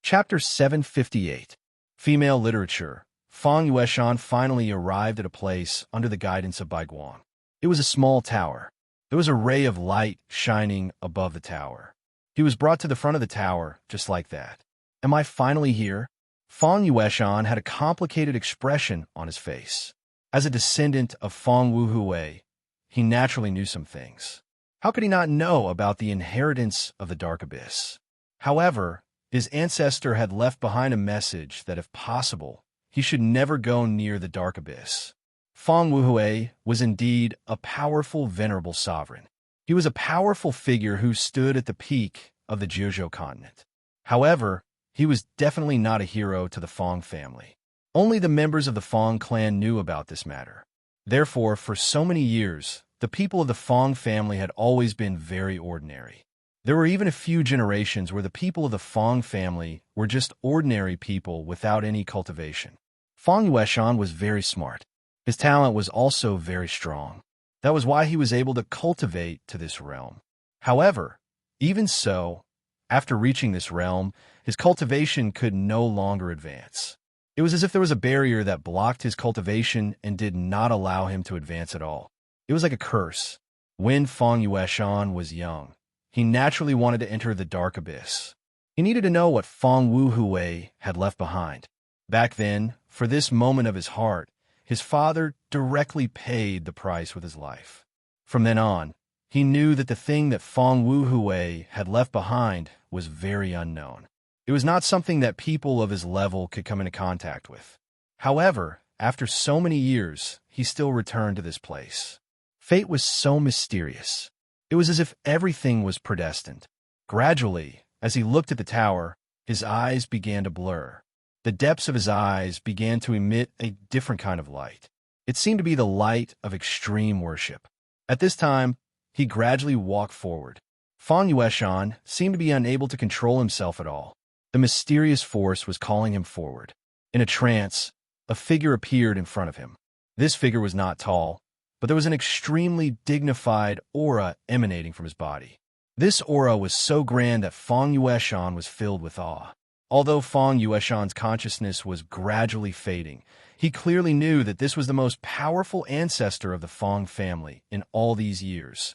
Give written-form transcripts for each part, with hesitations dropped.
Chapter 758. Female Literature. Fang Yueshan finally arrived at a place under the guidance of Bai Guang. It was a small tower. There was a ray of light shining above the tower. He was brought to the front of the tower, just like that. Am I finally here? Fang Yueshan had a complicated expression on his face. As a descendant of Fang Wuhui, he naturally knew some things. How could he not know about the inheritance of the Dark Abyss? However, his ancestor had left behind a message that if possible, he should never go near the Dark Abyss. Fang Wuhui was indeed a powerful, venerable sovereign. He was a powerful figure who stood at the peak of the Jiuzhou continent. However, he was definitely not a hero to the Fang family. Only the members of the Fang clan knew about this matter. Therefore, for so many years, the people of the Fang family had always been very ordinary. There were even a few generations where the people of the Fang family were just ordinary people without any cultivation. Fang Yueshan was very smart. His talent was also very strong. That was why he was able to cultivate to this realm. However, even so, after reaching this realm, his cultivation could no longer advance. It was as if there was a barrier that blocked his cultivation and did not allow him to advance at all. It was like a curse. When Fang Yueshan was young, he naturally wanted to enter the Dark Abyss. He needed to know what Fang Wuhui had left behind. Back then, for this moment of his heart, his father directly paid the price with his life. From then on, he knew that the thing that Fang Wuhui had left behind was very unknown. It was not something that people of his level could come into contact with. However, after so many years, he still returned to this place. Fate was so mysterious. It was as if everything was predestined. Gradually, as he looked at the tower, his eyes began to blur. The depths of his eyes began to emit a different kind of light. It seemed to be the light of extreme worship. At this time, he gradually walked forward. Fang Yueshan seemed to be unable to control himself at all. The mysterious force was calling him forward. In a trance, a figure appeared in front of him. This figure was not tall, but there was an extremely dignified aura emanating from his body. This aura was so grand that Fang Yueshan was filled with awe. Although Fang Yueshan's consciousness was gradually fading, he clearly knew that this was the most powerful ancestor of the Fang family in all these years.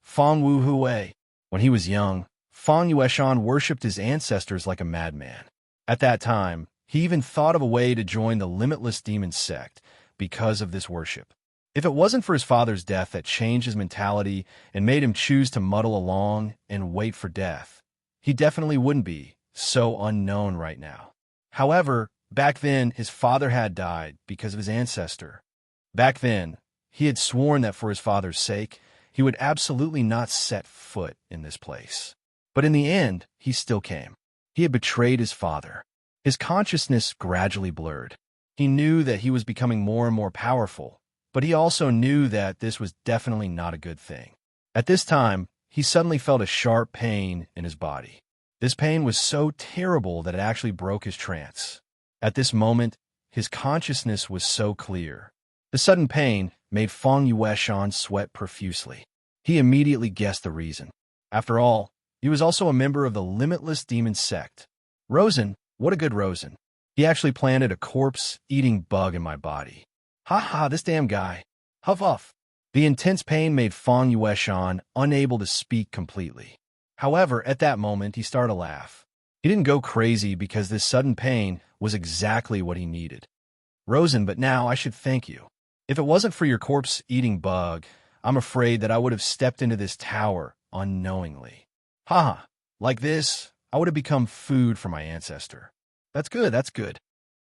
Fang Wuhui. When he was young, Fang Yueshan worshipped his ancestors like a madman. At that time, he even thought of a way to join the limitless demon sect because of this worship. If it wasn't for his father's death that changed his mentality and made him choose to muddle along and wait for death, he definitely wouldn't be so unknown right now. However, back then, his father had died because of his ancestor. Back then, he had sworn that for his father's sake, he would absolutely not set foot in this place. But in the end, he still came. He had betrayed his father. His consciousness gradually blurred. He knew that he was becoming more and more powerful, but he also knew that this was definitely not a good thing. At this time, he suddenly felt a sharp pain in his body. This pain was so terrible that it actually broke his trance. At this moment, his consciousness was so clear. The sudden pain made Fang Yueshan sweat profusely. He immediately guessed the reason. After all, he was also a member of the limitless demon sect. Rosen, what a good Rosen. He actually planted a corpse-eating bug in my body. Ha ha, this damn guy. Huff huff. The intense pain made Fang Yueshan unable to speak completely. However, at that moment, he started to laugh. He didn't go crazy because this sudden pain was exactly what he needed. Rosen, but now I should thank you. If it wasn't for your corpse-eating bug, I'm afraid that I would have stepped into this tower unknowingly. Ha! Like this, I would have become food for my ancestor. That's good, that's good.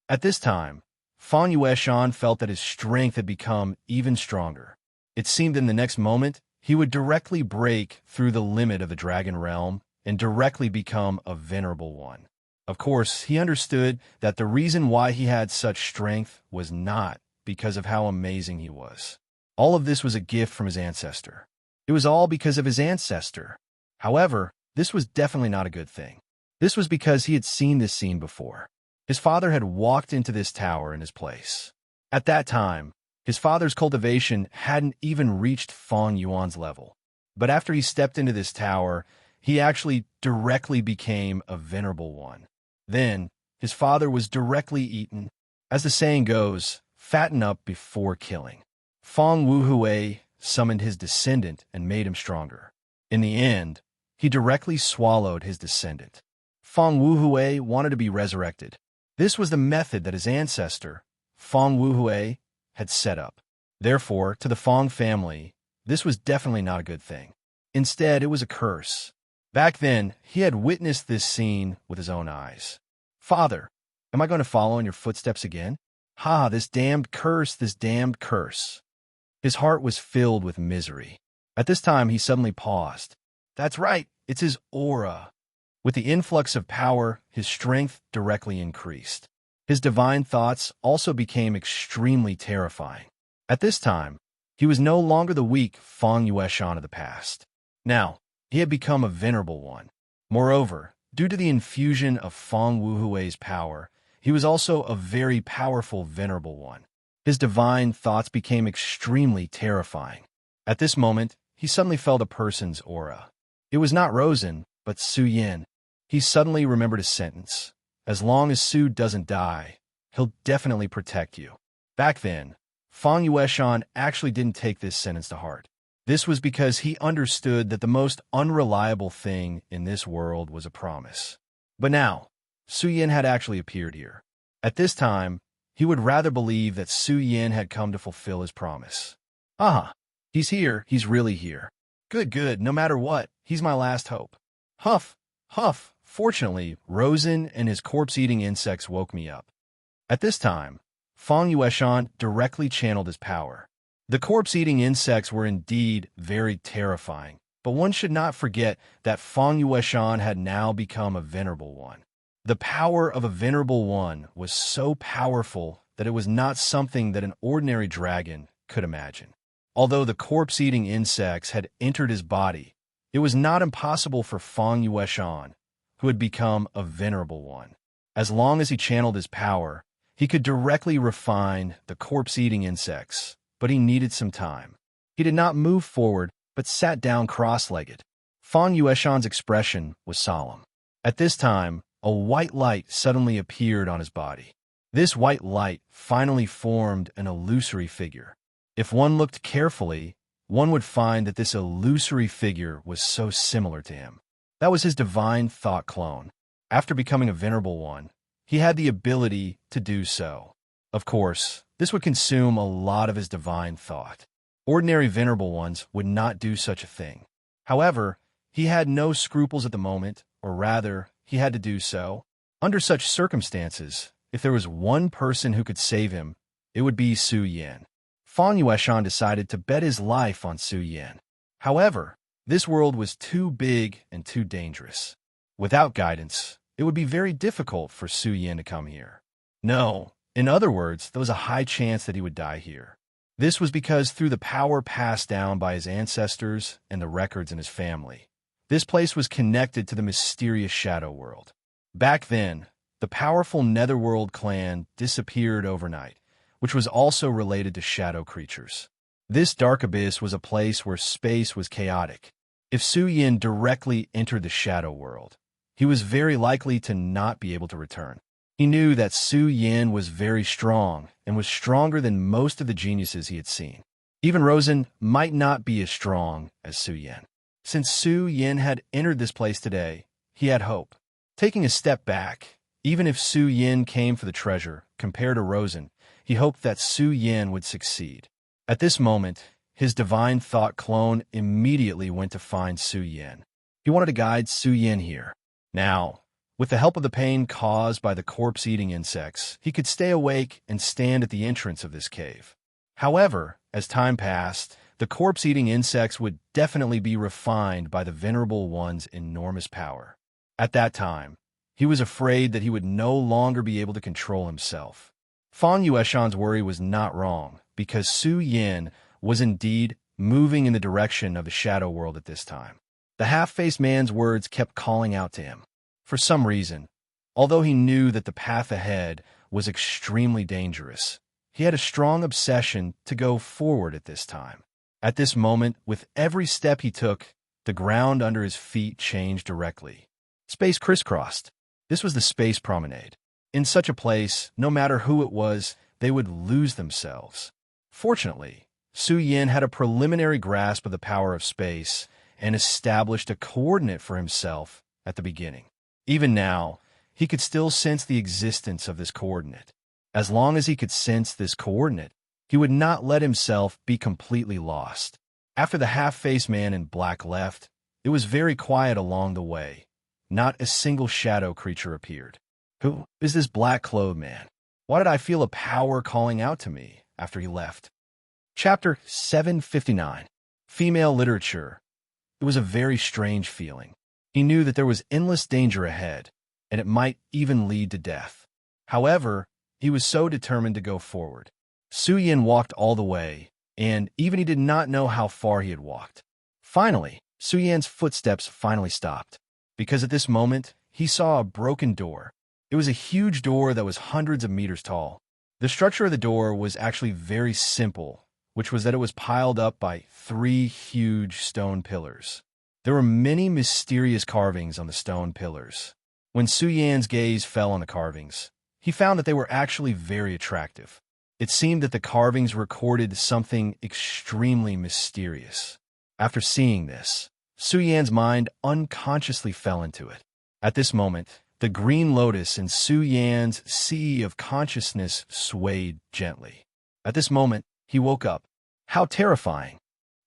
At this time, Fang Yueshan felt that his strength had become even stronger. It seemed in the next moment, he would directly break through the limit of the dragon realm and directly become a venerable one. Of course, he understood that the reason why he had such strength was not because of how amazing he was. All of this was a gift from his ancestor. It was all because of his ancestor. However, this was definitely not a good thing. This was because he had seen this scene before. His father had walked into this tower in his place. At that time, his father's cultivation hadn't even reached Fang Yuan's level. But after he stepped into this tower, he actually directly became a venerable one. Then, his father was directly eaten. As the saying goes, fatten up before killing. Feng Wuhui summoned his descendant and made him stronger. In the end, he directly swallowed his descendant. Feng Wuhui wanted to be resurrected. This was the method that his ancestor, Feng Wuhui, had set up. Therefore, to the Feng family, this was definitely not a good thing. Instead, it was a curse. Back then, he had witnessed this scene with his own eyes. Father, am I going to follow in your footsteps again? Ha, this damned curse, this damned curse. His heart was filled with misery. At this time, he suddenly paused. That's right, it's his aura. With the influx of power, his strength directly increased. His divine thoughts also became extremely terrifying. At this time, he was no longer the weak Feng Yueshan of the past. Now, he had become a venerable one. Moreover, due to the infusion of Feng Wuhui's power, he was also a very powerful venerable one. His divine thoughts became extremely terrifying. At this moment, he suddenly felt a person's aura. It was not Rosen, but Su Yin. He suddenly remembered a sentence. As long as Su doesn't die, he'll definitely protect you. Back then, Feng Yueshan actually didn't take this sentence to heart. This was because he understood that the most unreliable thing in this world was a promise. But now, Su Yin had actually appeared here. At this time, he would rather believe that Su Yin had come to fulfill his promise. Aha, he's here, he's really here. Good, no matter what, he's my last hope. Huff, huff, fortunately, Rosen and his corpse-eating insects woke me up. At this time, Feng Yueshan directly channeled his power. The corpse-eating insects were indeed very terrifying, but one should not forget that Feng Yueshan had now become a venerable one. The power of a venerable one was so powerful that it was not something that an ordinary dragon could imagine. Although the corpse-eating insects had entered his body, it was not impossible for Feng Yueshan, who had become a venerable one. As long as he channeled his power, he could directly refine the corpse-eating insects, but he needed some time. He did not move forward, but sat down cross-legged. Feng Yueshan's expression was solemn. At this time, a white light suddenly appeared on his body. This white light finally formed an illusory figure. If one looked carefully, one would find that this illusory figure was so similar to him. That was his divine thought clone. After becoming a venerable one, he had the ability to do so. Of course, this would consume a lot of his divine thought. Ordinary venerable ones would not do such a thing. However, he had no scruples at the moment, or rather, he had to do so. Under such circumstances, if there was one person who could save him, it would be Su Yin. Feng Yueshan decided to bet his life on Su Yin. However, this world was too big and too dangerous. Without guidance, it would be very difficult for Su Yin to come here. No, in other words, there was a high chance that he would die here. This was because through the power passed down by his ancestors and the records in his family, this place was connected to the mysterious shadow world. Back then, the powerful Netherworld clan disappeared overnight, which was also related to shadow creatures. This dark abyss was a place where space was chaotic. If Su Yin directly entered the shadow world, he was very likely to not be able to return. He knew that Su Yin was very strong and was stronger than most of the geniuses he had seen. Even Rosen might not be as strong as Su Yin. Since Su Yin had entered this place today, he had hope. Taking a step back, even if Su Yin came for the treasure, compared to Rosen, he hoped that Su Yin would succeed. At this moment, his divine thought clone immediately went to find Su Yin. He wanted to guide Su Yin here. Now, with the help of the pain caused by the corpse-eating insects, he could stay awake and stand at the entrance of this cave. However, as time passed, the corpse-eating insects would definitely be refined by the venerable one's enormous power. At that time, he was afraid that he would no longer be able to control himself. Feng Yueshan's worry was not wrong, because Su Yin was indeed moving in the direction of the shadow world at this time. The half-faced man's words kept calling out to him. For some reason, although he knew that the path ahead was extremely dangerous, he had a strong obsession to go forward at this time. At this moment, with every step he took, the ground under his feet changed directly. Space crisscrossed. This was the space promenade. In such a place, no matter who it was, they would lose themselves. Fortunately, Su Yin had a preliminary grasp of the power of space and established a coordinate for himself at the beginning. Even now, he could still sense the existence of this coordinate. As long as he could sense this coordinate, he would not let himself be completely lost. After the half-faced man in black left, it was very quiet along the way. Not a single shadow creature appeared. Who is this black-clothed man? Why did I feel a power calling out to me after he left? Chapter 759. Female Literature. It was a very strange feeling. He knew that there was endless danger ahead, and it might even lead to death. However, he was so determined to go forward. Su Yin walked all the way, and even he did not know how far he had walked. Finally, Su Yin's footsteps finally stopped, because at this moment, he saw a broken door. It was a huge door that was hundreds of meters tall. The structure of the door was actually very simple, which was that it was piled up by 3 huge stone pillars. There were many mysterious carvings on the stone pillars. When Su Yan's gaze fell on the carvings, he found that they were actually very attractive. It seemed that the carvings recorded something extremely mysterious. After seeing this, Su Yan's mind unconsciously fell into it. At this moment, the green lotus in Su Yan's sea of consciousness swayed gently. At this moment, he woke up. How terrifying!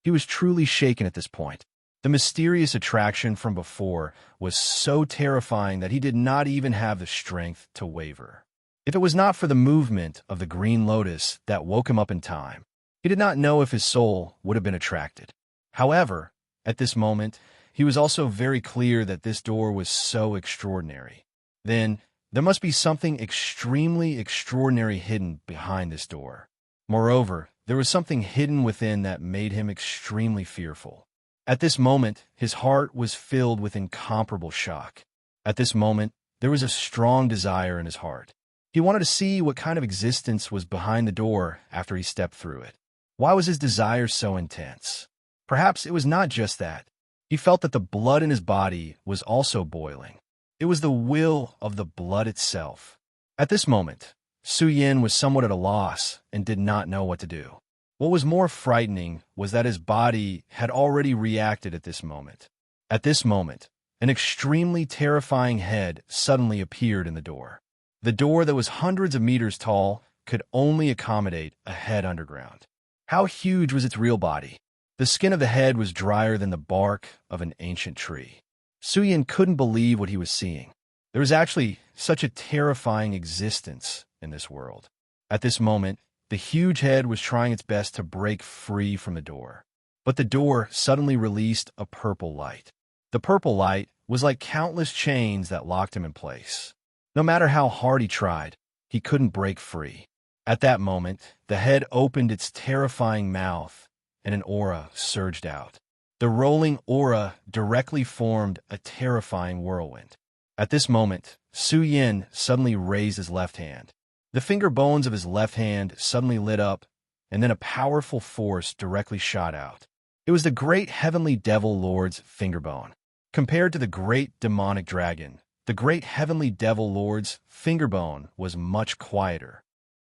He was truly shaken at this point. The mysterious attraction from before was so terrifying that he did not even have the strength to waver. If it was not for the movement of the green lotus that woke him up in time, he did not know if his soul would have been attracted. However, at this moment, he was also very clear that this door was so extraordinary. Then, there must be something extremely extraordinary hidden behind this door. Moreover, there was something hidden within that made him extremely fearful. At this moment, his heart was filled with incomparable shock. At this moment, there was a strong desire in his heart. He wanted to see what kind of existence was behind the door after he stepped through it. Why was his desire so intense? Perhaps it was not just that. He felt that the blood in his body was also boiling. It was the will of the blood itself. At this moment, Su Yin was somewhat at a loss and did not know what to do. What was more frightening was that his body had already reacted at this moment. At this moment, an extremely terrifying head suddenly appeared in the door. The door that was hundreds of meters tall could only accommodate a head underground. How huge was its real body? The skin of the head was drier than the bark of an ancient tree. Su Yin couldn't believe what he was seeing. There was actually such a terrifying existence in this world. At this moment, the huge head was trying its best to break free from the door. But the door suddenly released a purple light. The purple light was like countless chains that locked him in place. No matter how hard he tried, he couldn't break free. At that moment, the head opened its terrifying mouth, and an aura surged out. The rolling aura directly formed a terrifying whirlwind. At this moment, Su Yin suddenly raised his left hand. The finger bones of his left hand suddenly lit up, and then a powerful force directly shot out. It was the great heavenly devil lord's finger bone. Compared to the great demonic dragon, the great heavenly devil lord's finger bone was much quieter.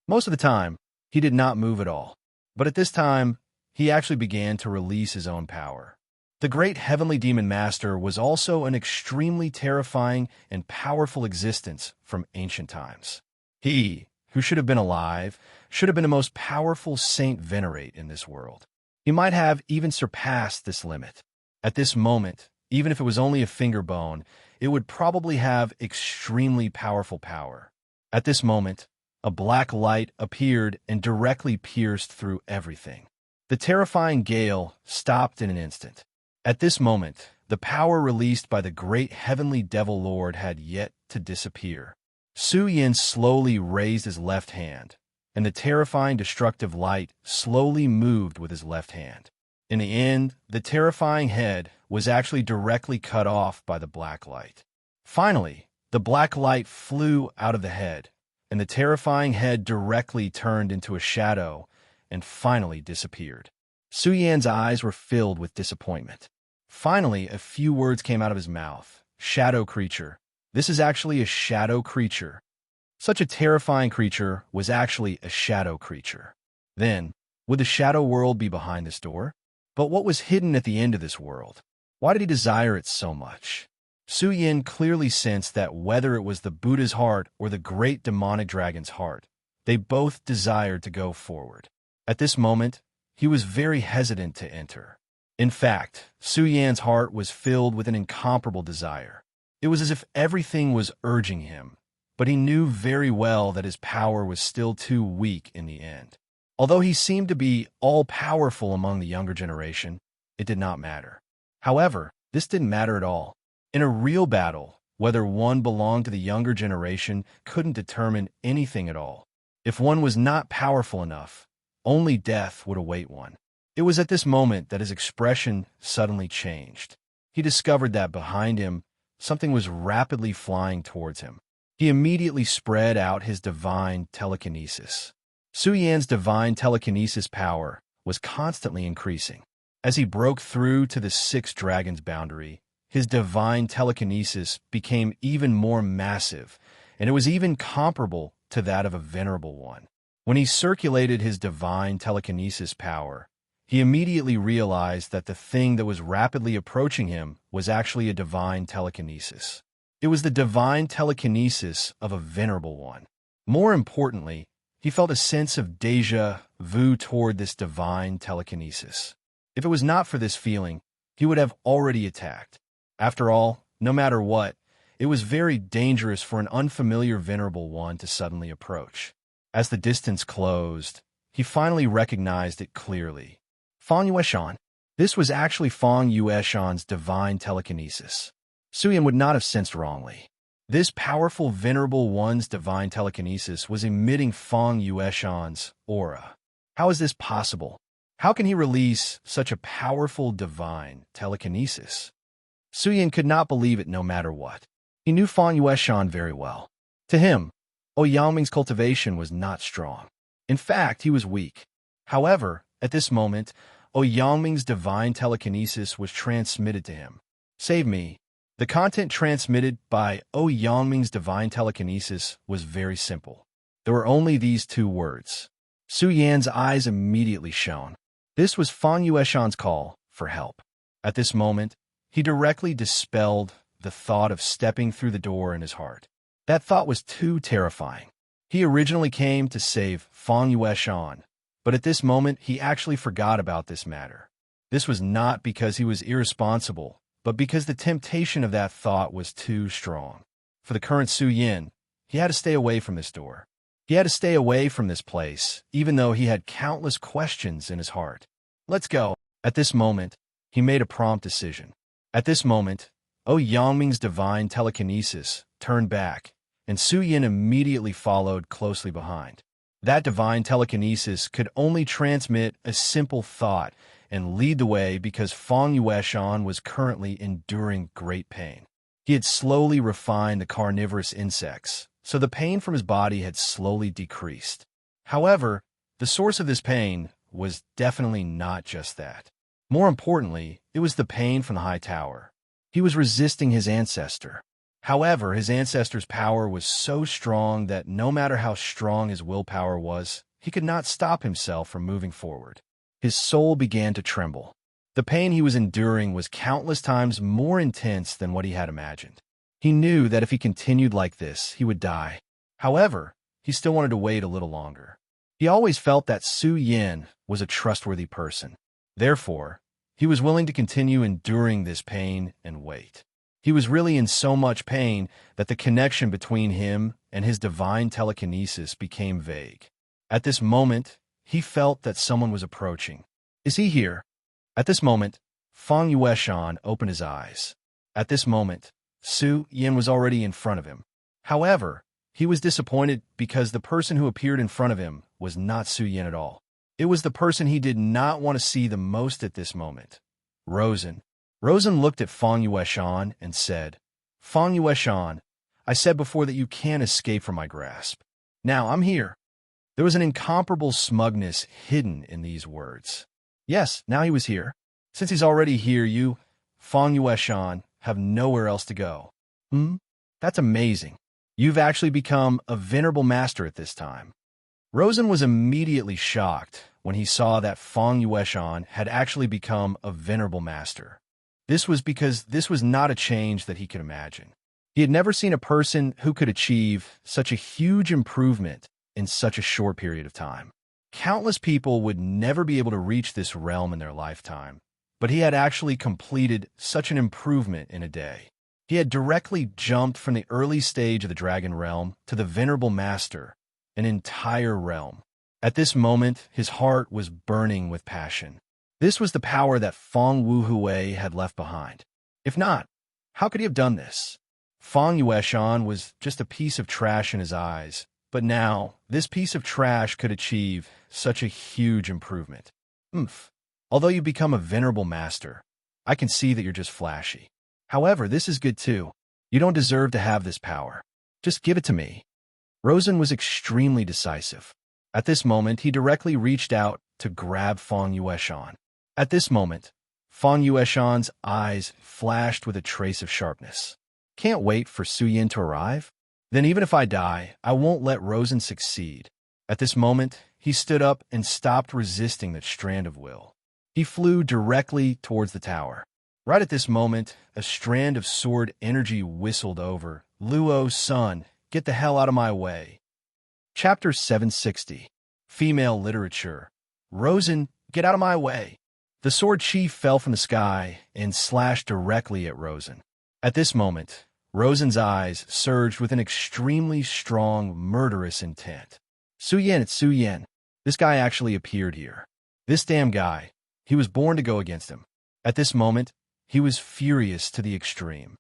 Most of the time, he did not move at all. But at this time, he actually began to release his own power. The great heavenly demon master was also an extremely terrifying and powerful existence from ancient times. He, who should have been alive, should have been the most powerful saint venerate in this world. He might have even surpassed this limit. At this moment, even if it was only a finger bone, it would probably have extremely powerful power. At this moment, a black light appeared and directly pierced through everything. The terrifying gale stopped in an instant. At this moment, the power released by the great heavenly devil lord had yet to disappear. Su Yin slowly raised his left hand, and the terrifying destructive light slowly moved with his left hand. In the end, the terrifying head was actually directly cut off by the black light. Finally, the black light flew out of the head, and the terrifying head directly turned into a shadow and finally disappeared. Su Yan's eyes were filled with disappointment. Finally, a few words came out of his mouth. "Shadow creature, This is actually a shadow creature. Such a terrifying creature was actually a shadow creature. Then, would the shadow world be behind this door? But what was hidden at the end of this world? Why did he desire it so much? Su Yin clearly sensed that whether it was the Buddha's heart or the great demonic dragon's heart, they both desired to go forward. At this moment, he was very hesitant to enter. In fact, Su Yan's heart was filled with an incomparable desire. It was as if everything was urging him, but he knew very well that his power was still too weak in the end. Although he seemed to be all-powerful among the younger generation, it did not matter. However, this didn't matter at all. In a real battle, whether one belonged to the younger generation couldn't determine anything at all. If one was not powerful enough, only death would await one. It was at this moment that his expression suddenly changed. He discovered that behind him, something was rapidly flying towards him. He immediately spread out his divine telekinesis. Su Yan's divine telekinesis power was constantly increasing. As he broke through to the sixth dragon's boundary, his divine telekinesis became even more massive, and it was even comparable to that of a venerable one. When he circulated his divine telekinesis power, he immediately realized that the thing that was rapidly approaching him was actually a divine telekinesis. It was the divine telekinesis of a venerable one. More importantly, he felt a sense of déjà vu toward this divine telekinesis. If it was not for this feeling, he would have already attacked. After all, no matter what, it was very dangerous for an unfamiliar venerable one to suddenly approach. As the distance closed, he finally recognized it clearly. Fang Yueshan. This was actually Fang Yueshan's divine telekinesis. Su Yan would not have sensed wrongly. This powerful venerable one's divine telekinesis was emitting Fang Yueshan's aura. How is this possible? How can he release such a powerful divine telekinesis? Su Yan could not believe it no matter what. He knew Fang Yueshan very well. To him, Yangming's cultivation was not strong. In fact, he was weak. However, at this moment, Yangming's divine telekinesis was transmitted to him. Save me. The content transmitted by Yangming's divine telekinesis was very simple. There were only these two words. Su Yan's eyes immediately shone. This was Fang Yueshan's call for help. At this moment, he directly dispelled the thought of stepping through the door in his heart. That thought was too terrifying. He originally came to save Fang Yueshan, but at this moment he actually forgot about this matter. This was not because he was irresponsible, but because the temptation of that thought was too strong. For the current Su Yan, he had to stay away from this door. He had to stay away from this place, even though he had countless questions in his heart. Let's go. At this moment, he made a prompt decision. At this moment, Yangming's divine telekinesis turned back, and Su Yan immediately followed closely behind. That divine telekinesis could only transmit a simple thought and lead the way because Fang Yueshan was currently enduring great pain. He had slowly refined the carnivorous insects, so the pain from his body had slowly decreased. However, the source of this pain was definitely not just that. More importantly, it was the pain from the high tower. He was resisting his ancestor. However, his ancestor's power was so strong that no matter how strong his willpower was, he could not stop himself from moving forward. His soul began to tremble. The pain he was enduring was countless times more intense than what he had imagined. He knew that if he continued like this, he would die. However, he still wanted to wait a little longer. He always felt that Su Yan was a trustworthy person. Therefore, he was willing to continue enduring this pain and wait. He was really in so much pain that the connection between him and his divine telekinesis became vague. At this moment, he felt that someone was approaching. Is he here? At this moment, Fang Yueshan opened his eyes. At this moment, Su Yan was already in front of him. However, he was disappointed because the person who appeared in front of him was not Su Yan at all. It was the person he did not want to see the most at this moment, Rosen. Rosen looked at Fang Yueshan and said, Fang Yueshan, I said before that you can't escape from my grasp. Now I'm here. There was an incomparable smugness hidden in these words. Yes, now he was here. Since he's already here, you, Fang Yueshan, have nowhere else to go. That's amazing. You've actually become a venerable master at this time. Rosen was immediately shocked when he saw that Feng Yueshan had actually become a venerable master. This was because this was not a change that he could imagine. He had never seen a person who could achieve such a huge improvement in such a short period of time. Countless people would never be able to reach this realm in their lifetime, but he had actually completed such an improvement in a day. He had directly jumped from the early stage of the Dragon Realm to the Venerable Master, an entire realm. At this moment, his heart was burning with passion. This was the power that Feng Wuhui had left behind. If not, how could he have done this? Feng Yueshan was just a piece of trash in his eyes, but now, this piece of trash could achieve such a huge improvement. Although you become a venerable master, I can see that you're just flashy. However, this is good too. You don't deserve to have this power. Just give it to me. Rosen was extremely decisive. At this moment, he directly reached out to grab Feng Yueshan. At this moment, Feng Yueshan's eyes flashed with a trace of sharpness. Can't wait for Su Yin to arrive? Then even if I die, I won't let Rosen succeed. At this moment, he stood up and stopped resisting that strand of will. He flew directly towards the tower. Right at this moment, a strand of sword energy whistled over. Luo's son, get the hell out of my way. Chapter 760. Female Literature. Rosen, get out of my way. The sword chief fell from the sky and slashed directly at Rosen. At this moment, Rosen's eyes surged with an extremely strong, murderous intent. Su Yin, it's Su Yin. This guy actually appeared here. This damn guy. He was born to go against him. At this moment, he was furious to the extreme.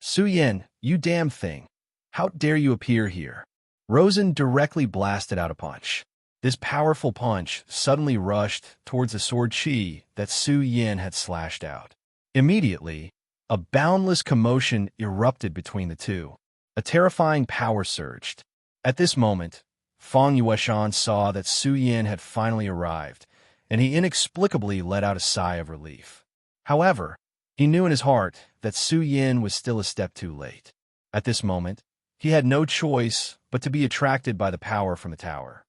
Su Yin, you damn thing. How dare you appear here? Rosen directly blasted out a punch. This powerful punch suddenly rushed towards the sword chi that Su Yin had slashed out. Immediately, a boundless commotion erupted between the two. A terrifying power surged. At this moment, Feng Yueshan saw that Su Yin had finally arrived, and he inexplicably let out a sigh of relief. However, he knew in his heart that Su Yin was still a step too late. At this moment, he had no choice but to be attracted by the power from the tower.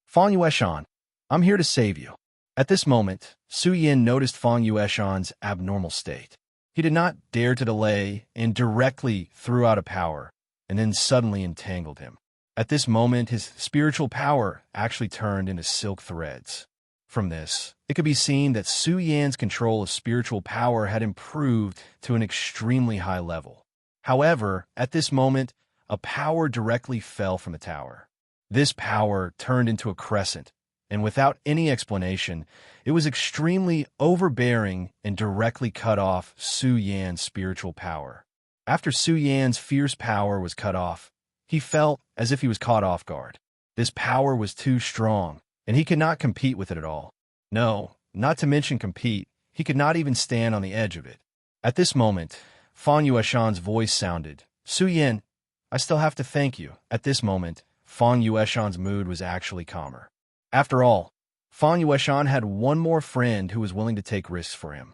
Feng Yueshan, I'm here to save you. At this moment, Su Yin noticed Feng Yueshan's abnormal state. He did not dare to delay and directly threw out a power, and then suddenly entangled him. At this moment, his spiritual power actually turned into silk threads. From this, it could be seen that Su Yan's control of spiritual power had improved to an extremely high level. However, at this moment, a power directly fell from the tower. This power turned into a crescent, and without any explanation, it was extremely overbearing and directly cut off Su Yan's spiritual power. After Su Yan's fierce power was cut off, he felt as if he was caught off guard. This power was too strong, and he could not compete with it at all. No, not to mention compete, he could not even stand on the edge of it. At this moment, Feng Yueshan's voice sounded, Su Yin, I still have to thank you. At this moment, Feng Yueshan's mood was actually calmer. After all, Feng Yueshan had one more friend who was willing to take risks for him.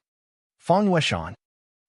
Feng Yueshan,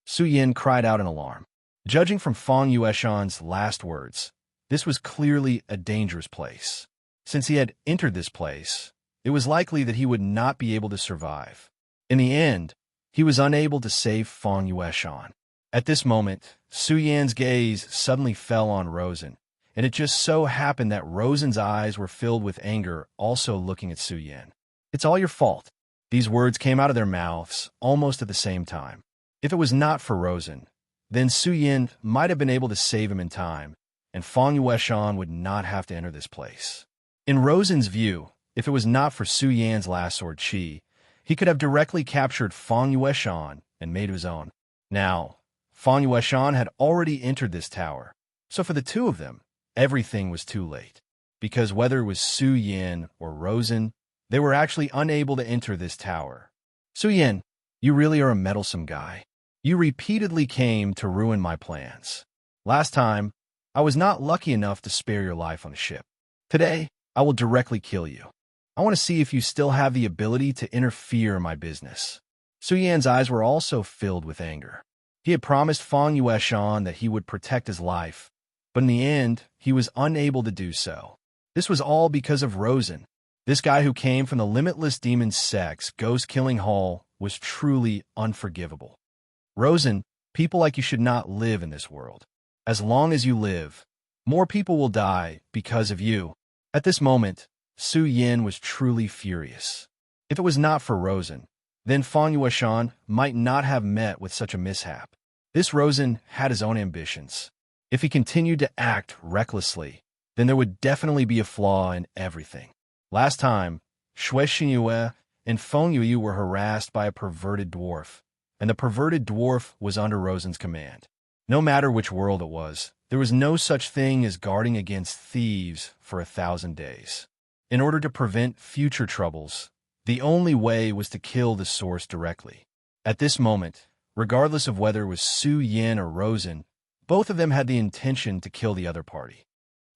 Su Yin cried out in alarm. Judging from Feng Yueshan's last words, this was clearly a dangerous place. Since he had entered this place, it was likely that he would not be able to survive. In the end, he was unable to save Feng Yueshan. At this moment, Su Yan's gaze suddenly fell on Rosen, and it just so happened that Rosen's eyes were filled with anger, also looking at Su Yin. It's all your fault. These words came out of their mouths almost at the same time. If it was not for Rosen, then Su Yin might have been able to save him in time, and Feng Yueshan would not have to enter this place. In Rosen's view, if it was not for Su Yan's last sword chi, he could have directly captured Feng Yueshan and made his own. Now, Feng Yueshan had already entered this tower, so for the two of them, everything was too late. Because whether it was Su Yin or Rosen, they were actually unable to enter this tower. Su Yin, you really are a meddlesome guy. You repeatedly came to ruin my plans. Last time, I was not lucky enough to spare your life on a ship. Today, I will directly kill you. I want to see if you still have the ability to interfere in my business. Su Yan's eyes were also filled with anger. He had promised Feng Yueshan that he would protect his life, but in the end, he was unable to do so. This was all because of Rosen. This guy who came from the limitless demon sex, ghost-killing hall, was truly unforgivable. Rosen, people like you should not live in this world. As long as you live, more people will die because of you. At this moment, Su Yin was truly furious. If it was not for Rosen, then Feng Yueshan might not have met with such a mishap. This Rosen had his own ambitions. If he continued to act recklessly, then there would definitely be a flaw in everything. Last time, Shui Xinyue and Feng Yuyu were harassed by a perverted dwarf, and the perverted dwarf was under Rosen's command. No matter which world it was, there was no such thing as guarding against thieves for 1,000 days. In order to prevent future troubles, the only way was to kill the source directly. At this moment, regardless of whether it was Su Yin or Rosen, both of them had the intention to kill the other party.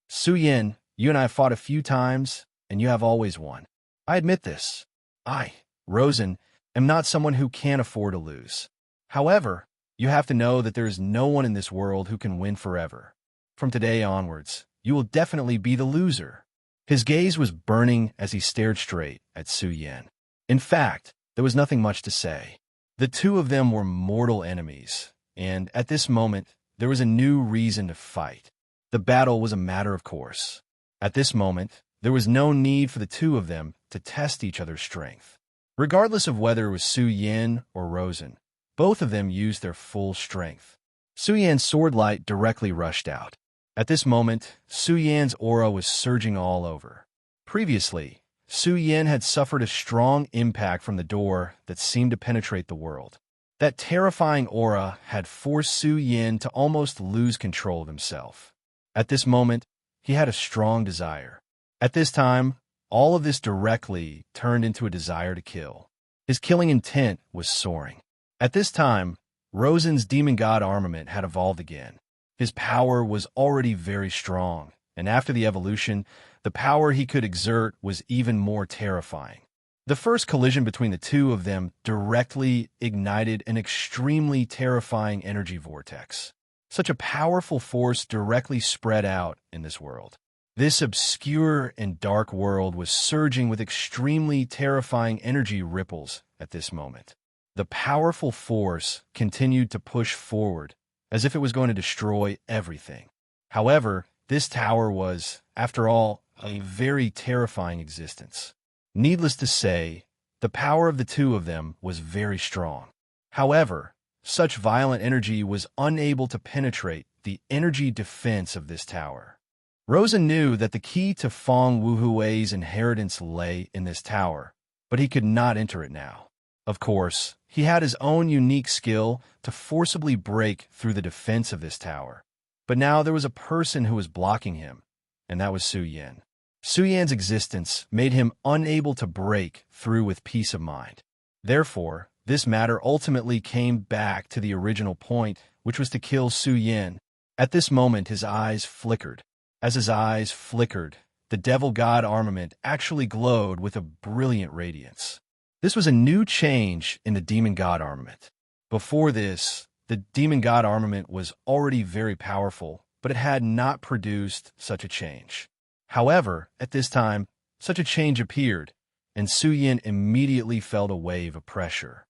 Su Yin, you and I fought a few times, and you have always won. I admit this. I, Rosen, am not someone who can't afford to lose. However, you have to know that there is no one in this world who can win forever. From today onwards, you will definitely be the loser. His gaze was burning as he stared straight at Su Yin. In fact, there was nothing much to say. The two of them were mortal enemies, and at this moment, there was a new reason to fight. The battle was a matter of course. At this moment, there was no need for the two of them to test each other's strength. Regardless of whether it was Su Yin or Rosen, both of them used their full strength. Su Yan's sword light directly rushed out. At this moment, Su Yan's aura was surging all over. Previously, Su Yin had suffered a strong impact from the door that seemed to penetrate the world. That terrifying aura had forced Su Yin to almost lose control of himself. At this moment, he had a strong desire. At this time, all of this directly turned into a desire to kill. His killing intent was soaring. At this time, Rosen's demon god armament had evolved again. His power was already very strong, and after the evolution, the power he could exert was even more terrifying. The first collision between the two of them directly ignited an extremely terrifying energy vortex. Such a powerful force directly spread out in this world. This obscure and dark world was surging with extremely terrifying energy ripples at this moment. The powerful force continued to push forward, as if it was going to destroy everything. However, this tower was, after all, a very terrifying existence. Needless to say, the power of the two of them was very strong. However, such violent energy was unable to penetrate the energy defense of this tower. Rosen knew that the key to Feng Wuhui's inheritance lay in this tower, but he could not enter it now. Of course, he had his own unique skill to forcibly break through the defense of this tower. But now there was a person who was blocking him, and that was Su Yin. Su Yan's existence made him unable to break through with peace of mind. Therefore, this matter ultimately came back to the original point, which was to kill Su Yin. At this moment, his eyes flickered. As his eyes flickered, the devil god armament actually glowed with a brilliant radiance. This was a new change in the demon god armament. Before this, the demon god armament was already very powerful, but it had not produced such a change. However, at this time, such a change appeared, and Su Yin immediately felt a wave of pressure.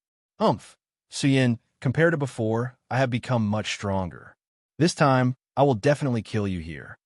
Su Yin, compared to before, I have become much stronger. This time, I will definitely kill you here.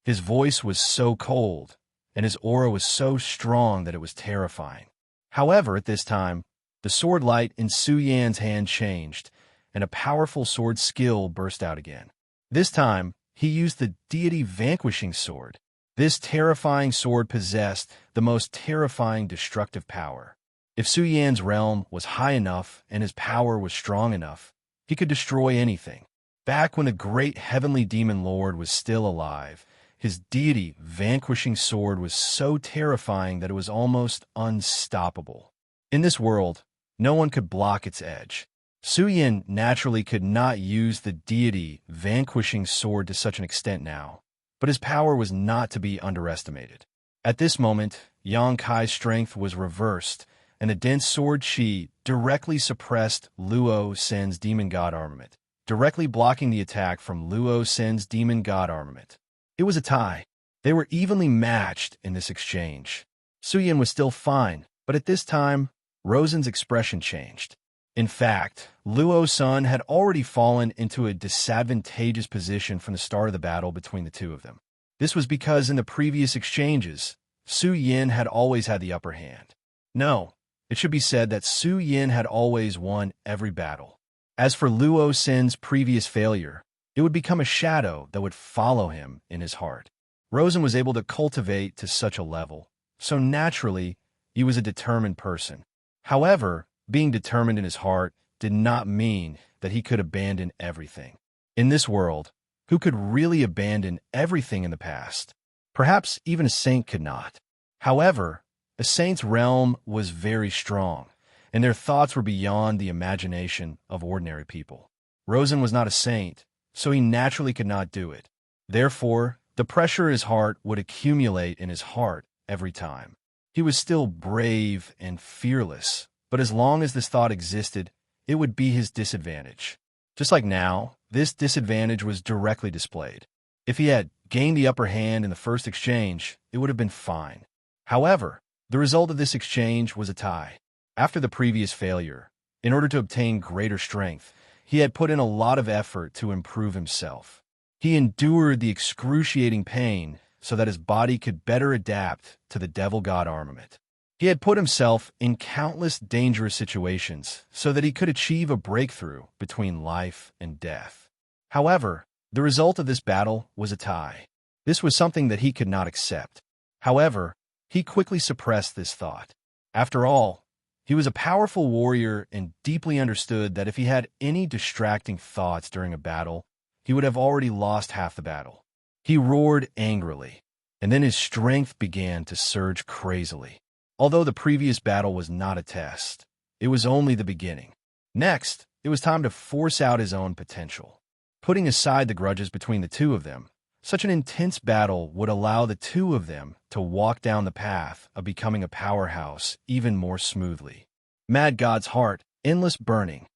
His voice was so cold, and his aura was so strong that it was terrifying. However, at this time, the sword light in Su Yan's hand changed, and a powerful sword skill burst out again. This time, he used the deity vanquishing sword. This terrifying sword possessed the most terrifying destructive power. If Su Yan's realm was high enough and his power was strong enough, he could destroy anything. Back when the great heavenly demon lord was still alive, his deity vanquishing sword was so terrifying that it was almost unstoppable. In this world, no one could block its edge. Su Yin naturally could not use the deity vanquishing sword to such an extent now, but his power was not to be underestimated. At this moment, Yang Kai's strength was reversed, and the dense sword chi directly suppressed Luo Sen's demon god armament. directly blocking the attack from Luo Sen's demon god armament. It was a tie. They were evenly matched in this exchange. Su Yin was still fine, but at this time, Rosen's expression changed. In fact, Luo Sun had already fallen into a disadvantageous position from the start of the battle between the two of them. This was because in the previous exchanges, Su Yin had always had the upper hand. No, it should be said that Su Yin had always won every battle. As for Luo Sen's previous failure, it would become a shadow that would follow him in his heart. Rosen was able to cultivate to such a level, so naturally, he was a determined person. However, being determined in his heart did not mean that he could abandon everything. In this world, who could really abandon everything in the past? Perhaps even a saint could not. However, a saint's realm was very strong, and their thoughts were beyond the imagination of ordinary people. Rosen was not a saint, so he naturally could not do it. Therefore, the pressure in his heart would accumulate in his heart every time. He was still brave and fearless, but as long as this thought existed, it would be his disadvantage. Just like now, this disadvantage was directly displayed. If he had gained the upper hand in the first exchange, it would have been fine. However, the result of this exchange was a tie. After the previous failure, in order to obtain greater strength, he had put in a lot of effort to improve himself. He endured the excruciating pain so that his body could better adapt to the devil god armament. He had put himself in countless dangerous situations so that he could achieve a breakthrough between life and death. However, the result of this battle was a tie. This was something that he could not accept. However, he quickly suppressed this thought. After all, he was a powerful warrior and deeply understood that if he had any distracting thoughts during a battle, he would have already lost half the battle. He roared angrily, and then his strength began to surge crazily. Although the previous battle was not a test, it was only the beginning. Next, it was time to force out his own potential. Putting aside the grudges between the two of them, such an intense battle would allow the two of them to walk down the path of becoming a powerhouse even more smoothly. Mad God's heart, endless burning.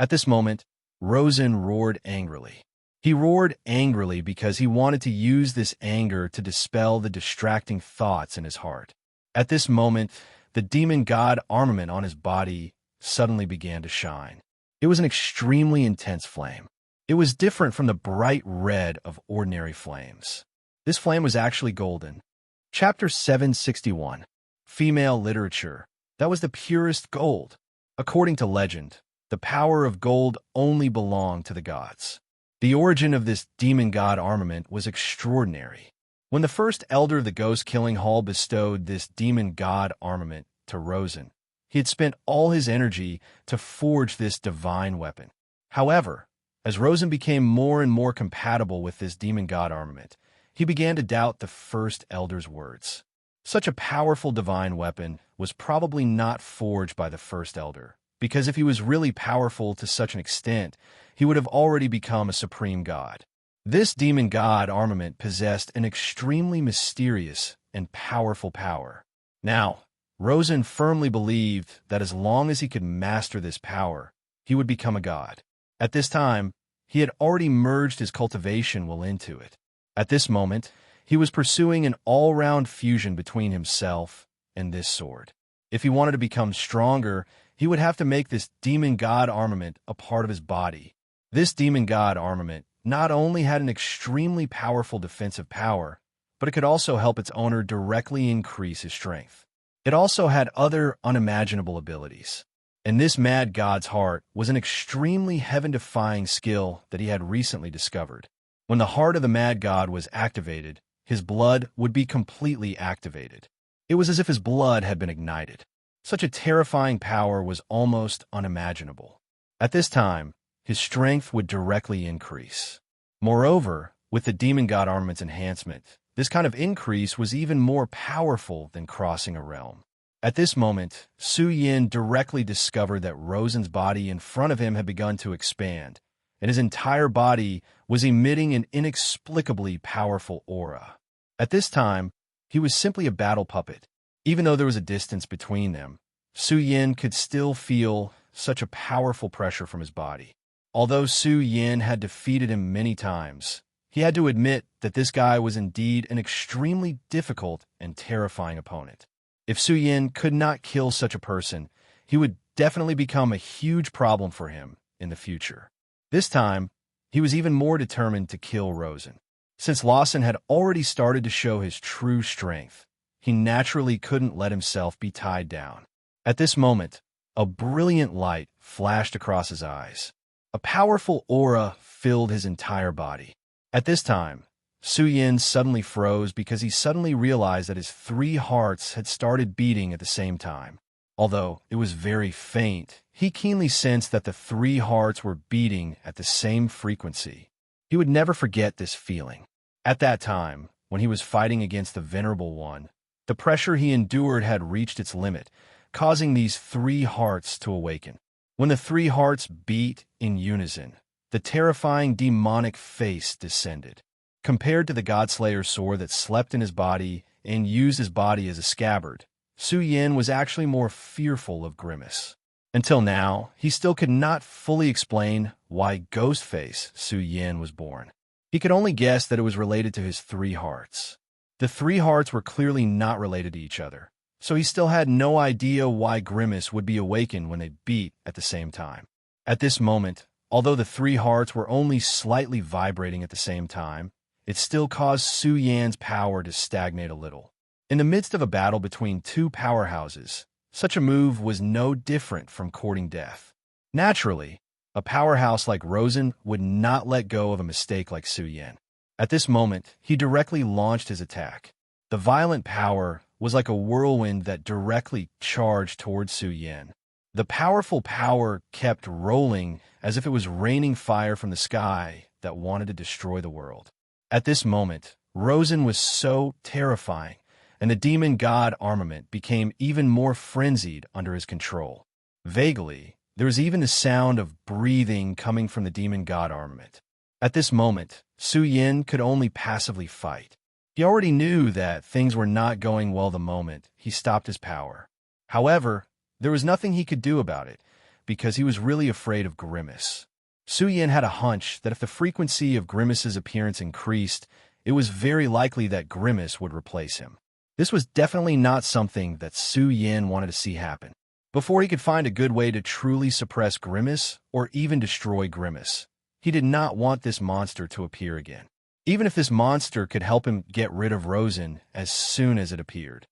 At this moment, Rosen roared angrily. He roared angrily because he wanted to use this anger to dispel the distracting thoughts in his heart. At this moment, the demon god armament on his body suddenly began to shine. It was an extremely intense flame. It was different from the bright red of ordinary flames. This flame was actually golden. Chapter 761. Female Literature. That was the purest gold. According to legend, the power of gold only belonged to the gods. The origin of this demon god armament was extraordinary. When the first elder of the ghost-killing hall bestowed this demon god armament to Rosen, he had spent all his energy to forge this divine weapon. However, as Rosen became more and more compatible with this demon god armament, he began to doubt the first elder's words. Such a powerful divine weapon was probably not forged by the first elder, because if he was really powerful to such an extent, he would have already become a supreme god. This demon god armament possessed an extremely mysterious and powerful power. Now, Rosen firmly believed that as long as he could master this power, he would become a god. At this time, he had already merged his cultivation will into it. At this moment, he was pursuing an all-round fusion between himself and this sword. If he wanted to become stronger, he would have to make this demon god armament a part of his body. This demon god armament not only had an extremely powerful defensive power, but it could also help its owner directly increase his strength. It also had other unimaginable abilities. And this mad god's heart was an extremely heaven-defying skill that he had recently discovered. When the heart of the mad god was activated, his blood would be completely activated. It was as if his blood had been ignited. Such a terrifying power was almost unimaginable. At this time, his strength would directly increase. Moreover, with the demon god armament's enhancement, this kind of increase was even more powerful than crossing a realm. At this moment, Su Yin directly discovered that Rosen's body in front of him had begun to expand, and his entire body was emitting an inexplicably powerful aura. At this time, he was simply a battle puppet. Even though there was a distance between them, Su Yin could still feel such a powerful pressure from his body. Although Su Yin had defeated him many times, he had to admit that this guy was indeed an extremely difficult and terrifying opponent. If Su Yin could not kill such a person, he would definitely become a huge problem for him in the future. This time, he was even more determined to kill Rosen. Since Lawson had already started to show his true strength, he naturally couldn't let himself be tied down. At this moment, a brilliant light flashed across his eyes. A powerful aura filled his entire body. At this time, Su Yin suddenly froze because he suddenly realized that his 3 hearts had started beating at the same time. Although it was very faint, he keenly sensed that the 3 hearts were beating at the same frequency. He would never forget this feeling. At that time, when he was fighting against the Venerable One, the pressure he endured had reached its limit, causing these 3 hearts to awaken. When the 3 hearts beat in unison, the terrifying demonic face descended. Compared to the Godslayer's sword that slept in his body and used his body as a scabbard, Su Yin was actually more fearful of Grimace. Until now, he still could not fully explain why Ghostface Su Yin was born. He could only guess that it was related to his 3 hearts. The 3 hearts were clearly not related to each other, so he still had no idea why Grimace would be awakened when they beat at the same time. At this moment, although the 3 hearts were only slightly vibrating at the same time, it still caused Su Yan's power to stagnate a little. In the midst of a battle between 2 powerhouses, such a move was no different from courting death. Naturally, a powerhouse like Rosen would not let go of a mistake like Su Yin. At this moment, he directly launched his attack. The violent power was like a whirlwind that directly charged towards Su Yin. The powerful power kept rolling as if it was raining fire from the sky that wanted to destroy the world. At this moment, Rosen was so terrifying, and the demon god armament became even more frenzied under his control. Vaguely, there was even the sound of breathing coming from the demon god armament. At this moment, Su Yin could only passively fight. He already knew that things were not going well the moment he stopped his power. However, there was nothing he could do about it, because he was really afraid of Grimace. Su Yin had a hunch that if the frequency of Grimace's appearance increased, it was very likely that Grimace would replace him. This was definitely not something that Su Yin wanted to see happen. Before he could find a good way to truly suppress Grimace or even destroy Grimace, he did not want this monster to appear again, even if this monster could help him get rid of Rosen as soon as it appeared.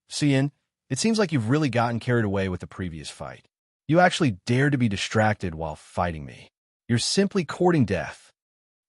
Su Yin, it seems like you've really gotten carried away with the previous fight. You actually dared to be distracted while fighting me. You're simply courting death.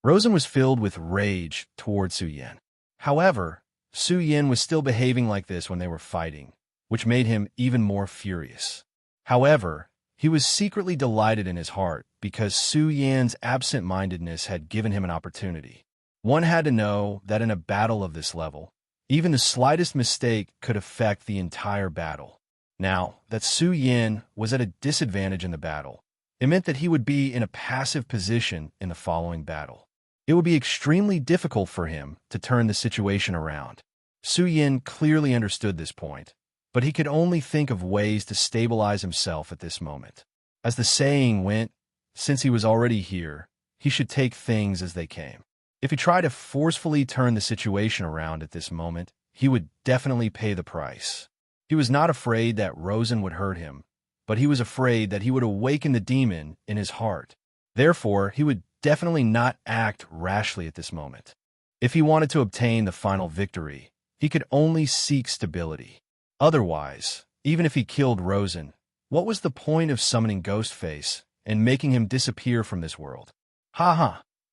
Rosen was filled with rage toward Su Yin. However, Su Yin was still behaving like this when they were fighting, which made him even more furious. However, he was secretly delighted in his heart because Su Yin's absent-mindedness had given him an opportunity. One had to know that in a battle of this level, even the slightest mistake could affect the entire battle. Now that Su Yin was at a disadvantage in the battle, it meant that he would be in a passive position in the following battle. It would be extremely difficult for him to turn the situation around. Su Yin clearly understood this point, but he could only think of ways to stabilize himself at this moment. As the saying went, since he was already here, he should take things as they came. If he tried to forcefully turn the situation around at this moment, he would definitely pay the price. He was not afraid that Rosen would hurt him, but he was afraid that he would awaken the demon in his heart. Therefore, he would definitely not act rashly at this moment. If he wanted to obtain the final victory, he could only seek stability. Otherwise, even if he killed Rosen, what was the point of summoning Ghostface and making him disappear from this world?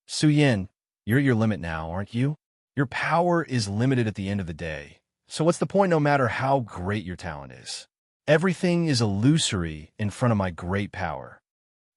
Su Yin, you're at your limit now, aren't you? Your power is limited at the end of the day. So what's the point no matter how great your talent is? Everything is illusory in front of my great power.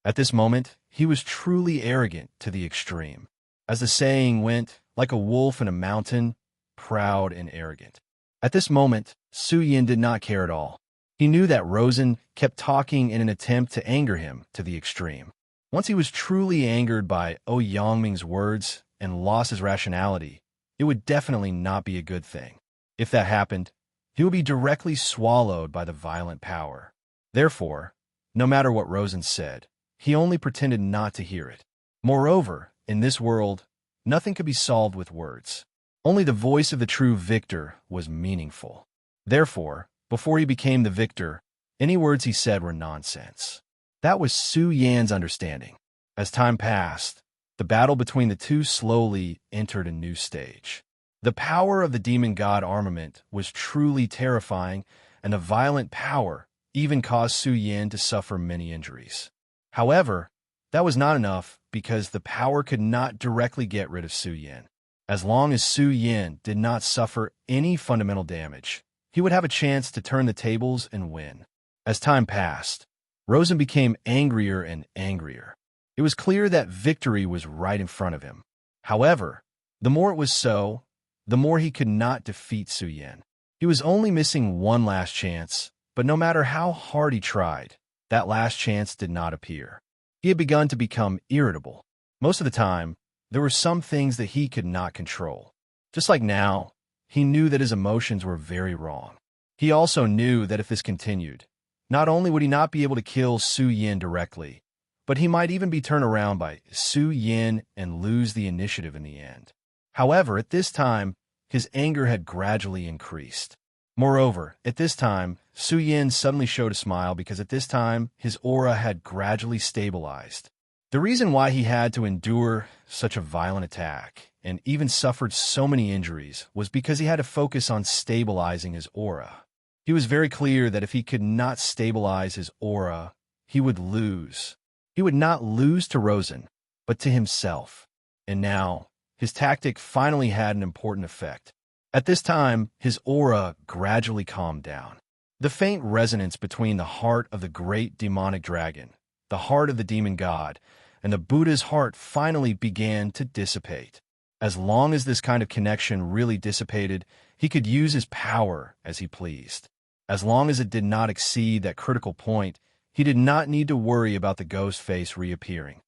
At this moment, he was truly arrogant to the extreme. As the saying went, like a wolf in a mountain, proud and arrogant. At this moment, Su Yin did not care at all. He knew that Rosen kept talking in an attempt to anger him to the extreme. Once he was truly angered by Yangming's words and lost his rationality, it would definitely not be a good thing. If that happened, he would be directly swallowed by the violent power. Therefore, no matter what Rosen said, he only pretended not to hear it. Moreover, in this world, nothing could be solved with words. Only the voice of the true victor was meaningful. Therefore, before he became the victor, any words he said were nonsense. That was Su Yan's understanding. As time passed, the battle between the two slowly entered a new stage. The power of the demon god armament was truly terrifying, and the violent power even caused Su Yan to suffer many injuries. However, that was not enough because the power could not directly get rid of Su Yan. As long as Su Yan did not suffer any fundamental damage, he would have a chance to turn the tables and win. As time passed, Rosen became angrier and angrier. It was clear that victory was right in front of him. However, the more it was so, the more he could not defeat Su Yan. He was only missing one last chance, but no matter how hard he tried, that last chance did not appear. He had begun to become irritable. Most of the time, there were some things that he could not control. Just like now, he knew that his emotions were very wrong. He also knew that if this continued, not only would he not be able to kill Su Yan directly, but he might even be turned around by Su Yan and lose the initiative in the end. However, at this time, his anger had gradually increased. Moreover, at this time, Su Yan suddenly showed a smile because at this time, his aura had gradually stabilized. The reason why he had to endure such a violent attack and even suffered so many injuries was because he had to focus on stabilizing his aura. He was very clear that if he could not stabilize his aura, he would lose. He would not lose to Rosen, but to himself. And now, his tactic finally had an important effect. At this time, his aura gradually calmed down. The faint resonance between the heart of the great demonic dragon, the heart of the demon god, and the Buddha's heart finally began to dissipate. As long as this kind of connection really dissipated, he could use his power as he pleased. As long as it did not exceed that critical point, he did not need to worry about the ghost face reappearing.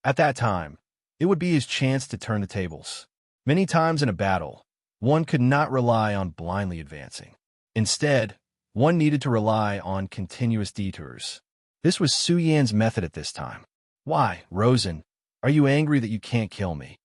At that time, it would be his chance to turn the tables. Many times in a battle, one could not rely on blindly advancing. Instead, one needed to rely on continuous detours. This was Su Yan's method at this time. "Why, Rosen, are you angry that you can't kill me?"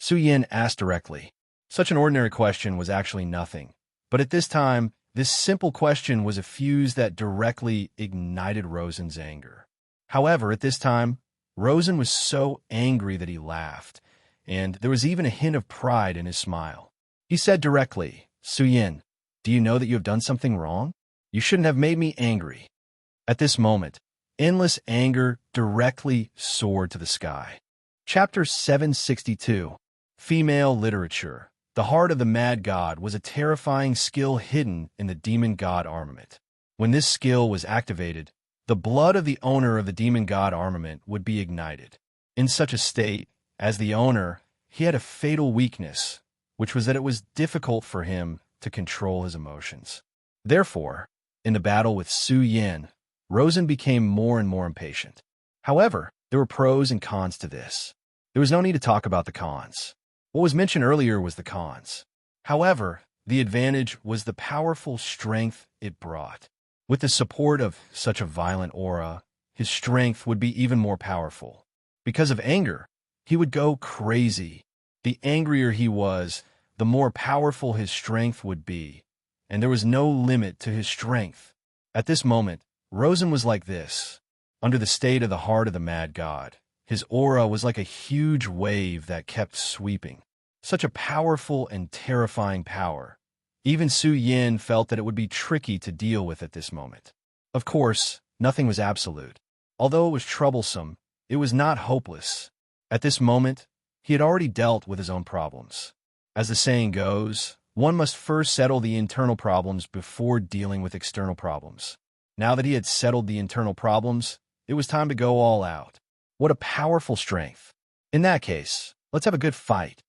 Su Yan asked directly. Such an ordinary question was actually nothing. But at this time, this simple question was a fuse that directly ignited Rosen's anger. However, at this time, Rosen was so angry that he laughed, and there was even a hint of pride in his smile. He said directly, "Su Yan, do you know that you have done something wrong? You shouldn't have made me angry." At this moment, endless anger directly soared to the sky. Chapter 762, Female Literature. The heart of the mad god was a terrifying skill hidden in the demon god armament. When this skill was activated, the blood of the owner of the demon god armament would be ignited. In such a state, as the owner, he had a fatal weakness, which was that it was difficult for him to control his emotions. Therefore, in the battle with Su Yan, Rosen became more and more impatient. However, there were pros and cons to this. There was no need to talk about the cons. What was mentioned earlier was the cons. However, the advantage was the powerful strength it brought. With the support of such a violent aura, his strength would be even more powerful. Because of anger, he would go crazy. The angrier he was, the more powerful his strength would be, and there was no limit to his strength. At this moment, Rosen was like this. Under the state of the heart of the mad god, his aura was like a huge wave that kept sweeping. Such a powerful and terrifying power. Even Su Yan felt that it would be tricky to deal with at this moment. Of course, nothing was absolute. Although it was troublesome, it was not hopeless. At this moment, he had already dealt with his own problems. As the saying goes, one must first settle the internal problems before dealing with external problems. Now that he had settled the internal problems, it was time to go all out. What a powerful strength. In that case, let's have a good fight.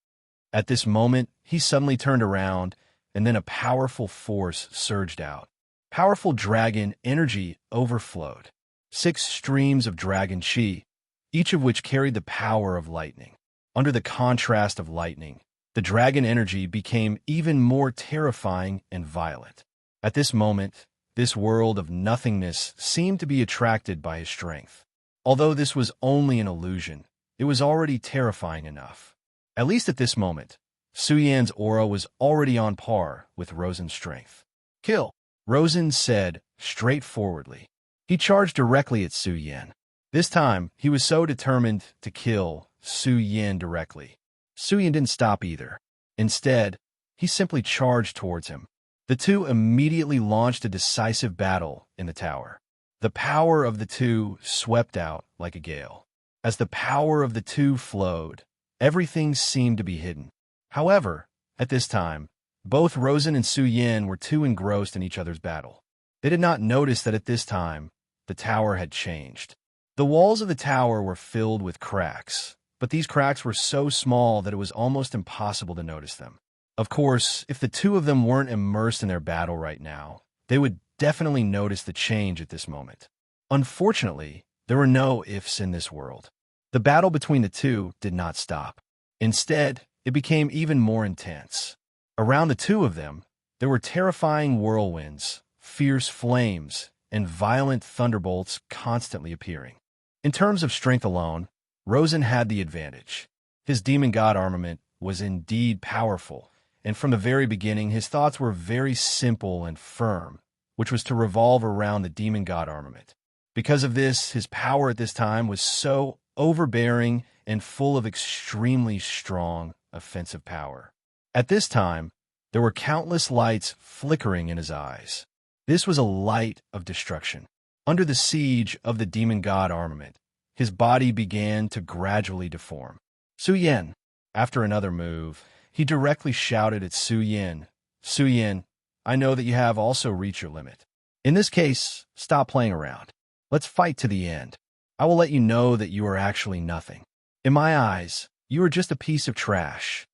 At this moment, he suddenly turned around, and then a powerful force surged out. Powerful dragon energy overflowed. 6 streams of dragon chi, each of which carried the power of lightning. Under the contrast of lightning, the dragon energy became even more terrifying and violent. At this moment, this world of nothingness seemed to be attracted by his strength. Although this was only an illusion, it was already terrifying enough. At least at this moment, Su Yan's aura was already on par with Rosen's strength. Kill, Rosen said straightforwardly. He charged directly at Su Yan. This time, he was so determined to kill Su Yan directly. Su Yan didn't stop either. Instead, he simply charged towards him. The two immediately launched a decisive battle in the tower. The power of the two swept out like a gale. As the power of the two flowed, everything seemed to be hidden. However, at this time, both Rosen and Su Yan were too engrossed in each other's battle. They did not notice that at this time, the tower had changed. The walls of the tower were filled with cracks, but these cracks were so small that it was almost impossible to notice them. Of course, if the two of them weren't immersed in their battle right now, they would definitely notice the change at this moment. Unfortunately, there were no ifs in this world. The battle between the two did not stop. Instead, it became even more intense. Around the two of them, there were terrifying whirlwinds, fierce flames, and violent thunderbolts constantly appearing. In terms of strength alone, Rosen had the advantage. His demon god armament was indeed powerful, and from the very beginning his thoughts were very simple and firm, which was to revolve around the demon god armament. Because of this, his power at this time was so overbearing and full of extremely strong offensive power. At this time, there were countless lights flickering in his eyes. This was a light of destruction. Under the siege of the demon god armament, his body began to gradually deform. Su Yan, after another move, he directly shouted at Su Yan, "Su Yan, I know that you have also reached your limit. In this case, stop playing around. Let's fight to the end. I will let you know that you are actually nothing. In my eyes, you are just a piece of trash."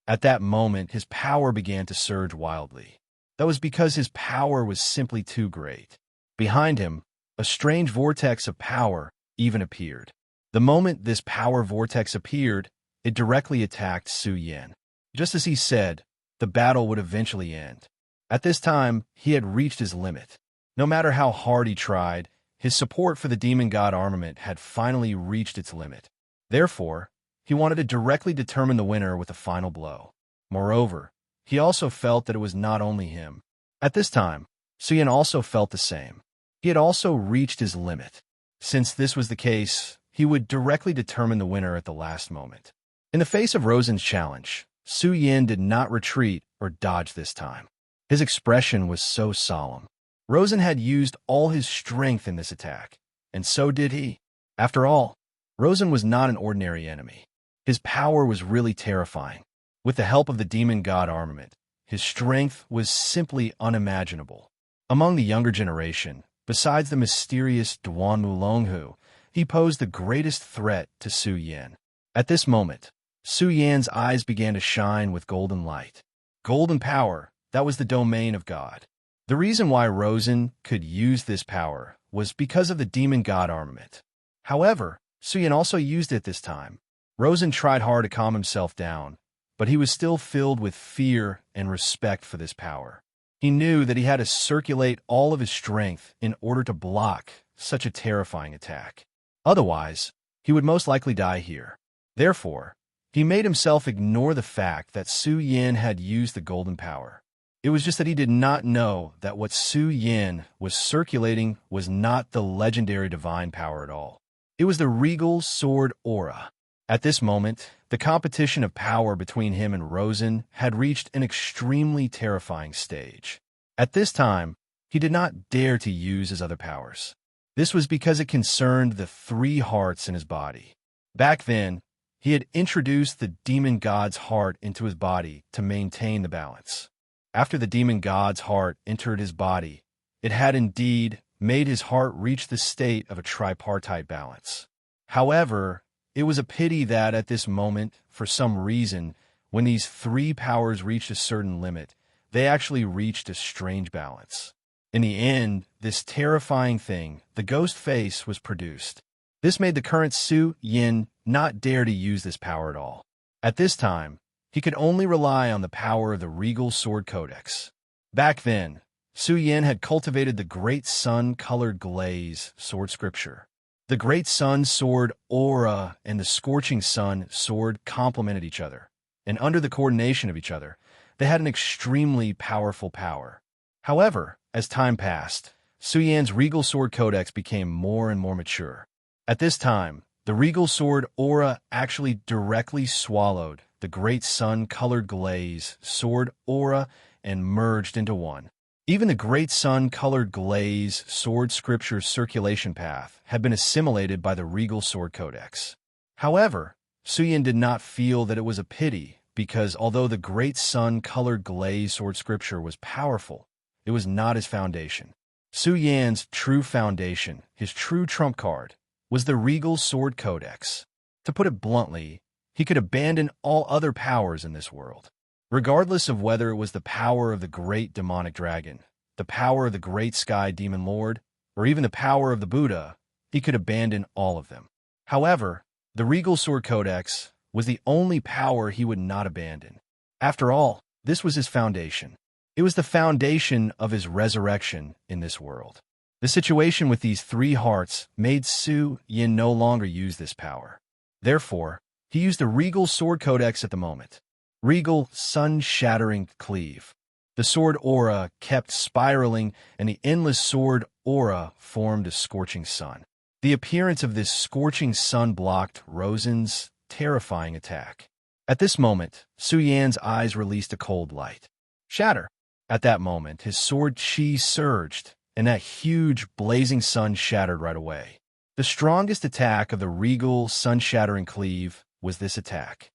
At that moment, his power began to surge wildly. That was because his power was simply too great. Behind him, a strange vortex of power even appeared. The moment this power vortex appeared, it directly attacked Su Yan. Just as he said, the battle would eventually end. At this time, he had reached his limit. No matter how hard he tried, his support for the demon god armament had finally reached its limit. Therefore, he wanted to directly determine the winner with a final blow. Moreover, he also felt that it was not only him. At this time, Su Yan also felt the same. He had also reached his limit. Since this was the case, he would directly determine the winner at the last moment. In the face of Rosen's challenge, Su Yan did not retreat or dodge this time. His expression was so solemn. Rosen had used all his strength in this attack, and so did he. After all, Rosen was not an ordinary enemy. His power was really terrifying. With the help of the demon god armament, his strength was simply unimaginable. Among the younger generation, besides the mysterious Duan Mulonghu, he posed the greatest threat to Su Yan. At this moment, Su Yan's eyes began to shine with golden light. Golden power, that was the domain of God. The reason why Rosen could use this power was because of the demon god armament. However, Su Yan also used it this time. Rosen tried hard to calm himself down, but he was still filled with fear and respect for this power. He knew that he had to circulate all of his strength in order to block such a terrifying attack. Otherwise, he would most likely die here. Therefore, he made himself ignore the fact that Su Yan had used the golden power. It was just that he did not know that what Su Yan was circulating was not the legendary divine power at all. It was the regal sword aura. At this moment, the competition of power between him and Rosen had reached an extremely terrifying stage. At this time, he did not dare to use his other powers. This was because it concerned the three hearts in his body. Back then, he had introduced the demon god's heart into his body to maintain the balance. After the demon god's heart entered his body, it had indeed made his heart reach the state of a tripartite balance. However, it was a pity that at this moment, for some reason, when these three powers reached a certain limit, they actually reached a strange balance. In the end, this terrifying thing, the ghost face, was produced. This made the current Su Yan not dare to use this power at all. At this time, he could only rely on the power of the Regal Sword Codex. Back then, Su Yan had cultivated the Great Sun-Colored Glaze sword scripture. The great sun sword aura and the scorching sun sword complemented each other, and under the coordination of each other, they had an extremely powerful power. However, as time passed, Su Yan's regal sword codex became more and more mature. At this time, the regal sword aura actually directly swallowed the great sun-colored glaze sword aura and merged into one. Even the great sun-colored glaze sword scripture circulation path had been assimilated by the regal sword codex. However, Su Yan did not feel that it was a pity because although the great sun-colored glaze sword scripture was powerful, it was not his foundation. Su Yan's true foundation, his true trump card, was the regal sword codex. To put it bluntly, he could abandon all other powers in this world. Regardless of whether it was the power of the great demonic dragon, the power of the great sky demon lord, or even the power of the Buddha, he could abandon all of them. However, the regal sword codex was the only power he would not abandon. After all, this was his foundation. It was the foundation of his resurrection in this world. The situation with these three hearts made Su Yan no longer use this power. Therefore, he used the regal sword codex at the moment. Regal, sun-shattering cleave. The sword aura kept spiraling, and the endless sword aura formed a scorching sun. The appearance of this scorching sun blocked Rosen's terrifying attack. At this moment, Su Yan's eyes released a cold light. Shatter! At that moment, his sword chi surged, and that huge, blazing sun shattered right away. The strongest attack of the regal, sun-shattering cleave was this attack.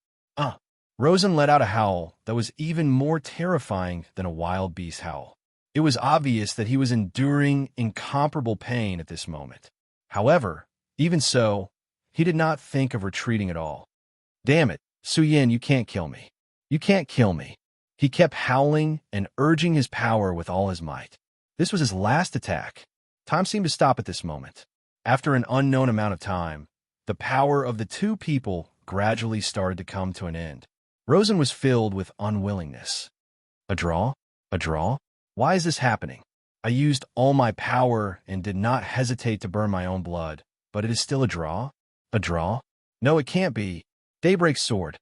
Rosen let out a howl that was even more terrifying than a wild beast howl. It was obvious that he was enduring incomparable pain at this moment. However, even so, he did not think of retreating at all. Damn it, Su Yan, you can't kill me. You can't kill me. He kept howling and urging his power with all his might. This was his last attack. Time seemed to stop at this moment. After an unknown amount of time, the power of the two people gradually started to come to an end. Rosen was filled with unwillingness. A draw? A draw? Why is this happening? I used all my power and did not hesitate to burn my own blood, but it is still a draw? A draw? No, it can't be. Daybreak sword.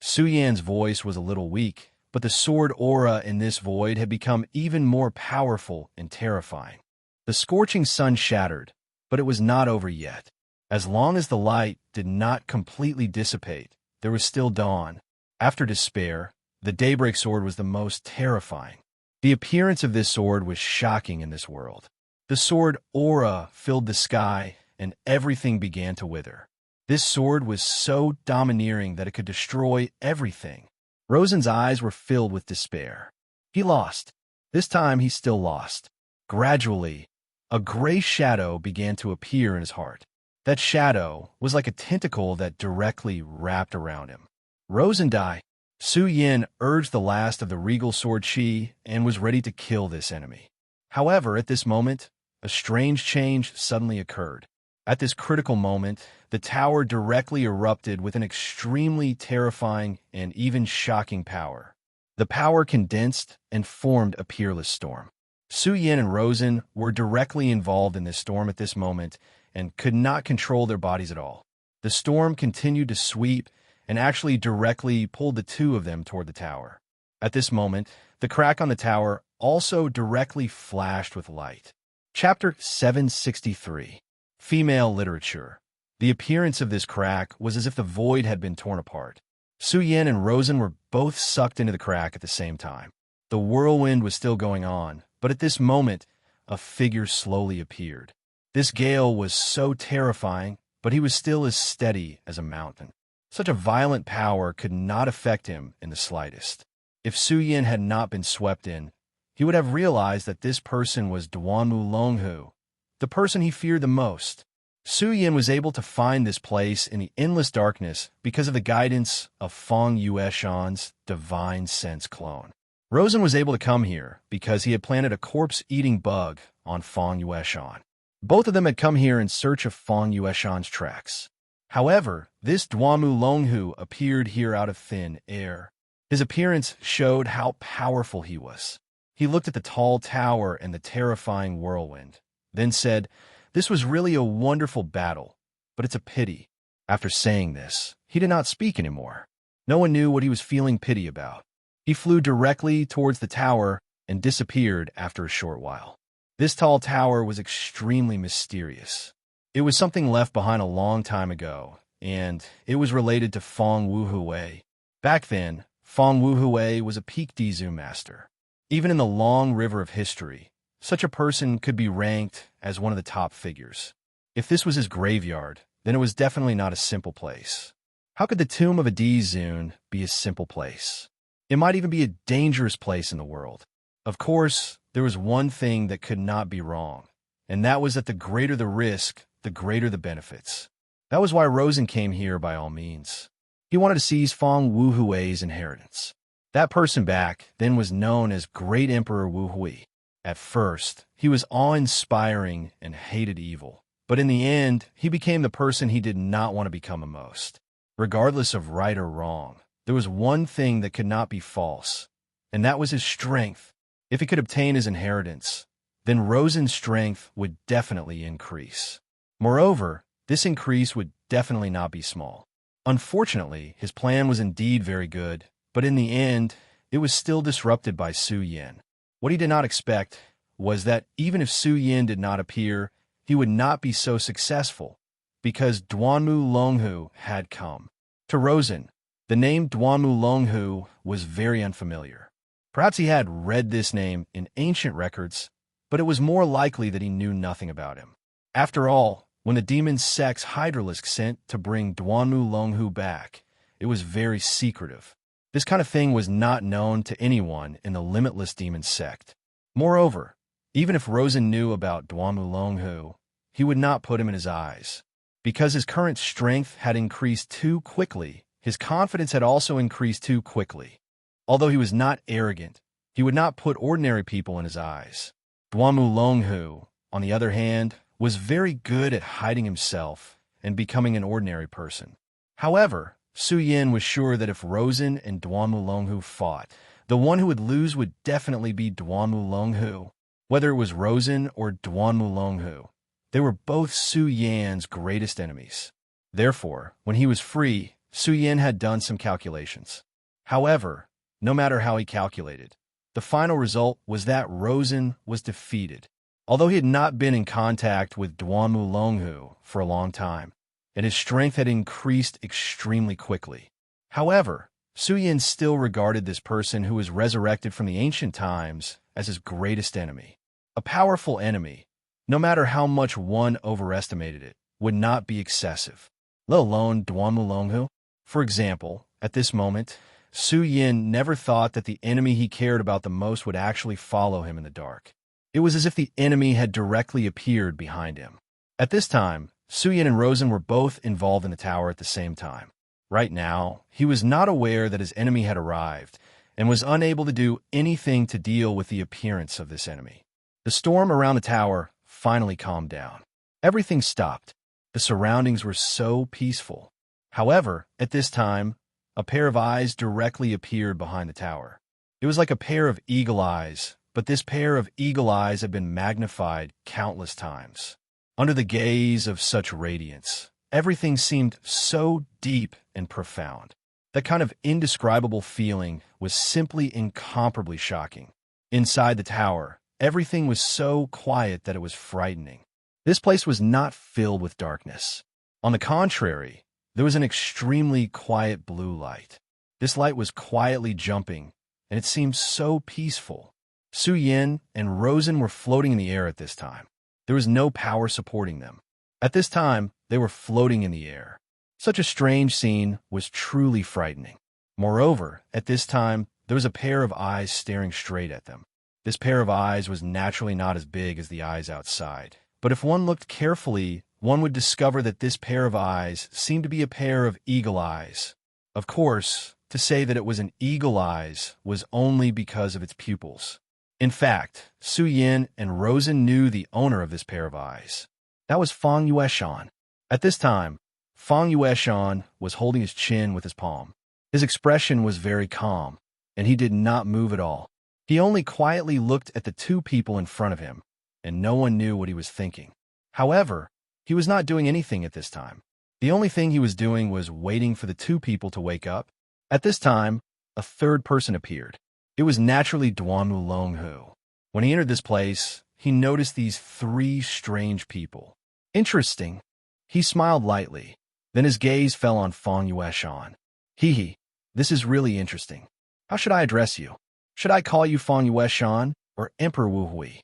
Su Yan's voice was a little weak, but the sword aura in this void had become even more powerful and terrifying. The scorching sun shattered, but it was not over yet. As long as the light did not completely dissipate, there was still dawn. After despair, the Daybreak sword was the most terrifying. The appearance of this sword was shocking in this world. The sword aura filled the sky, and everything began to wither. This sword was so domineering that it could destroy everything. Rosen's eyes were filled with despair. He lost. This time he still lost. Gradually, a gray shadow began to appear in his heart. That shadow was like a tentacle that directly wrapped around him. Rosen died. Su Yan urged the last of the regal sword chi and was ready to kill this enemy. However, at this moment, a strange change suddenly occurred. At this critical moment, the tower directly erupted with an extremely terrifying and even shocking power. The power condensed and formed a peerless storm. Su Yan and Rosen were directly involved in this storm at this moment and could not control their bodies at all. The storm continued to sweep and actually directly pulled the two of them toward the tower. At this moment, the crack on the tower also directly flashed with light. Chapter 763. Female Literature. The appearance of this crack was as if the void had been torn apart. Su Yan and Rosen were both sucked into the crack at the same time. The whirlwind was still going on, but at this moment, a figure slowly appeared. This gale was so terrifying, but he was still as steady as a mountain. Such a violent power could not affect him in the slightest. If Su Yan had not been swept in, he would have realized that this person was Duanmu Longhu, the person he feared the most. Su Yan was able to find this place in the endless darkness because of the guidance of Feng Yueshan's divine sense clone. Rosen was able to come here because he had planted a corpse-eating bug on Feng Yueshan. Both of them had come here in search of Feng Yueshan's tracks. However, this Duanmu Longhu appeared here out of thin air. His appearance showed how powerful he was. He looked at the tall tower and the terrifying whirlwind, then said, This was really a wonderful battle, but it's a pity. After saying this, he did not speak anymore. No one knew what he was feeling pity about. He flew directly towards the tower and disappeared after a short while. This tall tower was extremely mysterious. It was something left behind a long time ago, and it was related to Feng Wuhui. Back then, Feng Wuhui was a peak Dizu master. Even in the long river of history, such a person could be ranked as one of the top figures. If this was his graveyard, then it was definitely not a simple place. How could the tomb of a Dizun be a simple place? It might even be a dangerous place in the world. Of course, there was one thing that could not be wrong, and that was that the greater the risk, the greater the benefits. That was why Rosen came here by all means. He wanted to seize Feng Wuhui's inheritance. That person back then was known as Great Emperor Wuhui. At first, he was awe-inspiring and hated evil. But in the end, he became the person he did not want to become the most. Regardless of right or wrong, there was one thing that could not be false, and that was his strength. If he could obtain his inheritance, then Rosen's strength would definitely increase. Moreover, this increase would definitely not be small. Unfortunately, his plan was indeed very good, but in the end, it was still disrupted by Su Yin. What he did not expect was that even if Su Yin did not appear, he would not be so successful, because Duanmu Longhu had come. To Rosen, the name Duanmu Longhu was very unfamiliar. Perhaps he had read this name in ancient records, but it was more likely that he knew nothing about him. After all, when the demon sect's Hydralisk sent to bring Duanmu Longhu back, it was very secretive. This kind of thing was not known to anyone in the Limitless Demon sect. Moreover, even if Rosen knew about Duanmu Longhu, he would not put him in his eyes. Because his current strength had increased too quickly, his confidence had also increased too quickly. Although he was not arrogant, he would not put ordinary people in his eyes. Duanmu Longhu, on the other hand, was very good at hiding himself and becoming an ordinary person. However, Su Yin was sure that if Rosen and Duanmu Longhu fought, the one who would lose would definitely be Duanmu Longhu. Whether it was Rosen or Duanmu Longhu, they were both Su Yan's greatest enemies. Therefore, when he was free, Su Yin had done some calculations. However, no matter how he calculated, the final result was that Rosen was defeated. Although he had not been in contact with Duanmu Longhu for a long time, and his strength had increased extremely quickly. However, Su Yin still regarded this person who was resurrected from the ancient times as his greatest enemy. A powerful enemy, no matter how much one overestimated it, would not be excessive, let alone Duanmu Longhu. For example, at this moment, Su Yin never thought that the enemy he cared about the most would actually follow him in the dark. It was as if the enemy had directly appeared behind him. At this time, Su Yin and Rosen were both involved in the tower at the same time. Right now, he was not aware that his enemy had arrived and was unable to do anything to deal with the appearance of this enemy. The storm around the tower finally calmed down. Everything stopped. The surroundings were so peaceful. However, at this time, a pair of eyes directly appeared behind the tower. It was like a pair of eagle eyes, but this pair of eagle eyes had been magnified countless times. Under the gaze of such radiance, everything seemed so deep and profound. That kind of indescribable feeling was simply incomparably shocking. Inside the tower, everything was so quiet that it was frightening. This place was not filled with darkness. On the contrary, there was an extremely quiet blue light. This light was quietly jumping, and it seemed so peaceful. Su Yin and Rosen were floating in the air at this time. There was no power supporting them. At this time, they were floating in the air. Such a strange scene was truly frightening. Moreover, at this time, there was a pair of eyes staring straight at them. This pair of eyes was naturally not as big as the eyes outside, but if one looked carefully, one would discover that this pair of eyes seemed to be a pair of eagle eyes. Of course, to say that it was an eagle eyes was only because of its pupils. In fact, Su Yin and Rosen knew the owner of this pair of eyes. That was Feng Yueshan. At this time, Feng Yueshan was holding his chin with his palm. His expression was very calm, and he did not move at all. He only quietly looked at the two people in front of him, and no one knew what he was thinking. However, he was not doing anything at this time. The only thing he was doing was waiting for the two people to wake up. At this time, a third person appeared. It was naturally Duanmu Longhu. When he entered this place, he noticed these three strange people. Interesting. He smiled lightly. Then his gaze fell on Fong Yueshan. Hee, this is really interesting. How should I address you? Should I call you Fong Yueshan or Emperor Wu Hui?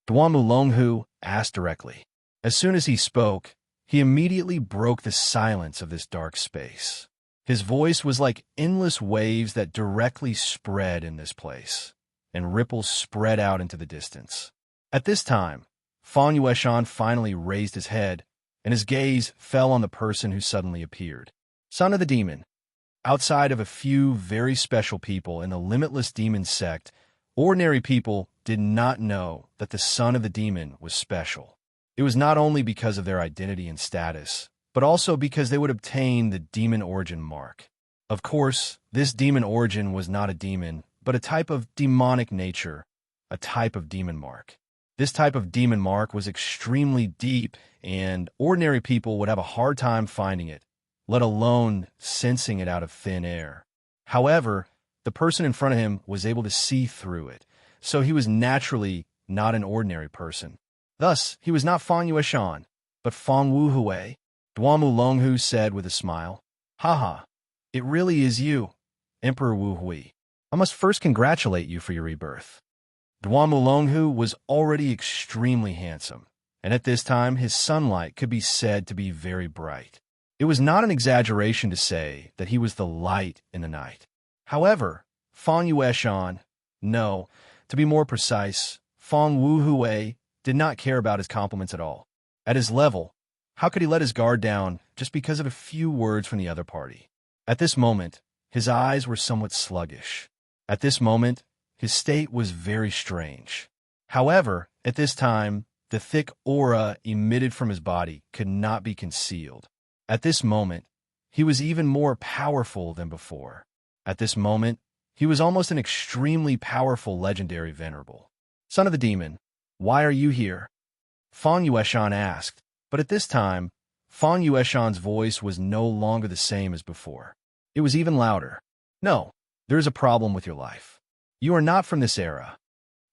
Duanmu Longhu asked directly. As soon as he spoke, he immediately broke the silence of this dark space. His voice was like endless waves that directly spread in this place, and ripples spread out into the distance. At this time, Fong Yueshan finally raised his head, and his gaze fell on the person who suddenly appeared. Son of the Demon. Outside of a few very special people in the Limitless Demon sect, ordinary people did not know that the Son of the Demon was special. It was not only because of their identity and status, but also because they would obtain the demon origin mark. Of course, this demon origin was not a demon, but a type of demonic nature, a type of demon mark. This type of demon mark was extremely deep, and ordinary people would have a hard time finding it, let alone sensing it out of thin air. However, the person in front of him was able to see through it, so he was naturally not an ordinary person. Thus, he was not Fong Yueshan, but Fong Wu Hui. Duanmu Longhu said with a smile, Haha, it really is you, Emperor Wu Hui. I must first congratulate you for your rebirth. Duanmu Longhu was already extremely handsome, and at this time his sunlight could be said to be very bright. It was not an exaggeration to say that he was the light in the night. However, Fong Yueshan, no, to be more precise, Fong Wu Hui did not care about his compliments at all. At his level, how could he let his guard down just because of a few words from the other party? At this moment, his eyes were somewhat sluggish. At this moment, his state was very strange. However, at this time, the thick aura emitted from his body could not be concealed. At this moment, he was even more powerful than before. At this moment, he was almost an extremely powerful legendary venerable. Son of the Demon, why are you here? Fong Yueshan asked, but at this time, Fong Yueshan's voice was no longer the same as before. It was even louder. No, there is a problem with your life. You are not from this era.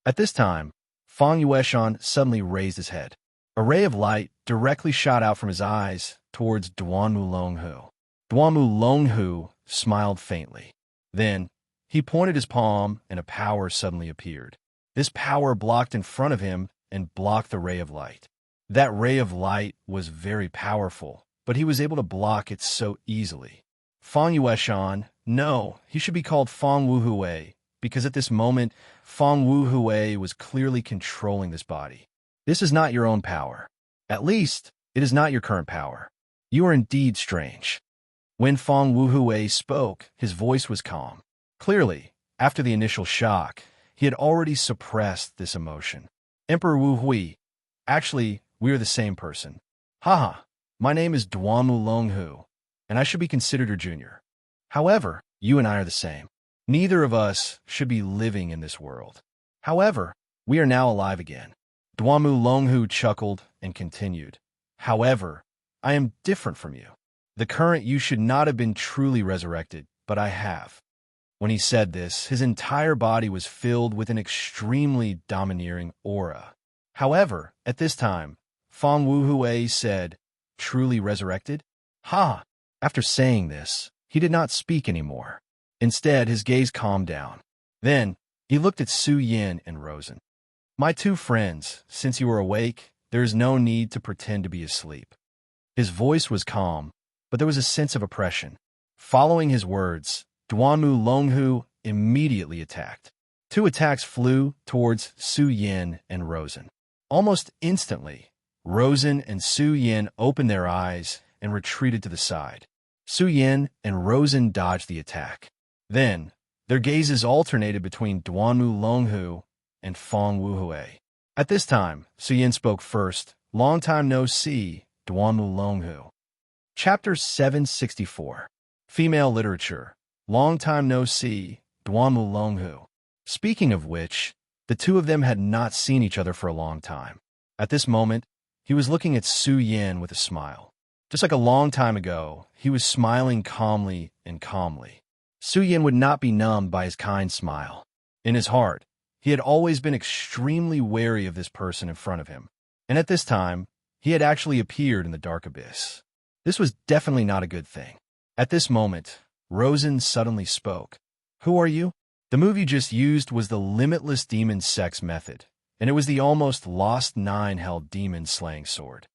At this time, Fong Yueshan suddenly raised his head. A ray of light directly shot out from his eyes towards Duanmu Longhu. Duanmu Longhu smiled faintly. Then, he pointed his palm and a power suddenly appeared. This power blocked in front of him and blocked the ray of light. That ray of light was very powerful, but he was able to block it so easily. Fong Yueshan, no, he should be called Fong Wu Hui, because at this moment, Fong Wu Hui was clearly controlling this body. This is not your own power. At least, it is not your current power. You are indeed strange. When Fong Wu Hui spoke, his voice was calm. Clearly, after the initial shock, he had already suppressed this emotion. Emperor Wu Hui, actually, we are the same person. Haha, my name is Duanmu Longhu, and I should be considered your junior. However, you and I are the same. Neither of us should be living in this world. However, we are now alive again. Duanmu Longhu chuckled and continued. However, I am different from you. The current you should not have been truly resurrected, but I have. When he said this, his entire body was filled with an extremely domineering aura. However, at this time, Fong Wu Hui said, truly resurrected? Ha! After saying this, he did not speak anymore. Instead, his gaze calmed down. Then, he looked at Su Yin and Rosen. My two friends, since you are awake, there is no need to pretend to be asleep. His voice was calm, but there was a sense of oppression. Following his words, Duanmu Longhu immediately attacked. Two attacks flew towards Su Yin and Rosen. Almost instantly, Rosen and Su Yin opened their eyes and retreated to the side. Su Yin and Rosen dodged the attack. Then, their gazes alternated between Duanmu Longhu and Fong Wu Hui. At this time, Su Yin spoke first. Long time no see, Duanmu Longhu. Chapter 764. Female Literature. Long time no see, Duanmu Longhu. Speaking of which, the two of them had not seen each other for a long time. At this moment, he was looking at Su Yin with a smile. Just like a long time ago, he was smiling calmly and calmly. Su Yin would not be numbed by his kind smile. In his heart, he had always been extremely wary of this person in front of him, and at this time, he had actually appeared in the dark abyss. This was definitely not a good thing. At this moment, Rosen suddenly spoke. "Who are you?" The move you just used was the limitless demon sex method, and it was the almost lost nine-held demon slaying sword.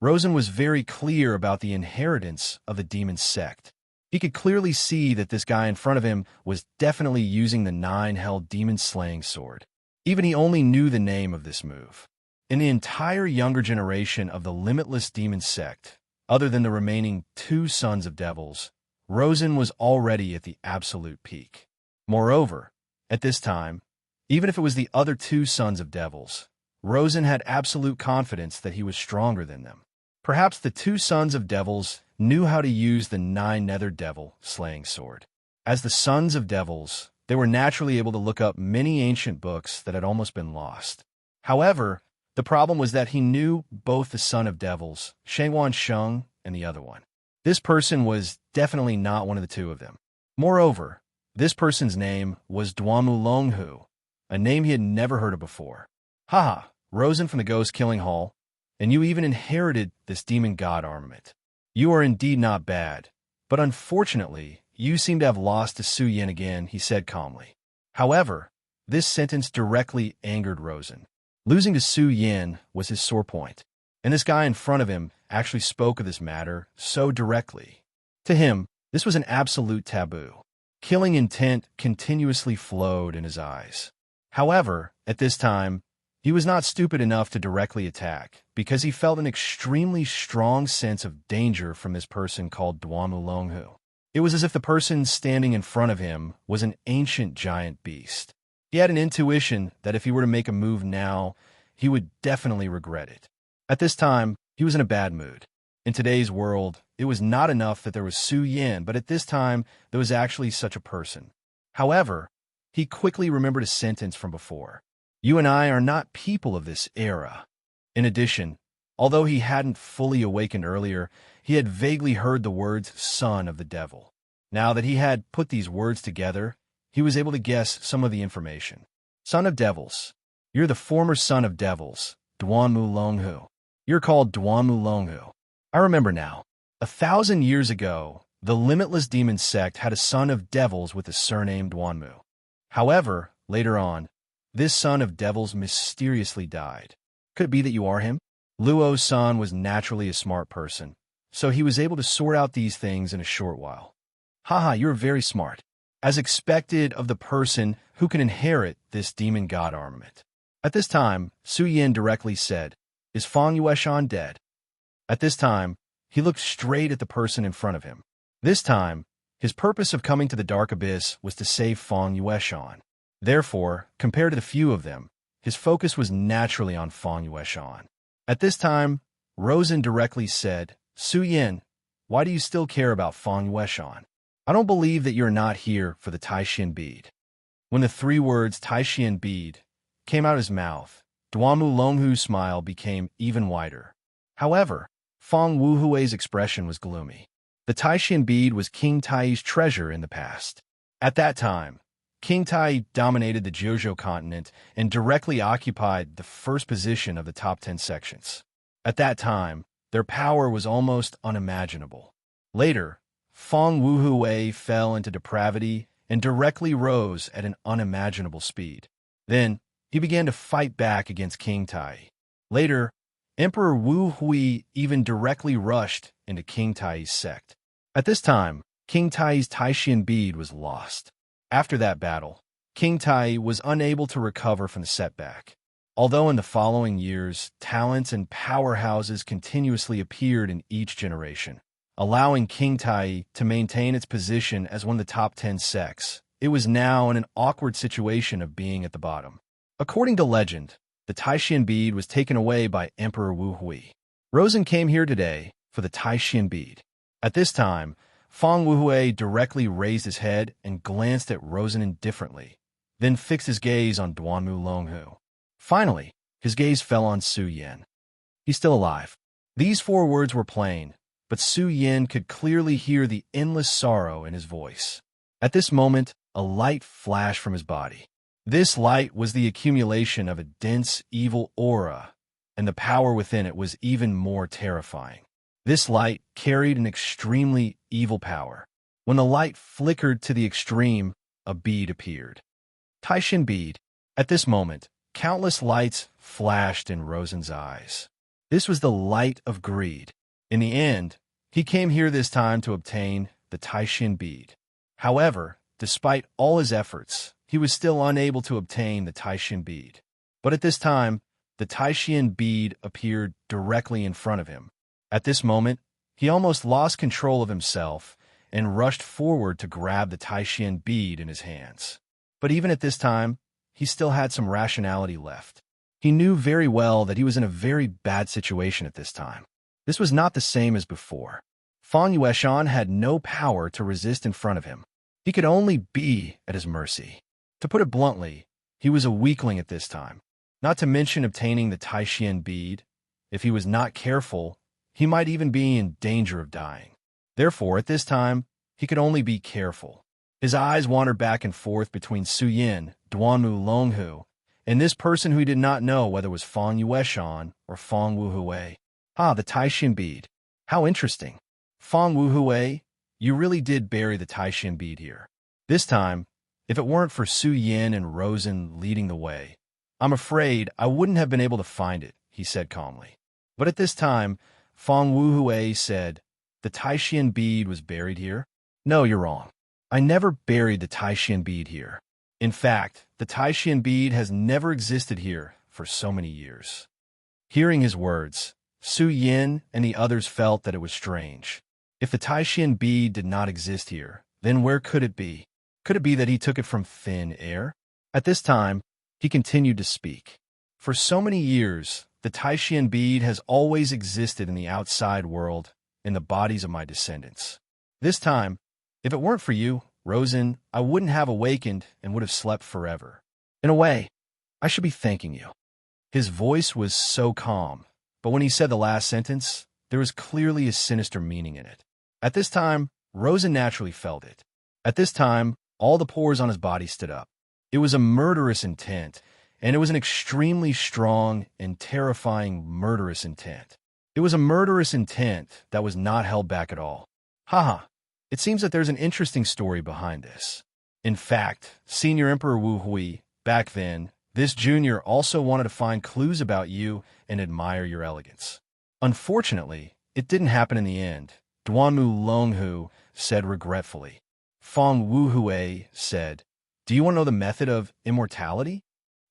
Rosen was very clear about the inheritance of the demon sect. He could clearly see that this guy in front of him was definitely using the nine-held demon slaying sword. Even he only knew the name of this move. In the entire younger generation of the limitless demon sect, other than the remaining two sons of devils, Rosen was already at the absolute peak. Moreover, at this time, even if it was the other two sons of devils, Rosen had absolute confidence that he was stronger than them. Perhaps the two sons of devils knew how to use the nine-nether devil slaying sword. As the sons of devils, they were naturally able to look up many ancient books that had almost been lost. However, the problem was that he knew both the son of devils, Shangwan Sheng, and the other one. This person was definitely not one of the two of them. Moreover, this person's name was Duanmu Longhu, a name he had never heard of before. Haha, Rosen from the Ghost Killing Hall, and you even inherited this demon god armament. You are indeed not bad, but unfortunately, you seem to have lost to Su Yin again, he said calmly. However, this sentence directly angered Rosen. Losing to Su Yin was his sore point, and this guy in front of him actually spoke of this matter so directly. To him, this was an absolute taboo. Killing intent continuously flowed in his eyes. However, at this time, he was not stupid enough to directly attack, because he felt an extremely strong sense of danger from this person called Duanmu Longhu. It was as if the person standing in front of him was an ancient giant beast. He had an intuition that if he were to make a move now, he would definitely regret it. At this time, he was in a bad mood. In today's world, it was not enough that there was Su Yin, but at this time, there was actually such a person. However, he quickly remembered a sentence from before. You and I are not people of this era. In addition, although he hadn't fully awakened earlier, he had vaguely heard the words son of the devil. Now that he had put these words together, he was able to guess some of the information. Son of devils. You're the former son of devils, Duanmu Longhu. You're called Duanmu Longhu. I remember now. 1,000 years ago, the limitless demon sect had a son of devils with the surname Duanmu. However, later on, this son of devils mysteriously died. Could it be that you are him? Luo's son was naturally a smart person, so he was able to sort out these things in a short while. Haha, you're very smart, as expected of the person who can inherit this demon god armament. At this time, Su Yin directly said, Is Fang Yueshan dead? At this time, he looked straight at the person in front of him. This time, his purpose of coming to the dark abyss was to save Fang Yueshan. Therefore, compared to the few of them, his focus was naturally on Fang Yueshan. At this time, Rosen directly said, Su Yin, why do you still care about Fang Yueshan? I don't believe that you're not here for the Taishan bead. When the three words Taishan bead came out of his mouth, Duanmu Longhu's smile became even wider. However, Fang Wuhui's expression was gloomy. The Taishan bead was King Tai's treasure in the past. At that time, King Tai dominated the Jojo continent and directly occupied the first position of the top 10 sections. At that time, their power was almost unimaginable. Later, Fang Wuhui fell into depravity and directly rose at an unimaginable speed. Then, he began to fight back against King Tai. Later, Emperor Wu Hui even directly rushed into King Tai's sect. At this time, King Tai's Taishan bead was lost. After that battle, King Tai was unable to recover from the setback. Although in the following years, talents and powerhouses continuously appeared in each generation, allowing King Tai to maintain its position as one of the top 10 sects, it was now in an awkward situation of being at the bottom. According to legend, the Taishan bead was taken away by Emperor Wu Hui. Rosen came here today for the Taishan bead. At this time, Fang Wuhui directly raised his head and glanced at Rosen indifferently, then fixed his gaze on Duanmu Longhu. Finally, his gaze fell on Su Yin. He's still alive. These 4 words were plain, but Su Yin could clearly hear the endless sorrow in his voice. At this moment, a light flashed from his body. This light was the accumulation of a dense, evil aura, and the power within it was even more terrifying. This light carried an extremely evil power. When the light flickered to the extreme, a bead appeared. Taishin bead. At this moment, countless lights flashed in Rosen's eyes. This was the light of greed. In the end, he came here this time to obtain the Taishin bead. However, despite all his efforts, he was still unable to obtain the Taishin bead. But at this time, the Taishin bead appeared directly in front of him. At this moment, he almost lost control of himself and rushed forward to grab the Taishin bead in his hands. But even at this time, he still had some rationality left. He knew very well that he was in a very bad situation at this time. This was not the same as before. Fang Yueshan had no power to resist in front of him. He could only be at his mercy. To put it bluntly, he was a weakling at this time. Not to mention obtaining the Taishin bead. If he was not careful, he might even be in danger of dying. Therefore, at this time, he could only be careful. His eyes wandered back and forth between Su Yin, Duanmu Longhu, and this person who he did not know whether it was Fang Yueshan or Fang Wuhui. Ah, the Taishin bead. How interesting. Fang Wuhui, you really did bury the Taishin bead here. This time, if it weren't for Su Yin and Rosen leading the way, I'm afraid I wouldn't have been able to find it, he said calmly. But at this time, Fang Wuhui said, the Taishin bead was buried here? No, you're wrong. I never buried the Taishin bead here. In fact, the Taishin bead has never existed here for so many years. Hearing his words, Su Yin and the others felt that it was strange. If the Taishin bead did not exist here, then where could it be? Could it be that he took it from thin air? At this time, he continued to speak. For so many years, the Taishin bead has always existed in the outside world, in the bodies of my descendants. This time, if it weren't for you, Rosen, I wouldn't have awakened and would have slept forever. In a way, I should be thanking you. His voice was so calm, but when he said the last sentence, there was clearly a sinister meaning in it. At this time, Rosen naturally felt it. At this time, all the pores on his body stood up. It was a murderous intent, and it was an extremely strong and terrifying murderous intent. It was a murderous intent that was not held back at all. Haha. It seems that there's an interesting story behind this. In fact, Senior Emperor Wu Hui, back then, this junior also wanted to find clues about you and admire your elegance. Unfortunately, it didn't happen in the end, Duanmu Longhu said regretfully. Fang Wuhui said, do you want to know the method of immortality?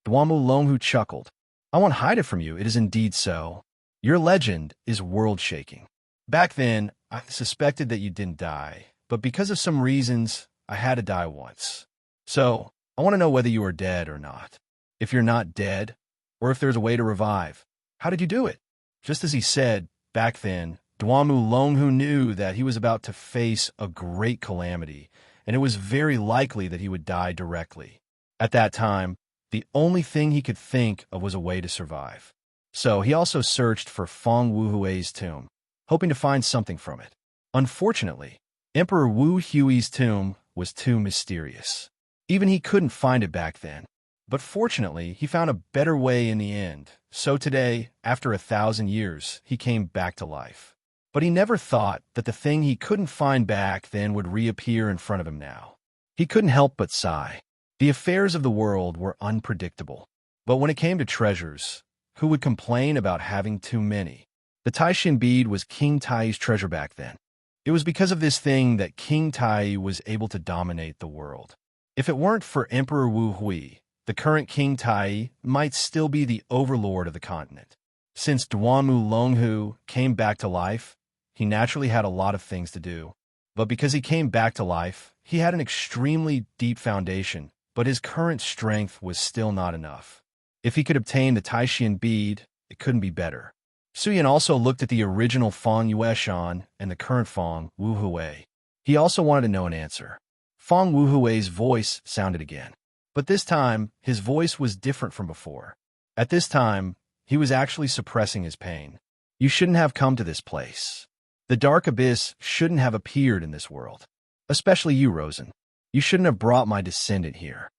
Duanmu Longhu chuckled. I won't hide it from you, it is indeed so. Your legend is world-shaking. Back then, I suspected that you didn't die, but because of some reasons, I had to die once. So, I want to know whether you are dead or not. If you're not dead, or if there's a way to revive, how did you do it? Just as he said, back then, Duanmu Longhu knew that he was about to face a great calamity, and it was very likely that he would die directly. At that time, the only thing he could think of was a way to survive. So he also searched for Fang Wuhui's tomb, hoping to find something from it. Unfortunately, Emperor Wu Hui's tomb was too mysterious. Even he couldn't find it back then. But fortunately, he found a better way in the end. So today, after 1,000 years, he came back to life. But he never thought that the thing he couldn't find back then would reappear in front of him now. He couldn't help but sigh. The affairs of the world were unpredictable. But when it came to treasures, who would complain about having too many? The Taishin bead was King Tai's treasure back then. It was because of this thing that King Tai was able to dominate the world. If it weren't for Emperor Wu Hui, the current King Tai might still be the overlord of the continent. Since Duanmu Longhu came back to life, he naturally had a lot of things to do. But because he came back to life, he had an extremely deep foundation, but his current strength was still not enough. If he could obtain the Taishin bead, it couldn't be better. Su Yin also looked at the original Fang Yueshan and the current Fang Wuhui. He also wanted to know an answer. Fang Wuhui's voice sounded again. But this time, his voice was different from before. At this time, he was actually suppressing his pain. You shouldn't have come to this place. The dark abyss shouldn't have appeared in this world. Especially you, Rosen. You shouldn't have brought my descendant here.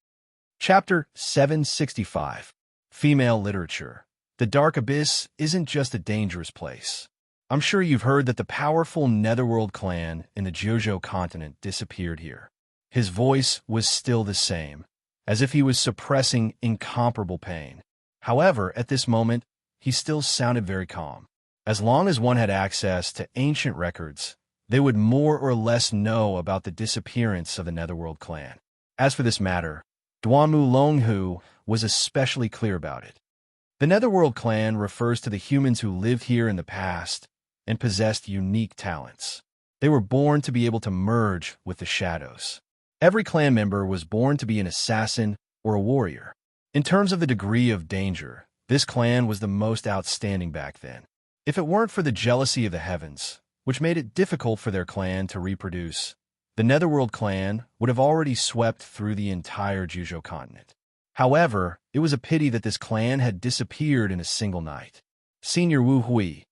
Chapter 765. Female Literature. The dark abyss isn't just a dangerous place. I'm sure you've heard that the powerful Netherworld clan in the Jojo continent disappeared here. His voice was still the same, as if he was suppressing incomparable pain. However, at this moment, he still sounded very calm. As long as one had access to ancient records, they would more or less know about the disappearance of the Netherworld clan. As for this matter, Duanmu Longhu was especially clear about it. The Netherworld clan refers to the humans who lived here in the past and possessed unique talents. They were born to be able to merge with the shadows. Every clan member was born to be an assassin or a warrior. In terms of the degree of danger, this clan was the most outstanding back then. If it weren't for the jealousy of the heavens, which made it difficult for their clan to reproduce, the Netherworld clan would have already swept through the entire Jojo continent. However, it was a pity that this clan had disappeared in a single night. Senior Wu Hui,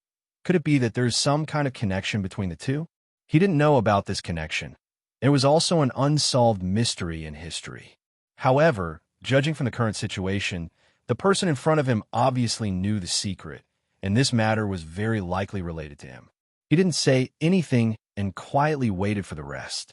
could it be that there's some kind of connection between the two? He didn't know about this connection. There was also an unsolved mystery in history. However, judging from the current situation, the person in front of him obviously knew the secret, and this matter was very likely related to him. He didn't say anything and quietly waited for the rest.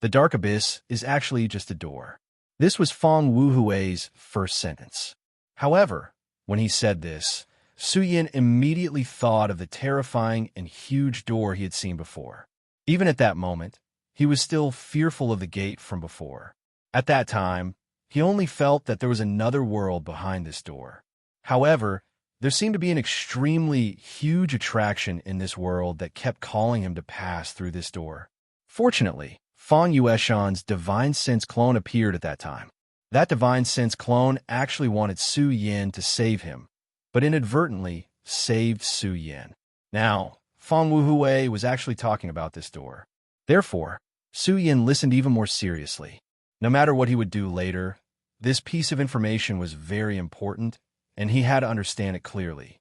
The dark abyss is actually just a door. This was Fang Wuhui's first sentence. However, when he said this, Su Yin immediately thought of the terrifying and huge door he had seen before. Even at that moment, he was still fearful of the gate from before. At that time, he only felt that there was another world behind this door. However, there seemed to be an extremely huge attraction in this world that kept calling him to pass through this door. Fortunately, Fang Yueshan's Divine Sense clone appeared at that time. That Divine Sense clone actually wanted Su Yin to save him, but inadvertently saved Su Yin. Now, Fang Wuhui was actually talking about this door. Therefore, Su Yin listened even more seriously. No matter what he would do later, this piece of information was very important, and he had to understand it clearly.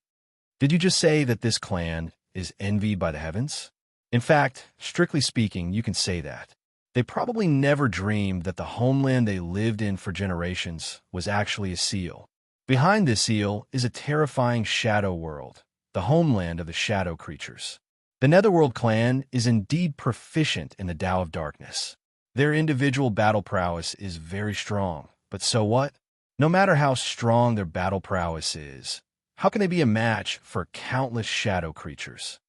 Did you just say that this clan is envied by the heavens? In fact, strictly speaking, you can say that. They probably never dreamed that the homeland they lived in for generations was actually a seal. Behind this seal is a terrifying shadow world, the homeland of the shadow creatures. The Netherworld clan is indeed proficient in the Tao of Darkness. Their individual battle prowess is very strong, but so what? No matter how strong their battle prowess is, how can they be a match for countless shadow creatures?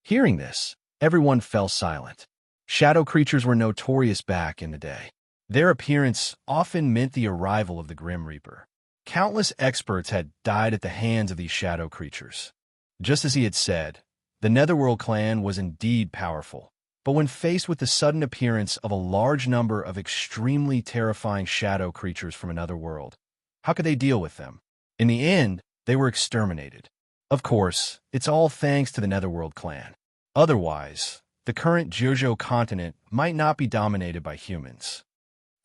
Hearing this, everyone fell silent. Shadow creatures were notorious back in the day. Their appearance often meant the arrival of the Grim Reaper. Countless experts had died at the hands of these shadow creatures. Just as he had said, the Netherworld clan was indeed powerful. But when faced with the sudden appearance of a large number of extremely terrifying shadow creatures from another world, how could they deal with them? In the end, they were exterminated. Of course, it's all thanks to the Netherworld clan. Otherwise, the current Jojo continent might not be dominated by humans.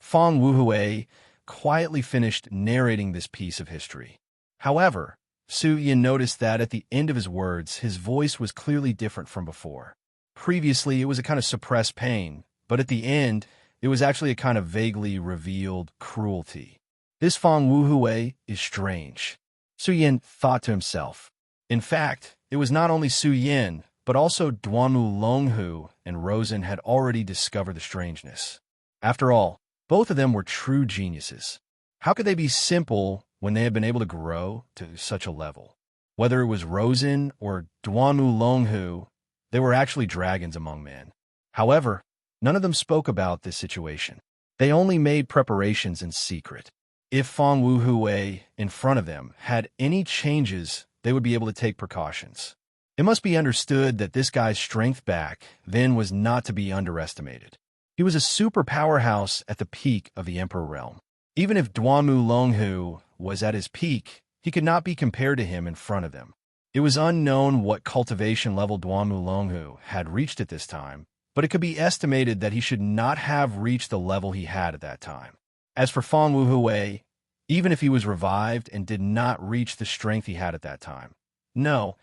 Fang Wuhui quietly finished narrating this piece of history. However, Su Yin noticed that at the end of his words, his voice was clearly different from before. Previously, it was a kind of suppressed pain, but at the end, it was actually a kind of vaguely revealed cruelty. This Fang Wuhui is strange, Su Yin thought to himself. In fact, it was not only Su Yin, but also Duanmu Longhu and Rosen had already discovered the strangeness. After all, both of them were true geniuses. How could they be simple when they had been able to grow to such a level? Whether it was Rosen or Duanmu Longhu, they were actually dragons among men. However, none of them spoke about this situation. They only made preparations in secret. If Fang Wuhui in front of them had any changes, they would be able to take precautions. It must be understood that this guy's strength back then was not to be underestimated. He was a super powerhouse at the peak of the Emperor realm. Even if Duanmu Longhu was at his peak, he could not be compared to him in front of them. It was unknown what cultivation level Duanmu Longhu had reached at this time, but it could be estimated that he should not have reached the level he had at that time. As for Fang Wuhui, even if he was revived and did not reach the strength he had at that time, no,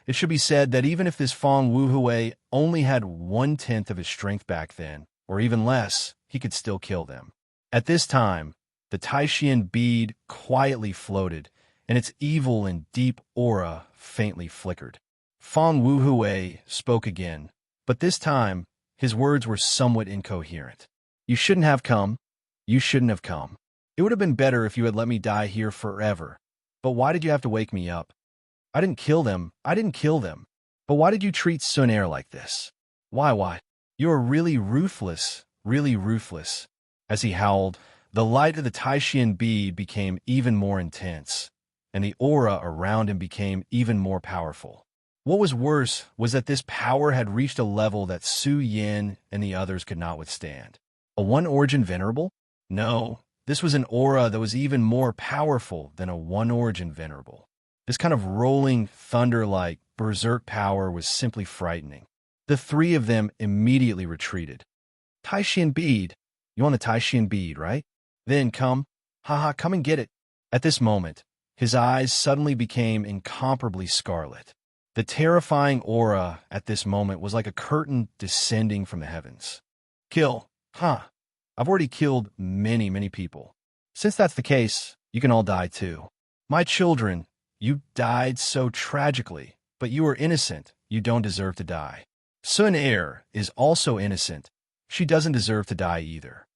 It should be said that even if this Fong Wuhui only had 1/10 of his strength back then, or even less, he could still kill them. At this time, the Taishian bead quietly floated, and its evil and deep aura faintly flickered. Fong Wuhui spoke again, but this time, his words were somewhat incoherent. You shouldn't have come. You shouldn't have come. It would have been better if you had let me die here forever. But why did you have to wake me up? I didn't kill them. I didn't kill them. But why did you treat Sun Air like this? Why? You're really ruthless, really ruthless. As he howled, the light of the Taishian bead became even more intense, and the aura around him became even more powerful. What was worse was that this power had reached a level that Su Yin and the others could not withstand. A one-origin venerable? No, this was an aura that was even more powerful than a one-origin venerable. This kind of rolling, thunder-like, berserk power was simply frightening. The three of them immediately retreated. Taishian bead. You want the Taishian bead, right? Then come. Come and get it. At this moment, his eyes suddenly became incomparably scarlet. The terrifying aura at this moment was like a curtain descending from the heavens. Kill. I've already killed many people. Since that's the case, you can all die too. My children, you died so tragically, but you are innocent. You don't deserve to die. Sun Air is also innocent. She doesn't deserve to die either.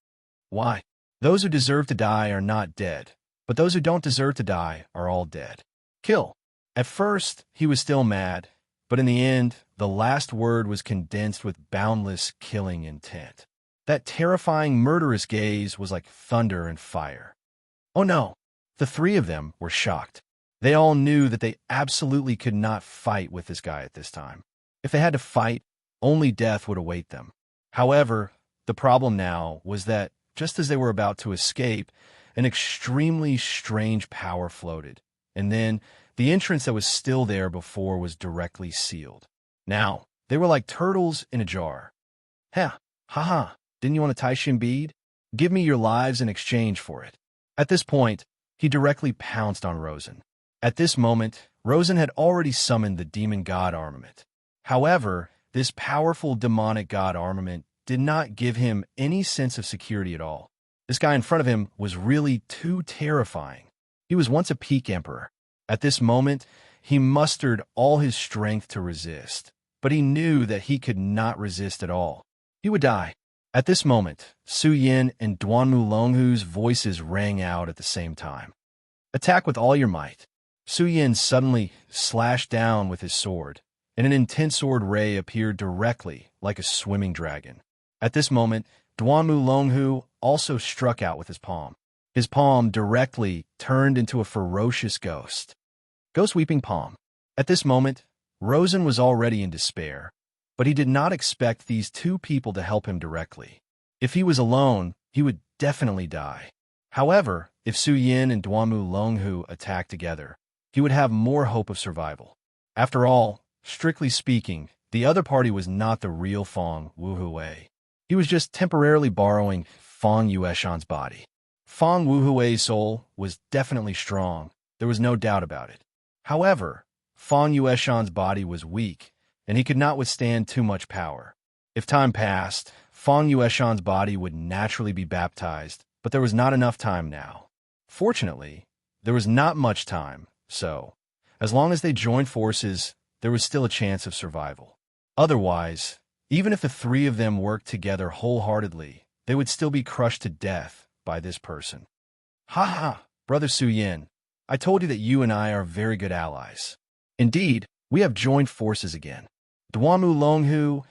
Why? Those who deserve to die are not dead, but those who don't deserve to die are all dead. Kill. At first, he was still mad, but in the end, the last word was condensed with boundless killing intent. That terrifying, murderous gaze was like thunder and fire. Oh no! The three of them were shocked. They all knew that they absolutely could not fight with this guy at this time. If they had to fight, only death would await them. However, the problem now was that, just as they were about to escape, an extremely strange power floated, and then the entrance that was still there before was directly sealed. Now, they were like turtles in a jar. Didn't you want a Taishian bead? Give me your lives in exchange for it. At this point, he directly pounced on Rosen. At this moment, Rosen had already summoned the demon god armament. However, this powerful demonic god armament did not give him any sense of security at all. This guy in front of him was really too terrifying. He was once a peak emperor. At this moment, he mustered all his strength to resist, but he knew that he could not resist at all. He would die. At this moment, Su Yin and Duanmu Longhu's voices rang out at the same time. Attack with all your might. Su Yin suddenly slashed down with his sword, and an intense sword ray appeared directly like a swimming dragon. At this moment, Duanmu Longhu also struck out with his palm. His palm directly turned into a ferocious ghost. Ghost Weeping Palm. At this moment, Rosen was already in despair, but he did not expect these two people to help him directly. If he was alone, he would definitely die. However, if Su Yin and Duanmu Longhu attacked together, he would have more hope of survival. After all, strictly speaking, the other party was not the real Fong Wuhui. He was just temporarily borrowing Fong Yueshan's body. Fong Wuhui's soul was definitely strong, there was no doubt about it. However, Fong Yueshan's body was weak, and he could not withstand too much power. If time passed, Fong Yueshan's body would naturally be baptized, but there was not enough time now. Fortunately, there was not much time, so, as long as they joined forces, there was still a chance of survival. Otherwise, even if the three of them worked together wholeheartedly, they would still be crushed to death by this person. Brother Su Yin, I told you that you and I are very good allies. Indeed, we have joined forces again. Duanmu Longhu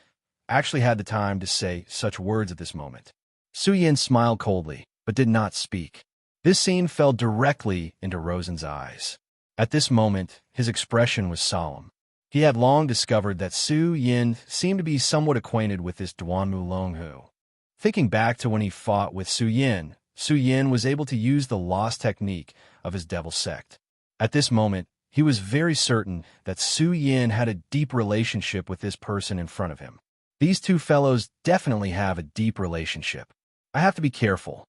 actually had the time to say such words at this moment. Su Yin smiled coldly, but did not speak. This scene fell directly into Rosen's eyes. At this moment, his expression was solemn. He had long discovered that Su Yin seemed to be somewhat acquainted with this Duanmu Longhu. Thinking back to when he fought with Su Yin was able to use the lost technique of his devil sect. At this moment, he was very certain that Su Yin had a deep relationship with this person in front of him. These two fellows definitely have a deep relationship. I have to be careful.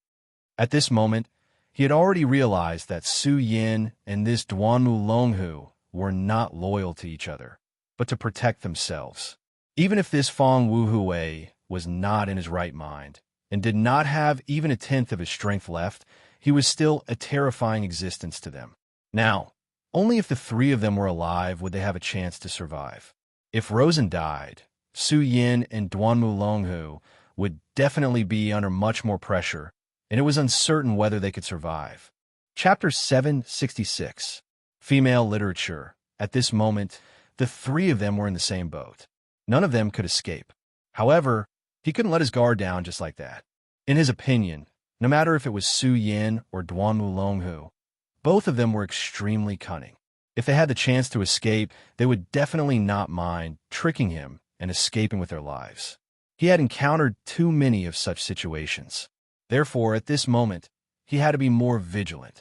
At this moment, he had already realized that Su Yin and this Duanmu Longhu were not loyal to each other. but to protect themselves. Even if this Fong Wuhui was not in his right mind and did not have even a tenth of his strength left, he was still a terrifying existence to them. Now, only if the three of them were alive would they have a chance to survive. If Rosen died, Su Yin and Duanmu Longhu would definitely be under much more pressure, and it was uncertain whether they could survive. Chapter 766. Female Literature. At this moment, the three of them were in the same boat. None of them could escape. However, he couldn't let his guard down just like that. In his opinion, no matter if it was Su Yin or Duanmu Longhu, both of them were extremely cunning. If they had the chance to escape, they would definitely not mind tricking him and escaping with their lives. He had encountered too many of such situations. Therefore, at this moment, he had to be more vigilant.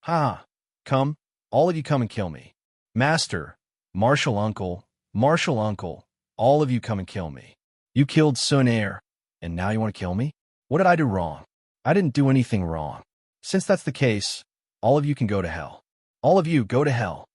Ha! Come, all of you come and kill me. Master, Martial Uncle, all of you come and kill me. You killed Sun Air, and now you want to kill me? What did I do wrong? I didn't do anything wrong. Since that's the case, all of you can go to hell. All of you go to hell.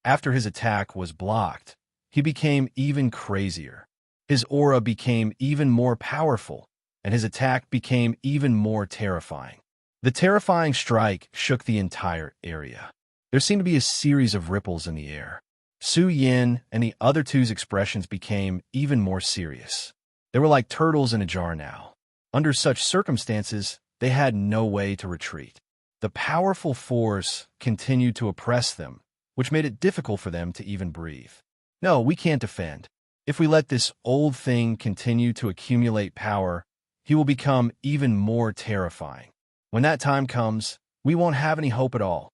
After his attack was blocked, he became even crazier. His aura became even more powerful, and his attack became even more terrifying. The terrifying strike shook the entire area. There seemed to be a series of ripples in the air. Su Yin and the other two's expressions became even more serious. They were like turtles in a jar now. Under such circumstances, they had no way to retreat. The powerful force continued to oppress them, which made it difficult for them to even breathe. No, we can't defend. If we let this old thing continue to accumulate power, he will become even more terrifying. When that time comes, we won't have any hope at all.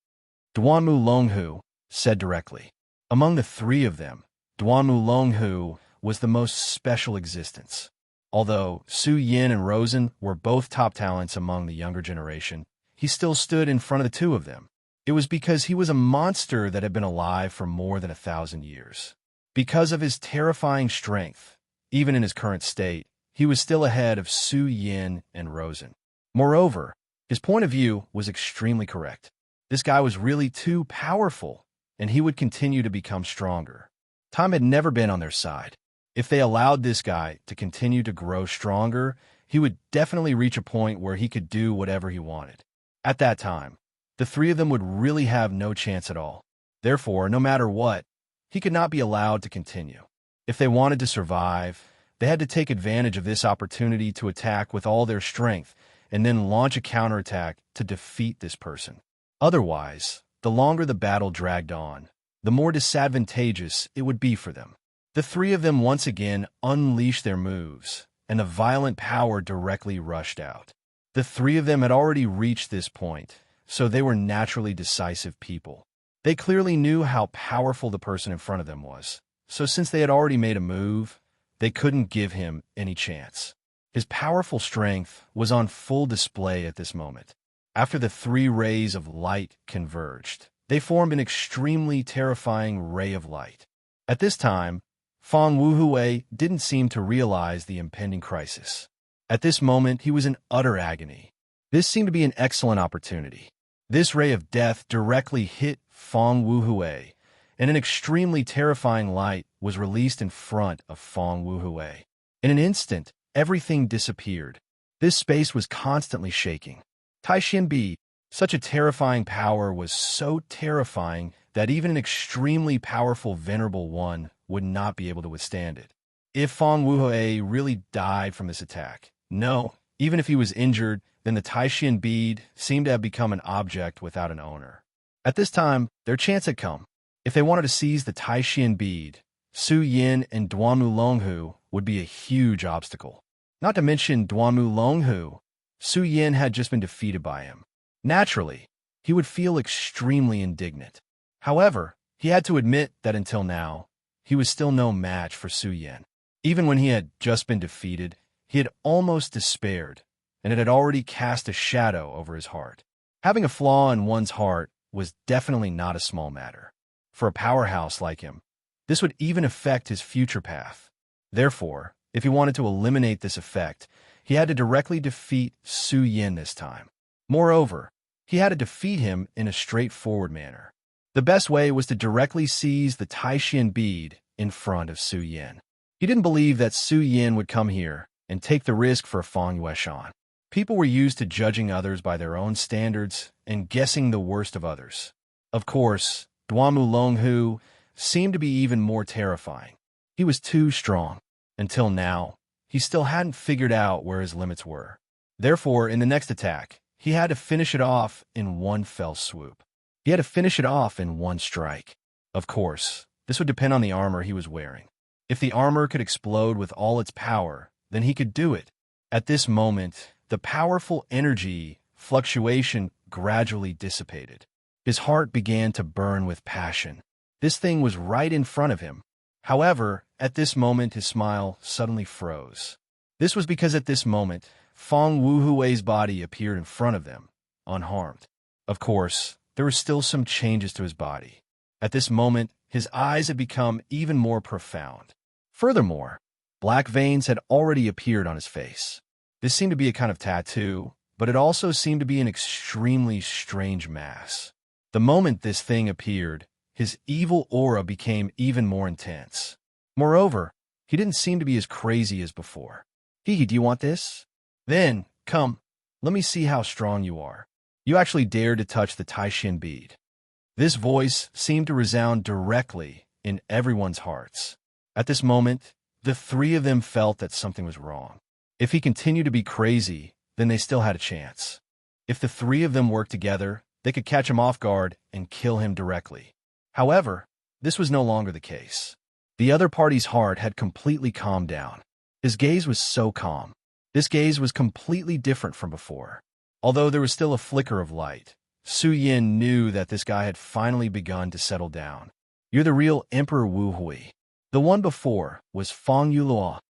Duanmu Longhu said directly. Among the three of them, Duanmu Longhu was the most special existence. Although Su Yin and Rosen were both top talents among the younger generation, he still stood in front of the two of them. It was because he was a monster that had been alive for more than 1,000 years. Because of his terrifying strength, even in his current state, he was still ahead of Su Yin and Rosen. Moreover, his point of view was extremely correct. This guy was really too powerful, and he would continue to become stronger. Time had never been on their side. If they allowed this guy to continue to grow stronger, he would definitely reach a point where he could do whatever he wanted. At that time, the three of them would really have no chance at all. Therefore, no matter what, he could not be allowed to continue. If they wanted to survive, they had to take advantage of this opportunity to attack with all their strength and then launch a counterattack to defeat this person. Otherwise, the longer the battle dragged on, the more disadvantageous it would be for them. The three of them once again unleashed their moves, and the violent power directly rushed out. The three of them had already reached this point, so they were naturally decisive people. They clearly knew how powerful the person in front of them was, so since they had already made a move, they couldn't give him any chance. His powerful strength was on full display at this moment. After the three rays of light converged, they formed an extremely terrifying ray of light. At this time, Fong Wuhui didn't seem to realize the impending crisis. At this moment, he was in utter agony. This seemed to be an excellent opportunity. This ray of death directly hit Fong Wuhui, and an extremely terrifying light was released in front of Fong Wuhui. In an instant, everything disappeared. This space was constantly shaking. Taishin Bi, such a terrifying power was so terrifying that even an extremely powerful venerable one would not be able to withstand it. If Fong Wuhui really died from this attack, no, even if he was injured, then the Taishin bead seemed to have become an object without an owner. At this time, their chance had come. If they wanted to seize the Taishin bead, Su Yin and Duanmu Longhu would be a huge obstacle. Not to mention Duanmu Longhu, Su Yin had just been defeated by him. Naturally, he would feel extremely indignant. However, he had to admit that until now, he was still no match for Su Yin. Even when he had just been defeated, he had almost despaired, and it had already cast a shadow over his heart. Having a flaw in one's heart was definitely not a small matter. For a powerhouse like him, this would even affect his future path. Therefore, if he wanted to eliminate this effect, he had to directly defeat Su Yin this time. Moreover, he had to defeat him in a straightforward manner. The best way was to directly seize the Taishin bead in front of Su Yin. He didn't believe that Su Yin would come here and take the risk for Fang Yueshan. People were used to judging others by their own standards and guessing the worst of others. Of course, Duamu Longhu seemed to be even more terrifying. He was too strong. Until now, he still hadn't figured out where his limits were. Therefore, in the next attack, he had to finish it off in one fell swoop. He had to finish it off in one strike. Of course, this would depend on the armor he was wearing. If the armor could explode with all its power, then he could do it. At this moment, the powerful energy fluctuation gradually dissipated. His heart began to burn with passion. This thing was right in front of him. However, at this moment his smile suddenly froze. This was because at this moment, Fang Wuhui's body appeared in front of them, unharmed. Of course, there were still some changes to his body. At this moment, his eyes had become even more profound. Furthermore, black veins had already appeared on his face. This seemed to be a kind of tattoo, but it also seemed to be an extremely strange mass. The moment this thing appeared, his evil aura became even more intense. Moreover, he didn't seem to be as crazy as before. "Hee, do you want this? Then, come, let me see how strong you are. You actually dared to touch the Taishin bead." This voice seemed to resound directly in everyone's hearts. At this moment, the three of them felt that something was wrong. If he continued to be crazy, then they still had a chance. If the three of them worked together, they could catch him off guard and kill him directly. However, this was no longer the case. The other party's heart had completely calmed down. His gaze was so calm. This gaze was completely different from before. Although there was still a flicker of light, Su Yin knew that this guy had finally begun to settle down. "You're the real Emperor Wu Hui." The one before was Fang Yuluo.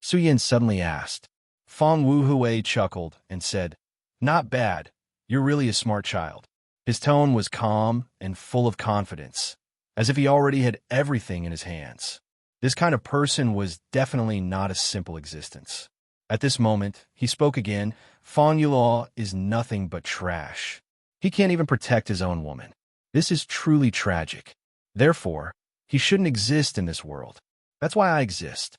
Su Yin suddenly asked. Fang Wu Hui chuckled and said, "Not bad. You're really a smart child." His tone was calm and full of confidence, as if he already had everything in his hands. This kind of person was definitely not a simple existence. At this moment, he spoke again. "Fang Yuluo is nothing but trash. He can't even protect his own woman. This is truly tragic. Therefore, he shouldn't exist in this world. That's why I exist."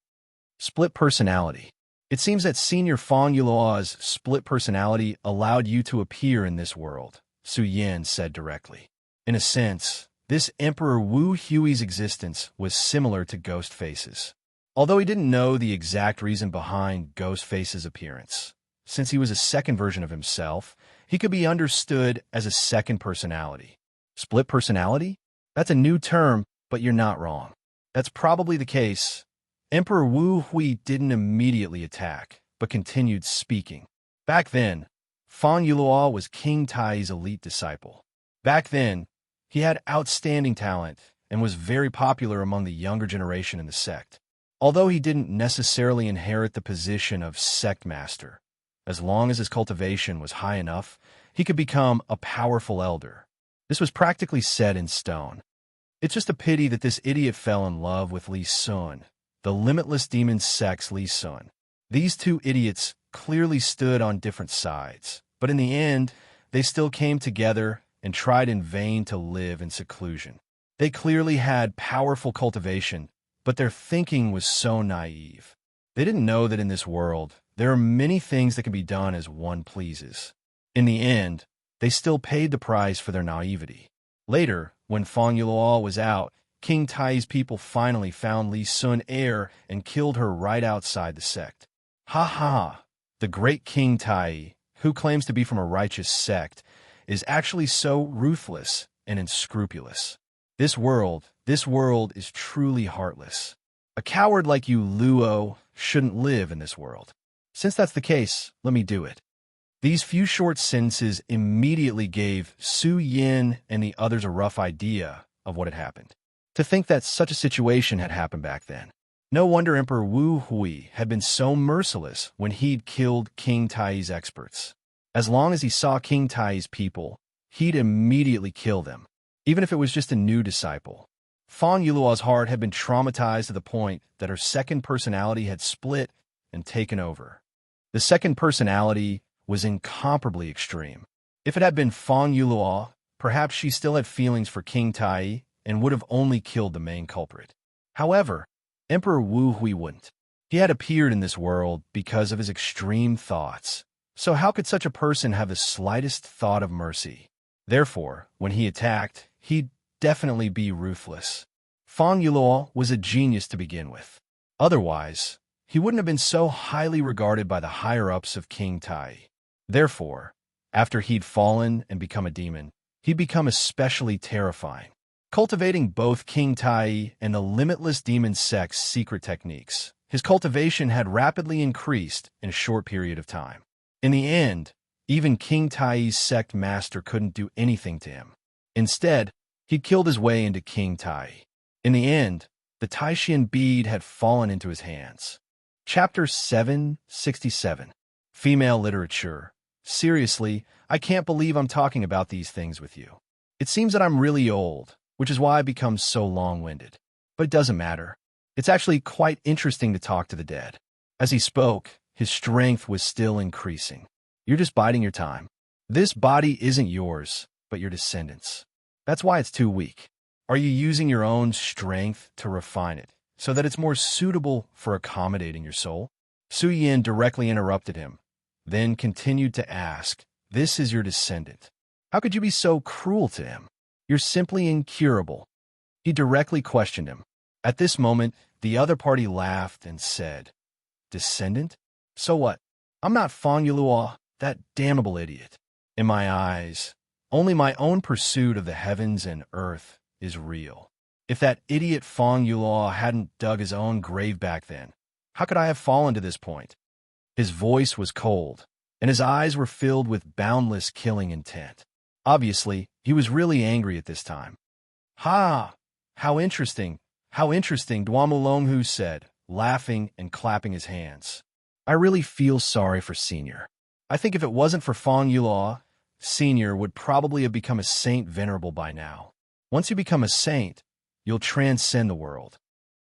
Split personality. It seems that Senior Fang Yuluo's split personality allowed you to appear in this world, Su Yin said directly. In a sense, this Emperor Wu Hui's existence was similar to Ghostface's. Although he didn't know the exact reason behind Ghostface's appearance, since he was a second version of himself, he could be understood as a second personality. Split personality? That's a new term, but you're not wrong. That's probably the case. Emperor Wu Hui didn't immediately attack, but continued speaking. Back then, Fang Yuluo was King Tai's elite disciple. Back then, he had outstanding talent and was very popular among the younger generation in the sect. Although he didn't necessarily inherit the position of sect master, as long as his cultivation was high enough, he could become a powerful elder. This was practically set in stone. It's just a pity that this idiot fell in love with Li Sun, the limitless demon sex Li Sun. These two idiots clearly stood on different sides, but in the end, they still came together and tried in vain to live in seclusion. They clearly had powerful cultivation, but their thinking was so naive. They didn't know that in this world, there are many things that can be done as one pleases. In the end, they still paid the price for their naivety. Later, when Fang Yuluo was out, King Tai's people finally found Li Sun heir and killed her right outside the sect. Ha ha! The great King Tai, who claims to be from a righteous sect, is actually so ruthless and unscrupulous. This world is truly heartless. A coward like you, Luo, shouldn't live in this world. Since that's the case, let me do it. These few short sentences immediately gave Su Yin and the others a rough idea of what had happened. To think that such a situation had happened back then. No wonder Emperor Wu Hui had been so merciless when he'd killed King Tai's experts. As long as he saw King Tai's people, he'd immediately kill them, even if it was just a new disciple. Fang Yuluo's heart had been traumatized to the point that her second personality had split and taken over. The second personality was incomparably extreme. If it had been Fang Yuluo, perhaps she still had feelings for King Tai and would have only killed the main culprit. However, Emperor Wu Hui wouldn't. He had appeared in this world because of his extreme thoughts. So how could such a person have the slightest thought of mercy? Therefore, when he attacked, he'd definitely be ruthless. Fang Yulong was a genius to begin with. Otherwise, he wouldn't have been so highly regarded by the higher-ups of King Tai. Therefore, after he'd fallen and become a demon, he'd become especially terrifying. Cultivating both King Tai and the limitless demon sect's secret techniques, his cultivation had rapidly increased in a short period of time. In the end, even King Tai's sect master couldn't do anything to him. Instead, he'd killed his way into King Tai. In the end, the Taishan bead had fallen into his hands. Chapter 767. Female Literature. Seriously, I can't believe I'm talking about these things with you. It seems that I'm really old, which is why I become so long-winded. But it doesn't matter. It's actually quite interesting to talk to the dead. As he spoke, his strength was still increasing. You're just biding your time. This body isn't yours, but your descendants. That's why it's too weak. Are you using your own strength to refine it, so that it's more suitable for accommodating your soul? Su Yin directly interrupted him, then continued to ask, "This is your descendant. How could you be so cruel to him? You're simply incurable." He directly questioned him. At this moment, the other party laughed and said, "Descendant? So what? I'm not Fang Yulong, that damnable idiot. In my eyes, only my own pursuit of the heavens and earth is real. If that idiot Fang Yulong hadn't dug his own grave back then, how could I have fallen to this point?" His voice was cold, and his eyes were filled with boundless killing intent. Obviously, he was really angry at this time. "Ha! How interesting, Duamu Longhu said, laughing and clapping his hands. "I really feel sorry for Senior. I think if it wasn't for Fang Yulong, Senior would probably have become a saint venerable by now. Once you become a saint, you'll transcend the world."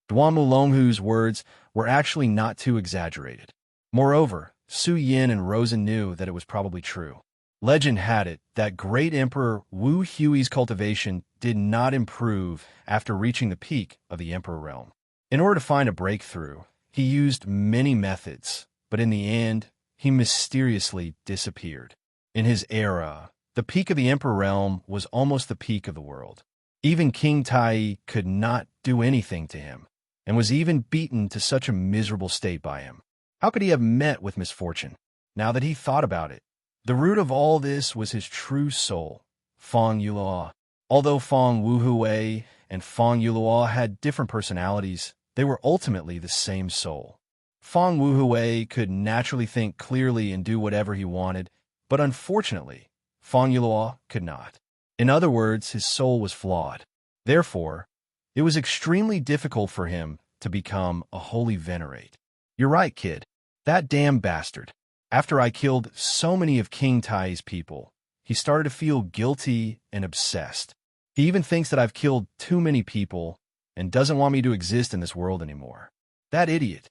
Duamu Longhu's words were actually not too exaggerated. Moreover, Su Yin and Rosen knew that it was probably true. Legend had it that great Emperor Wu Hui's cultivation did not improve after reaching the peak of the Emperor realm. In order to find a breakthrough, he used many methods, but in the end, he mysteriously disappeared. In his era, the peak of the Emperor realm was almost the peak of the world. Even King Tai could not do anything to him, and was even beaten to such a miserable state by him. How could he have met with misfortune? Now that he thought about it, the root of all this was his true soul, Fang Yulong. Although Fang Wuhui and Fang Yulong had different personalities, they were ultimately the same soul. Fang Wuhui could naturally think clearly and do whatever he wanted, but unfortunately, Fang Yulong could not. In other words, his soul was flawed. Therefore, it was extremely difficult for him to become a holy venerate. You're right, kid. That damn bastard. After I killed so many of King Tai's people, he started to feel guilty and obsessed. He even thinks that I've killed too many people and doesn't want me to exist in this world anymore. That idiot.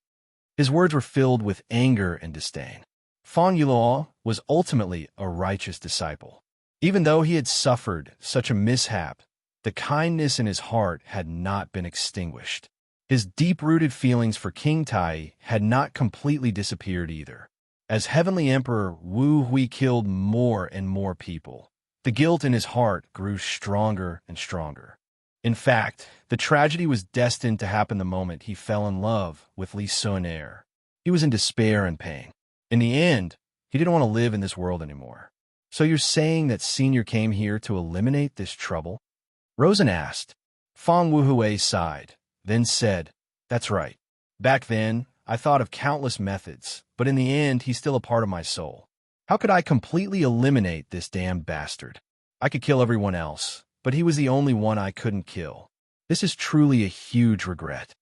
His words were filled with anger and disdain. Fang Yulong was ultimately a righteous disciple. Even though he had suffered such a mishap, the kindness in his heart had not been extinguished. His deep-rooted feelings for King Tai had not completely disappeared either. As Heavenly Emperor Wu Hui killed more and more people, the guilt in his heart grew stronger and stronger. In fact, the tragedy was destined to happen the moment he fell in love with Li Sunair. He was in despair and pain. In the end, he didn't want to live in this world anymore. "So you're saying that Senior came here to eliminate this trouble?" Rosen asked. Fang Wuhui sighed, then said, "That's right. Back then, I thought of countless methods, but in the end, he's still a part of my soul. How could I completely eliminate this damn bastard? I could kill everyone else, but he was the only one I couldn't kill. This is truly a huge regret."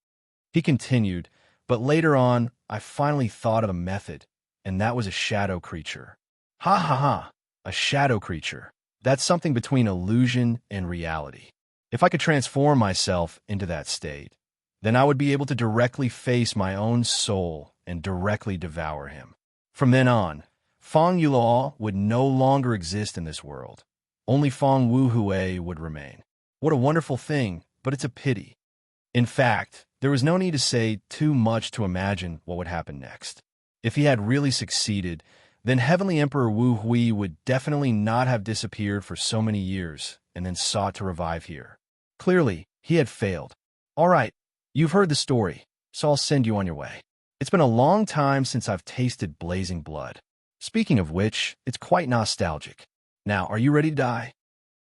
He continued, "But later on, I finally thought of a method, and that was a shadow creature." Ha ha ha, a shadow creature. That's something between illusion and reality. If I could transform myself into that state, then I would be able to directly face my own soul and directly devour him. From then on, Fang Yulong would no longer exist in this world. Only Fang Wuhui would remain. What a wonderful thing, but it's a pity. In fact, There was no need to say too much to imagine what would happen next. If he had really succeeded, then Heavenly Emperor Wu Hui would definitely not have disappeared for so many years and then sought to revive here. Clearly, he had failed. All right, you've heard the story, so I'll send you on your way. It's been a long time since I've tasted blazing blood. Speaking of which, it's quite nostalgic. Now, are you ready to die?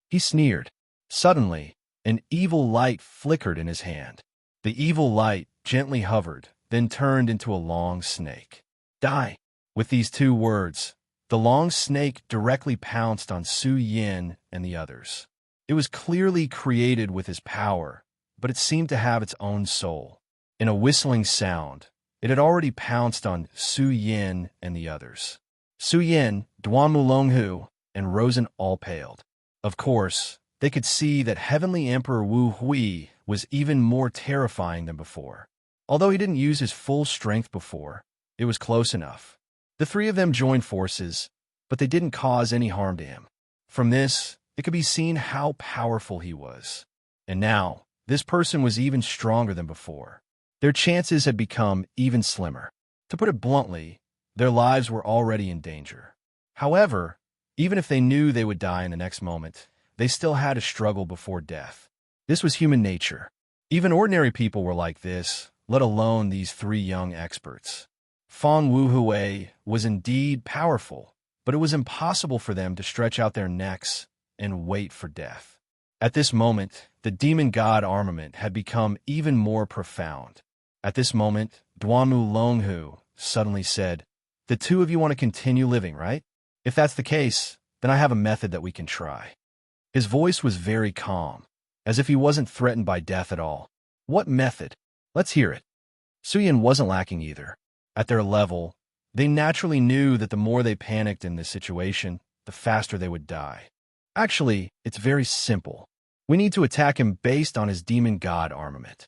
He sneered. Suddenly, an evil light flickered in his hand. The evil light gently hovered, then turned into a long snake. Die! With these two words, the long snake directly pounced on Su Yin and the others. It was clearly created with his power, but it seemed to have its own soul. In a whistling sound, it had already pounced on Su Yin and the others. Su Yin, Duanmu Longhu, and Rosen all paled. Of course, they could see that Heavenly Emperor Wu Hui was even more terrifying than before. Although he didn't use his full strength before, it was close enough. The three of them joined forces, but they didn't cause any harm to him. From this, it could be seen how powerful he was. And now, this person was even stronger than before. Their chances had become even slimmer. To put it bluntly, their lives were already in danger. However, even if they knew they would die in the next moment, they still had to struggle before death. This was human nature. Even ordinary people were like this, let alone these three young experts. Fang Wuhui was indeed powerful, but it was impossible for them to stretch out their necks and wait for death. At this moment, the demon god armament had become even more profound. At this moment, Duanmu Longhu suddenly said, "The two of you want to continue living, right? If that's the case, then I have a method that we can try." His voice was very calm, as if he wasn't threatened by death at all. What method? Let's hear it. Suyin wasn't lacking either. At their level, they naturally knew that the more they panicked in this situation, the faster they would die. Actually, it's very simple. We need to attack him based on his demon god armament.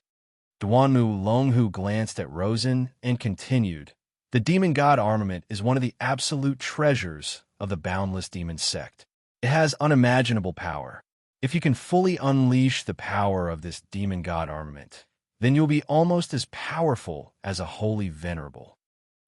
Duanmu Longhu glanced at Rosen and continued, "The demon god armament is one of the absolute treasures of the boundless demon sect. It has unimaginable power. If you can fully unleash the power of this demon god armament, then you'll be almost as powerful as a holy venerable."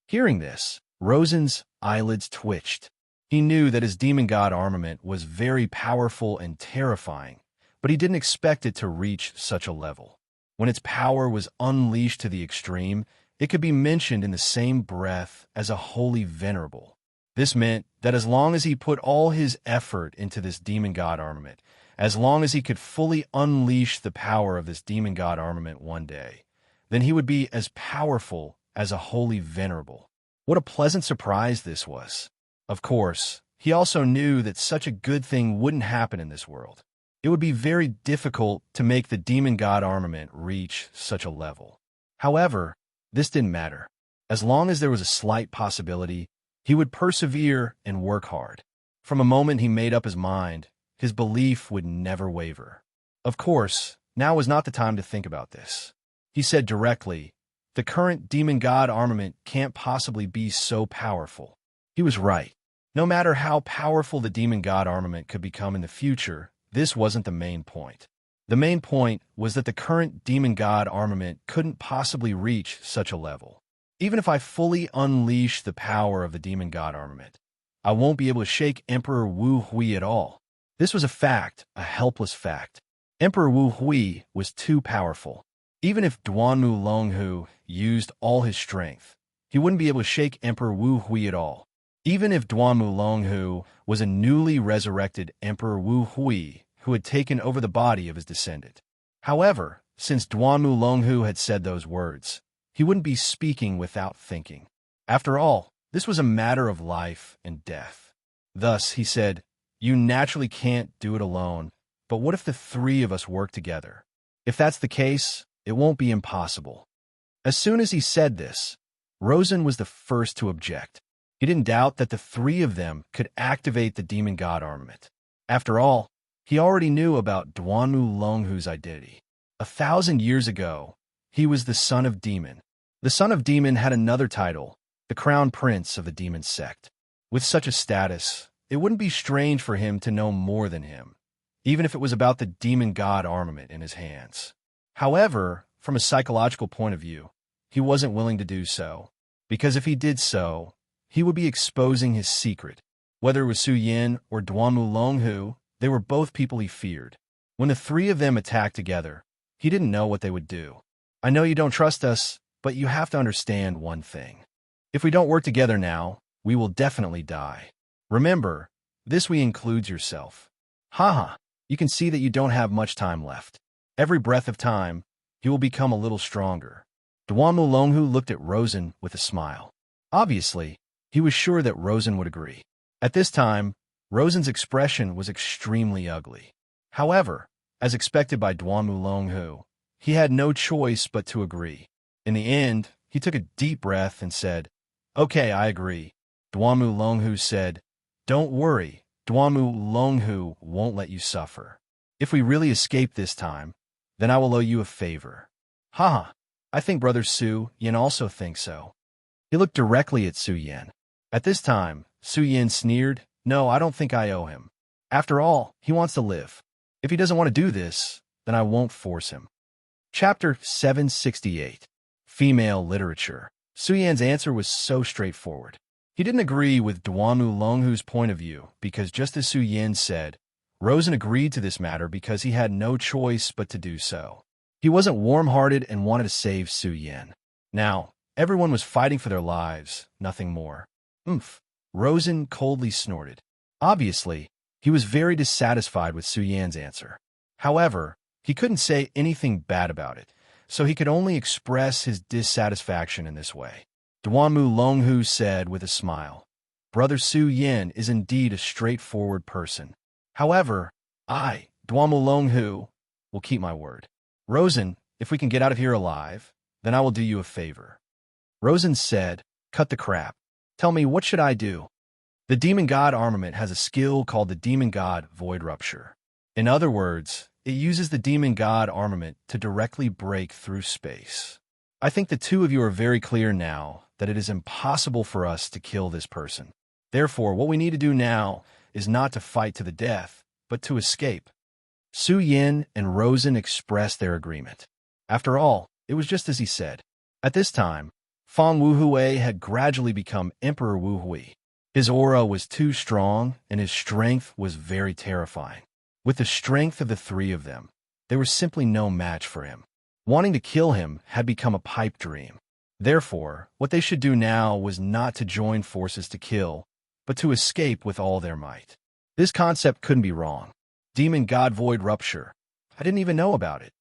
Hearing this, Rosen's eyelids twitched. He knew that his demon god armament was very powerful and terrifying, but he didn't expect it to reach such a level. When its power was unleashed to the extreme, it could be mentioned in the same breath as a holy venerable. This meant that as long as he put all his effort into this demon god armament, as long as he could fully unleash the power of this demon god armament one day, then he would be as powerful as a holy venerable. What a pleasant surprise this was. Of course, he also knew that such a good thing wouldn't happen in this world. It would be very difficult to make the demon god armament reach such a level. However, this didn't matter. As long as there was a slight possibility, he would persevere and work hard. From a moment he made up his mind, his belief would never waver. Of course, now was not the time to think about this. He said directly, "The current demon god armament can't possibly be so powerful." He was right. No matter how powerful the demon god armament could become in the future, this wasn't the main point. The main point was that the current demon god armament couldn't possibly reach such a level. Even if I fully unleash the power of the demon god armament, I won't be able to shake Emperor Wu Hui at all. This was a fact, a helpless fact. Emperor Wu Hui was too powerful. Even if Duanmu Longhu used all his strength, he wouldn't be able to shake Emperor Wu Hui at all. Even if Duanmu Longhu was a newly resurrected Emperor Wu Hui who had taken over the body of his descendant. However, since Duanmu Longhu had said those words, he wouldn't be speaking without thinking. After all, this was a matter of life and death. Thus, he said, "You naturally can't do it alone, but what if the three of us work together? If that's the case, it won't be impossible." As soon as he said this, Rosen was the first to object. He didn't doubt that the three of them could activate the demon god armament. After all, he already knew about Duanmu Longhu's identity. 1,000 years ago, he was the son of demon. The son of demon had another title, the crown prince of the demon sect. With such a status, it wouldn't be strange for him to know more than him, even if it was about the demon god armament in his hands. However, from a psychological point of view, he wasn't willing to do so, because if he did so, he would be exposing his secret. Whether it was Su Yin or Duanmu Longhu, they were both people he feared. When the three of them attacked together, he didn't know what they would do. I know you don't trust us, but you have to understand one thing. If we don't work together now, we will definitely die. Remember, this we includes yourself. Haha, you can see that you don't have much time left. Every breath of time, you will become a little stronger. Duanmu Longhu looked at Rosen with a smile. Obviously, he was sure that Rosen would agree. At this time, Rosen's expression was extremely ugly. However, as expected by Duanmu Longhu, he had no choice but to agree. In the end, he took a deep breath and said, "Okay, I agree." Duanmu Longhu said, "Don't worry, Duanmu Longhu won't let you suffer. If we really escape this time, then I will owe you a favor." Haha, I think Brother Su Yin also thinks so. He looked directly at Su Yin. At this time, Su Yin sneered, "No, I don't think I owe him. After all, he wants to live. If he doesn't want to do this, then I won't force him." Chapter 768. Female Literature. Su Yin's answer was so straightforward. He didn't agree with Duanmu Longhu's point of view because, just as Su Yin said, Rosen agreed to this matter because he had no choice but to do so. He wasn't warm-hearted and wanted to save Su Yin. Now, everyone was fighting for their lives, nothing more. Rosen coldly snorted. Obviously, he was very dissatisfied with Su Yin's answer. However, he couldn't say anything bad about it, so he could only express his dissatisfaction in this way. Duanmu Longhu said with a smile, "Brother Su Yin is indeed a straightforward person. However, I, Duanmu Longhu, will keep my word. Rosen, if we can get out of here alive, then I will do you a favor." Rosen said, "Cut the crap. Tell me, what should I do?" The Demon God armament has a skill called the Demon God Void Rupture. In other words, it uses the Demon God armament to directly break through space. I think the two of you are very clear now that it is impossible for us to kill this person. Therefore, what we need to do now is not to fight to the death, but to escape. Su Yin and Rosen expressed their agreement. After all, it was just as he said. At this time, Fang Wuhui had gradually become Emperor Wuhui. His aura was too strong, and his strength was very terrifying. With the strength of the three of them, there was simply no match for him. Wanting to kill him had become a pipe dream. Therefore, what they should do now was not to join forces to kill, but to escape with all their might. This concept couldn't be wrong. Demon God Void Rupture. I didn't even know about it.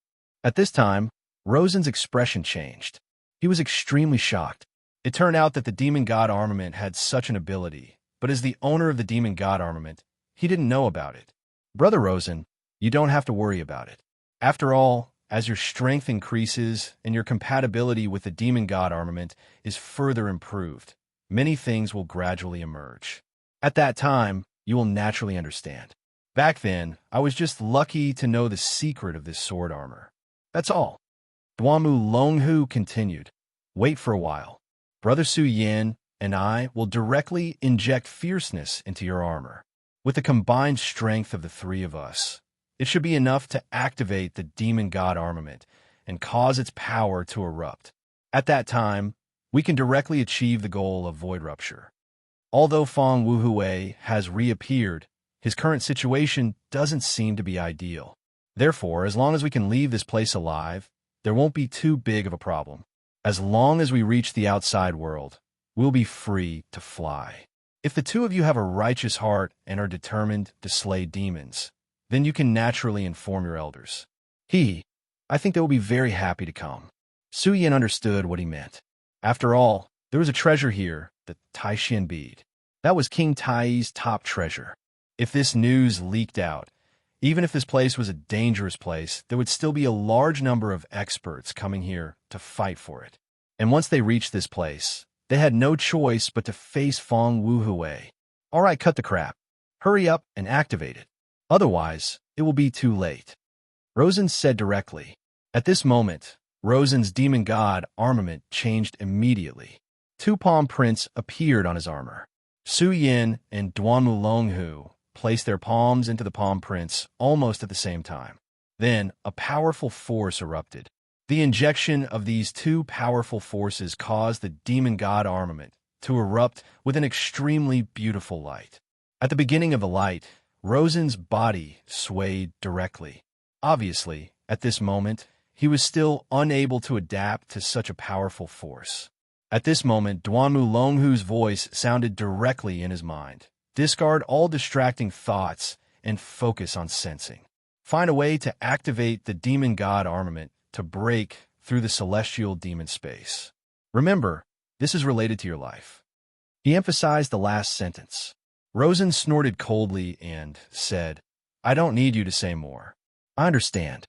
At this time, Rosen's expression changed. He was extremely shocked. It turned out that the Demon God armament had such an ability, but as the owner of the Demon God armament, he didn't know about it. Brother Rosen, you don't have to worry about it. After all, as your strength increases and your compatibility with the Demon God armament is further improved, many things will gradually emerge. At that time, you will naturally understand. Back then, I was just lucky to know the secret of this sword armor. That's all. Duanmu Longhu continued. Wait for a while. Brother Su Yin and I will directly inject fierceness into your armor. With the combined strength of the three of us, it should be enough to activate the Demon God armament and cause its power to erupt. At that time, we can directly achieve the goal of Void Rupture. Although Fang Wuhui has reappeared, his current situation doesn't seem to be ideal. Therefore, as long as we can leave this place alive, there won't be too big of a problem. As long as we reach the outside world, we'll be free to fly. If the two of you have a righteous heart and are determined to slay demons, then you can naturally inform your elders. I think they will be very happy to come. Su Yin understood what he meant. After all, there was a treasure here, the Taishan bead. That was King Tai's top treasure. If this news leaked out, even if this place was a dangerous place, there would still be a large number of experts coming here to fight for it. And once they reached this place, they had no choice but to face Fang Wuhui. All right, cut the crap. Hurry up and activate it. Otherwise, it will be too late. Rosen said directly. At this moment, Rosen's Demon God armament changed immediately. Two palm prints appeared on his armor. Su Yin and Duanmu Longhu placed their palms into the palm prints almost at the same time. Then, a powerful force erupted. The injection of these two powerful forces caused the demon god armament to erupt with an extremely beautiful light. At the beginning of the light, Rosen's body swayed directly. Obviously, at this moment, he was still unable to adapt to such a powerful force. At this moment, Duanmu Longhu's voice sounded directly in his mind. Discard all distracting thoughts and focus on sensing. Find a way to activate the demon god armament to break through the celestial demon space. Remember, this is related to your life. He emphasized the last sentence. Rosen snorted coldly and said, I don't need you to say more. I understand.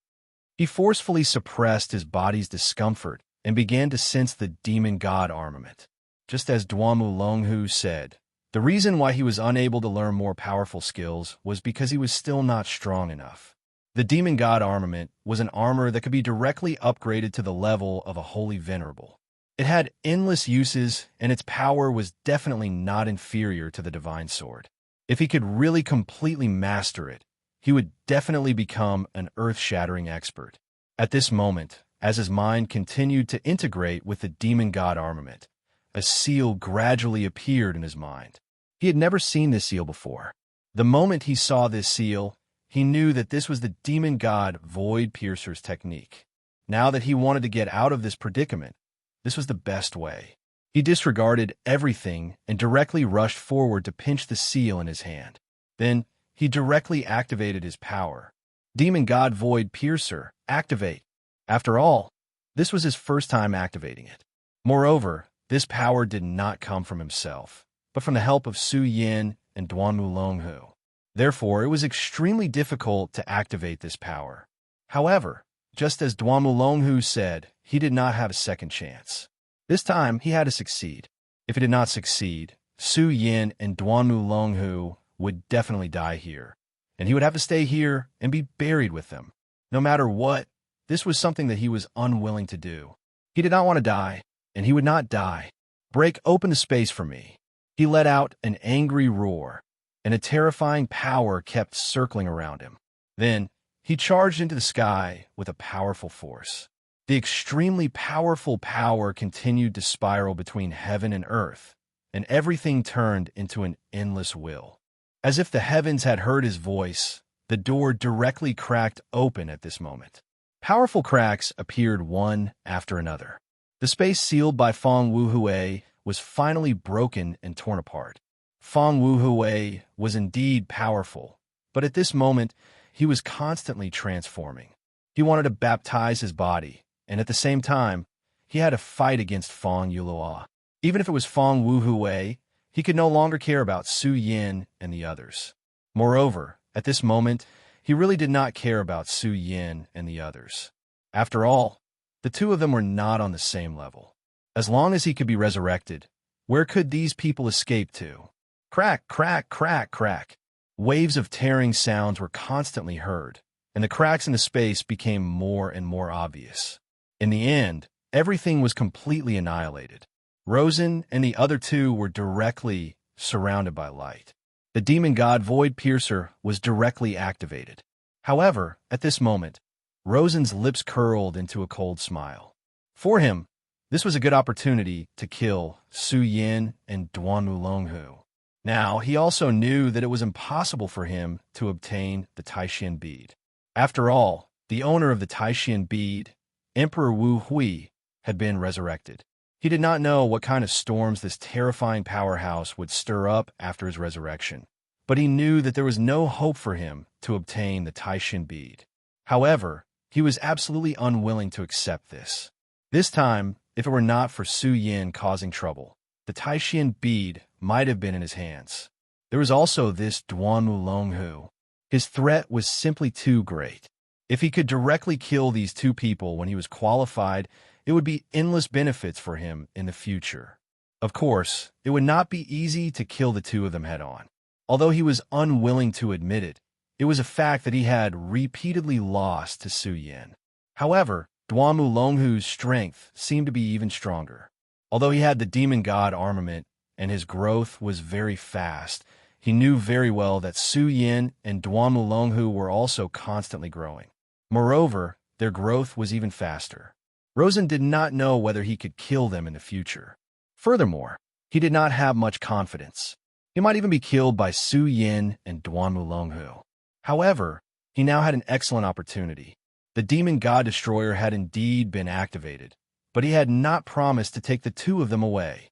He forcefully suppressed his body's discomfort and began to sense the demon god armament. Just as Duanmu Longhu said, the reason why he was unable to learn more powerful skills was because he was still not strong enough. The demon god armament was an armor that could be directly upgraded to the level of a holy venerable. It had endless uses, and its power was definitely not inferior to the divine sword. If he could really completely master it, he would definitely become an earth-shattering expert. At this moment, as his mind continued to integrate with the demon god armament, a seal gradually appeared in his mind. He had never seen this seal before. The moment he saw this seal, he knew that this was the demon god Void Piercer's technique. Now that he wanted to get out of this predicament, this was the best way. He disregarded everything and directly rushed forward to pinch the seal in his hand. Then, he directly activated his power. Demon God Void Piercer, activate. After all, this was his first time activating it. Moreover, this power did not come from himself, but from the help of Su Yin and Duanmu Longhu. Therefore, it was extremely difficult to activate this power. However, just as Duanmu Longhu said, he did not have a second chance. This time, he had to succeed. If he did not succeed, Su Yin and Duanmu Longhu would definitely die here, and he would have to stay here and be buried with them. No matter what, this was something that he was unwilling to do. He did not want to die, and he would not die. Break open the space for me. He let out an angry roar, and a terrifying power kept circling around him. Then, he charged into the sky with a powerful force. The extremely powerful power continued to spiral between heaven and earth, and everything turned into an endless will. As if the heavens had heard his voice, the door directly cracked open at this moment. Powerful cracks appeared one after another. The space sealed by Feng Wuhui was finally broken and torn apart. Feng Wuhui was indeed powerful, but at this moment, he was constantly transforming. He wanted to baptize his body, and at the same time, he had to fight against Feng Yulua. Even if it was Feng Wuhui, he could no longer care about Su Yin and the others. Moreover, at this moment, he really did not care about Su Yin and the others. After all, the two of them were not on the same level. As long as he could be resurrected, where could these people escape to? Crack, crack, crack, crack. Waves of tearing sounds were constantly heard, and the cracks in the space became more and more obvious. In the end, everything was completely annihilated. Rosen and the other two were directly surrounded by light. The demon god Void Piercer was directly activated. However, at this moment, Rosen's lips curled into a cold smile. For him, this was a good opportunity to kill Su Yin and Duanmu Longhu. Now, he also knew that it was impossible for him to obtain the Taishan bead. After all, the owner of the Taishan bead, Emperor Wu Hui, had been resurrected. He did not know what kind of storms this terrifying powerhouse would stir up after his resurrection, but he knew that there was no hope for him to obtain the Taishan bead. However, he was absolutely unwilling to accept this. This time, if it were not for Su Yin causing trouble, the Taishan bead might have been in his hands. There was also this Duanmu Longhu. His threat was simply too great. If he could directly kill these two people when he was qualified, it would be endless benefits for him in the future. Of course, it would not be easy to kill the two of them head-on. Although he was unwilling to admit it, it was a fact that he had repeatedly lost to Su Yin. However, Duanmu Longhu's strength seemed to be even stronger. Although he had the demon god armament and his growth was very fast, he knew very well that Su Yin and Duanmu Longhu were also constantly growing. Moreover, their growth was even faster. Rosen did not know whether he could kill them in the future. Furthermore, he did not have much confidence. He might even be killed by Su Yin and Duanmu Longhu. However, he now had an excellent opportunity. The demon god destroyer had indeed been activated, but he had not promised to take the two of them away.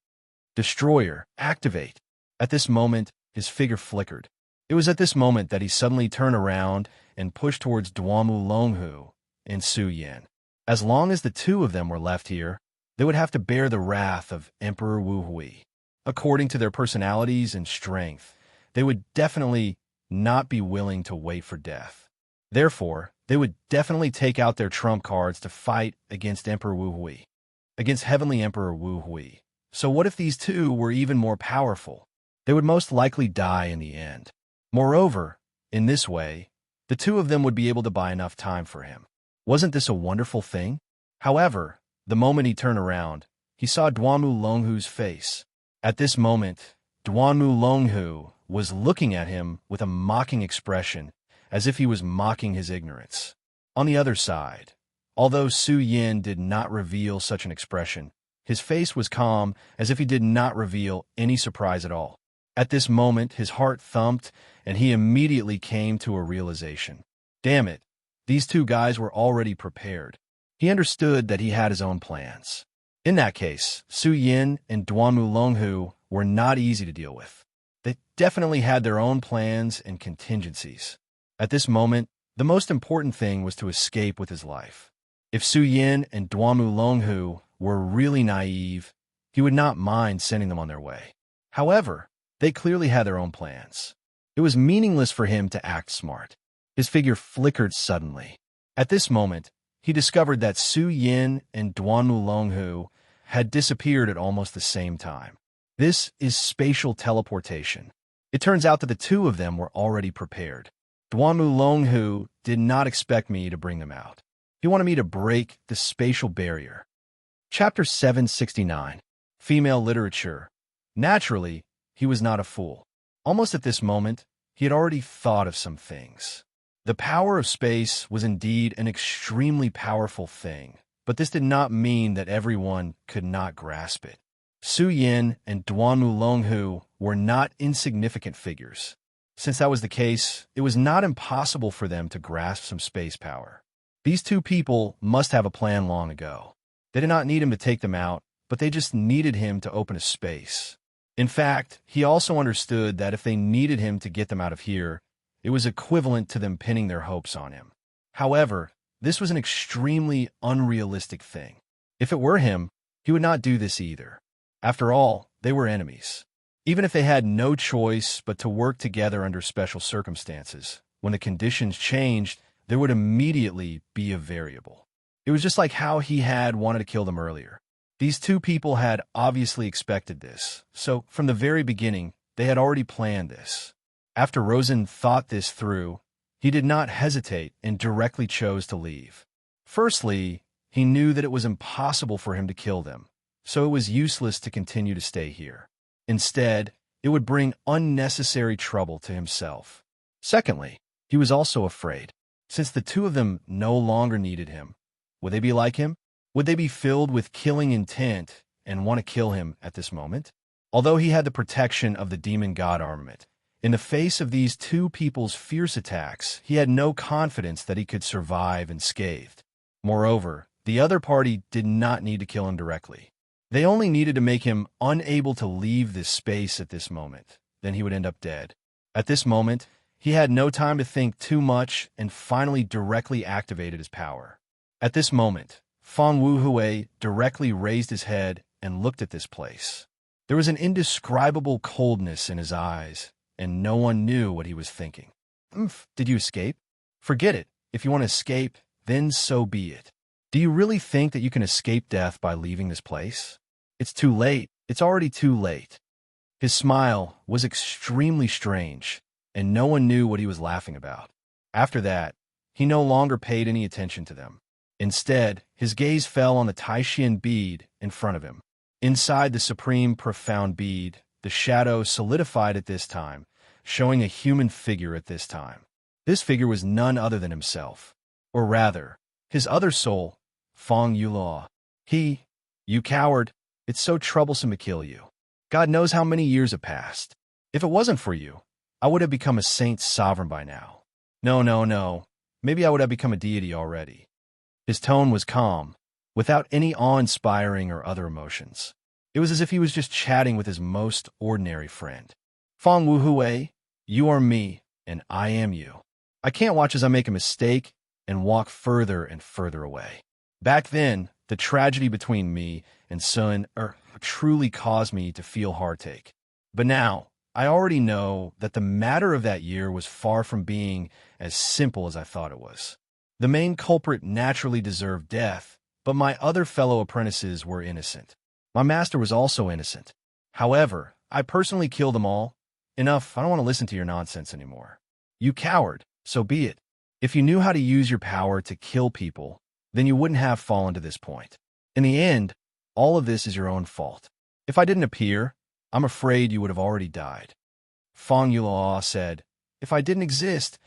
Destroyer, activate. At this moment, his figure flickered. It was at this moment that he suddenly turned around and pushed towards Duanmu Longhu and Su Yin. As long as the two of them were left here, they would have to bear the wrath of Emperor Wu Hui. According to their personalities and strength, they would definitely not be willing to wait for death. Therefore, they would definitely take out their trump cards to fight against Emperor Wu Hui, against Heavenly Emperor Wu Hui. So what if these two were even more powerful? They would most likely die in the end. Moreover, in this way, the two of them would be able to buy enough time for him. Wasn't this a wonderful thing? However, the moment he turned around, he saw Duanmu Longhu's face. At this moment, Duanmu Longhu was looking at him with a mocking expression, as if he was mocking his ignorance. On the other side, although Su Yin did not reveal such an expression, his face was calm, as if he did not reveal any surprise at all. At this moment, his heart thumped, and he immediately came to a realization. Damn it, these two guys were already prepared. He understood that he had his own plans. In that case, Su Yin and Duanmu Longhu were not easy to deal with. They definitely had their own plans and contingencies. At this moment, the most important thing was to escape with his life. If Su Yin and Duanmu Longhu were really naive, he would not mind sending them on their way. However, they clearly had their own plans. It was meaningless for him to act smart. His figure flickered suddenly. At this moment, he discovered that Su Yin and Duanmu Longhu had disappeared at almost the same time. This is spatial teleportation. It turns out that the two of them were already prepared. Duanmu Longhu did not expect me to bring them out. He wanted me to break the spatial barrier. Chapter 769. Female Literature. Naturally, he was not a fool. Almost at this moment, he had already thought of some things. The power of space was indeed an extremely powerful thing, but this did not mean that everyone could not grasp it. Su Yin and Duanmu Longhu were not insignificant figures. Since that was the case, it was not impossible for them to grasp some space power. These two people must have a plan long ago. They did not need him to take them out, but they just needed him to open a space. In fact, he also understood that if they needed him to get them out of here, it was equivalent to them pinning their hopes on him. However, this was an extremely unrealistic thing. If it were him, he would not do this either. After all, they were enemies. Even if they had no choice but to work together under special circumstances, when the conditions changed, there would immediately be a variable. It was just like how he had wanted to kill them earlier. These two people had obviously expected this, so from the very beginning, they had already planned this. After Rosen thought this through, he did not hesitate and directly chose to leave. Firstly, he knew that it was impossible for him to kill them, so it was useless to continue to stay here. Instead, it would bring unnecessary trouble to himself. Secondly, he was also afraid. Since the two of them no longer needed him, would they be like him? Would they be filled with killing intent and want to kill him at this moment? Although he had the protection of the demon god armament, in the face of these two people's fierce attacks, he had no confidence that he could survive unscathed. Moreover, the other party did not need to kill him directly. They only needed to make him unable to leave this space at this moment. Then he would end up dead. At this moment, he had no time to think too much and finally directly activated his power. At this moment, Fang Wuhui directly raised his head and looked at this place. There was an indescribable coldness in his eyes, and no one knew what he was thinking. Did you escape? Forget it. If you want to escape, then so be it. Do you really think that you can escape death by leaving this place? It's too late. It's already too late. His smile was extremely strange, and no one knew what he was laughing about. After that, he no longer paid any attention to them. Instead, his gaze fell on the Taishian bead in front of him. Inside the supreme profound bead, the shadow solidified at this time, showing a human figure at this time. This figure was none other than himself, or rather, his other soul, Fang Yulaw. You coward, it's so troublesome to kill you. God knows how many years have passed. If it wasn't for you, I would have become a saint sovereign by now. No, no, no. Maybe I would have become a deity already. His tone was calm, without any awe-inspiring or other emotions. It was as if he was just chatting with his most ordinary friend. Fang Wuhui, you are me, and I am you. I can't watch as I make a mistake and walk further and further away. Back then, the tragedy between me and Sun truly caused me to feel heartache. But now, I already know that the matter of that year was far from being as simple as I thought it was. The main culprit naturally deserved death, but my other fellow apprentices were innocent. My master was also innocent. However, I personally killed them all. Enough, I don't want to listen to your nonsense anymore. You coward, so be it. If you knew how to use your power to kill people, then you wouldn't have fallen to this point. In the end, all of this is your own fault. If I didn't appear, I'm afraid you would have already died. Fang Yulao said, if I didn't exist,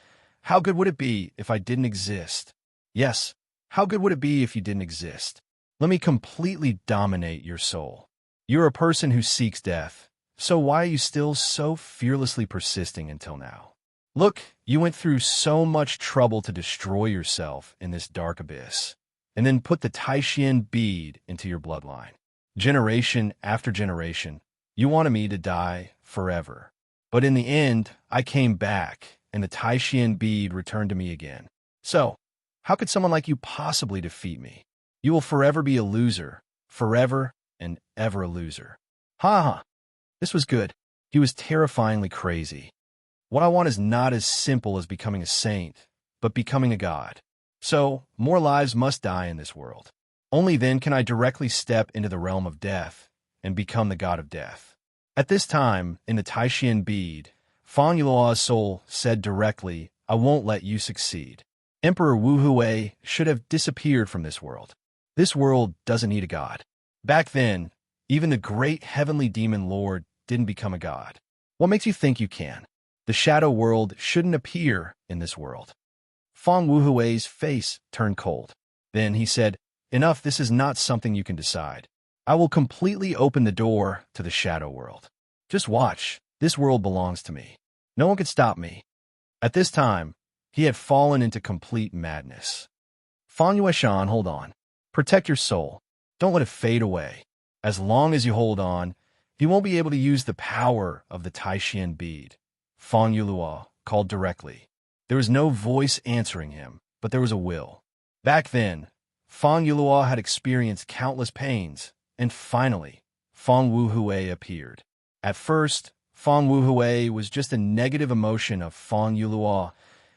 how good would it be if I didn't exist? Yes, how good would it be if you didn't exist? Let me completely dominate your soul. You're a person who seeks death, so why are you still so fearlessly persisting until now? Look, you went through so much trouble to destroy yourself in this dark abyss, and then put the Taishian bead into your bloodline. Generation after generation, you wanted me to die forever. But in the end, I came back, and the Taishian bead returned to me again. So, how could someone like you possibly defeat me? You will forever be a loser, forever and ever a loser. Ha ha, this was good. He was terrifyingly crazy. What I want is not as simple as becoming a saint, but becoming a god. So, more lives must die in this world. Only then can I directly step into the realm of death and become the god of death. At this time, in the Taishian bead, Fang Yuao's soul said directly, I won't let you succeed. Emperor Wu Hui should have disappeared from this world. This world doesn't need a god. Back then, even the great heavenly demon lord didn't become a god. What makes you think you can? The shadow world shouldn't appear in this world. Fang Wuhui's face turned cold. Then he said, enough, this is not something you can decide. I will completely open the door to the shadow world. Just watch, this world belongs to me. No one can stop me. At this time, he had fallen into complete madness. Fang Yueshan, hold on. Protect your soul. Don't let it fade away. As long as you hold on, you won't be able to use the power of the Taishian bead. Fang Yuluo called directly. There was no voice answering him, but there was a will. Back then, Fang Yuluo had experienced countless pains, and finally, Fang Wuhui appeared. At first, Fang Wuhui was just a negative emotion of Fang Yuluo,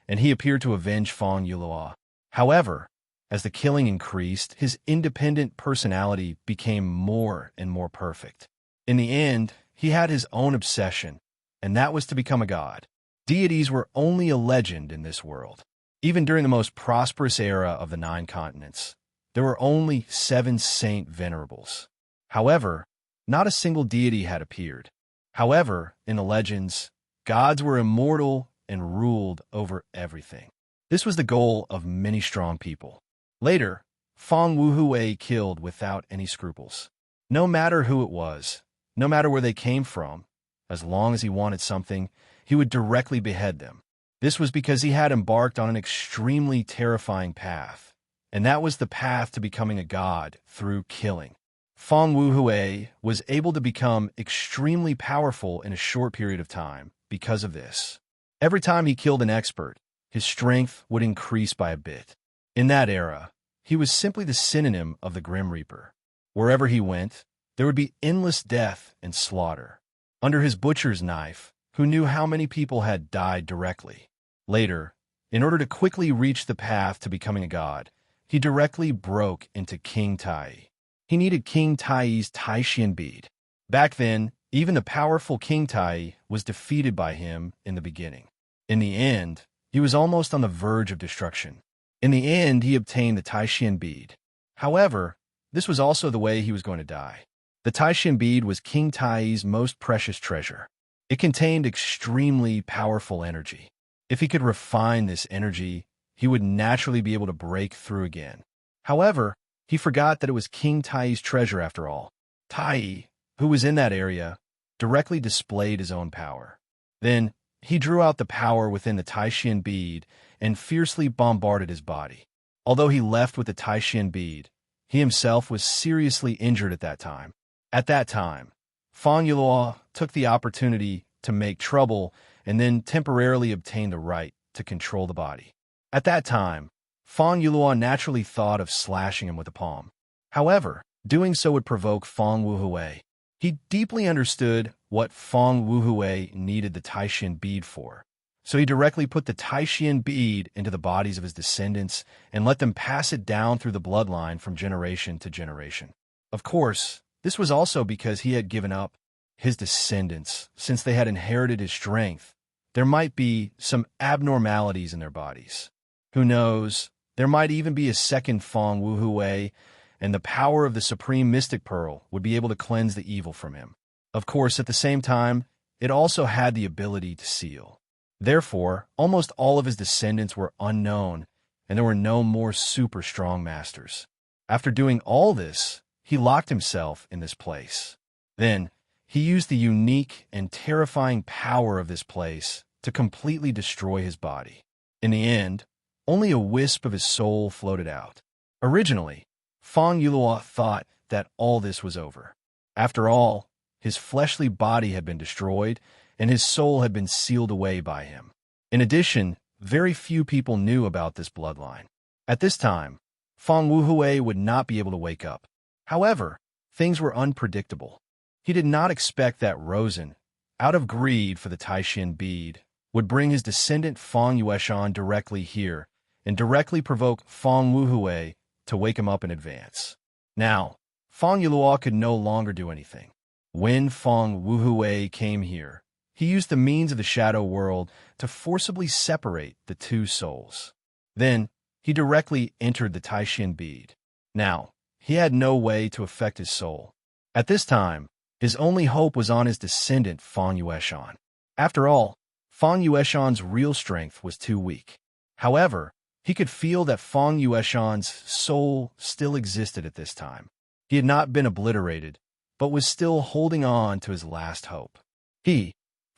and he appeared to avenge Fang Yuluo. However, as the killing increased, his independent personality became more and more perfect. In the end, he had his own obsession, and that was to become a god. Deities were only a legend in this world. Even during the most prosperous era of the 9 continents, there were only 7 saint venerables. However, not a single deity had appeared. However, in the legends, gods were immortal and ruled over everything. This was the goal of many strong people. Later, Fang Wuhui killed without any scruples. No matter who it was, no matter where they came from, as long as he wanted something, he would directly behead them. This was because he had embarked on an extremely terrifying path, and that was the path to becoming a god through killing. Fang Wuhui was able to become extremely powerful in a short period of time because of this. Every time he killed an expert, his strength would increase by a bit. In that era, he was simply the synonym of the Grim Reaper. Wherever he went, there would be endless death and slaughter. Under his butcher's knife, who knew how many people had died directly. Later, in order to quickly reach the path to becoming a god, he directly broke into King Tai. He needed King Tai's Taishian bead. Back then, even the powerful King Tai was defeated by him in the beginning. In the end, he was almost on the verge of destruction. In the end, he obtained the Taishian bead. However, this was also the way he was going to die. The Taishian bead was King Tai's most precious treasure. It contained extremely powerful energy. If he could refine this energy, he would naturally be able to break through again. However, He forgot that it was King Tai's treasure after all. Tai, who was in that area, directly displayed his own power. Then, he drew out the power within the Taishan bead and fiercely bombarded his body. Although he left with the Taishan bead, he himself was seriously injured at that time. At that time, Fang Yulua took the opportunity to make trouble and then temporarily obtain the right to control the body. At that time, Fang Yulua naturally thought of slashing him with a palm. However, doing so would provoke Fang Wuhui. He deeply understood what Fang Wuhui needed the Taishan bead for, so he directly put the Taishan bead into the bodies of his descendants and let them pass it down through the bloodline from generation to generation. Of course, this was also because he had given up his descendants, since they had inherited his strength. There might be some abnormalities in their bodies. Who knows, there might even be a second Fang Wuhui, and the power of the Supreme Mystic Pearl would be able to cleanse the evil from him. Of course, at the same time, it also had the ability to seal. Therefore, almost all of his descendants were unknown, and there were no more super strong masters. After doing all this, he locked himself in this place. Then, he used the unique and terrifying power of this place to completely destroy his body. In the end, only a wisp of his soul floated out. Originally, Fang Yulua thought that all this was over. After all, his fleshly body had been destroyed, and his soul had been sealed away by him. In addition, very few people knew about this bloodline. At this time, Fang Wuhui would not be able to wake up. However, things were unpredictable. He did not expect that Rosen, out of greed for the Taishan bead, would bring his descendant Fang Yueshan directly here and directly provoke Fang Wuhui to wake him up in advance. Now, Fang Yulua could no longer do anything. When Fang Wuhui came here, he used the means of the shadow world to forcibly separate the two souls. Then, he directly entered the Taishan bead. Now, he had no way to affect his soul. At this time, his only hope was on his descendant Fang Yueshan. After all, Fang Yueshan's real strength was too weak. However, he could feel that Fang Yueshan's soul still existed at this time. He had not been obliterated, but was still holding on to his last hope.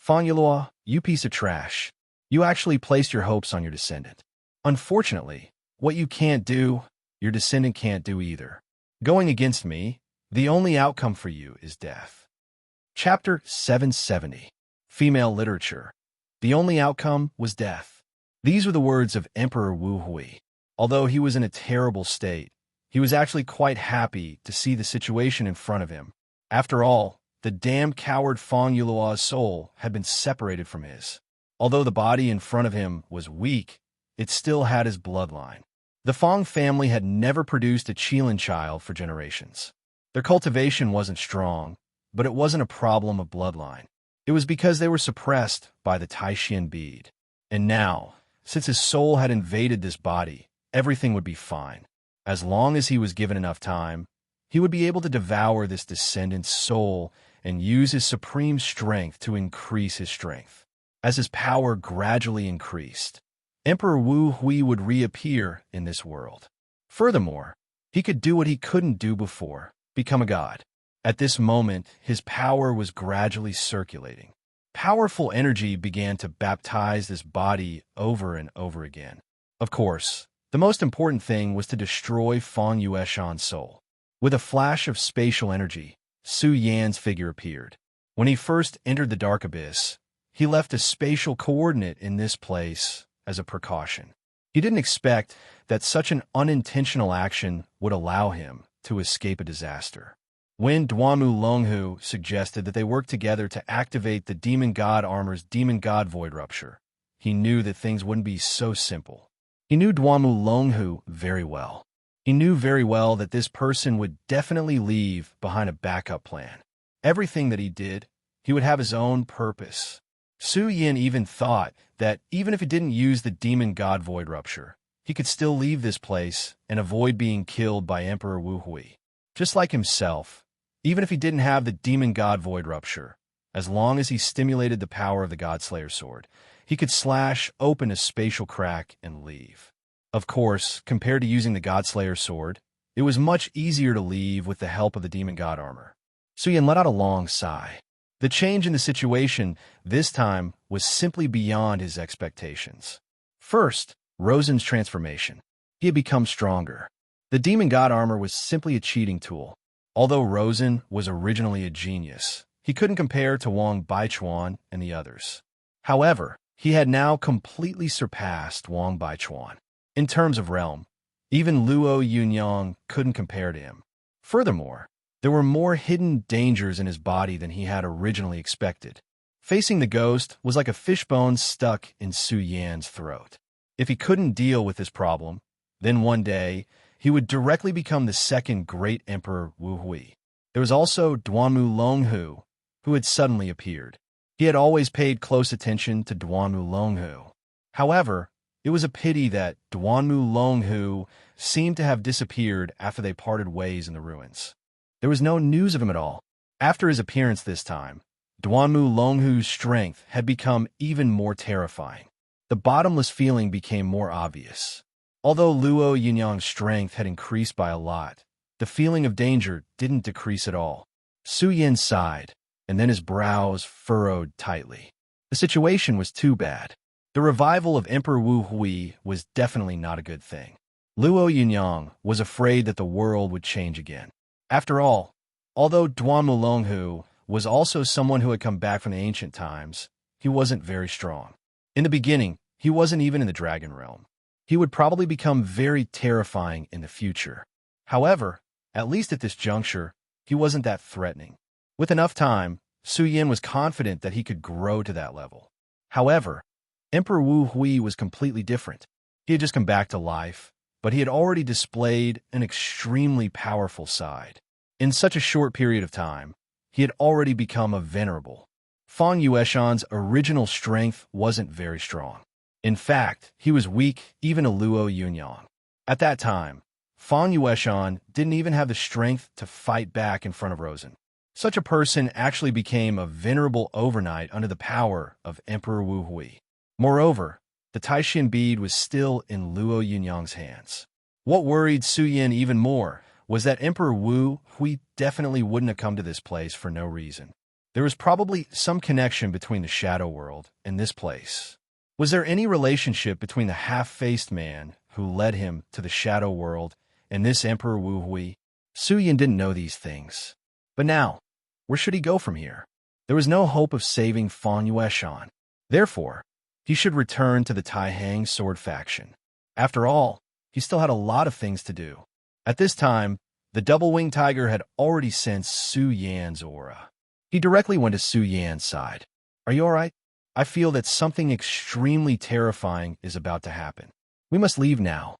Fang Yulua, you piece of trash. You actually placed your hopes on your descendant. Unfortunately, what you can't do, your descendant can't do either. Going against me, the only outcome for you is death. Chapter 770. Female Literature. The only outcome was death. These were the words of Emperor Wu Hui. Although he was in a terrible state, he was actually quite happy to see the situation in front of him. After all, the damned coward Fang Yulua's soul had been separated from his. Although the body in front of him was weak, it still had his bloodline. The Fang family had never produced a Qilin child for generations. Their cultivation wasn't strong, but it wasn't a problem of bloodline. It was because they were suppressed by the Taishan bead. And now, since his soul had invaded this body, everything would be fine. As long as he was given enough time, he would be able to devour this descendant's soul and use his supreme strength to increase his strength. As his power gradually increased, Emperor Wu Hui would reappear in this world. Furthermore, he could do what he couldn't do before, become a god. At this moment, his power was gradually circulating. Powerful energy began to baptize this body over and over again. Of course, the most important thing was to destroy Fang Yueshan's soul. With a flash of spatial energy, Su Yan's figure appeared. When he first entered the dark abyss, he left a spatial coordinate in this place as a precaution. He didn't expect that such an unintentional action would allow him to escape a disaster. When Duamu Longhu suggested that they work together to activate the Demon God Armor's Demon God Void Rupture, he knew that things wouldn't be so simple. He knew Duamu Longhu very well. He knew very well that this person would definitely leave behind a backup plan. Everything that he did, he would have his own purpose. Su Yin even thought that even if he didn't use the Demon God Void Rupture, he could still leave this place and avoid being killed by Emperor Wu Hui. Just like himself, even if he didn't have the Demon God Void Rupture, as long as he stimulated the power of the Godslayer sword, he could slash open a spatial crack and leave. Of course, compared to using the Godslayer sword, It was much easier to leave with the help of the demon god armor. Suyin let out a long sigh. The change in the situation this time was simply beyond his expectations. First, Rosen's transformation. He had become stronger. The demon god armor was simply a cheating tool. Although Rosen was originally a genius, he couldn't compare to Wang Baichuan and the others. However, he had now completely surpassed Wang Baichuan. In terms of realm, even Luo Yunyang couldn't compare to him. Furthermore, there were more hidden dangers in his body than he had originally expected. Facing the ghost was like a fishbone stuck in Su Yan's throat. If he couldn't deal with this problem, then one day, he would directly become the second great emperor Wu Hui. There was also Duanmu Longhu, who had suddenly appeared. He had always paid close attention to Duanmu Longhu. However, it was a pity that Duanmu Longhu seemed to have disappeared after they parted ways in the ruins. There was no news of him at all. After his appearance this time, Duanmu Longhu's strength had become even more terrifying. The bottomless feeling became more obvious. Although Luo Yunyang's strength had increased by a lot, the feeling of danger didn't decrease at all. Su Yin sighed, and then his brows furrowed tightly. The situation was too bad. The revival of Emperor Wu Hui was definitely not a good thing. Luo Yunyang was afraid that the world would change again. After all, although Duanmu Longhu was also someone who had come back from the ancient times, he wasn't very strong. In the beginning, he wasn't even in the dragon realm. He would probably become very terrifying in the future. However, at least at this juncture, he wasn't that threatening. With enough time, Su Yin was confident that he could grow to that level. However, Emperor Wu Hui was completely different. He had just come back to life, but he had already displayed an extremely powerful side. In such a short period of time, he had already become a venerable. Fang Yueshan's original strength wasn't very strong. In fact, he was weak even to Luo Yunyang. At that time, Fang Yueshan didn't even have the strength to fight back in front of Rosen. Such a person actually became a venerable overnight under the power of Emperor Wu Hui. Moreover, the Taishin bead was still in Luo Yunyang's hands. What worried Su Yin even more was that Emperor Wu Hui definitely wouldn't have come to this place for no reason. There was probably some connection between the shadow world and this place. Was there any relationship between the half-faced man who led him to the shadow world and this Emperor Wu Hui? Su Yin didn't know these things. But now, where should he go from here? There was no hope of saving Fang Yueshan. Therefore, he should return to the Taihang sword faction. After all, he still had a lot of things to do. At this time, the double-winged tiger had already sensed Su Yan's aura. He directly went to Su Yan's side. "Are you all right? I feel that something extremely terrifying is about to happen. We must leave now."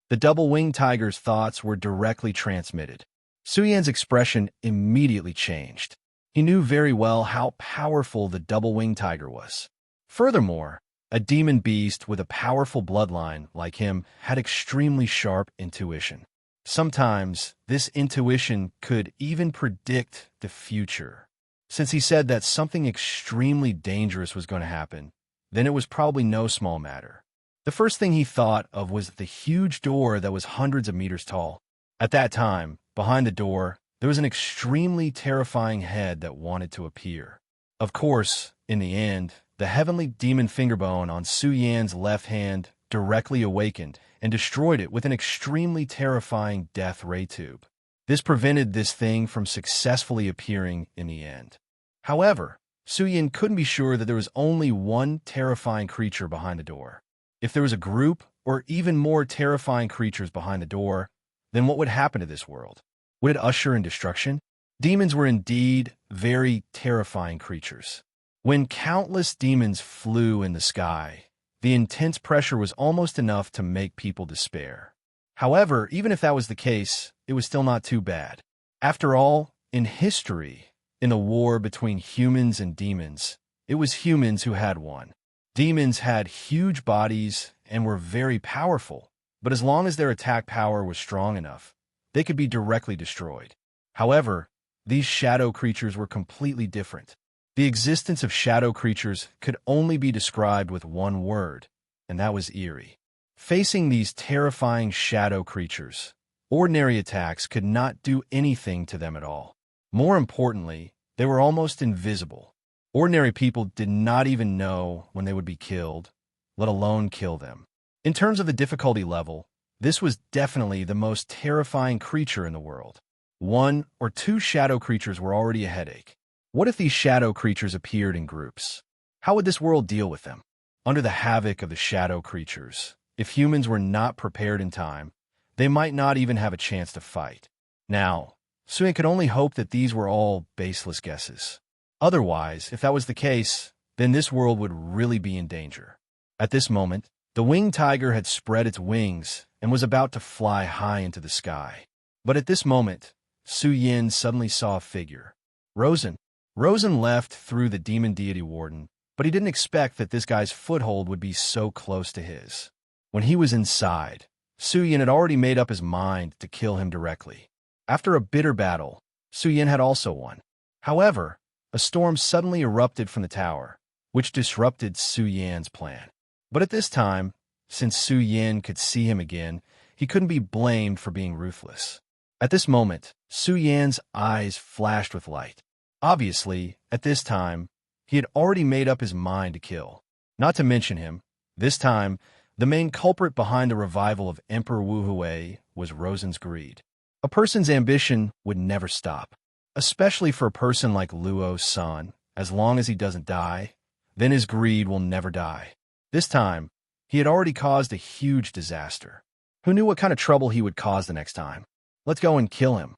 The double-winged tiger's thoughts were directly transmitted. Su Yan's expression immediately changed. He knew very well how powerful the double-winged tiger was. Furthermore, a demon beast with a powerful bloodline like him had extremely sharp intuition. Sometimes, this intuition could even predict the future. Since he said that something extremely dangerous was going to happen, then it was probably no small matter. The first thing he thought of was the huge door that was hundreds of meters tall. At that time, behind the door, there was an extremely terrifying head that wanted to appear. Of course, in the end, the heavenly demon fingerbone on Su Yan's left hand directly awakened and destroyed it with an extremely terrifying death ray tube. This prevented this thing from successfully appearing in the end. However, Su Yin couldn't be sure that there was only one terrifying creature behind the door. If there was a group or even more terrifying creatures behind the door, then what would happen to this world? Would it usher in destruction? Demons were indeed very terrifying creatures. When countless demons flew in the sky, the intense pressure was almost enough to make people despair. However, even if that was the case, it was still not too bad. After all, in history, in the war between humans and demons, it was humans who had won. Demons had huge bodies and were very powerful, but as long as their attack power was strong enough, they could be directly destroyed. However, these shadow creatures were completely different. The existence of shadow creatures could only be described with one word, and that was eerie. Facing these terrifying shadow creatures, Ordinary attacks could not do anything to them at all. More importantly, they were almost invisible. Ordinary people did not even know when they would be killed, let alone kill them. In terms of the difficulty level, this was definitely the most terrifying creature in the world. One or two shadow creatures were already a headache. What if these shadow creatures appeared in groups? How would this world deal with them? Under the havoc of the shadow creatures, if humans were not prepared in time, they might not even have a chance to fight. Now, Suyin could only hope that these were all baseless guesses. Otherwise, if that was the case, then this world would really be in danger. At this moment, the winged tiger had spread its wings and was about to fly high into the sky. But at this moment, Suyin suddenly saw a figure. Rosen. Rosen left through the demon deity warden, but he didn't expect that this guy's foothold would be so close to his. When he was inside, Suyin had already made up his mind to kill him directly. After a bitter battle, Suyin had also won. However, a storm suddenly erupted from the tower, which disrupted Suyin's plan. But at this time, since Suyin could see him again, he couldn't be blamed for being ruthless. At this moment, Suyin's eyes flashed with light. Obviously, at this time, he had already made up his mind to kill. Not to mention him, this time, the main culprit behind the revival of Emperor Wu Hui was Rosen's greed. A person's ambition would never stop, especially for a person like Luo's son. As long as he doesn't die, then his greed will never die. This time, he had already caused a huge disaster. Who knew what kind of trouble he would cause the next time? Let's go and kill him.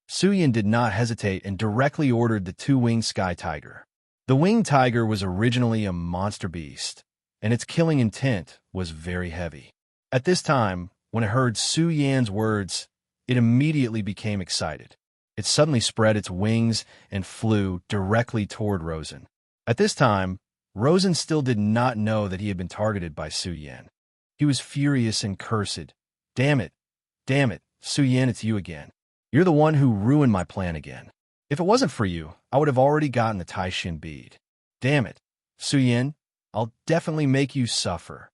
Suyin did not hesitate and directly ordered the two-winged sky tiger. The winged tiger was originally a monster beast, and its killing intent was very heavy. At this time, when it heard Suyin's words, it immediately became excited. It suddenly spread its wings and flew directly toward Rosen. At this time, Rosen still did not know that he had been targeted by Suyin. He was furious and cursed. Damn it, Suyin, it's you again. You're the one who ruined my plan again. If it wasn't for you, I would have already gotten the Taishin bead. Damn it, Suyin, I'll definitely make you suffer.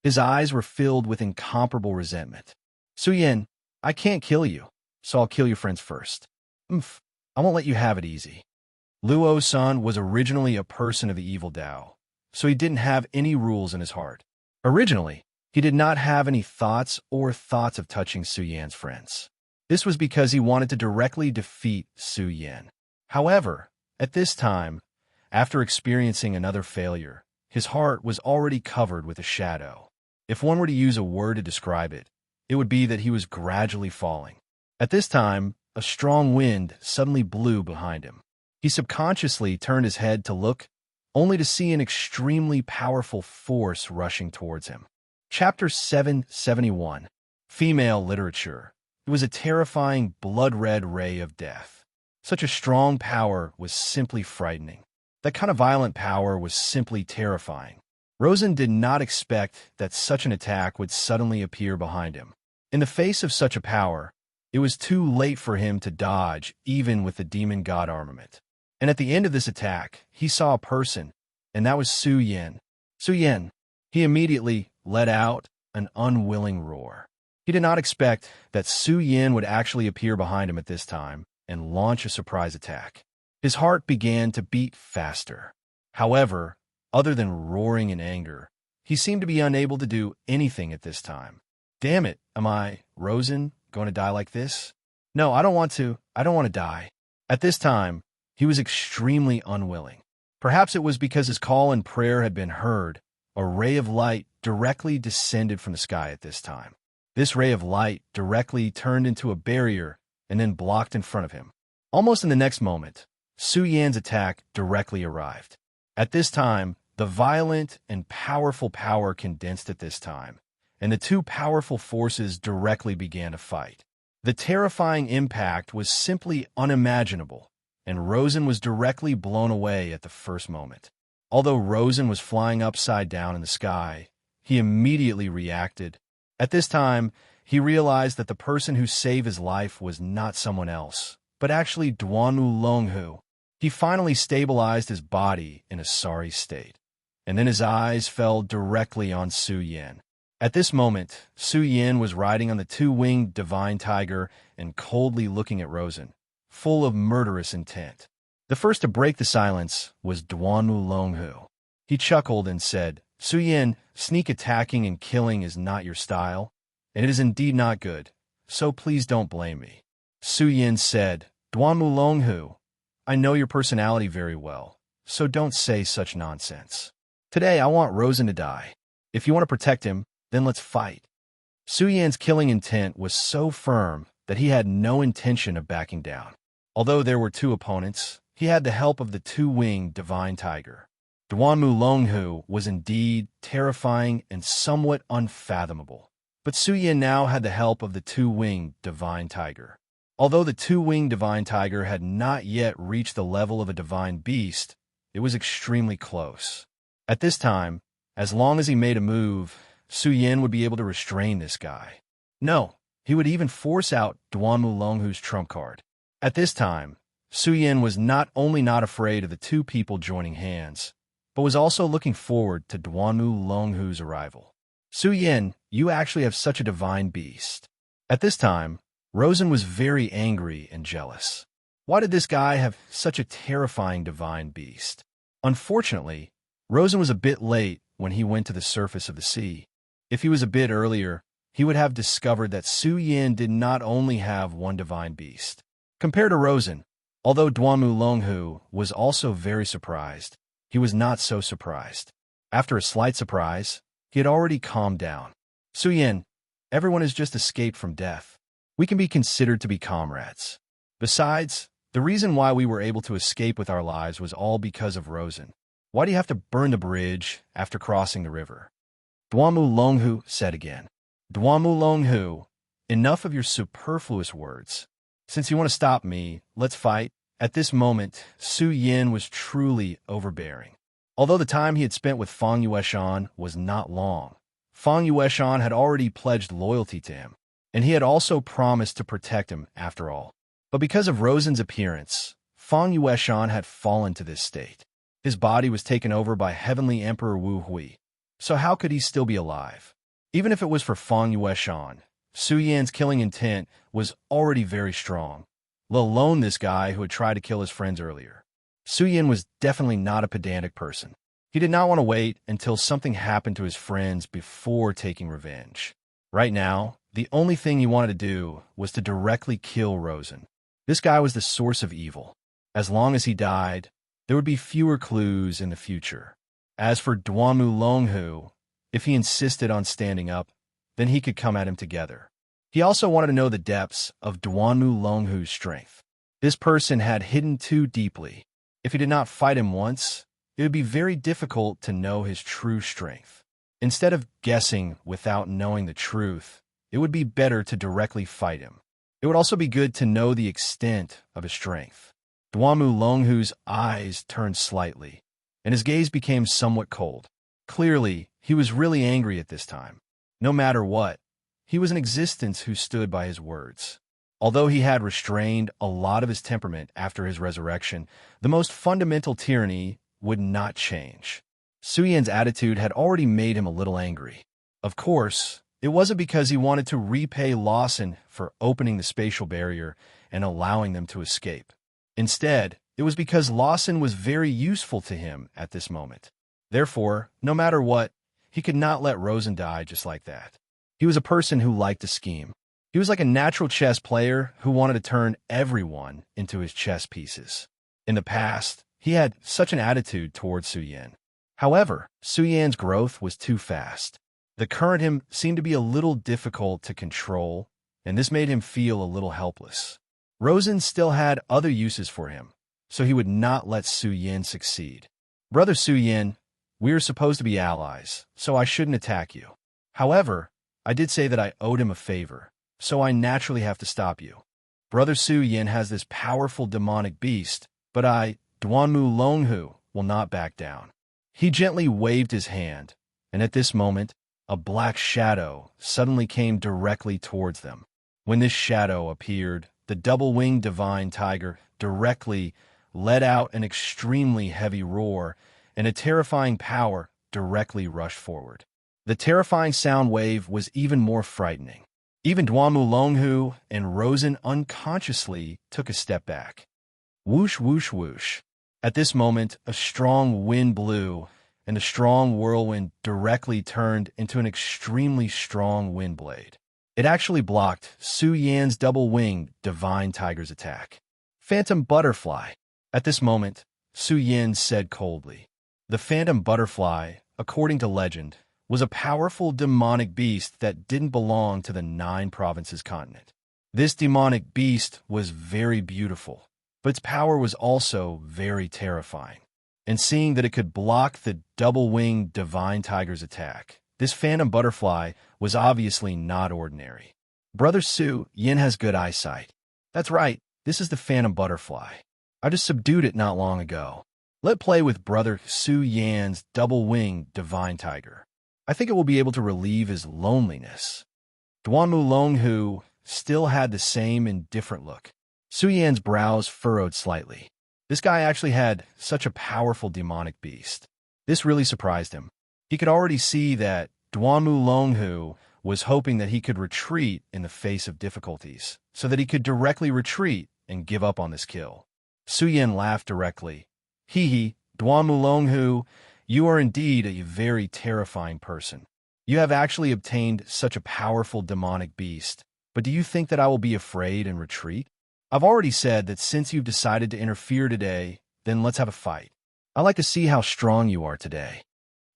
His eyes were filled with incomparable resentment. Suyin, I can't kill you, so I'll kill your friends first. I won't let you have it easy. Luo's son was originally a person of the evil Dao, so he didn't have any rules in his heart. Originally, he did not have any thoughts of touching Suyin's friends. This was because he wanted to directly defeat Suyin. However, at this time, after experiencing another failure, his heart was already covered with a shadow. If one were to use a word to describe it, it would be that he was gradually falling. At this time, a strong wind suddenly blew behind him. He subconsciously turned his head to look, only to see an extremely powerful force rushing towards him. Chapter 771. Female Literature. It was a terrifying blood-red ray of death. Such a strong power was simply frightening. That kind of violent power was simply terrifying. Rosen did not expect that such an attack would suddenly appear behind him. In the face of such a power, it was too late for him to dodge, even with the demon god armament. And at the end of this attack, he saw a person, and that was Suyin. Suyin. He immediately let out an unwilling roar. He did not expect that Suyin would actually appear behind him at this time and launch a surprise attack. His heart began to beat faster. However, other than roaring in anger, he seemed to be unable to do anything at this time. Damn it, am I, Rosen, going to die like this? No, I don't want to die. At this time, he was extremely unwilling. Perhaps it was because his call and prayer had been heard. A ray of light directly descended from the sky at this time. This ray of light directly turned into a barrier and then blocked in front of him. Almost in the next moment, Suyin's attack directly arrived. At this time, the violent and powerful power condensed at this time, and the two powerful forces directly began to fight. The terrifying impact was simply unimaginable, and Rosen was directly blown away at the first moment. Although Rosen was flying upside down in the sky, he immediately reacted. At this time, he realized that the person who saved his life was not someone else, but actually Duanu Longhu. He finally stabilized his body in a sorry state, and then his eyes fell directly on Suyin. At this moment, Su Yin was riding on the two-winged divine tiger and coldly looking at Rosen, full of murderous intent. The first to break the silence was Duanmu Longhu. He chuckled and said, "Su Yin, sneak attacking and killing is not your style, and it is indeed not good, so please don't blame me." Su Yin said, "Duanmu Longhu, I know your personality very well, so don't say such nonsense. Today I want Rosen to die. If you want to protect him, then let's fight." Su Yin's killing intent was so firm that he had no intention of backing down. Although there were two opponents, he had the help of the two-winged divine tiger. Duanmu Longhu was indeed terrifying and somewhat unfathomable. But Su Yin now had the help of the two-winged divine tiger. Although the two-winged divine tiger had not yet reached the level of a divine beast, it was extremely close. At this time, as long as he made a move, Su Yin would be able to restrain this guy. No, he would even force out Duanmu Longhu's trump card. At this time, Su Yin was not only not afraid of the two people joining hands, but was also looking forward to Duanmu Longhu's arrival. "Su Yin, you actually have such a divine beast." At this time, Rosen was very angry and jealous. Why did this guy have such a terrifying divine beast? Unfortunately, Rosen was a bit late when he went to the surface of the sea. If he was a bit earlier, he would have discovered that Su Yin did not only have one divine beast. Compared to Rosen, although Duanmu Longhu was also very surprised, he was not so surprised. After a slight surprise, he had already calmed down. "Su Yin, everyone has just escaped from death. We can be considered to be comrades. Besides, the reason why we were able to escape with our lives was all because of Rosen. Why do you have to burn the bridge after crossing the river?" Duanmu Longhu said again. "Duanmu Longhu, enough of your superfluous words. Since you want to stop me, let's fight." At this moment, Su Yin was truly overbearing. Although the time he had spent with Fang Yueshan was not long, Fang Yueshan had already pledged loyalty to him, and he had also promised to protect him after all. But because of Rosen's appearance, Fang Yueshan had fallen to this state. His body was taken over by Heavenly Emperor Wu Hui, so how could he still be alive? Even if it was for Fang Yueshan, Su Yin's killing intent was already very strong, let alone this guy who had tried to kill his friends earlier. Su Yin was definitely not a pedantic person. He did not want to wait until something happened to his friends before taking revenge. Right now, the only thing he wanted to do was to directly kill Rosen. This guy was the source of evil. As long as he died, there would be fewer clues in the future. As for Duanmu Longhu, if he insisted on standing up, then he could come at him together. He also wanted to know the depths of Duanmu Longhu's strength. This person had hidden too deeply. If he did not fight him once, it would be very difficult to know his true strength. Instead of guessing without knowing the truth, it would be better to directly fight him. It would also be good to know the extent of his strength. Duanmu Longhu's eyes turned slightly, and his gaze became somewhat cold. Clearly, he was really angry at this time. No matter what, he was an existence who stood by his words. Although he had restrained a lot of his temperament after his resurrection, the most fundamental tyranny would not change. Su Yin's attitude had already made him a little angry. Of course, it wasn't because he wanted to repay Lawson for opening the spatial barrier and allowing them to escape. Instead, it was because Lawson was very useful to him at this moment. Therefore, no matter what, he could not let Rosen die just like that. He was a person who liked to scheme. He was like a natural chess player who wanted to turn everyone into his chess pieces. In the past, he had such an attitude towards Su Yin. However, Su Yin's growth was too fast. The current him seemed to be a little difficult to control, and this made him feel a little helpless. Rosen still had other uses for him, so he would not let Su Yin succeed. "Brother Su Yin, we are supposed to be allies, so I shouldn't attack you. However, I did say that I owed him a favor, so I naturally have to stop you. Brother Su Yin has this powerful demonic beast, but I, Duanmu Longhu, will not back down." He gently waved his hand, and at this moment, a black shadow suddenly came directly towards them. When this shadow appeared, the double-winged divine tiger directly let out an extremely heavy roar, and a terrifying power directly rushed forward. The terrifying sound wave was even more frightening. Even Duanmu Longhu and Rosen unconsciously took a step back. Whoosh, whoosh, whoosh. At this moment, a strong wind blew, and the strong whirlwind directly turned into an extremely strong wind blade. It actually blocked Su Yan's double-winged divine tiger's attack. Phantom butterfly. At this moment, Su Yan said coldly. The phantom butterfly, according to legend, was a powerful demonic beast that didn't belong to the 9 provinces continent. This demonic beast was very beautiful, but its power was also very terrifying. And seeing that it could block the double-winged divine tiger's attack, this phantom butterfly was obviously not ordinary. Brother Su Yan has good eyesight. That's right, this is the phantom butterfly. I just subdued it not long ago. Let play with Brother Su Yan's double-winged divine tiger. I think it will be able to relieve his loneliness. Duanmu Longhu still had the same indifferent look. Su Yan's brows furrowed slightly. This guy actually had such a powerful demonic beast. This really surprised him. He could already see that Duanmu Longhu was hoping that he could retreat in the face of difficulties, so that he could directly retreat and give up on this kill. Su Yan laughed directly. Hee, Duanmu Longhu, you are indeed a very terrifying person. You have actually obtained such a powerful demonic beast, but do you think that I will be afraid and retreat? I've already said that since you've decided to interfere today, then let's have a fight. I'd like to see how strong you are today.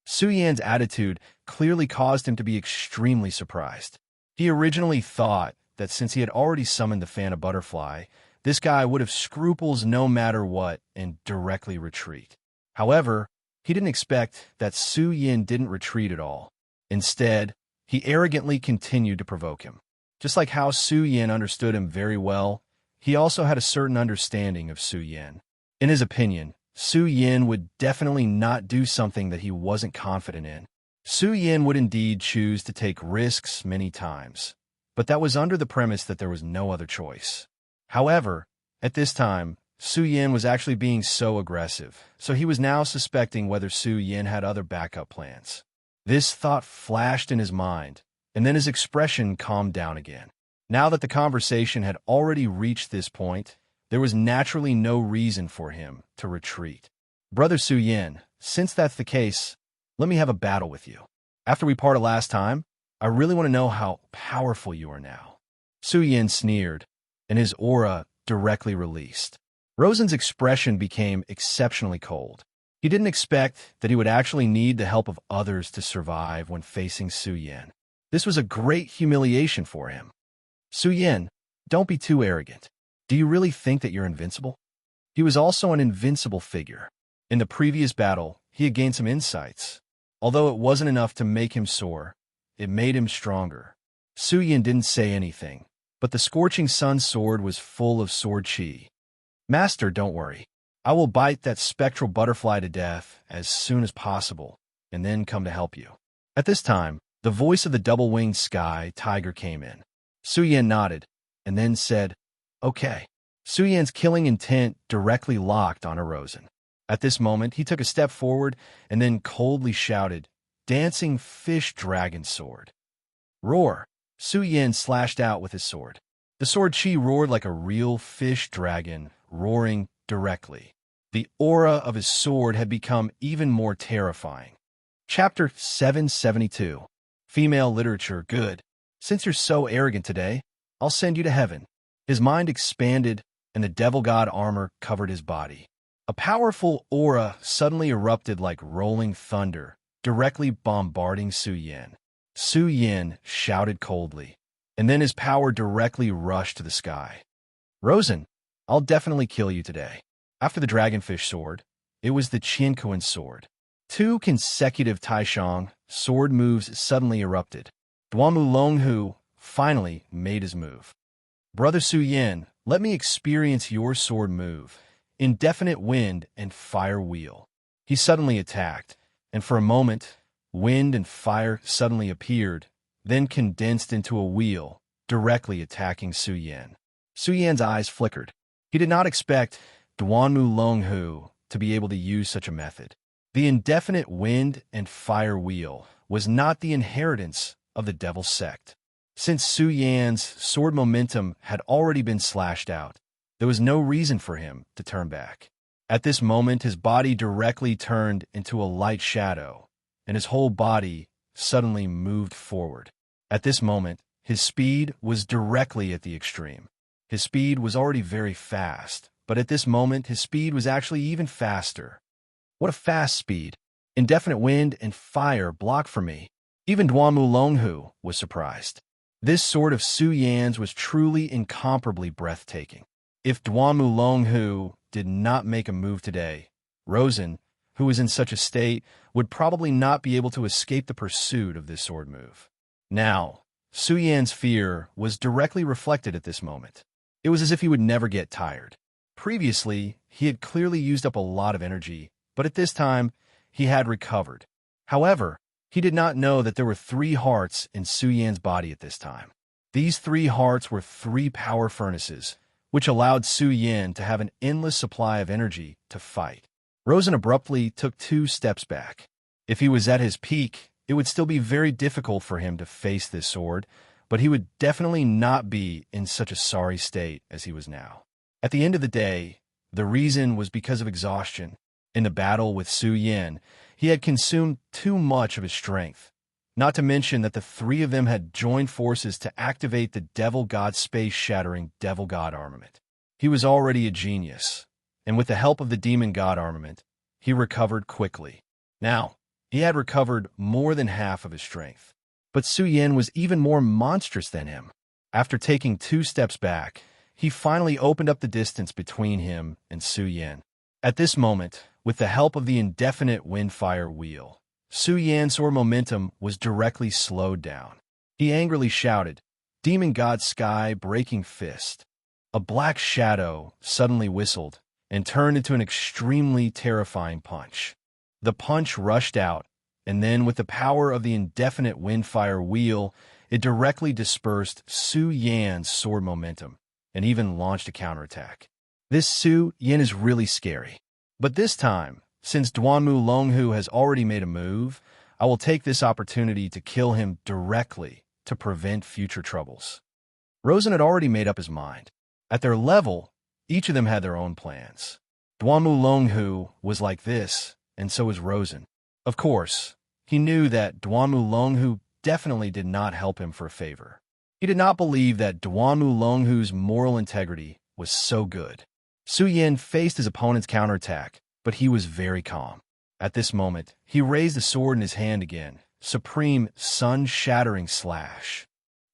Su Yan's attitude clearly caused him to be extremely surprised. He originally thought that since he had already summoned the phantom butterfly, this guy would have scruples no matter what and directly retreat. However, he didn't expect that Su Yan didn't retreat at all. Instead, he arrogantly continued to provoke him. Just like how Su Yan understood him very well, he also had a certain understanding of Su Yan. In his opinion, Su Yan would definitely not do something that he wasn't confident in. Su Yan would indeed choose to take risks many times, but that was under the premise that there was no other choice. However, at this time, Su Yan was actually being so aggressive, so he was now suspecting whether Su Yan had other backup plans. This thought flashed in his mind, and then his expression calmed down again. Now that the conversation had already reached this point, there was naturally no reason for him to retreat. Brother Su Yan, since that's the case, let me have a battle with you. After we parted last time, I really want to know how powerful you are now. Su Yan sneered, and his aura directly released. Rosen's expression became exceptionally cold. He didn't expect that he would actually need the help of others to survive when facing Su Yan. This was a great humiliation for him. Su Yan, don't be too arrogant. Do you really think that you're invincible? He was also an invincible figure. In the previous battle, he had gained some insights. Although it wasn't enough to make him soar, it made him stronger. Su Yan didn't say anything, but the scorching sun sword was full of sword chi. Master, don't worry. I will bite that spectral butterfly to death as soon as possible, and then come to help you. At this time, the voice of the double-winged sky tiger came in. Su Yan nodded, and then said, Okay. Su Yan's killing intent directly locked on Rosen. At this moment, he took a step forward and then coldly shouted, Dancing fish dragon sword. Roar! Su Yan slashed out with his sword. The sword chi roared like a real fish dragon, roaring directly. The aura of his sword had become even more terrifying. Chapter 772. Female Literature. Good. Since you're so arrogant today, I'll send you to heaven. His mind expanded, and the devil god armor covered his body. A powerful aura suddenly erupted like rolling thunder, directly bombarding Su Yan. Su Yan shouted coldly, and then his power directly rushed to the sky. Rosen, I'll definitely kill you today. After the dragonfish sword, it was the Qiankuan sword. 2 consecutive Taishang sword moves suddenly erupted. Duanmu Longhu finally made his move. Brother Su Yan, let me experience your sword move. Indefinite wind and fire wheel. He suddenly attacked, and for a moment, wind and fire suddenly appeared, then condensed into a wheel, directly attacking Su Yan. Su Yan's eyes flickered. He did not expect Duanmu Longhu to be able to use such a method. The indefinite wind and fire wheel was not the inheritance of the devil's sect. Since Su Yan's sword momentum had already been slashed out, there was no reason for him to turn back. At this moment, his body directly turned into a light shadow, and his whole body suddenly moved forward. At this moment, his speed was directly at the extreme. His speed was already very fast, but at this moment, his speed was actually even faster. What a fast speed! Indefinite wind and fire blocked for me. Even Duanmu Longhu was surprised. This sword of Su Yan's was truly incomparably breathtaking. If Duanmu Longhu did not make a move today, Rosen, who was in such a state, would probably not be able to escape the pursuit of this sword move. Now, Su Yan's fear was directly reflected at this moment. It was as if he would never get tired. Previously, he had clearly used up a lot of energy, but at this time, he had recovered. However, he did not know that there were 3 hearts in Su Yan's body at this time. These 3 hearts were 3 power furnaces, which allowed Su Yan to have an endless supply of energy to fight. Rosen abruptly took 2 steps back. If he was at his peak, it would still be very difficult for him to face this sword, but he would definitely not be in such a sorry state as he was now. At the end of the day, the reason was because of exhaustion. In the battle with Su Yan, he had consumed too much of his strength, not to mention that the 3 of them had joined forces to activate the Devil God space-shattering Devil God armament. He was already a genius, and with the help of the Demon God armament, he recovered quickly. Now, he had recovered more than half of his strength. But Su Yan was even more monstrous than him. After taking 2 steps back, he finally opened up the distance between him and Su Yan. At this moment, with the help of the indefinite wind-fire wheel, Su Yan's sword momentum was directly slowed down. He angrily shouted, "Demon God Sky Breaking Fist." A black shadow suddenly whistled and turned into an extremely terrifying punch. The punch rushed out, and then with the power of the indefinite wind-fire wheel, it directly dispersed Su Yan's sword momentum and even launched a counterattack. This Su Yan is really scary. But this time, since Duanmu Longhu has already made a move, I will take this opportunity to kill him directly to prevent future troubles. Rosen had already made up his mind. At their level, each of them had their own plans. Duanmu Longhu was like this, and so was Rosen. Of course, he knew that Duanmu Longhu definitely did not help him for a favor. He did not believe that Duanmu Longhu's moral integrity was so good. Su Yan faced his opponent's counterattack, but he was very calm. At this moment, he raised the sword in his hand again, supreme sun-shattering slash.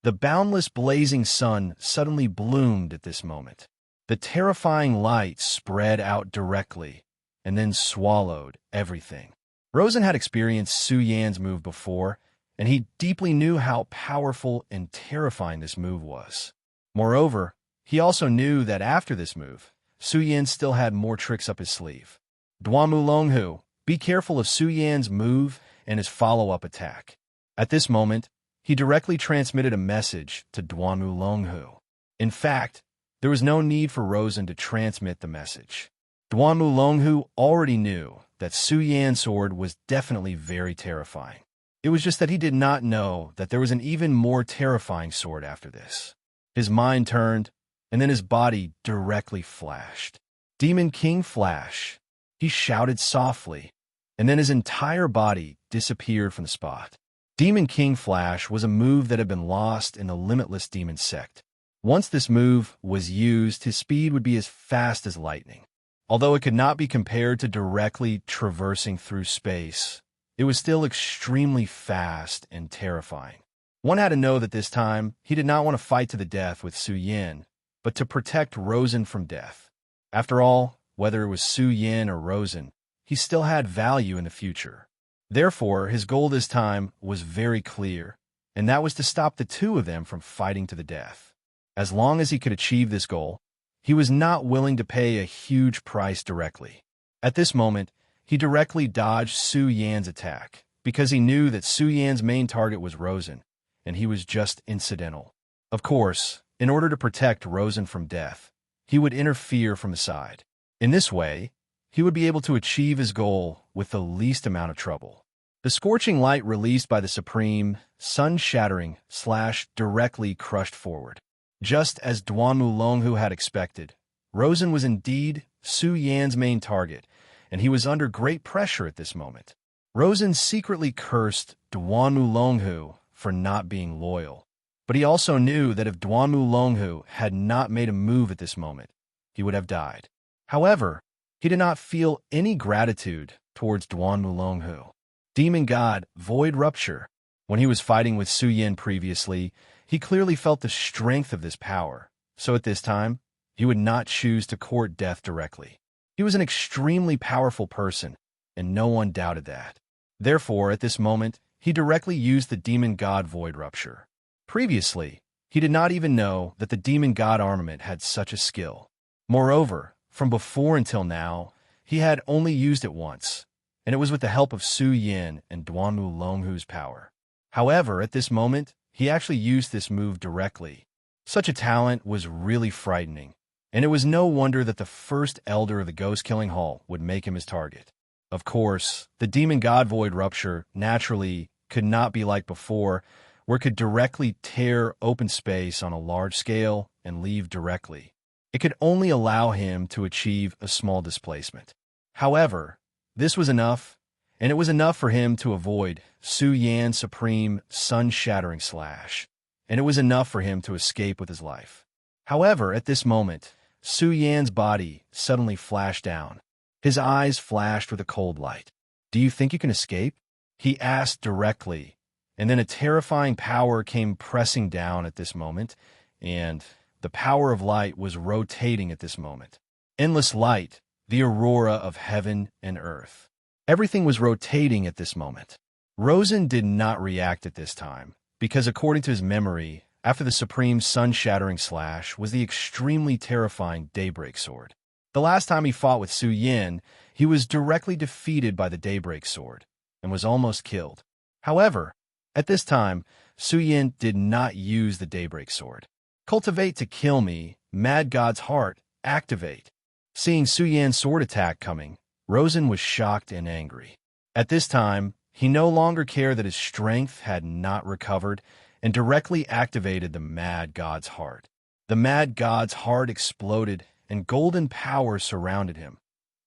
The boundless blazing sun suddenly bloomed at this moment. The terrifying light spread out directly, and then swallowed everything. Rosen had experienced Su Yan's move before, and he deeply knew how powerful and terrifying this move was. Moreover, he also knew that after this move, Su Yan still had more tricks up his sleeve. Duanmu Longhu, be careful of Su Yan's move and his follow-up attack. At this moment, he directly transmitted a message to Duanmu Longhu. In fact, there was no need for Rosen to transmit the message. Duanmu Longhu already knew that Su Yan's sword was definitely very terrifying. It was just that he did not know that there was an even more terrifying sword after this. His mind turned, and then his body directly flashed. Demon King Flash. He shouted softly, and then his entire body disappeared from the spot. Demon King Flash was a move that had been lost in the Limitless Demon Sect. Once this move was used, his speed would be as fast as lightning. Although it could not be compared to directly traversing through space, it was still extremely fast and terrifying. One had to know that this time, he did not want to fight to the death with Su Yan, but to protect Rosen from death. After all, whether it was Su Yan or Rosen, he still had value in the future. Therefore, his goal this time was very clear, and that was to stop the 2 of them from fighting to the death. As long as he could achieve this goal, he was not willing to pay a huge price directly. At this moment, he directly dodged Su Yan's attack, because he knew that Su Yan's main target was Rosen, and he was just incidental. Of course, in order to protect Rosen from death, he would interfere from the side. In this way, he would be able to achieve his goal with the least amount of trouble. The scorching light released by the supreme, sun-shattering slash directly crushed forward. Just as Duanmu Longhu had expected, Rosen was indeed Su Yan's main target, and he was under great pressure at this moment. Rosen secretly cursed Duanmu Longhu for not being loyal, but he also knew that if Duanmu Longhu had not made a move at this moment, he would have died. However, he did not feel any gratitude towards Duanmu Longhu. Demon God, Void Rupture. When he was fighting with Su Yan previously, he clearly felt the strength of this power, so at this time, he would not choose to court death directly. He was an extremely powerful person, and no one doubted that. Therefore, at this moment, he directly used the Demon God Void Rupture. Previously, he did not even know that the Demon God armament had such a skill. Moreover, from before until now, he had only used it once, and it was with the help of Su Yan and Duanmu Longhu's power. However, at this moment, he actually used this move directly. Such a talent was really frightening, and it was no wonder that the first elder of the Ghost-Killing Hall would make him his target. Of course, the Demon God Void Rupture naturally could not be like before, where it could directly tear open space on a large scale and leave directly. It could only allow him to achieve a small displacement. However, this was enough, and it was enough for him to avoid Su Yan's supreme sun-shattering slash, and it was enough for him to escape with his life. However, at this moment, Su Yan's body suddenly flashed down. His eyes flashed with a cold light. "Do you think you can escape?" he asked directly, and then a terrifying power came pressing down at this moment, and the power of light was rotating at this moment. Endless light, the aurora of heaven and earth. Everything was rotating at this moment. Rosen did not react at this time, because according to his memory, after the supreme sun-shattering slash was the extremely terrifying Daybreak Sword. The last time he fought with Su Yan, he was directly defeated by the Daybreak Sword, and was almost killed. However, at this time, Su Yan did not use the Daybreak Sword. Cultivate to kill me, Mad God's Heart, activate. Seeing Su Yan's sword attack coming, Rosen was shocked and angry. At this time, he no longer cared that his strength had not recovered, and directly activated the Mad God's Heart. The Mad God's Heart exploded, and golden power surrounded him,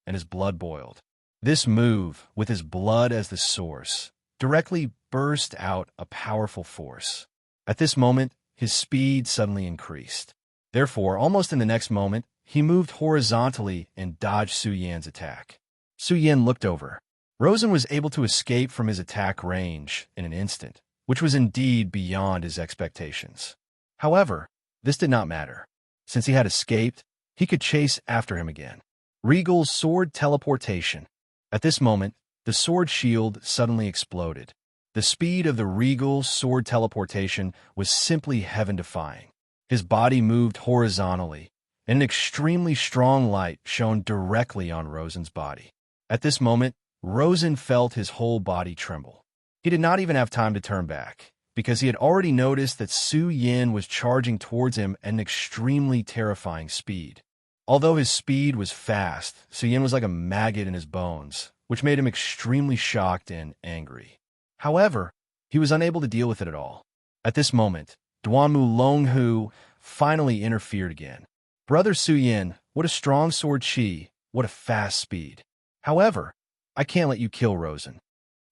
and his blood boiled. This move, with his blood as the source, directly burst out a powerful force. At this moment, his speed suddenly increased. Therefore, almost in the next moment, he moved horizontally and dodged Su Yan's attack. Su Yan looked over. Rosen was able to escape from his attack range in an instant, which was indeed beyond his expectations. However, this did not matter. Since he had escaped, he could chase after him again. Regal's sword teleportation. At this moment, the sword shield suddenly exploded. The speed of the Regal's sword teleportation was simply heaven-defying. His body moved horizontally, and an extremely strong light shone directly on Rosen's body. At this moment, Rosen felt his whole body tremble. He did not even have time to turn back, because he had already noticed that Su Yan was charging towards him at an extremely terrifying speed. Although his speed was fast, Su Yan was like a maggot in his bones, which made him extremely shocked and angry. However, he was unable to deal with it at all. At this moment, Duanmu Longhu finally interfered again. "Brother Su Yan, what a strong sword chi, what a fast speed. However, I can't let you kill Rosen."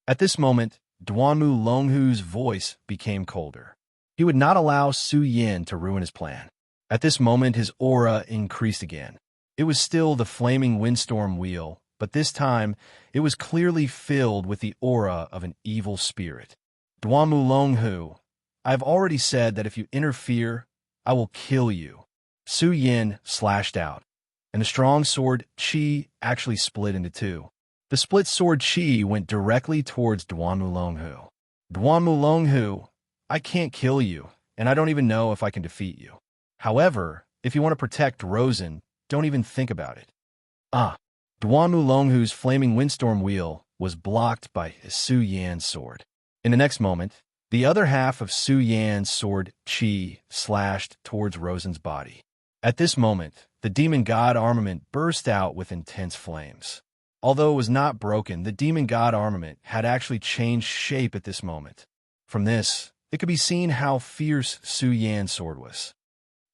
At this moment, Duanmu Longhu's voice became colder. He would not allow Su Yan to ruin his plan. At this moment, his aura increased again. It was still the flaming windstorm wheel, but this time, it was clearly filled with the aura of an evil spirit. "Duanmu Longhu, I have already said that if you interfere, I will kill you." Su Yan slashed out, and the strong sword chi actually split into two. The split sword chi went directly towards Duanmu Longhu. "Duanmu Longhu, I can't kill you, and I don't even know if I can defeat you. However, if you want to protect Rosen, don't even think about it." Duanmu Longhu's flaming windstorm wheel was blocked by Su Yan's sword. In the next moment, the other half of Su Yan's sword chi slashed towards Rosen's body. At this moment, the demon god armament burst out with intense flames. Although it was not broken, the demon god armament had actually changed shape at this moment. From this, it could be seen how fierce Su Yan's sword was.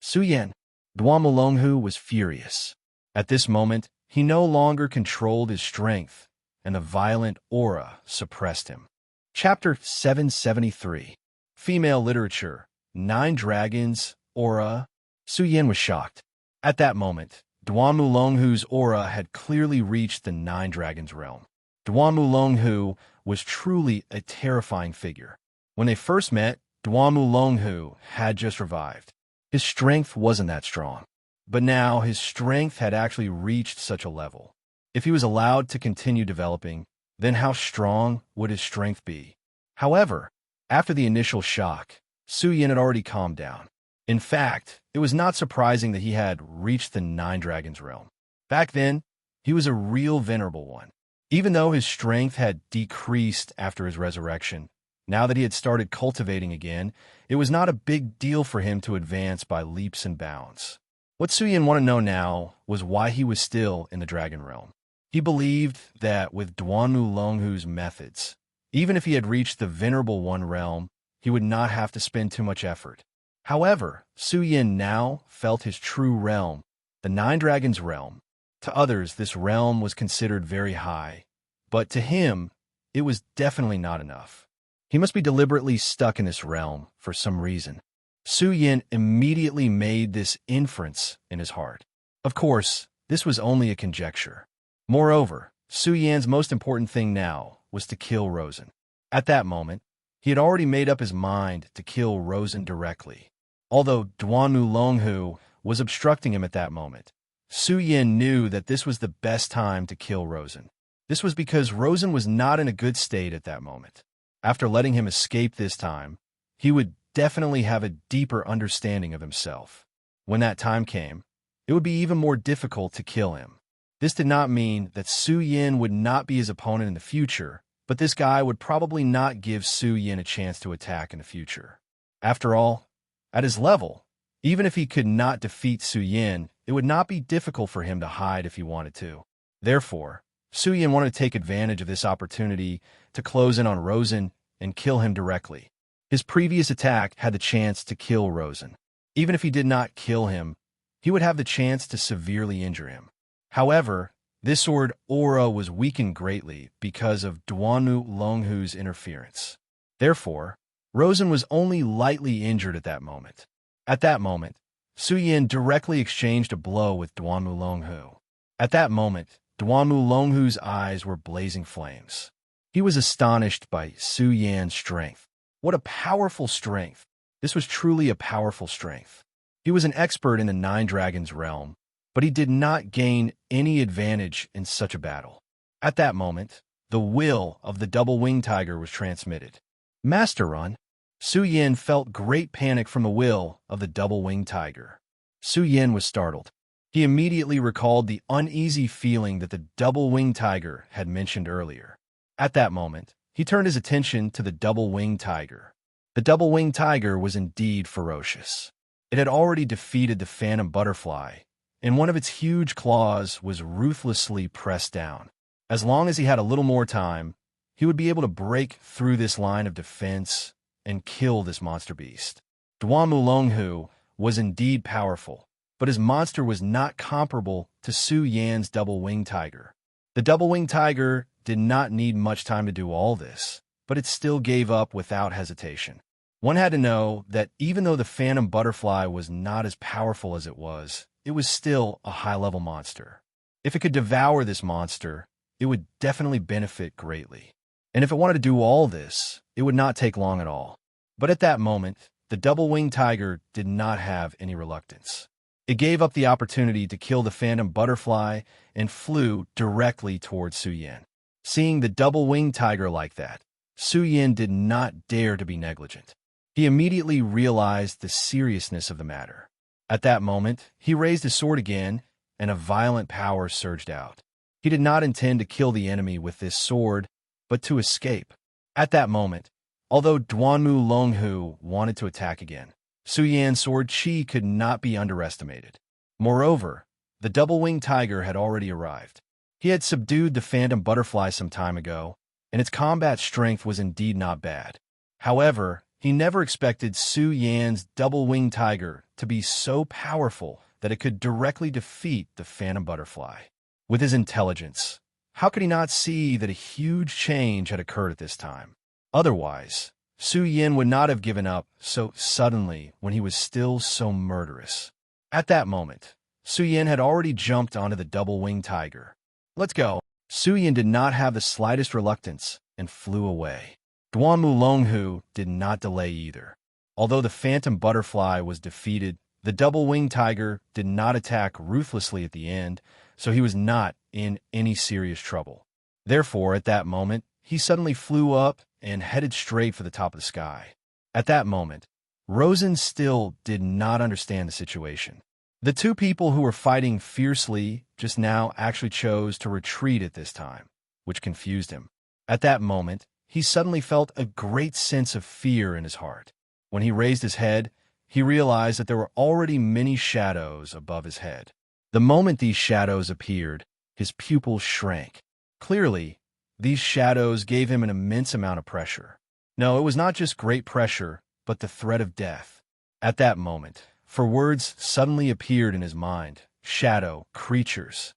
Su Yan, Duan Mulonghu was furious. At this moment, he no longer controlled his strength, and a violent aura suppressed him. Chapter 773. Female Literature. 9 Dragons, Aura. Su Yan was shocked. At that moment, Duan Mulonghu's aura had clearly reached the 9 Dragons realm. Duan Mulonghu was truly a terrifying figure. When they first met, Duan Mulonghu had just revived. His strength wasn't that strong, but now his strength had actually reached such a level. If he was allowed to continue developing, then how strong would his strength be? However, after the initial shock, Su Yan had already calmed down. In fact, it was not surprising that he had reached the 9 Dragons realm. Back then, he was a real venerable one. Even though his strength had decreased after his resurrection, now that he had started cultivating again, it was not a big deal for him to advance by leaps and bounds. What Su Yan wanted to know now was why he was still in the Dragon realm. He believed that with Duan Mulonghu's methods, even if he had reached the Venerable One realm, he would not have to spend too much effort. However, Su Yan now felt his true realm, the 9 Dragons realm. To others, this realm was considered very high, but to him, it was definitely not enough. He must be deliberately stuck in this realm for some reason. Su Yan immediately made this inference in his heart. Of course, this was only a conjecture. Moreover, Su Yan's most important thing now was to kill Rosen. At that moment, he had already made up his mind to kill Rosen directly. Although Duan Mulonghu was obstructing him at that moment, Su Yan knew that this was the best time to kill Rosen. This was because Rosen was not in a good state at that moment. After letting him escape this time, he would definitely have a deeper understanding of himself. When that time came, it would be even more difficult to kill him. This did not mean that Su Yan would not be his opponent in the future, but this guy would probably not give Su Yan a chance to attack in the future. After all, at his level, even if he could not defeat Su Yan, it would not be difficult for him to hide if he wanted to. Therefore, Su Yan wanted to take advantage of this opportunity to close in on Rosen and kill him directly. His previous attack had the chance to kill Rosen. Even if he did not kill him, he would have the chance to severely injure him. However, this sword aura was weakened greatly because of Duan Mulonghu's interference. Therefore, Rosen was only lightly injured at that moment. At that moment, Su Yan directly exchanged a blow with Duan Mulonghu. At that moment, Duan Mulonghu's eyes were blazing flames. He was astonished by Su Yan's strength. What a powerful strength! This was truly a powerful strength. He was an expert in the 9 Dragons realm, but he did not gain any advantage in such a battle. At that moment, the will of the double-winged tiger was transmitted. Master Run! Su Yan felt great panic from the will of the double-winged tiger. Su Yan was startled. He immediately recalled the uneasy feeling that the double-winged tiger had mentioned earlier. At that moment, he turned his attention to the double-winged tiger. The double-winged tiger was indeed ferocious. It had already defeated the phantom butterfly, and one of its huge claws was ruthlessly pressed down. As long as he had a little more time, he would be able to break through this line of defense and kill this monster beast. Duan Mulonghu was indeed powerful, but his monster was not comparable to Su Yan's double-winged tiger. The double-winged tiger did not need much time to do all this, but it still gave up without hesitation. One had to know that even though the phantom butterfly was not as powerful as it was still a high-level monster. If it could devour this monster, it would definitely benefit greatly. And if it wanted to do all this, it would not take long at all. But at that moment, the double-winged tiger did not have any reluctance. It gave up the opportunity to kill the phantom butterfly and flew directly towards Su Yan. Seeing the double-winged tiger like that, Su Yan did not dare to be negligent. He immediately realized the seriousness of the matter. At that moment, he raised his sword again, and a violent power surged out. He did not intend to kill the enemy with this sword, but to escape. At that moment, although Duan Mulonghu wanted to attack again, Su Yan's sword chi could not be underestimated. Moreover, the double-winged tiger had already arrived. He had subdued the phantom butterfly some time ago, and its combat strength was indeed not bad. However, he never expected Su Yan's double-winged tiger to be so powerful that it could directly defeat the phantom butterfly. With his intelligence, how could he not see that a huge change had occurred at this time? Otherwise, Su Yan would not have given up so suddenly when he was still so murderous. At that moment, Su Yan had already jumped onto the double-winged tiger. "Let's go." Su Yan did not have the slightest reluctance and flew away. Duanmu Longhu did not delay either. Although the phantom butterfly was defeated, the double-winged tiger did not attack ruthlessly at the end, so he was not in any serious trouble. Therefore, at that moment, he suddenly flew up and headed straight for the top of the sky. At that moment, Rosen still did not understand the situation. The two people who were fighting fiercely just now actually chose to retreat at this time, which confused him. At that moment, he suddenly felt a great sense of fear in his heart. When he raised his head, he realized that there were already many shadows above his head. The moment these shadows appeared, his pupils shrank. Clearly, these shadows gave him an immense amount of pressure. No, it was not just great pressure, but the threat of death. At that moment, for words suddenly appeared in his mind: shadow creatures.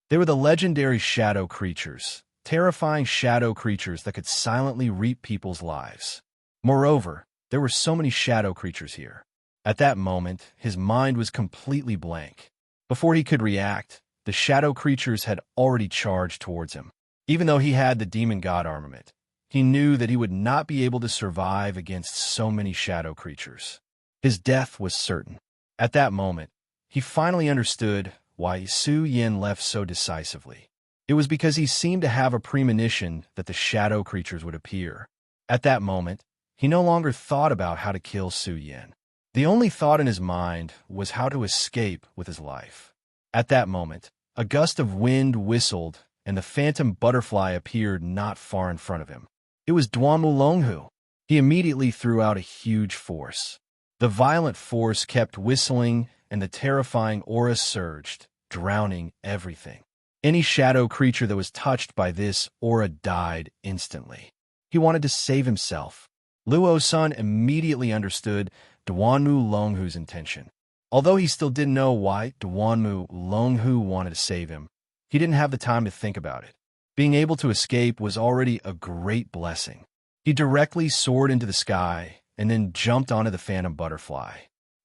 They were the legendary shadow creatures, terrifying shadow creatures that could silently reap people's lives. Moreover, there were so many shadow creatures here. At that moment, his mind was completely blank. Before he could react, the shadow creatures had already charged towards him. Even though he had the demon god armament, he knew that he would not be able to survive against so many shadow creatures. His death was certain. At that moment, he finally understood why Su Yan left so decisively. It was because he seemed to have a premonition that the shadow creatures would appear. At that moment, he no longer thought about how to kill Su Yan. The only thought in his mind was how to escape with his life. At that moment, a gust of wind whistled, and the phantom butterfly appeared not far in front of him. It was Duanmu Longhu. He immediately threw out a huge force. The violent force kept whistling, and the terrifying aura surged, drowning everything. Any shadow creature that was touched by this aura died instantly. He wanted to save himself. Luo Sun immediately understood Duanmu Longhu's intention. Although he still didn't know why Duanmu Longhu wanted to save him, he didn't have the time to think about it. Being able to escape was already a great blessing. He directly soared into the sky and then jumped onto the phantom butterfly.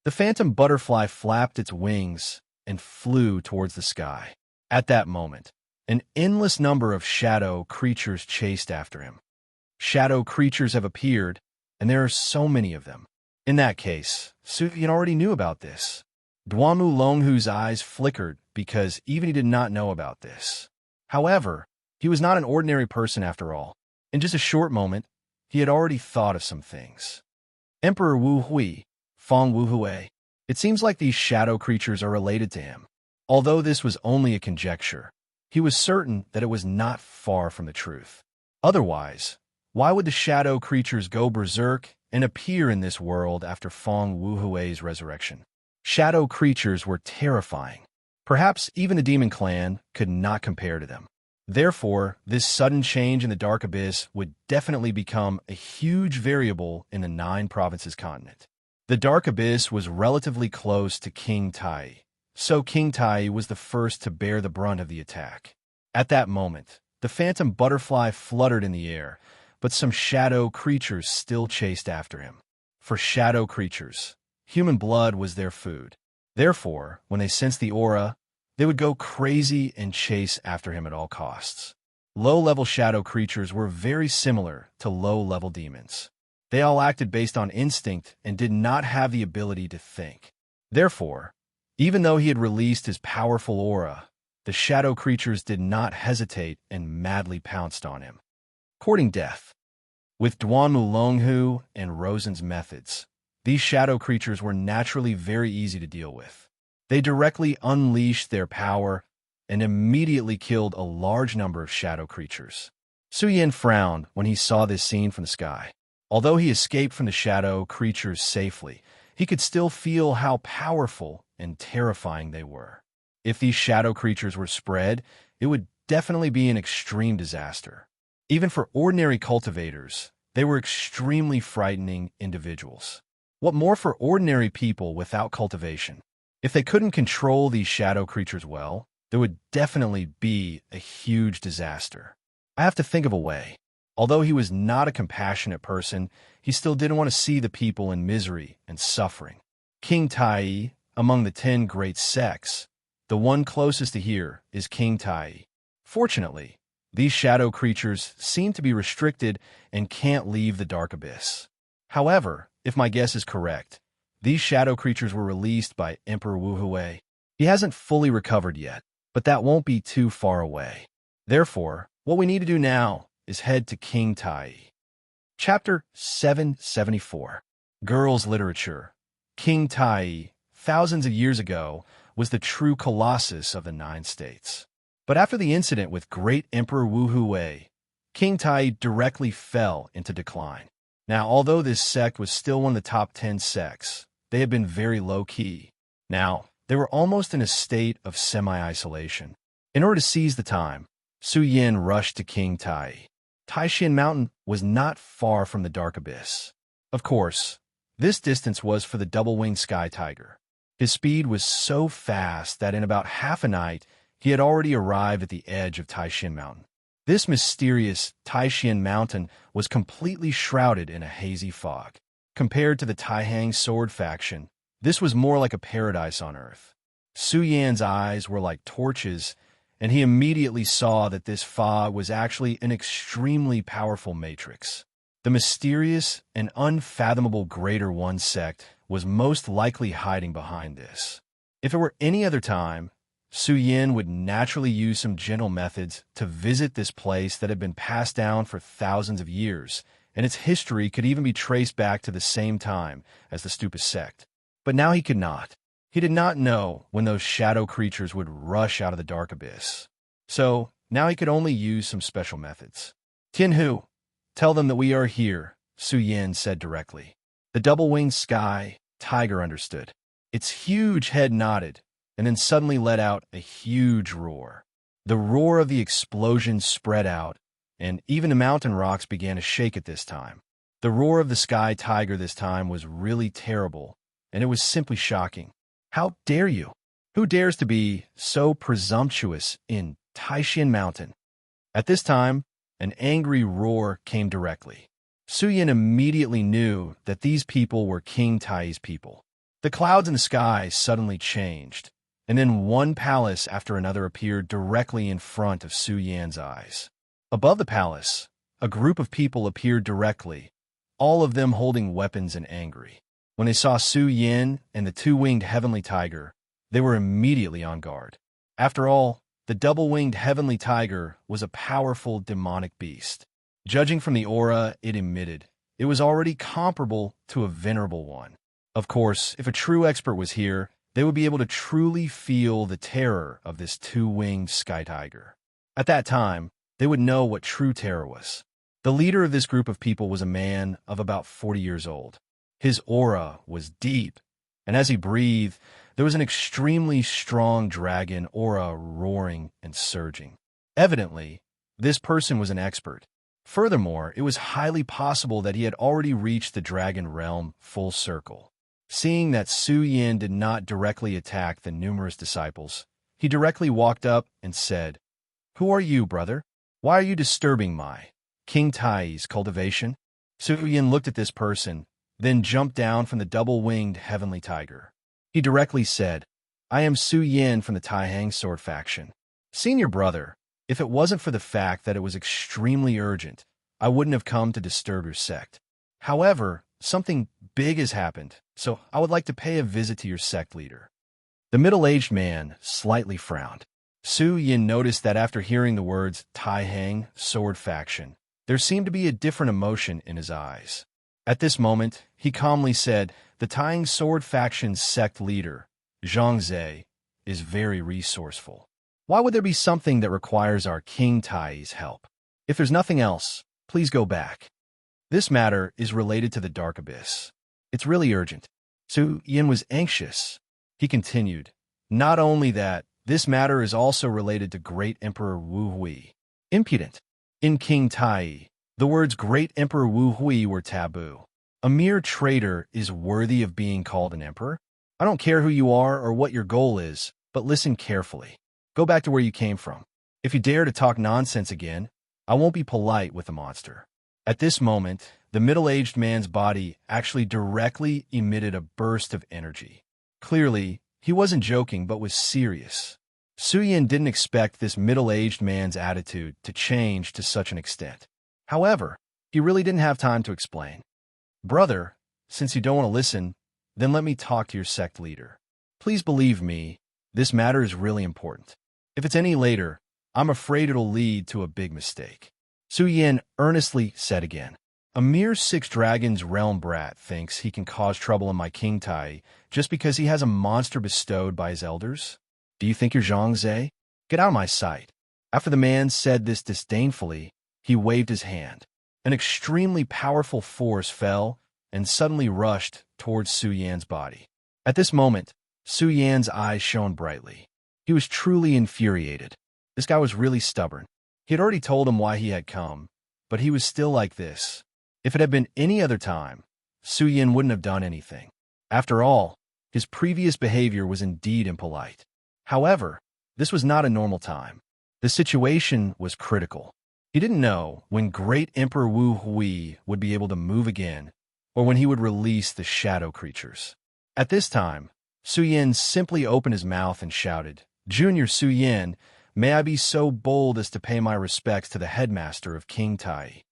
The phantom butterfly flapped its wings and flew towards the sky. At that moment, an endless number of shadow creatures chased after him. Shadow creatures have appeared, and there are so many of them. In that case, Su Yan already knew about this. Duanmu Longhu's eyes flickered because even he did not know about this. However, he was not an ordinary person after all. In just a short moment, he had already thought of some things. Emperor Wu Hui, Feng Wu Hui. It seems like these shadow creatures are related to him. Although this was only a conjecture, he was certain that it was not far from the truth. Otherwise, why would the shadow creatures go berserk and appear in this world after Feng Wu Hui's resurrection? Shadow creatures were terrifying. Perhaps even the demon clan could not compare to them. Therefore, this sudden change in the Dark Abyss would definitely become a huge variable in the 9 provinces continent. The Dark Abyss was relatively close to King Tai, so King Tai was the first to bear the brunt of the attack. At that moment, the phantom butterfly fluttered in the air, but some shadow creatures still chased after him. For shadow creatures, human blood was their food. Therefore, when they sensed the aura, they would go crazy and chase after him at all costs. Low-level shadow creatures were very similar to low-level demons. They all acted based on instinct and did not have the ability to think. Therefore, even though he had released his powerful aura, the shadow creatures did not hesitate and madly pounced on him. Courting death. With Duanmu Longhu and Rosen's methods, these shadow creatures were naturally very easy to deal with. They directly unleashed their power and immediately killed a large number of shadow creatures. Su Yan frowned when he saw this scene from the sky. Although he escaped from the shadow creatures safely, he could still feel how powerful and terrifying they were. If these shadow creatures were spread, it would definitely be an extreme disaster. Even for ordinary cultivators, they were extremely frightening individuals. What more for ordinary people without cultivation? If they couldn't control these shadow creatures well, there would definitely be a huge disaster. I have to think of a way. Although he was not a compassionate person, he still didn't want to see the people in misery and suffering. King Tai, among the 10 great sects, the one closest to here is King Tai. Fortunately, these shadow creatures seem to be restricted and can't leave the dark abyss. However, if my guess is correct, these shadow creatures were released by Emperor Wu Hui. He hasn't fully recovered yet, but that won't be too far away. Therefore, what we need to do now is head to King Tai. Chapter 774. Girls' Literature. King Tai, thousands of years ago, was the true colossus of the 9 states. But after the incident with great Emperor Wu Hui, King Tai directly fell into decline. Now, although this sect was still one of the top 10 sects, they had been very low-key. Now, they were almost in a state of semi-isolation. In order to seize the time, Su Yin rushed to King Tai. Taishan Mountain was not far from the dark abyss. Of course, this distance was for the double-winged sky tiger. His speed was so fast that in about half a night, he had already arrived at the edge of Taishan Mountain. This mysterious Taishan Mountain was completely shrouded in a hazy fog. Compared to the Taihang sword faction, this was more like a paradise on earth. Su Yan's eyes were like torches, and he immediately saw that this fog was actually an extremely powerful matrix. The mysterious and unfathomable Greater One sect was most likely hiding behind this. If it were any other time, Su Yin would naturally use some gentle methods to visit this place that had been passed down for thousands of years, and its history could even be traced back to the same time as the Stupa sect. But now he could not. He did not know when those shadow creatures would rush out of the dark abyss. So now he could only use some special methods. Tianhu, tell them that we are here, Su Yin said directly. The double-winged sky tiger understood. Its huge head nodded, and then suddenly let out a huge roar. The roar of the explosion spread out, and even the mountain rocks began to shake at this time. The roar of the sky tiger this time was really terrible, and it was simply shocking. How dare you? Who dares to be so presumptuous in Taishan Mountain? At this time, an angry roar came directly. Su Yin immediately knew that these people were King Tai's people. The clouds in the sky suddenly changed, and then one palace after another appeared directly in front of Su Yan's eyes. Above the palace, a group of people appeared directly, all of them holding weapons and angry. When they saw Su Yin and the 2-winged heavenly tiger, they were immediately on guard. After all, the double-winged heavenly tiger was a powerful demonic beast. Judging from the aura it emitted, it was already comparable to a venerable one. Of course, if a true expert was here, they would be able to truly feel the terror of this 2-winged sky tiger. At that time, they would know what true terror was. The leader of this group of people was a man of about 40 years old. His aura was deep, and as he breathed, there was an extremely strong dragon aura roaring and surging. Evidently, this person was an expert. Furthermore, it was highly possible that he had already reached the dragon realm full circle. Seeing that Su Yin did not directly attack the numerous disciples, he directly walked up and said, "Who are you, brother? Why are you disturbing my King Tai's cultivation?" Su Yin looked at this person, then jumped down from the double-winged heavenly tiger. He directly said, "I am Su Yin from the Taihang sword faction. Senior brother, if it wasn't for the fact that it was extremely urgent, I wouldn't have come to disturb your sect. However, something big has happened, so I would like to pay a visit to your sect leader." The middle-aged man slightly frowned. Su Yin noticed that after hearing the words Taihang sword faction, there seemed to be a different emotion in his eyes. At this moment, he calmly said, "The Taihang sword faction's sect leader, Zhang Zhe, is very resourceful. Why would there be something that requires our King Tai's help? If there's nothing else, please go back. This matter is related to the Dark Abyss. It's really urgent." Su Yin was anxious. He continued, "Not only that, this matter is also related to Great Emperor Wu Hui. Impudent. In King Tai, the words Great Emperor Wu Hui were taboo. A mere traitor is worthy of being called an emperor? I don't care who you are or what your goal is, but listen carefully. Go back to where you came from. If you dare to talk nonsense again, I won't be polite with the monster." At this moment, the middle-aged man's body actually directly emitted a burst of energy. Clearly, he wasn't joking but was serious. Su Yin didn't expect this middle-aged man's attitude to change to such an extent. However, he really didn't have time to explain. "Brother, since you don't want to listen, then let me talk to your sect leader. Please believe me, this matter is really important. If it's any later, I'm afraid it'll lead to a big mistake." Su Yin earnestly said again, "A mere Six Dragons realm brat thinks he can cause trouble in my King Tai just because he has a monster bestowed by his elders? Do you think you're Zhang Zhe? Get out of my sight." After the man said this disdainfully, he waved his hand. An extremely powerful force fell and suddenly rushed towards Su Yan's body. At this moment, Su Yan's eyes shone brightly. He was truly infuriated. This guy was really stubborn. He had already told him why he had come, but he was still like this. If it had been any other time, Su Yan wouldn't have done anything. After all, his previous behavior was indeed impolite. However, this was not a normal time. The situation was critical. He didn't know when Great Emperor Wu Hui would be able to move again, or when he would release the shadow creatures. At this time, Su Yan simply opened his mouth and shouted, "Junior Su Yan, may I be so bold as to pay my respects to the headmaster of King Tai."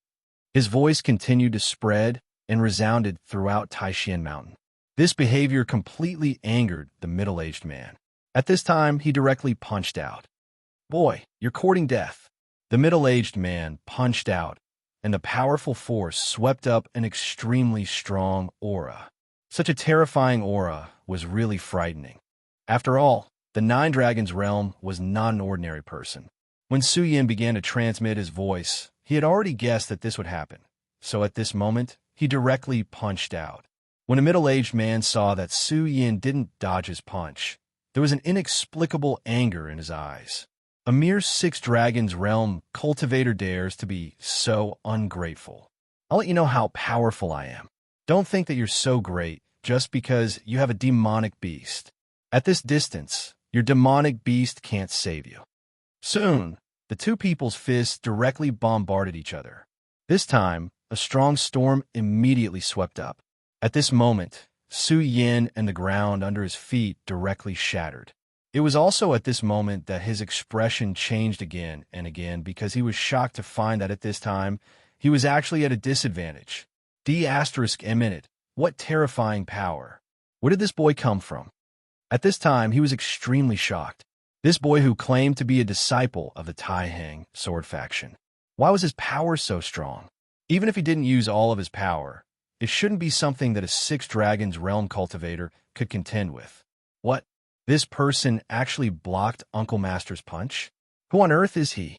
His voice continued to spread and resounded throughout Taishan Mountain. This behavior completely angered the middle-aged man. At this time, he directly punched out. "Boy, you're courting death." The middle-aged man punched out, and the powerful force swept up an extremely strong aura. Such a terrifying aura was really frightening. After all, the Nine Dragons realm was not an ordinary person. When Su Yin began to transmit his voice, he had already guessed that this would happen. So at this moment, he directly punched out. When a middle-aged man saw that Su Yin didn't dodge his punch, there was an inexplicable anger in his eyes. A mere Six Dragons realm cultivator dares to be so ungrateful. I'll let you know how powerful I am. Don't think that you're so great just because you have a demonic beast. At this distance, your demonic beast can't save you." Soon, the two people's fists directly bombarded each other. This time, a strong storm immediately swept up. At this moment, Su Yin and the ground under his feet directly shattered. It was also at this moment that his expression changed again and again because he was shocked to find that at this time, he was actually at a disadvantage. D***, what terrifying power. Where did this boy come from? At this time, he was extremely shocked. This boy who claimed to be a disciple of the Taihang sword faction. Why was his power so strong? Even if he didn't use all of his power, it shouldn't be something that a Six Dragons realm cultivator could contend with. What? This person actually blocked Uncle Master's punch? Who on earth is he?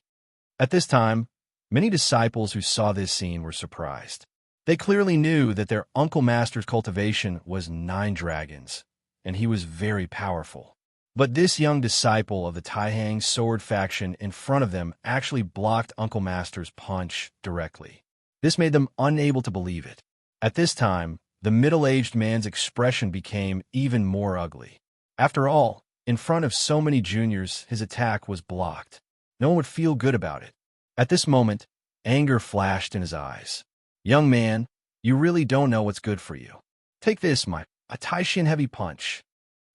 At this time, many disciples who saw this scene were surprised. They clearly knew that their Uncle Master's cultivation was 9 dragons, and he was very powerful. But this young disciple of the Taihang sword faction in front of them actually blocked Uncle Master's punch directly. This made them unable to believe it. At this time, the middle-aged man's expression became even more ugly. After all, in front of so many juniors, his attack was blocked. No one would feel good about it. At this moment, anger flashed in his eyes. "Young man, you really don't know what's good for you. Take this, a Taishan heavy punch."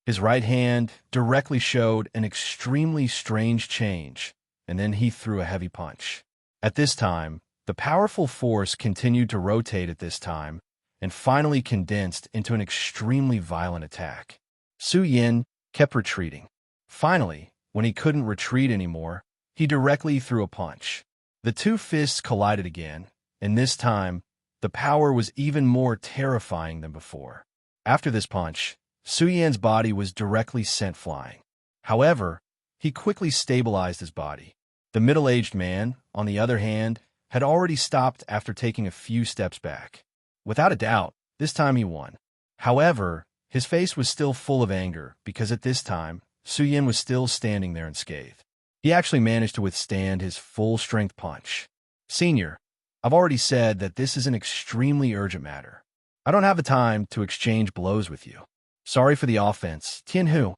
His right hand directly showed an extremely strange change, and then he threw a heavy punch. At this time, the powerful force continued to rotate at this time, and finally condensed into an extremely violent attack. Su Yin kept retreating. Finally, when he couldn't retreat anymore, he directly threw a punch. The two fists collided again, and this time, the power was even more terrifying than before. After this punch, Su Yan's body was directly sent flying. However, he quickly stabilized his body. The middle-aged man, on the other hand, had already stopped after taking a few steps back. Without a doubt, this time he won. However, His face was still full of anger because at this time, Su Yin was still standing there unscathed. He actually managed to withstand his full-strength punch. Senior, I've already said that this is an extremely urgent matter. I don't have the time to exchange blows with you. Sorry for the offense, Tianhu.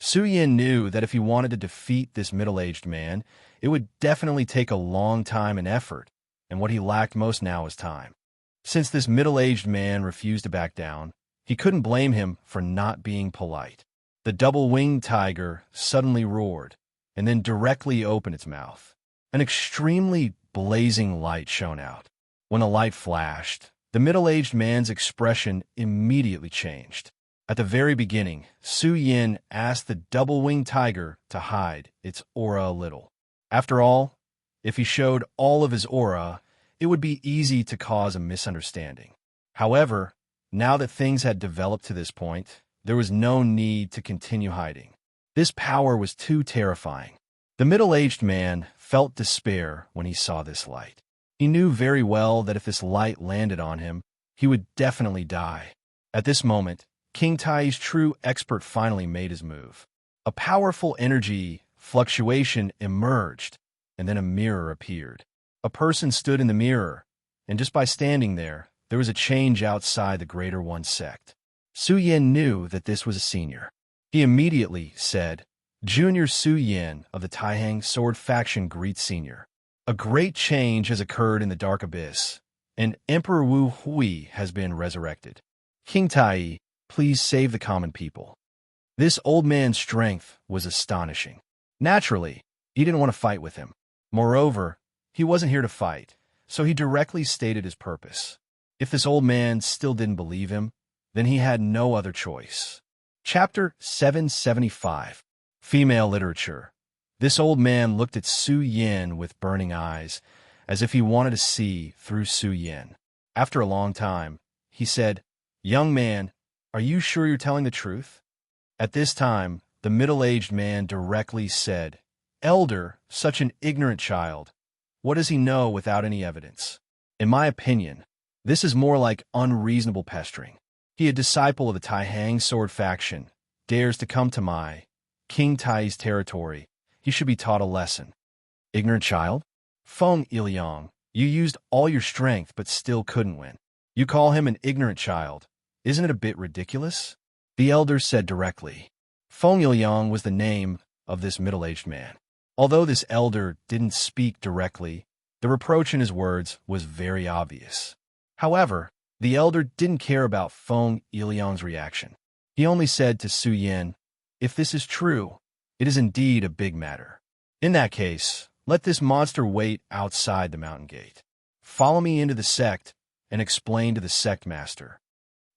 Su Yin knew that if he wanted to defeat this middle-aged man, it would definitely take a long time and effort, and what he lacked most now was time. Since this middle-aged man refused to back down, he couldn't blame him for not being polite. The double-winged tiger suddenly roared, and then directly opened its mouth. An extremely blazing light shone out. When the light flashed, the middle-aged man's expression immediately changed. At the very beginning, Su Yin asked the double-winged tiger to hide its aura a little. After all, if he showed all of his aura, it would be easy to cause a misunderstanding. However, now that things had developed to this point, there was no need to continue hiding. This power was too terrifying. The middle-aged man felt despair when he saw this light. He knew very well that if this light landed on him, he would definitely die. At this moment, King Tai's true expert finally made his move. A powerful energy fluctuation emerged, and then a mirror appeared. A person stood in the mirror, and just by standing there was a change outside the Greater One sect. Su Yin knew that this was a senior. He immediately said, Junior Su Yin of the Taihang Sword Faction greets Senior. A great change has occurred in the Dark Abyss, and Emperor Wu Hui has been resurrected. King Tai, please save the common people. This old man's strength was astonishing. Naturally, he didn't want to fight with him. Moreover, he wasn't here to fight, so he directly stated his purpose. If this old man still didn't believe him, then he had no other choice. Chapter 775. Female Literature. This old man looked at Su Yin with burning eyes, as if he wanted to see through Su Yin. After a long time, he said, Young man, are you sure you're telling the truth? At this time, the middle-aged man directly said, Elder, such an ignorant child. What does he know without any evidence? In my opinion, this is more like unreasonable pestering. He, a disciple of the Taihang Sword Faction, dares to come to my King Tai's territory. He should be taught a lesson. Ignorant child? Feng Iliang, you used all your strength but still couldn't win. You call him an ignorant child. Isn't it a bit ridiculous? The elder said directly. Feng Iliang was the name of this middle-aged man. Although this elder didn't speak directly, the reproach in his words was very obvious. However, the elder didn't care about Feng Iliang's reaction. He only said to Su Yin, If this is true, it is indeed a big matter. In that case, let this monster wait outside the mountain gate. Follow me into the sect and explain to the sect master.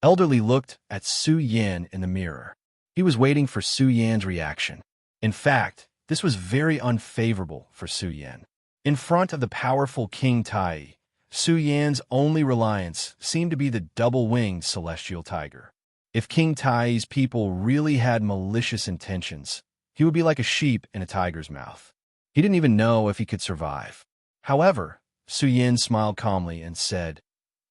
Elderly looked at Su Yin in the mirror. He was waiting for Su Yin's reaction. In fact, this was very unfavorable for Su Yin. In front of the powerful King Tai, Su Yin's only reliance seemed to be the double-winged celestial tiger. If King Tai's people really had malicious intentions, he would be like a sheep in a tiger's mouth. He didn't even know if he could survive. However, Su Yin smiled calmly and said,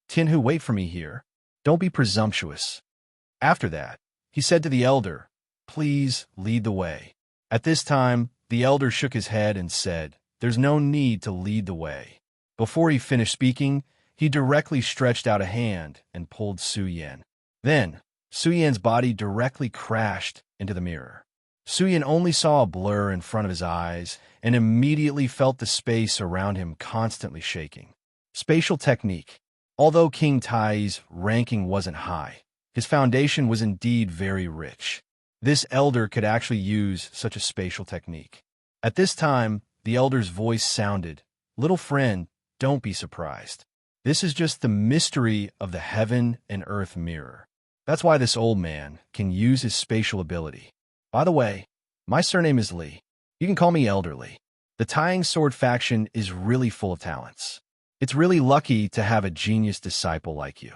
Tianhu, wait for me here. Don't be presumptuous. After that, he said to the elder, Please lead the way. At this time, the elder shook his head and said, There's no need to lead the way. Before he finished speaking, he directly stretched out a hand and pulled Su Yin. Then, Su Yin's body directly crashed into the mirror. Su Yin only saw a blur in front of his eyes and immediately felt the space around him constantly shaking. Spatial technique. Although King Tai's ranking wasn't high, his foundation was indeed very rich. This elder could actually use such a spatial technique. At this time, the elder's voice sounded, Little friend, don't be surprised. This is just the mystery of the heaven and earth mirror. That's why this old man can use his spatial ability. By the way, my surname is Li. You can call me Elderly. The Taihang Sword Faction is really full of talents. It's really lucky to have a genius disciple like you.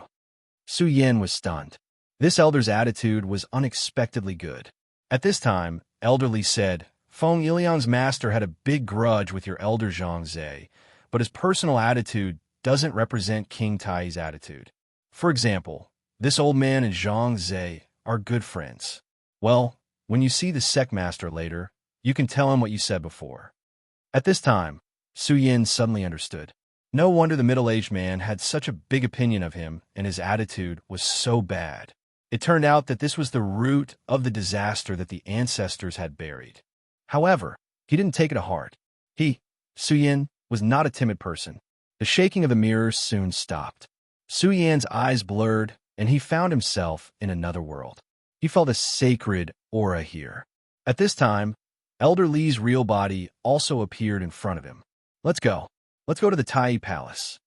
Su Yin was stunned. This elder's attitude was unexpectedly good. At this time, Elderly said, Feng Iliang's master had a big grudge with your elder Zhang Zhe, but his personal attitude doesn't represent King Tai's attitude. For example, this old man and Zhang Zhe are good friends. Well, when you see the sect master later, you can tell him what you said before." At this time, Su Yin suddenly understood. No wonder the middle-aged man had such a big opinion of him and his attitude was so bad. It turned out that this was the root of the disaster that the ancestors had buried. However, he didn't take it to heart. Su Yin, was not a timid person. The shaking of the mirrors soon stopped. Su Yan's eyes blurred, and he found himself in another world. He felt a sacred aura here. At this time, Elder Li's real body also appeared in front of him. Let's go to the Tai Palace."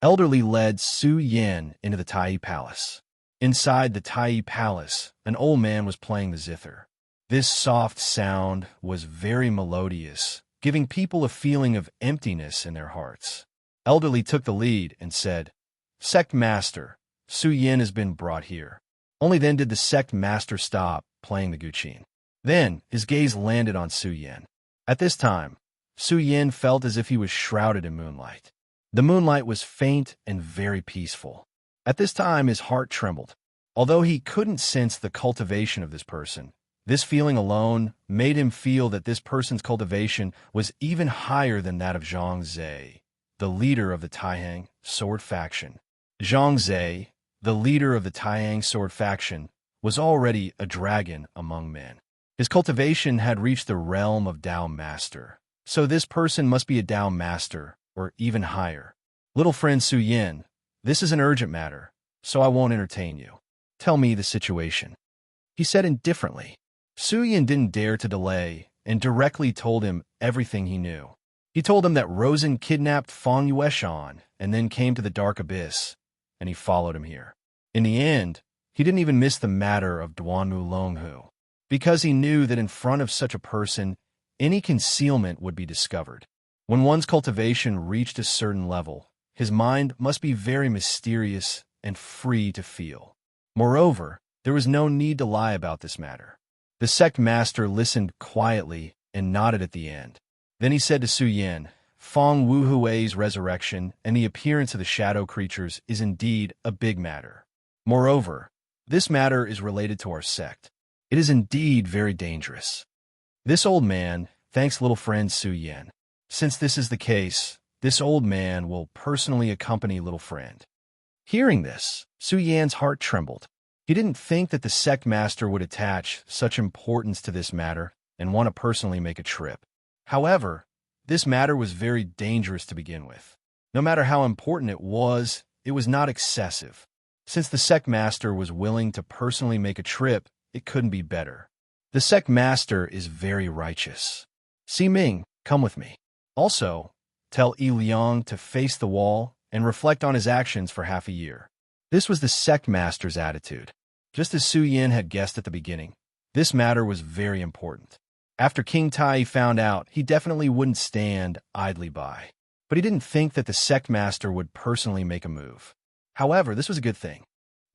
Elder Li led Su Yin into the Tai Palace. Inside the Tai Palace, an old man was playing the zither. This soft sound was very melodious, giving people a feeling of emptiness in their hearts. Elder Li took the lead and said, "Sect Master, Su Yin has been brought here." Only then did the sect master stop playing the guqin. Then his gaze landed on Su Yin. At this time, Su Yin felt as if he was shrouded in moonlight. The moonlight was faint and very peaceful. At this time, his heart trembled. Although he couldn't sense the cultivation of this person, this feeling alone made him feel that this person's cultivation was even higher than that of Zhang Zhe, the leader of the Taihang sword faction. Zhang Zhe, the leader of the Taihang sword faction, was already a dragon among men. His cultivation had reached the realm of Dao Master, so this person must be a Dao Master, or even higher. "Little friend Su Yin, this is an urgent matter, so I won't entertain you. Tell me the situation," he said indifferently. Su Yin didn't dare to delay and directly told him everything he knew. He told him that Rosen kidnapped Fang Yueshan and then came to the Dark Abyss, and he followed him here. In the end, he didn't even miss the matter of Duanmu Longhu, because he knew that in front of such a person, any concealment would be discovered. When one's cultivation reached a certain level, his mind must be very mysterious and free to feel. Moreover, there was no need to lie about this matter. The sect master listened quietly and nodded at the end. Then he said to Su Yin, "Fang Wuhui's resurrection and the appearance of the shadow creatures is indeed a big matter. Moreover, this matter is related to our sect. It is indeed very dangerous. This old man thanks little friend Su Yin. Since this is the case, this old man will personally accompany little friend." Hearing this, Su Yan's heart trembled. He didn't think that the sect master would attach such importance to this matter and want to personally make a trip. However, this matter was very dangerous to begin with. No matter how important it was not excessive. Since the sect master was willing to personally make a trip, it couldn't be better. The sect master is very righteous. "Si Ming, come with me. Also, tell Yi Liang to face the wall and reflect on his actions for half a year." This was the sect master's attitude. Just as Su Yin had guessed at the beginning, this matter was very important. After King Tai found out, he definitely wouldn't stand idly by. But he didn't think that the sect master would personally make a move. However, this was a good thing.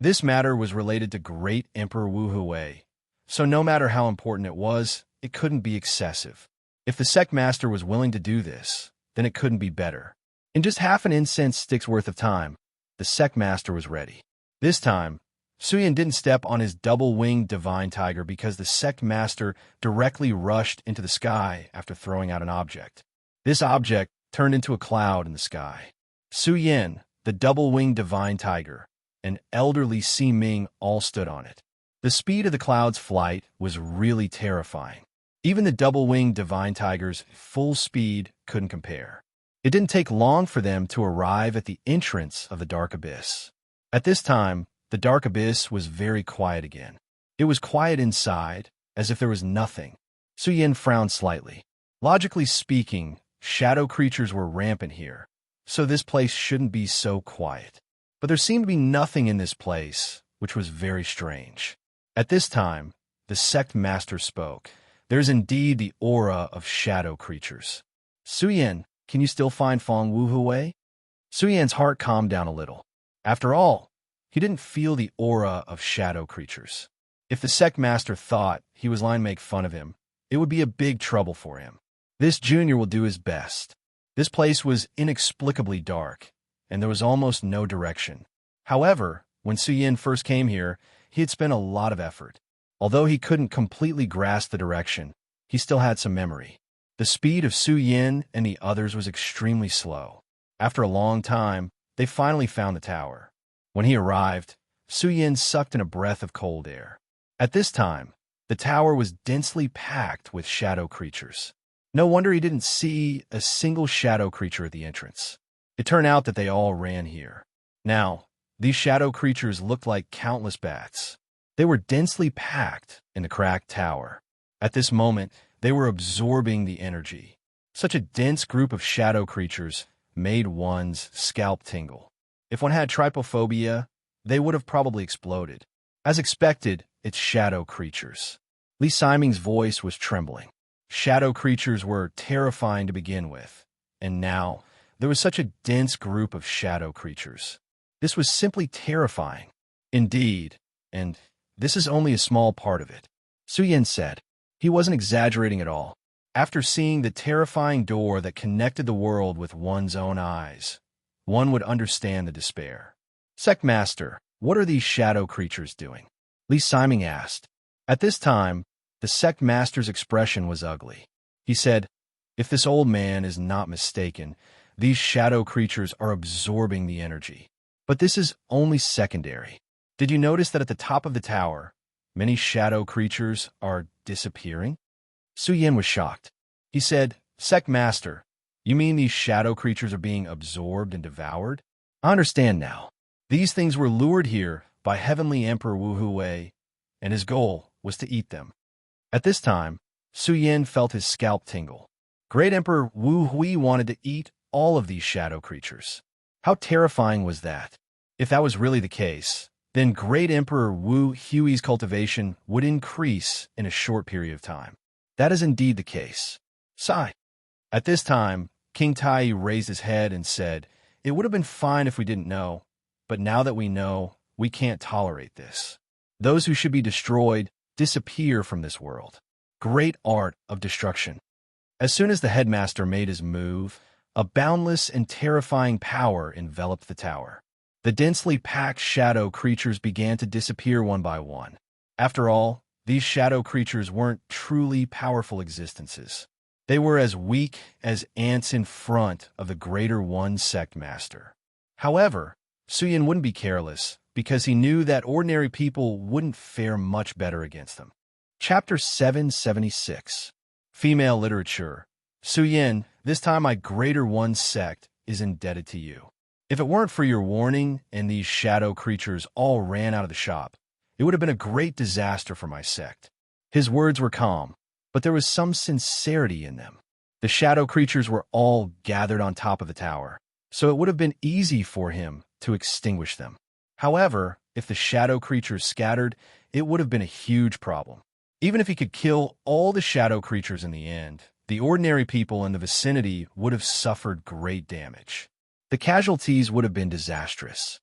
This matter was related to Great Emperor Wu Hui, so no matter how important it was, it couldn't be excessive. If the sect master was willing to do this, then it couldn't be better. In just half an incense stick's worth of time, the sect master was ready. This time, Su Yin didn't step on his double-winged divine tiger because the sect master directly rushed into the sky after throwing out an object. This object turned into a cloud in the sky. Su Yin, the double-winged divine tiger, and elderly Si Ming all stood on it. The speed of the cloud's flight was really terrifying. Even the double-winged divine tiger's full speed couldn't compare. It didn't take long for them to arrive at the entrance of the Dark Abyss. At this time, the Dark Abyss was very quiet again. It was quiet inside, as if there was nothing. Su Yin frowned slightly. Logically speaking, shadow creatures were rampant here, so this place shouldn't be so quiet. But there seemed to be nothing in this place, which was very strange. At this time, the sect master spoke. "There's indeed the aura of shadow creatures. Su Yin, can you still find Fang Wuhui?" Su Yan's heart calmed down a little. After all, he didn't feel the aura of shadow creatures. If the sect master thought he was lying to make fun of him, it would be a big trouble for him. This junior will do his best. This place was inexplicably dark, and there was almost no direction. However, when Su Yin first came here, he had spent a lot of effort. Although he couldn't completely grasp the direction, he still had some memory. The speed of Su Yin and the others was extremely slow. After a long time, they finally found the tower. When he arrived, Su Yin sucked in a breath of cold air. At this time, the tower was densely packed with shadow creatures. No wonder he didn't see a single shadow creature at the entrance. It turned out that they all ran here. Now, these shadow creatures looked like countless bats. They were densely packed in the cracked tower. At this moment, they were absorbing the energy. Such a dense group of shadow creatures made one's scalp tingle. If one had trypophobia, they would have probably exploded. As expected, it's shadow creatures. Lee Siming's voice was trembling. Shadow creatures were terrifying to begin with, and now there was such a dense group of shadow creatures. This was simply terrifying. Indeed, and this is only a small part of it, Su Yin said. He wasn't exaggerating at all. After seeing the terrifying door that connected the world with one's own eyes, one would understand the despair. Sect Master, what are these shadow creatures doing? Lee Siming asked. At this time, the Sect Master's expression was ugly. He said, if this old man is not mistaken, these shadow creatures are absorbing the energy. But this is only secondary. Did you notice that at the top of the tower, many shadow creatures are disappearing? Su Yin was shocked. He said, Sect Master, you mean these shadow creatures are being absorbed and devoured? I understand now. These things were lured here by Heavenly Emperor Wu Huwei, and his goal was to eat them. At this time, Su Yin felt his scalp tingle. Great Emperor Wu Hui wanted to eat all of these shadow creatures. How terrifying was that? If that was really the case, then Great Emperor Wu Hui's cultivation would increase in a short period of time. That is indeed the case. Sigh. At this time, King Tai raised his head and said, it would have been fine if we didn't know, but now that we know, we can't tolerate this. Those who should be destroyed disappear from this world. Great art of destruction. As soon as the headmaster made his move, a boundless and terrifying power enveloped the tower. The densely packed shadow creatures began to disappear one by one. After all, these shadow creatures weren't truly powerful existences. They were as weak as ants in front of the Greater One Sect Master. However, Su Yin wouldn't be careless, because he knew that ordinary people wouldn't fare much better against them. Chapter 776. Female Literature. Su Yin, this time my Greater One Sect is indebted to you. If it weren't for your warning and these shadow creatures all ran out of the shop, it would have been a great disaster for my sect. His words were calm, but there was some sincerity in them. The shadow creatures were all gathered on top of the tower, so it would have been easy for him to extinguish them. However, if the shadow creatures scattered, it would have been a huge problem. Even if he could kill all the shadow creatures in the end, the ordinary people in the vicinity would have suffered great damage. The casualties would have been disastrous.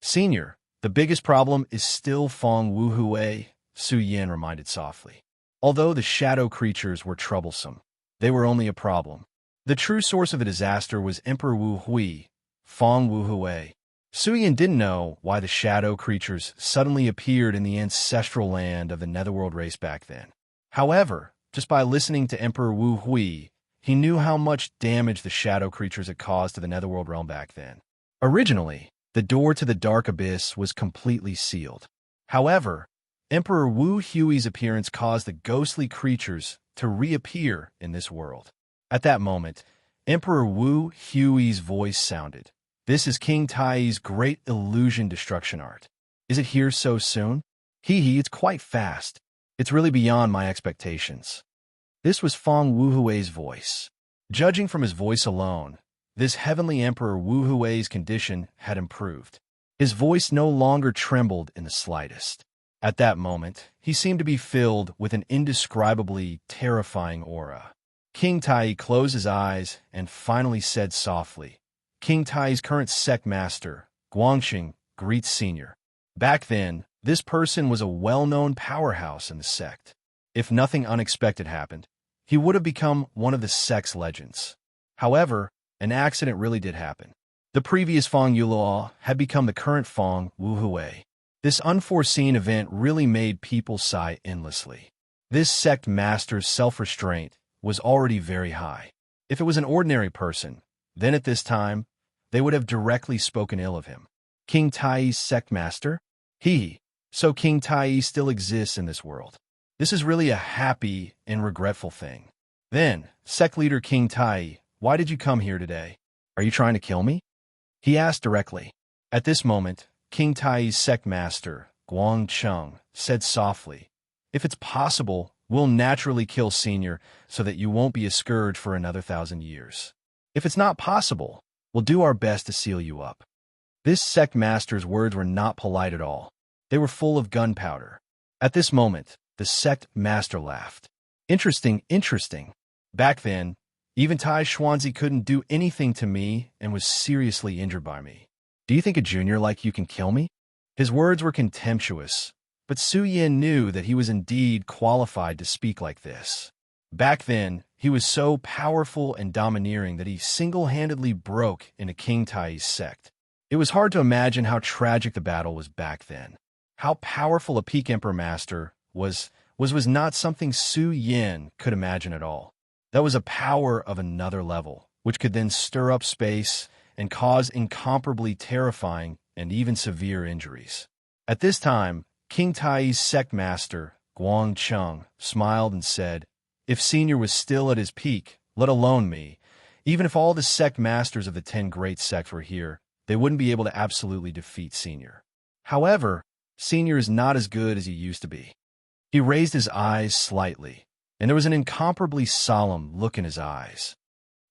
Senior, the biggest problem is still Fong Wu Huwei, Su Yin reminded softly. Although the shadow creatures were troublesome, they were only a problem. The true source of the disaster was Emperor Wu Hui, Fong Wu Huwei. Su Yin didn't know why the shadow creatures suddenly appeared in the ancestral land of the Netherworld race back then. However, just by listening to Emperor Wu Hui, he knew how much damage the shadow creatures had caused to the Netherworld realm back then. Originally, the door to the Dark Abyss was completely sealed. However, Emperor Wu Hui's appearance caused the ghostly creatures to reappear in this world. At that moment, Emperor Wu Hui's voice sounded. This is King Tai's great illusion destruction art. Is it here so soon? It's quite fast. It's really beyond my expectations. This was Fong Wu Hui's voice. Judging from his voice alone, this heavenly Emperor Wu Hui's condition had improved. His voice no longer trembled in the slightest. At that moment, he seemed to be filled with an indescribably terrifying aura. King Tai closed his eyes and finally said softly, King Tai's current sect master, Guangxing, greets Senior. Back then, this person was a well-known powerhouse in the sect. If nothing unexpected happened, he would have become one of the sect's legends. However, an accident really did happen. The previous Fong Yuluo had become the current Fong Wu Huwei. This unforeseen event really made people sigh endlessly. This sect master's self-restraint was already very high. If it was an ordinary person, then at this time, they would have directly spoken ill of him. King Tai's sect master? So King Tai still exists in this world. This is really a happy and regretful thing. Then, sect leader King Tai, why did you come here today? Are you trying to kill me? He asked directly. At this moment, King Tai's sect master, Guang Cheng, said softly, if it's possible, we'll naturally kill Senior so that you won't be a scourge for another 1,000 years. If it's not possible, we'll do our best to seal you up. This sect master's words were not polite at all. They were full of gunpowder. At this moment, the sect master laughed. Interesting. Back then, even Tai Xuanzi couldn't do anything to me and was seriously injured by me. Do you think a junior like you can kill me? His words were contemptuous, but Su Yin knew that he was indeed qualified to speak like this. Back then, he was so powerful and domineering that he single-handedly broke into King Tai's sect. It was hard to imagine how tragic the battle was back then. How powerful a peak Emperor Master was not something Su Yin could imagine at all. That was a power of another level, which could then stir up space and cause incomparably terrifying and even severe injuries. At this time, King Tai's sect master, Guang Cheng, smiled and said, if Senior was still at his peak, let alone me, even if all the sect masters of the 10 great sects were here, they wouldn't be able to absolutely defeat Senior. However, Senior is not as good as he used to be. He raised his eyes slightly, and there was an incomparably solemn look in his eyes.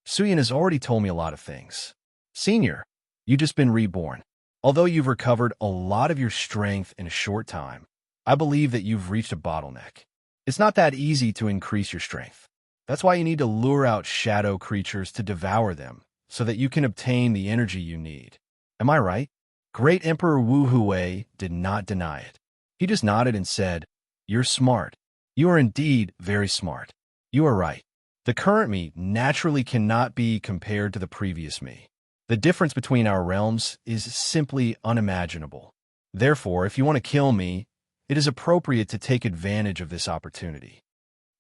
Su Yin has already told me a lot of things. Senior, you've just been reborn. Although you've recovered a lot of your strength in a short time, I believe that you've reached a bottleneck. It's not that easy to increase your strength. That's why you need to lure out shadow creatures to devour them, so that you can obtain the energy you need. Am I right? Great Emperor Wu Hui did not deny it. He just nodded and said, you're smart. You are indeed very smart. You are right. The current me naturally cannot be compared to the previous me. The difference between our realms is simply unimaginable. Therefore, if you want to kill me, it is appropriate to take advantage of this opportunity.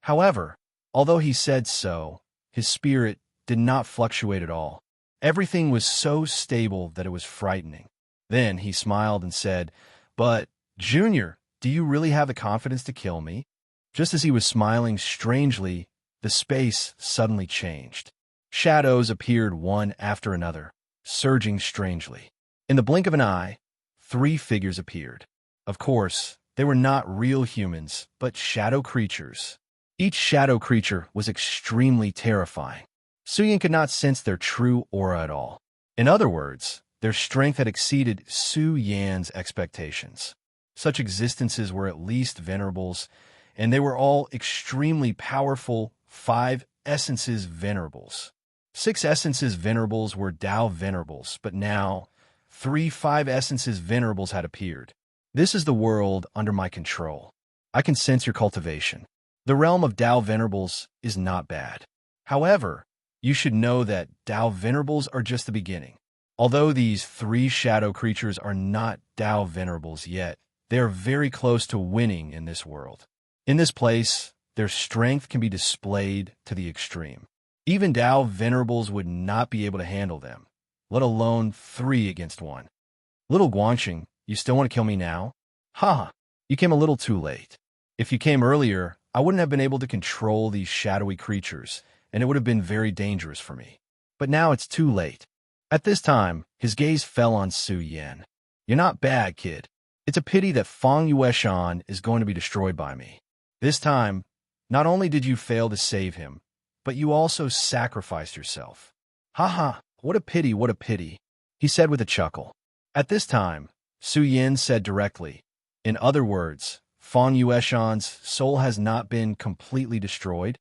However, although he said so, his spirit did not fluctuate at all. Everything was so stable that it was frightening. Then he smiled and said, but, Junior, do you really have the confidence to kill me? Just as he was smiling strangely, the space suddenly changed. Shadows appeared one after another, surging strangely. In the blink of an eye, 3 figures appeared. Of course, they were not real humans, but shadow creatures. Each shadow creature was extremely terrifying. Su Yin could not sense their true aura at all. In other words, their strength had exceeded Su Yan's expectations. Such existences were at least venerables, and they were all extremely powerful 5 essences venerables. 6 essences venerables were Tao venerables, but now 3 5 essences venerables had appeared. This is the world under my control. I can sense your cultivation. The realm of Tao venerables is not bad. However, you should know that Tao venerables are just the beginning. Although these 3 shadow creatures are not Tao venerables yet, they are very close to winning in this world. In this place, their strength can be displayed to the extreme. Even Tao venerables would not be able to handle them, let alone 3 against 1. Little Guanxing, you still want to kill me now? Ha! You came a little too late. If you came earlier, I wouldn't have been able to control these shadowy creatures, and it would have been very dangerous for me. But now it's too late. At this time, his gaze fell on Su Yin. You're not bad, kid. It's a pity that Feng Yueshan is going to be destroyed by me. This time, not only did you fail to save him, but you also sacrificed yourself. Ha, what a pity, he said with a chuckle. At this time, Su Yin said directly, in other words, Feng Yueshan's soul has not been completely destroyed.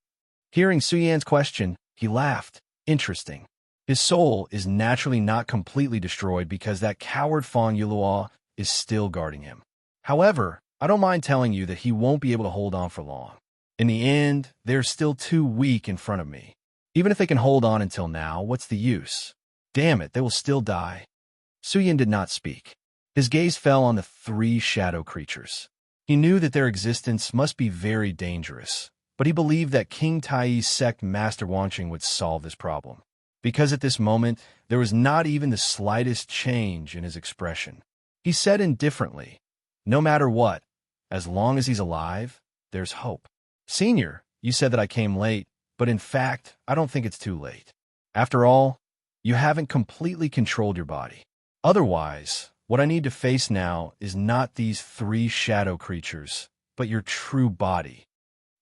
Hearing Su Yan's question, he laughed. Interesting. His soul is naturally not completely destroyed because that coward Feng Yulua is still guarding him. However, I don't mind telling you that he won't be able to hold on for long. In the end, they're still too weak in front of me. Even if they can hold on until now, what's the use? Damn it, they will still die. Su Yin did not speak. His gaze fell on the three shadow creatures. He knew that their existence must be very dangerous, but he believed that King Tai's sect Master Guangqing would solve this problem. Because at this moment, there was not even the slightest change in his expression. He said indifferently, "No matter what, as long as he's alive, there's hope." "Senior, you said that I came late, but in fact, I don't think it's too late. After all, you haven't completely controlled your body. Otherwise, what I need to face now is not these three shadow creatures, but your true body."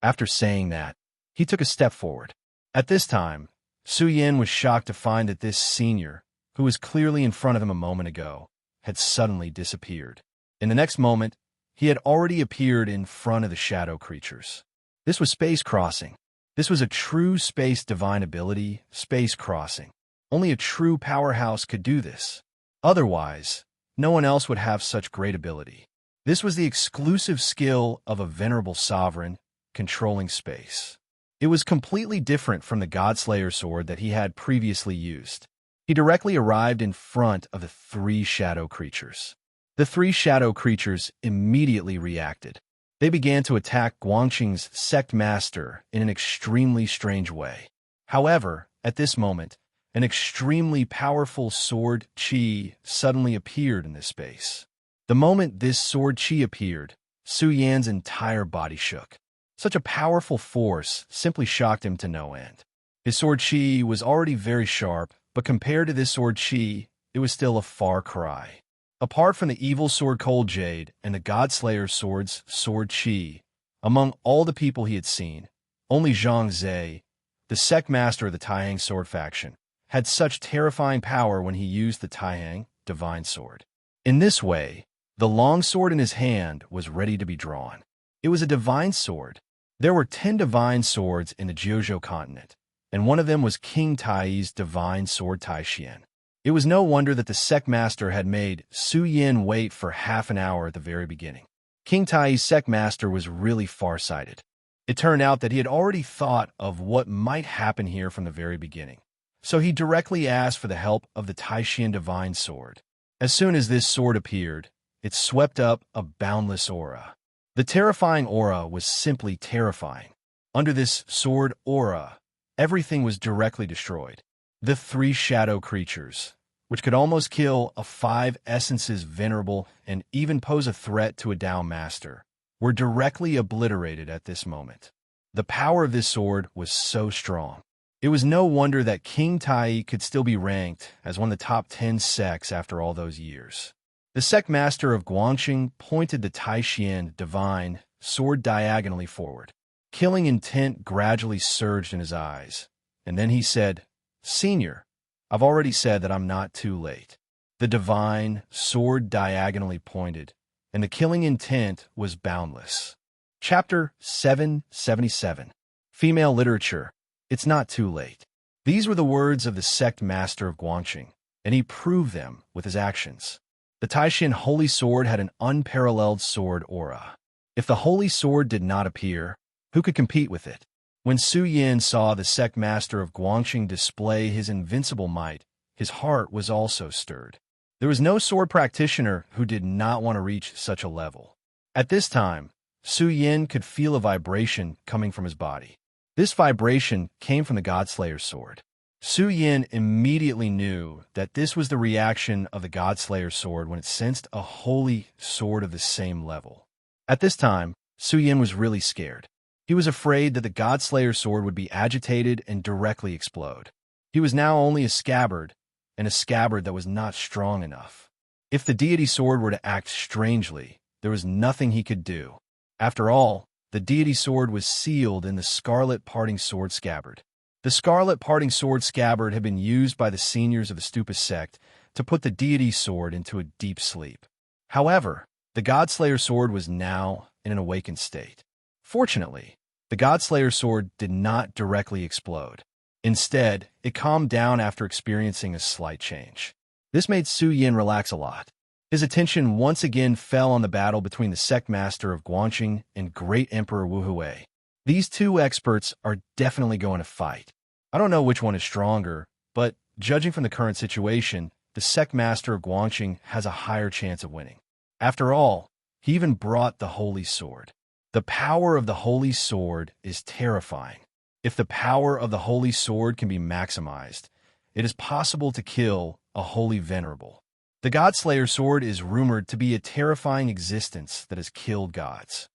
After saying that, he took a step forward. At this time, Su Yin was shocked to find that this senior, who was clearly in front of him a moment ago, had suddenly disappeared. In the next moment, he had already appeared in front of the shadow creatures. This was space crossing. This was a true space divine ability, space crossing. Only a true powerhouse could do this. Otherwise, no one else would have such great ability. This was the exclusive skill of a venerable sovereign controlling space. It was completely different from the Godslayer sword that he had previously used. He directly arrived in front of the three shadow creatures. The three shadow creatures immediately reacted. They began to attack Guangqing's sect master in an extremely strange way. However, at this moment, an extremely powerful sword qi suddenly appeared in this space. The moment this sword qi appeared, Su Yan's entire body shook. Such a powerful force simply shocked him to no end. His sword qi was already very sharp, but compared to this sword qi, it was still a far cry. Apart from the evil sword Cold Jade and the Godslayer sword's sword qi, among all the people he had seen, only Zhang Zhe, the sect master of the Taihang sword faction, had such terrifying power when he used the Taihang divine sword. In this way, the long sword in his hand was ready to be drawn. It was a divine sword. There were 10 divine swords in the Jiuzhou continent, and one of them was King Tai's divine sword Taishian. It was no wonder that the sect master had made Su Yin wait for half an hour at the very beginning. King Tai's sect master was really far-sighted. It turned out that he had already thought of what might happen here from the very beginning. So he directly asked for the help of the Taishian divine sword. As soon as this sword appeared, it swept up a boundless aura. The terrifying aura was simply terrifying. Under this sword aura, everything was directly destroyed. The three shadow creatures, which could almost kill a 5 essences venerable and even pose a threat to a Dao master, were directly obliterated at this moment. The power of this sword was so strong. It was no wonder that King Tai could still be ranked as one of the top 10 sects after all those years. The sect master of Guangqing pointed the Taishian divine sword diagonally forward. Killing intent gradually surged in his eyes, and then he said, "Senior, I've already said that I'm not too late." The divine sword diagonally pointed, and the killing intent was boundless. Chapter 777. Female Literature. It's not too late. These were the words of the sect master of Guangqing, and he proved them with his actions. The Taishian Holy Sword had an unparalleled sword aura. If the Holy Sword did not appear, who could compete with it? When Su Yin saw the sect master of Guangqing display his invincible might, his heart was also stirred. There was no sword practitioner who did not want to reach such a level. At this time, Su Yin could feel a vibration coming from his body. This vibration came from the Godslayer sword. Su Yin immediately knew that this was the reaction of the Godslayer sword when it sensed a holy sword of the same level. At this time, Su Yin was really scared. He was afraid that the Godslayer sword would be agitated and directly explode. He was now only a scabbard, and a scabbard that was not strong enough. If the deity sword were to act strangely, there was nothing he could do. After all, the deity sword was sealed in the scarlet parting sword scabbard. The scarlet parting sword scabbard had been used by the seniors of the Stupa sect to put the deity sword into a deep sleep. However, the Godslayer sword was now in an awakened state. Fortunately, the Godslayer sword did not directly explode. Instead, it calmed down after experiencing a slight change. This made Su Yin relax a lot. His attention once again fell on the battle between the sect master of Guangqing and Great Emperor Wu Hui. These two experts are definitely going to fight. I don't know which one is stronger, but judging from the current situation, the sect master of Guangxing has a higher chance of winning. After all, he even brought the holy sword. The power of the holy sword is terrifying. If the power of the holy sword can be maximized, it is possible to kill a holy venerable. The Godslayer sword is rumored to be a terrifying existence that has killed gods.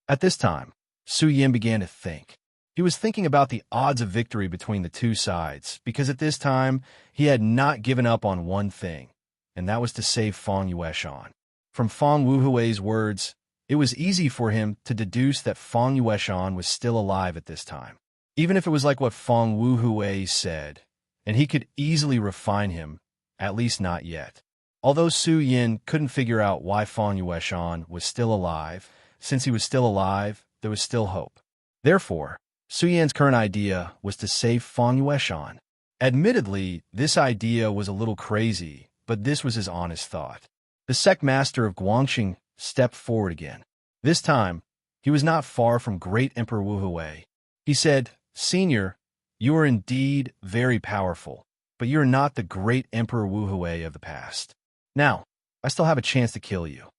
At this time, Su Yin began to think. He was thinking about the odds of victory between the two sides, because at this time, he had not given up on one thing, and that was to save Feng Yueshan. From Feng Wuhui's words, it was easy for him to deduce that Feng Yueshan was still alive at this time. Even if it was like what Feng Wuhui said, and he could easily refine him, at least not yet. Although Su Yin couldn't figure out why Feng Yueshan was still alive, since he was still alive, there was still hope. Therefore, Su Yin's current idea was to save Feng Yueshan. Admittedly, this idea was a little crazy, but this was his honest thought. The sect master of Guangxing stepped forward again. This time, he was not far from great Emperor Wuhui. He said, "Senior, you are indeed very powerful, but you are not the great Emperor Wuhui of the past. Now, I still have a chance to kill you."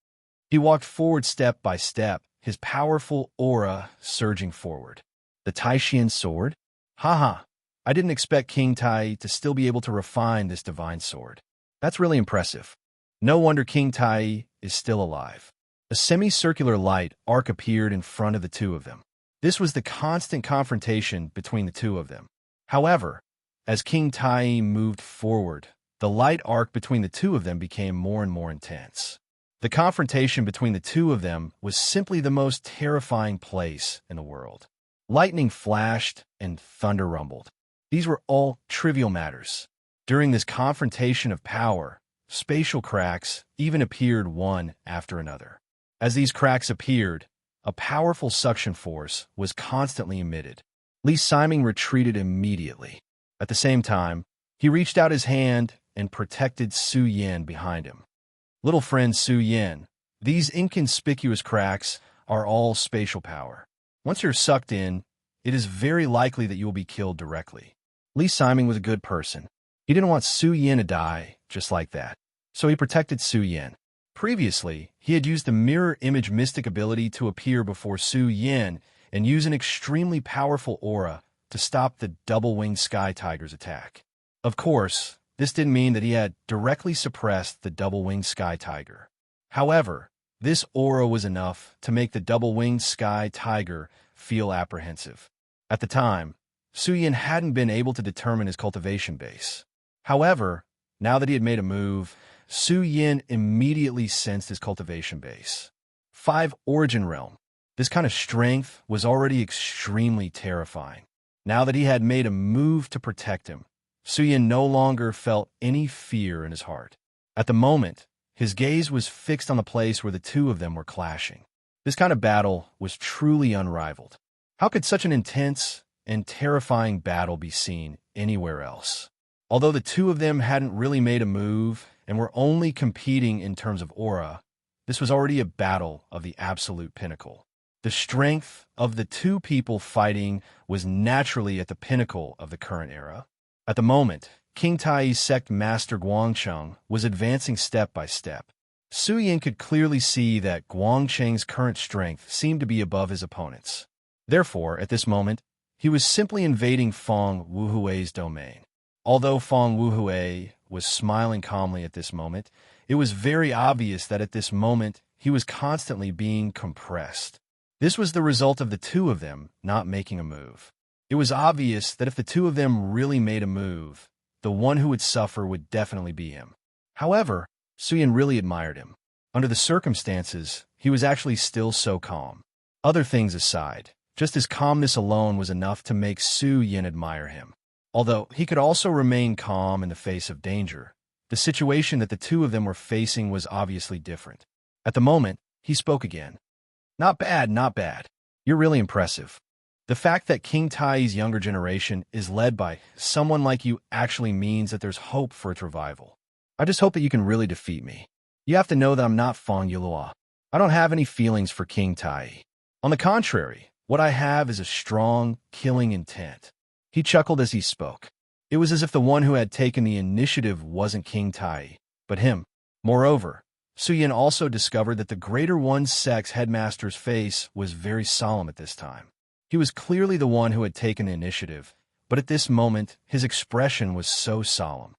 He walked forward step by step, his powerful aura surging forward. The Taishian sword? Haha, I didn't expect King Tai to still be able to refine this divine sword. That's really impressive. No wonder King Tai is still alive. A semicircular light arc appeared in front of the two of them. This was the constant confrontation between the two of them. However, as King Tai moved forward, the light arc between the two of them became more and more intense. The confrontation between the two of them was simply the most terrifying place in the world. Lightning flashed and thunder rumbled. These were all trivial matters. During this confrontation of power, spatial cracks even appeared one after another. As these cracks appeared, a powerful suction force was constantly emitted. Li Siming retreated immediately. At the same time, he reached out his hand and protected Su Yin behind him. Little friend Su Yin, these inconspicuous cracks are all spatial power. Once you're sucked in, it is very likely that you will be killed directly. Li Siming was a good person. He didn't want Su Yin to die just like that, so he protected Su Yin. Previously, he had used the mirror image mystic ability to appear before Su Yin and use an extremely powerful aura to stop the double-winged sky tiger's attack. Of course, this didn't mean that he had directly suppressed the double-winged sky tiger. However, this aura was enough to make the double-winged sky tiger feel apprehensive. At the time, Su Yin hadn't been able to determine his cultivation base. However, now that he had made a move, Su Yin immediately sensed his cultivation base. 5 Origin Realm. This kind of strength was already extremely terrifying. Now that he had made a move to protect him, Su Yin no longer felt any fear in his heart. At the moment, his gaze was fixed on the place where the two of them were clashing. This kind of battle was truly unrivaled. How could such an intense and terrifying battle be seen anywhere else? Although the two of them hadn't really made a move and were only competing in terms of aura, this was already a battle of the absolute pinnacle. The strength of the two people fighting was naturally at the pinnacle of the current era. At the moment, King Tai's sect master Guangcheng was advancing step by step. Su Yin could clearly see that Guangcheng's current strength seemed to be above his opponents. Therefore, at this moment, he was simply invading Feng Wuhui's domain. Although Feng Wuhui was smiling calmly at this moment, it was very obvious that at this moment he was constantly being compressed. This was the result of the two of them not making a move. It was obvious that if the two of them really made a move, the one who would suffer would definitely be him. However, Su Yin really admired him. Under the circumstances, he was actually still so calm. Other things aside, just his calmness alone was enough to make Su Yin admire him. Although he could also remain calm in the face of danger, the situation that the two of them were facing was obviously different. At the moment, he spoke again. "Not bad, not bad. You're really impressive. The fact that King Tai's younger generation is led by someone like you actually means that there's hope for its revival. I just hope that you can really defeat me. You have to know that I'm not Feng Yulua. I don't have any feelings for King Tai. On the contrary, what I have is a strong, killing intent." He chuckled as he spoke. It was as if the one who had taken the initiative wasn't King Tai, but him. Moreover, Suyin also discovered that the Greater One Sect's headmaster's face was very solemn at this time. He was clearly the one who had taken the initiative, but at this moment, his expression was so solemn.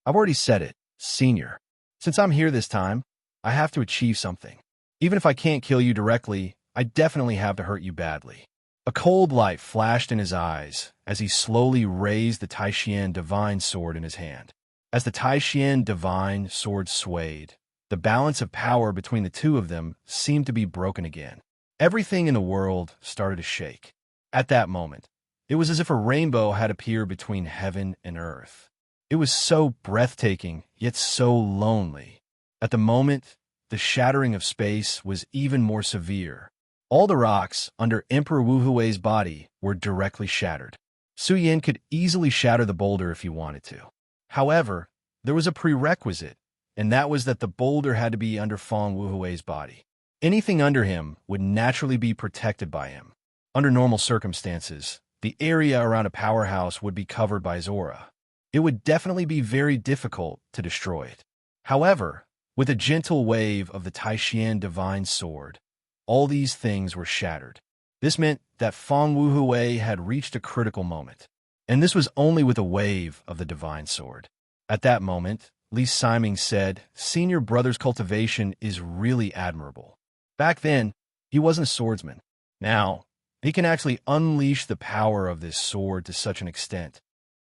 I've already said it, Senior. Since I'm here this time, I have to achieve something. Even if I can't kill you directly, I definitely have to hurt you badly. A cold light flashed in his eyes as he slowly raised the Taishian Divine Sword in his hand. As the Taishian Divine Sword swayed, the balance of power between the two of them seemed to be broken again. Everything in the world started to shake. At that moment, it was as if a rainbow had appeared between heaven and earth. It was so breathtaking, yet so lonely. At the moment, the shattering of space was even more severe. All the rocks under Emperor Wu Hui's body were directly shattered. Suyin could easily shatter the boulder if he wanted to. However, there was a prerequisite, and that was that the boulder had to be under Feng Wu Hui's body. Anything under him would naturally be protected by him. Under normal circumstances, the area around a powerhouse would be covered by his aura. It would definitely be very difficult to destroy it. However, with a gentle wave of the Taishian Divine Sword, all these things were shattered. This meant that Feng Wu Hui had reached a critical moment. And this was only with a wave of the Divine Sword. At that moment, Li Siming said, Senior brother's cultivation is really admirable. Back then, he wasn't a swordsman. Now, he can actually unleash the power of this sword to such an extent.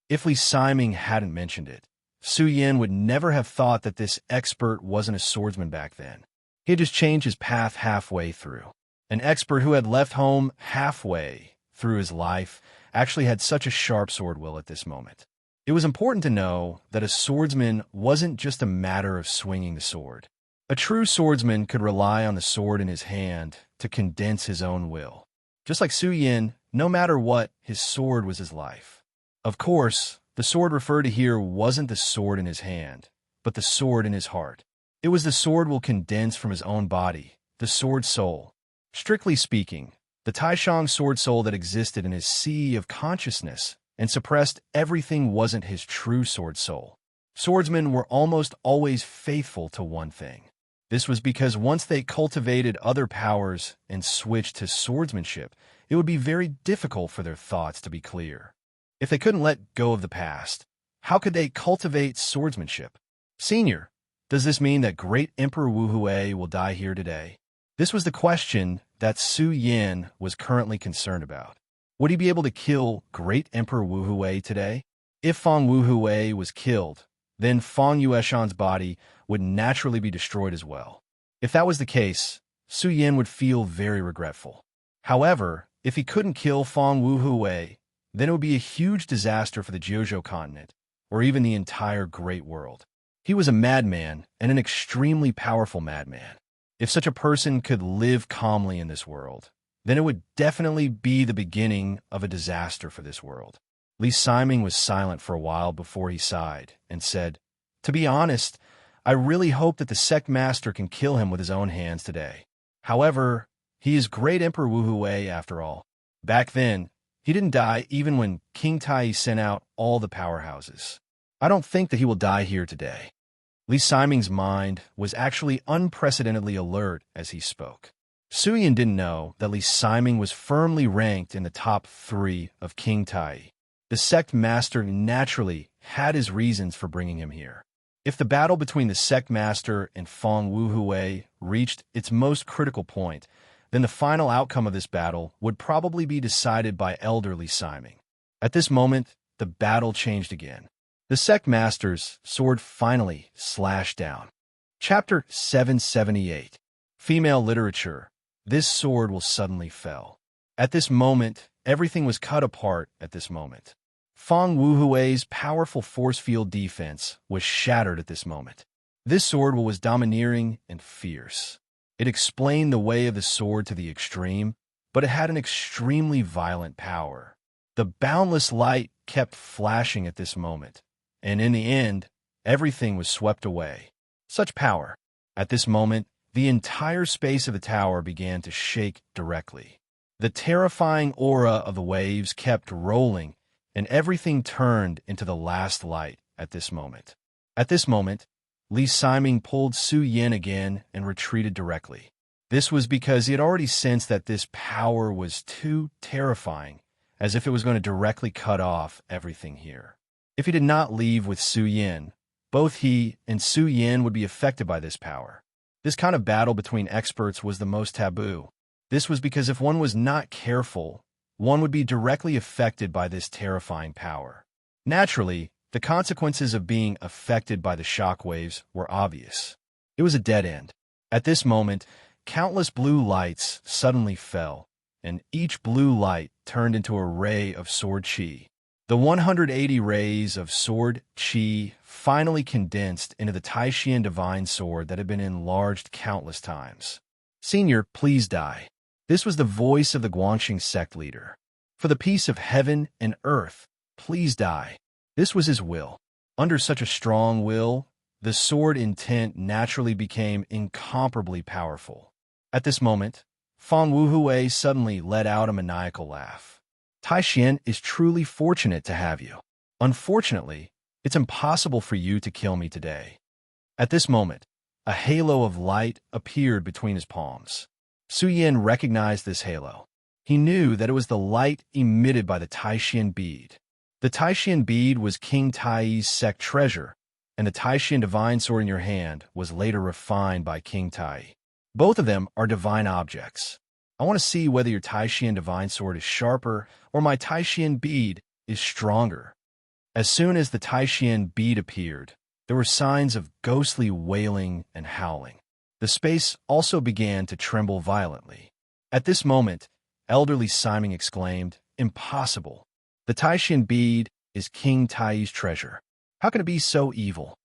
If Li Siming hadn't mentioned it, Suyin would never have thought that this expert wasn't a swordsman back then. He had just changed his path halfway through. An expert who had left home halfway through his life actually had such a sharp sword will at this moment. It was important to know that a swordsman wasn't just a matter of swinging the sword. A true swordsman could rely on the sword in his hand to condense his own will. Just like Suyin, no matter what, his sword was his life. Of course, the sword referred to here wasn't the sword in his hand, but the sword in his heart. It was the sword will condense from his own body, the sword soul. Strictly speaking, the Taishang sword soul that existed in his sea of consciousness and suppressed everything wasn't his true sword soul. Swordsmen were almost always faithful to one thing. This was because once they cultivated other powers and switched to swordsmanship, it would be very difficult for their thoughts to be clear. If they couldn't let go of the past, how could they cultivate swordsmanship? Senior, does this mean that Great Emperor Wu Hui will die here today? This was the question that Suyin was currently concerned about. Would he be able to kill Great Emperor Wu Hui today? If Feng Wu Hui was killed, then Feng Yueshan's body would naturally be destroyed as well. If that was the case, Suyin would feel very regretful. However, if he couldn't kill Feng Wu Hui, then it would be a huge disaster for the Jiuzhou continent, or even the entire Great World. He was a madman, and an extremely powerful madman. If such a person could live calmly in this world, then it would definitely be the beginning of a disaster for this world. Li Siming was silent for a while before he sighed and said, To be honest, I really hope that the sect master can kill him with his own hands today. However, he is Great Emperor Wu Hui after all. Back then, he didn't die even when King Tai sent out all the powerhouses. I don't think that he will die here today. Li Siming's mind was actually unprecedentedly alert as he spoke. Suyin didn't know that Li Siming was firmly ranked in the top 3 of King Tai. The sect master naturally had his reasons for bringing him here. If the battle between the sect master and Feng Wu Hui reached its most critical point, then the final outcome of this battle would probably be decided by elder Li Siming. At this moment, the battle changed again. The sect master's sword finally slashed down. Chapter 778. Female Literature. This sword will suddenly fell. At this moment, everything was cut apart at this moment. Feng Wu Hui's powerful force field defense was shattered at this moment. This sword was domineering and fierce. It explained the way of the sword to the extreme, but it had an extremely violent power. The boundless light kept flashing at this moment, and in the end, everything was swept away. Such power. At this moment, the entire space of the tower began to shake directly. The terrifying aura of the waves kept rolling, and everything turned into the last light at this moment. At this moment, Li Siming pulled Su Yin again and retreated directly. This was because he had already sensed that this power was too terrifying, as if it was going to directly cut off everything here. If he did not leave with Su Yin, both he and Su Yin would be affected by this power. This kind of battle between experts was the most taboo. This was because if one was not careful, one would be directly affected by this terrifying power. Naturally, the consequences of being affected by the shockwaves were obvious. It was a dead end. At this moment, countless blue lights suddenly fell, and each blue light turned into a ray of sword chi. The 180 rays of sword chi finally condensed into the Taishian divine sword that had been enlarged countless times. "Senior, please die." This was the voice of the Guangxing sect leader. "For the peace of heaven and earth, please die." This was his will. Under such a strong will, the sword intent naturally became incomparably powerful. At this moment, Fang Wuhui suddenly let out a maniacal laugh. "Taishian is truly fortunate to have you. Unfortunately, it's impossible for you to kill me today." At this moment, a halo of light appeared between his palms. Su Yin recognized this halo. He knew that it was the light emitted by the Taishian bead. The Taishian bead was King Tai's sect treasure, and the Taishian divine sword in your hand was later refined by King Tai. Both of them are divine objects. I want to see whether your Taishian divine sword is sharper or my Taishian bead is stronger. As soon as the Taishian bead appeared, there were signs of ghostly wailing and howling. The space also began to tremble violently. At this moment, elderly Simon exclaimed, "Impossible! The Taishian bead is King Tai's treasure. How can it be so evil?"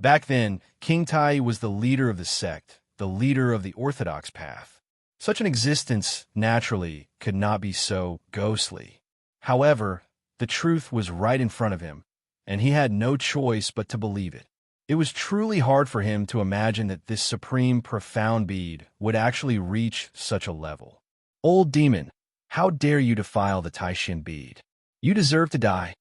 Back then, King Tai was the leader of the sect, the leader of the orthodox path. Such an existence, naturally, could not be so ghostly. However, the truth was right in front of him, and he had no choice but to believe it. It was truly hard for him to imagine that this supreme, profound bead would actually reach such a level. "Old demon, how dare you defile the Taishian bead? You deserve to die."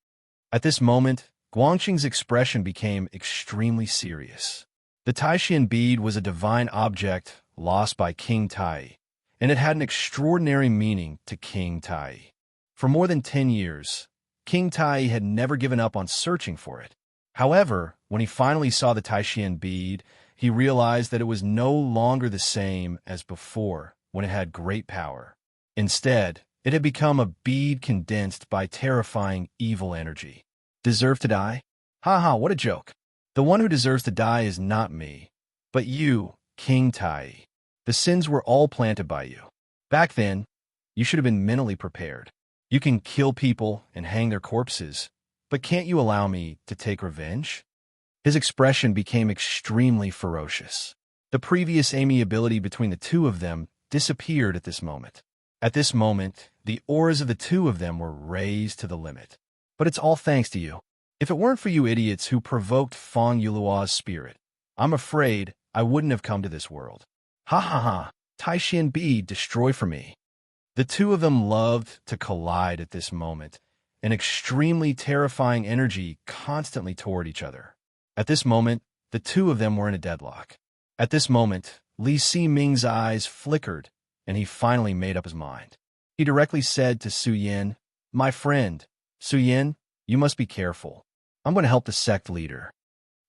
At this moment, Guangxing's expression became extremely serious. The Taishian bead was a divine object lost by King Tai, and it had an extraordinary meaning to King Tai. For more than 10 years, King Tai had never given up on searching for it. However, when he finally saw the Taishian bead, he realized that it was no longer the same as before when it had great power. Instead, it had become a bead condensed by terrifying evil energy. "Deserve to die? Ha, what a joke. The one who deserves to die is not me, but you, King Tai. The sins were all planted by you. Back then, you should have been mentally prepared. You can kill people and hang their corpses, but can't you allow me to take revenge?" His expression became extremely ferocious. The previous amiability between the two of them disappeared at this moment. At this moment, the auras of the two of them were raised to the limit. "But it's all thanks to you. If it weren't for you idiots who provoked Fang Yuluo's spirit, I'm afraid I wouldn't have come to this world. Ha, Taishian bead, destroy for me." The two of them loved to collide at this moment, an extremely terrifying energy constantly toward each other. At this moment, the two of them were in a deadlock. At this moment, Li Siming's eyes flickered, and he finally made up his mind. He directly said to Su Yin, "My friend, Su Yin, you must be careful. I'm going to help the sect leader."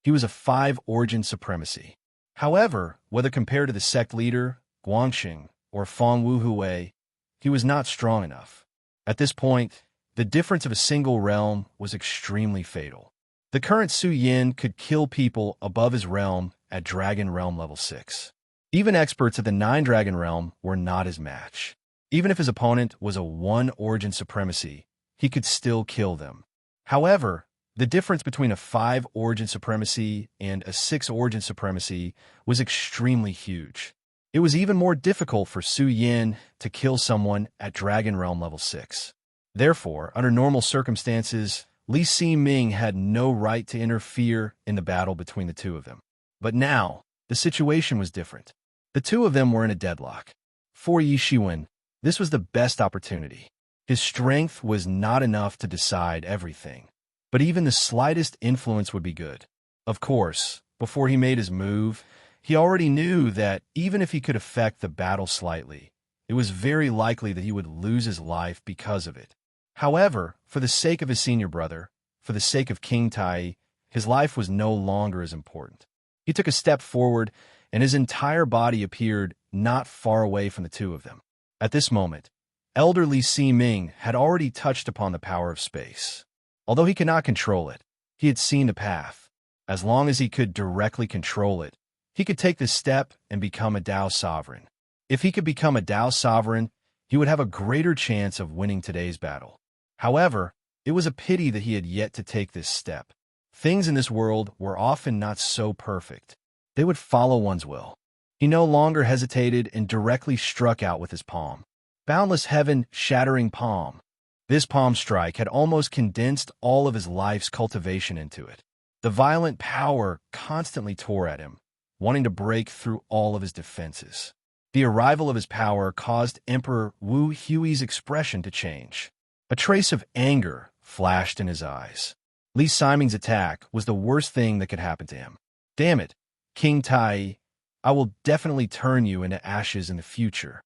He was a 5-origin supremacy. However, whether compared to the sect leader, Guangxing, or Fang Wuhui, he was not strong enough. At this point, the difference of a single realm was extremely fatal. The current Su Yin could kill people above his realm at Dragon Realm level 6. Even experts at the 9 Dragon Realm were not his match. Even if his opponent was a 1-origin supremacy, he could still kill them. However, the difference between a 5-origin supremacy and a 6-origin supremacy was extremely huge. It was even more difficult for Su Yin to kill someone at Dragon Realm level 6. Therefore, under normal circumstances, Li Siming had no right to interfere in the battle between the two of them. But now, the situation was different. The two of them were in a deadlock. For Yi Shiwen, this was the best opportunity. His strength was not enough to decide everything, but even the slightest influence would be good. Of course, before he made his move, he already knew that even if he could affect the battle slightly, it was very likely that he would lose his life because of it. However, for the sake of his senior brother, for the sake of King Tai, his life was no longer as important. He took a step forward, and his entire body appeared not far away from the two of them. At this moment, elderly Si Ming had already touched upon the power of space. Although he could not control it, he had seen the path. As long as he could directly control it, he could take this step and become a Dao sovereign. If he could become a Dao sovereign, he would have a greater chance of winning today's battle. However, it was a pity that he had yet to take this step. Things in this world were often not so perfect. They would follow one's will. He no longer hesitated and directly struck out with his palm. Boundless heaven, shattering palm. This palm strike had almost condensed all of his life's cultivation into it. The violent power constantly tore at him, wanting to break through all of his defenses. The arrival of his power caused Emperor Wu Hui's expression to change. A trace of anger flashed in his eyes. Li Siming's attack was the worst thing that could happen to him. Damn it, King Tai, I will definitely turn you into ashes in the future.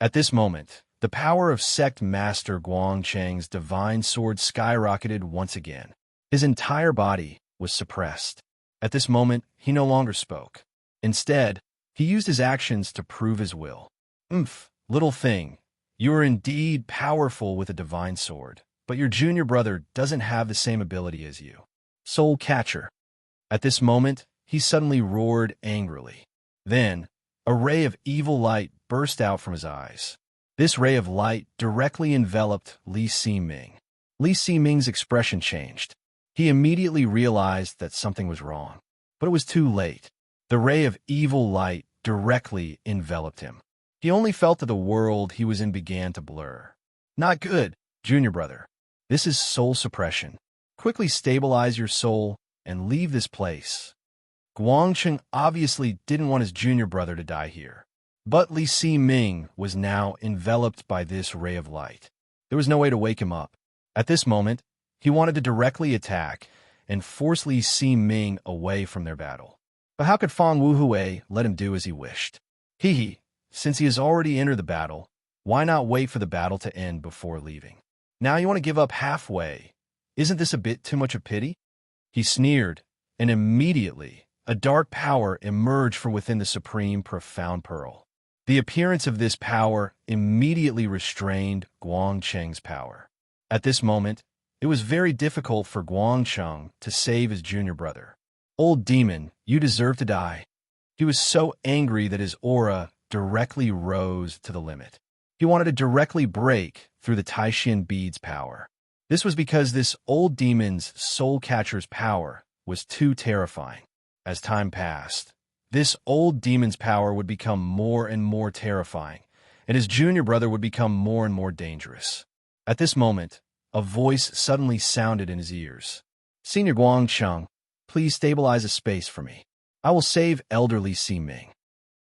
At this moment, the power of Sect Master Guangcheng's divine sword skyrocketed once again. His entire body was suppressed. At this moment, he no longer spoke. Instead, he used his actions to prove his will. Little thing, you are indeed powerful with a divine sword, but your junior brother doesn't have the same ability as you. Soul Catcher. At this moment, he suddenly roared angrily. Then, a ray of evil light burst out from his eyes. This ray of light directly enveloped Li Siming. Li Siming's expression changed. He immediately realized that something was wrong, but it was too late. The ray of evil light directly enveloped him. He only felt that the world he was in began to blur. Not good, junior brother. This is soul suppression. Quickly stabilize your soul and leave this place. Guangcheng obviously didn't want his junior brother to die here. But Li Siming was now enveloped by this ray of light. There was no way to wake him up. At this moment, he wanted to directly attack and force Li Siming away from their battle. But how could Fang Wuhui let him do as he wished? Since he has already entered the battle, why not wait for the battle to end before leaving? Now you want to give up halfway. Isn't this a bit too much of pity? He sneered, and immediately a dark power emerged from within the supreme profound pearl. The appearance of this power immediately restrained Guangcheng's power. At this moment, it was very difficult for Guangcheng to save his junior brother. Old demon, you deserve to die. He was so angry that his aura directly rose to the limit. He wanted to directly break through the Taishan bead's power. This was because this old demon's soul catcher's power was too terrifying. As time passed, this old demon's power would become more and more terrifying, and his junior brother would become more and more dangerous. At this moment, a voice suddenly sounded in his ears. Senior Guangcheng, please stabilize a space for me. I will save elderly Si Ming.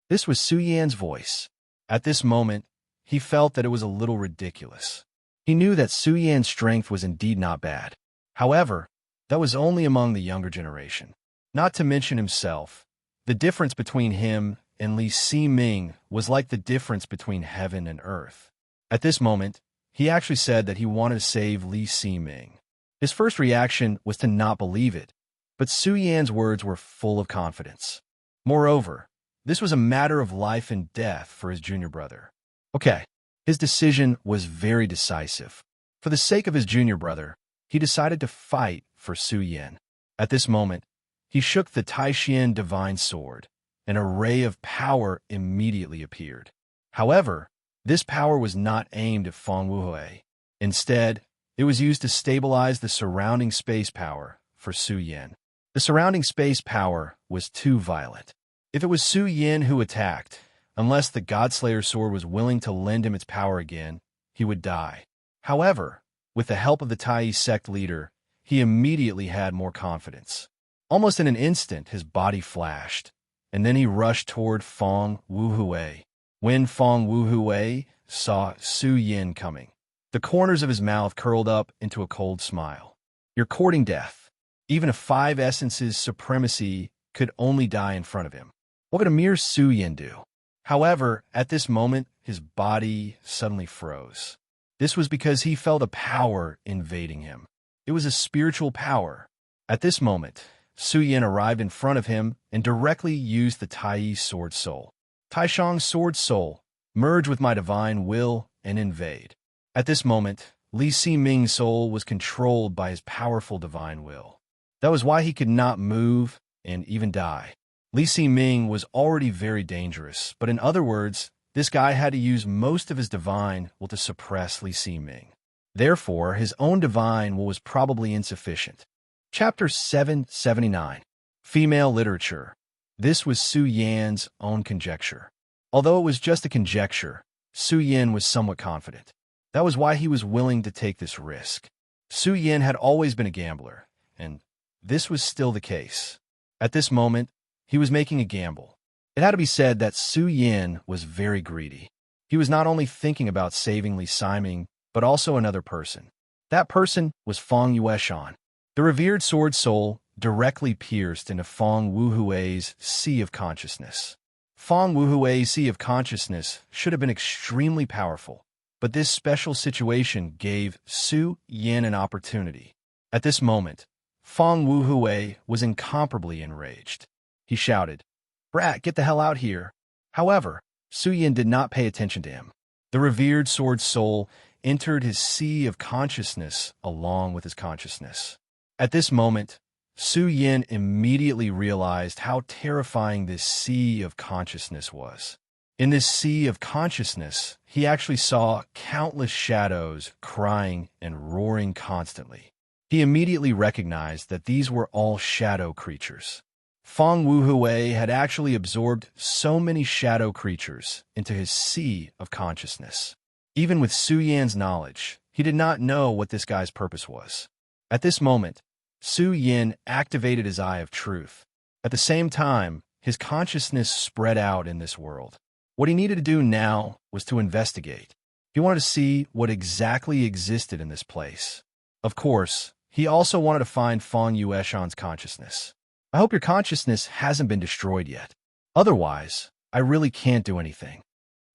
This was Su Yan's voice. At this moment, he felt that it was a little ridiculous. He knew that Su Yan's strength was indeed not bad. However, that was only among the younger generation. Not to mention himself, the difference between him and Li Siming was like the difference between heaven and earth. At this moment, he actually said that he wanted to save Li Siming. His first reaction was to not believe it, but Su Yan's words were full of confidence. Moreover, this was a matter of life and death for his junior brother. Okay, his decision was very decisive. For the sake of his junior brother, he decided to fight for Su Yan. At this moment, he shook the Taishan divine sword. An array of power immediately appeared. However, this power was not aimed at Fang Wuhui. Instead, it was used to stabilize the surrounding space power for Su Yan. The surrounding space power was too violent. If it was Su Yan who attacked, unless the Godslayer sword was willing to lend him its power again, he would die. However, with the help of the Tai sect leader, he immediately had more confidence. Almost in an instant, his body flashed, and then he rushed toward Fang Wuhui. When Fang Wuhui saw Su Yan coming, The corners of his mouth curled up into a cold smile. "You're courting death. Even if 5 essences supremacy could only die in front of him. What could a mere Su Yin do?" However, at this moment, his body suddenly froze. This was because he felt a power invading him. It was a spiritual power. At this moment, Su Yin arrived in front of him and directly used the Tai Sword Soul. Taishang's Sword Soul, merge with my divine will and invade. At this moment, Li Siming's soul was controlled by his powerful divine will. That was why he could not move and even die. Li Siming was already very dangerous, but in other words, this guy had to use most of his divine will to suppress Li Siming. Therefore, his own divine will was probably insufficient. Chapter 779. Female Literature. This was Su Yan's own conjecture. Although it was just a conjecture, Su Yan was somewhat confident. That was why he was willing to take this risk. Su Yan had always been a gambler, and this was still the case. At this moment, he was making a gamble. It had to be said that Su Yan was very greedy. He was not only thinking about saving Li Siming, but also another person. That person was Feng Yueshan. The revered sword soul directly pierced into Feng Wuhui's sea of consciousness. Feng Wuhui's sea of consciousness should have been extremely powerful, but this special situation gave Su Yan an opportunity. At this moment, Feng Wuhui was incomparably enraged. He shouted, "Brat, get the hell out here." However, Su Yan did not pay attention to him. The revered sword soul entered his sea of consciousness along with his consciousness. At this moment, Su Yan immediately realized how terrifying this sea of consciousness was. In this sea of consciousness, he actually saw countless shadows crying and roaring constantly. He immediately recognized that these were all shadow creatures. Feng Wuhui had actually absorbed so many shadow creatures into his sea of consciousness. Even with Su Yan's knowledge, he did not know what this guy's purpose was. At this moment, Su Yan activated his Eye of Truth. At the same time, his consciousness spread out in this world. What he needed to do now was to investigate. He wanted to see what exactly existed in this place. Of course, he also wanted to find Feng Yueshan's consciousness. "I hope your consciousness hasn't been destroyed yet. Otherwise, I really can't do anything."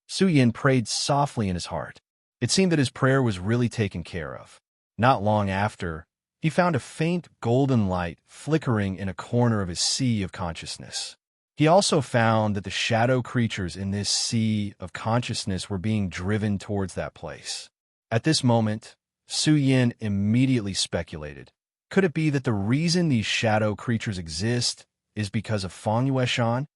Su Yan prayed softly in his heart. It seemed that his prayer was really taken care of. Not long after, he found a faint golden light flickering in a corner of his sea of consciousness. He also found that the shadow creatures in this sea of consciousness were being driven towards that place. At this moment, Su Yan immediately speculated. Could it be that the reason these shadow creatures exist is because of Feng Yueshan?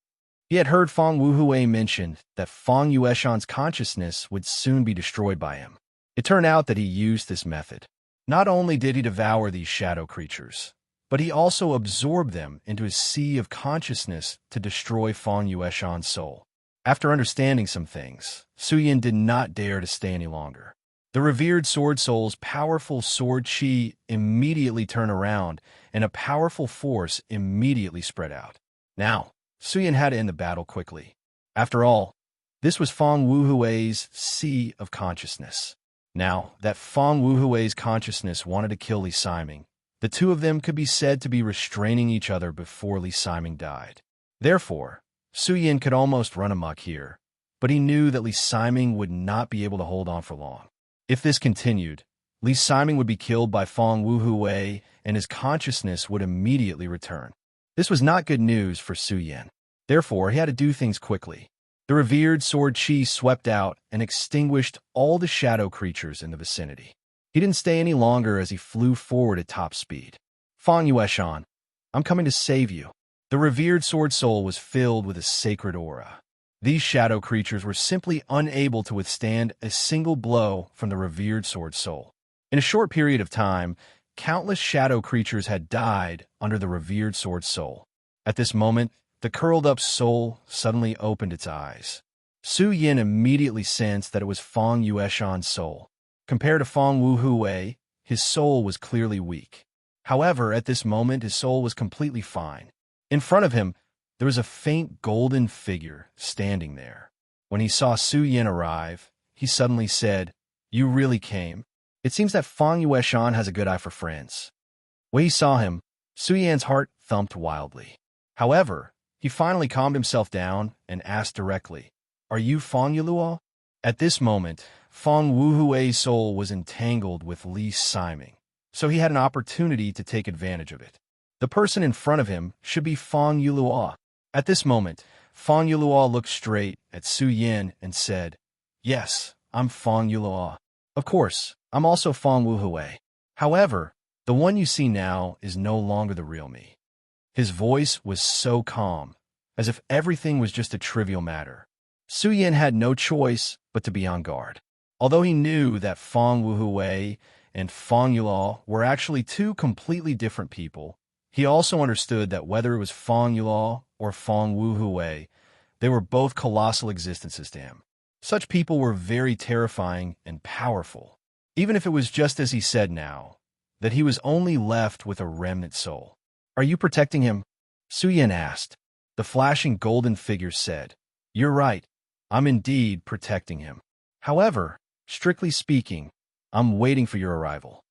He had heard Feng Wuhui mention that Feng Yueshan's consciousness would soon be destroyed by him. It turned out that he used this method. Not only did he devour these shadow creatures, but he also absorbed them into his sea of consciousness to destroy Feng Yueshan's soul. After understanding some things, Su Yan did not dare to stay any longer. The revered sword soul's powerful sword chi immediately turned around, and a powerful force immediately spread out. Now, Su Yan had to end the battle quickly. After all, this was Feng Wuhui's sea of consciousness. Now that Feng Wuhui's consciousness wanted to kill Li Siming, the two of them could be said to be restraining each other before Li Siming died. Therefore, Su Yan could almost run amok here, but he knew that Li Siming would not be able to hold on for long. If this continued, Li Siming would be killed by Feng Wuhui, and his consciousness would immediately return. This was not good news for Su Yan. Therefore, he had to do things quickly. The revered sword chi swept out and extinguished all the shadow creatures in the vicinity. He didn't stay any longer as he flew forward at top speed. "Feng Yueshan, I'm coming to save you." The revered sword soul was filled with a sacred aura. These shadow creatures were simply unable to withstand a single blow from the revered sword soul. In a short period of time, countless shadow creatures had died under the revered sword soul. At this moment, the curled-up soul suddenly opened its eyes. Su Yan immediately sensed that it was Feng Yueshan's soul. Compared to Feng Wuhui, his soul was clearly weak. However, at this moment, his soul was completely fine. In front of him, there was a faint golden figure standing there. When he saw Su Yan arrive, he suddenly said, "You really came." It seems that Fang Yueshan has a good eye for friends. When he saw him, Su Yan's heart thumped wildly. However, he finally calmed himself down and asked directly, "Are you Fang Yuluo?" At this moment, Fang Wuhui's soul was entangled with Li Siming, so he had an opportunity to take advantage of it. The person in front of him should be Fang Yuluo. At this moment, Fang Yuluo looked straight at Su Yin and said, "Yes, I'm Fang Yuluo. Of course, I'm also Fang Wuhui. However, the one you see now is no longer the real me." His voice was so calm, as if everything was just a trivial matter. Su Yin had no choice but to be on guard. Although he knew that Fang Wuhui and Fang Yuluo were actually two completely different people, he also understood that whether it was Fang Yuluo or Fang Wuhui, they were both colossal existences to him. Such people were very terrifying and powerful, even if it was just as he said now, that he was only left with a remnant soul. "Are you protecting him?" Su Yin asked. The flashing golden figure said, "You're right. I'm indeed protecting him. However, strictly speaking, I'm waiting for your arrival."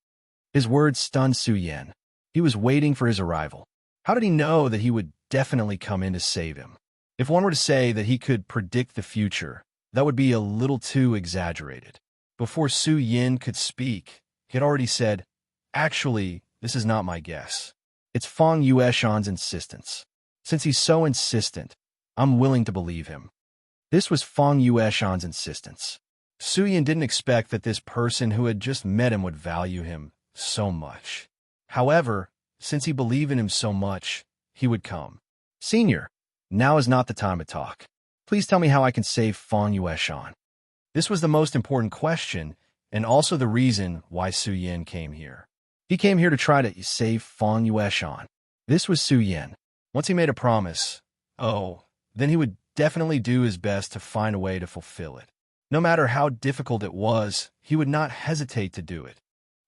His words stunned Su Yin. He was waiting for his arrival. How did he know that he would definitely come in to save him? If one were to say that he could predict the future, that would be a little too exaggerated. Before Su Yin could speak, he had already said, "Actually, this is not my guess. It's Fang Yueshan's insistence. Since he's so insistent, I'm willing to believe him." This was Fang Yueshan's insistence. Su Yin didn't expect that this person who had just met him would value him so much. However, since he believed in him so much, he would come. "Senior, now is not the time to talk. Please tell me how I can save Fang Yueshan." This was the most important question, and also the reason why Su Yin came here. He came here to try to save Fang Yueshan. This was Su Yin. Once he made a promise, then he would definitely do his best to find a way to fulfill it. No matter how difficult it was, he would not hesitate to do it.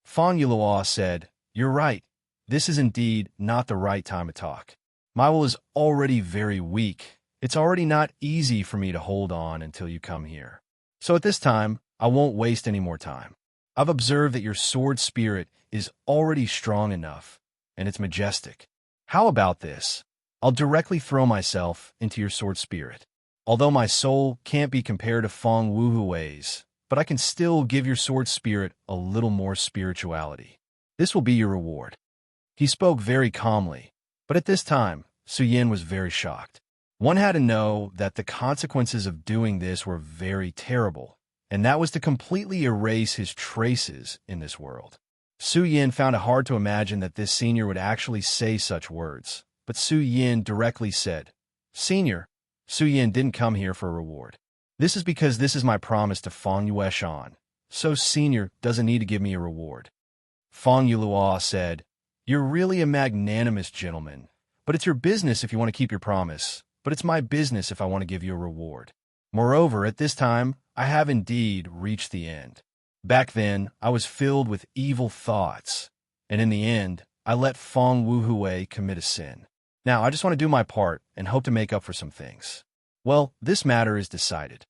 Fang Yuluo said, "You're right. This is indeed not the right time to talk. My will is already very weak. It's already not easy for me to hold on until you come here. So at this time, I won't waste any more time. I've observed that your sword spirit is already strong enough, and it's majestic. How about this? I'll directly throw myself into your sword spirit. Although my soul can't be compared to Fang Wuhui's, but I can still give your sword spirit a little more spirituality. This will be your reward." He spoke very calmly, but at this time, Su Yin was very shocked. One had to know that the consequences of doing this were very terrible, and that was to completely erase his traces in this world. Su Yin found it hard to imagine that this senior would actually say such words, but Su Yin directly said, "Senior, Su Yin didn't come here for a reward. This is because this is my promise to Fang Yueshan, so Senior doesn't need to give me a reward." Fang Yuluo said, "You're really a magnanimous gentleman, but it's your business if you want to keep your promise, but it's my business if I want to give you a reward. Moreover, at this time, I have indeed reached the end. Back then, I was filled with evil thoughts, and in the end, I let Fang Wuhui commit a sin. Now, I just want to do my part and hope to make up for some things. Well, this matter is decided."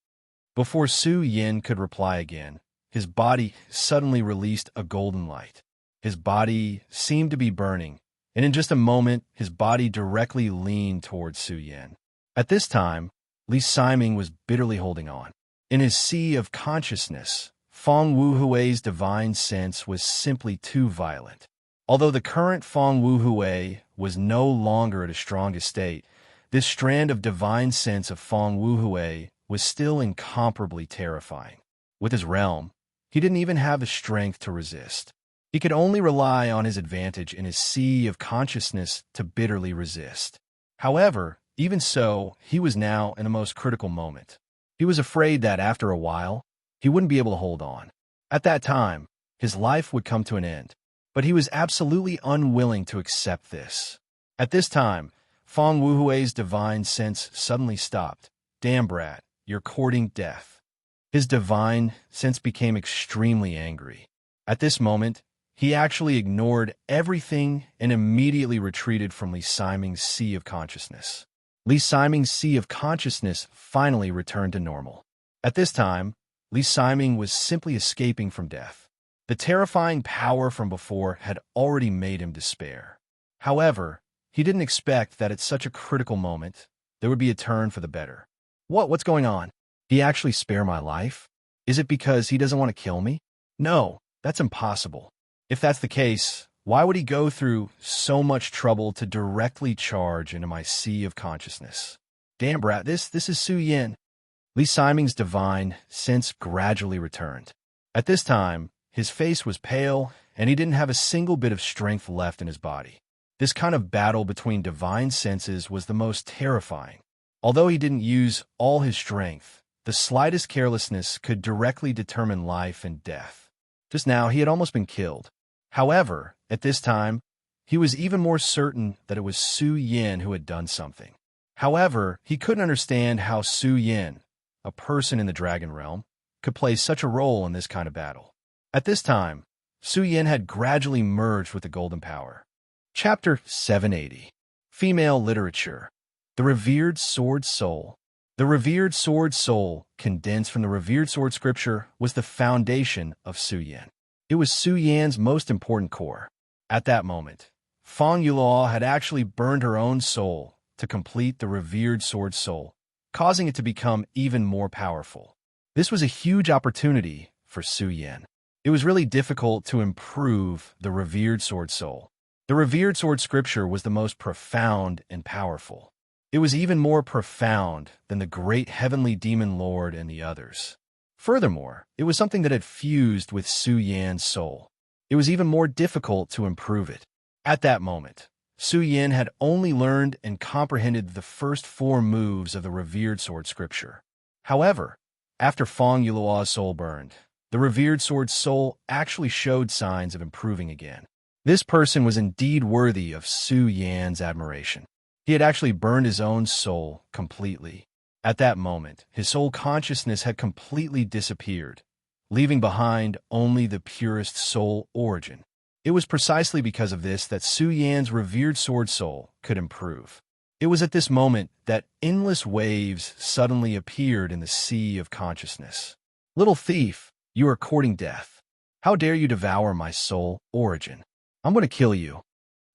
Before Su Yin could reply again, his body suddenly released a golden light. His body seemed to be burning, and in just a moment, his body directly leaned towards Su Yin. At this time, Li Siming was bitterly holding on. In his sea of consciousness, Fang Wuhui's divine sense was simply too violent. Although the current Fang Wuhui was no longer at a strongest state, this strand of divine sense of Fang Wuhui was still incomparably terrifying. With his realm, he didn't even have the strength to resist. He could only rely on his advantage in his sea of consciousness to bitterly resist. However, even so, he was now in a most critical moment. He was afraid that after a while, he wouldn't be able to hold on. At that time, his life would come to an end. But he was absolutely unwilling to accept this. At this time, Fang Wuhui's divine sense suddenly stopped. "Damn, brat, you're courting death." His divine sense became extremely angry. At this moment, he actually ignored everything and immediately retreated from Li Siming's sea of consciousness. Li Siming's sea of consciousness finally returned to normal. At this time, Li Siming was simply escaping from death. The terrifying power from before had already made him despair. However, he didn't expect that at such a critical moment, there would be a turn for the better. What's going on? He actually spare my life? Is it because he doesn't want to kill me? No, that's impossible. If that's the case, why would he go through so much trouble to directly charge into my sea of consciousness? Damn, brat, this is Su Yin. Li Siming's divine sense gradually returned. At this time, his face was pale, and he didn't have a single bit of strength left in his body. This kind of battle between divine senses was the most terrifying. Although he didn't use all his strength, the slightest carelessness could directly determine life and death. Just now, he had almost been killed. However, at this time, he was even more certain that it was Su Yin who had done something. However, he couldn't understand how Su Yin, a person in the dragon realm, could play such a role in this kind of battle. At this time, Su Yin had gradually merged with the Golden Power. Chapter 780. Female Literature. The Revered Sword Soul. The Revered Sword Soul, condensed from the Revered Sword Scripture, was the foundation of Su Yin. It was Su Yan's most important core. At that moment, Feng Yulao had actually burned her own soul to complete the Revered Sword Soul, causing it to become even more powerful. This was a huge opportunity for Su Yin. It was really difficult to improve the Revered Sword Soul. The Revered Sword Scripture was the most profound and powerful. It was even more profound than the great heavenly demon lord and the others. Furthermore, it was something that had fused with Su Yan's soul. It was even more difficult to improve it. At that moment, Su Yin had only learned and comprehended the first 4 moves of the Revered Sword Scripture. However, after Feng Yulao's soul burned, the Revered Sword Soul actually showed signs of improving again. This person was indeed worthy of Su Yan's admiration. He had actually burned his own soul completely. At that moment, his soul consciousness had completely disappeared, leaving behind only the purest soul origin. It was precisely because of this that Su Yan's revered sword soul could improve. It was at this moment that endless waves suddenly appeared in the sea of consciousness. Little thief, you are courting death. How dare you devour my soul origin? I'm going to kill you.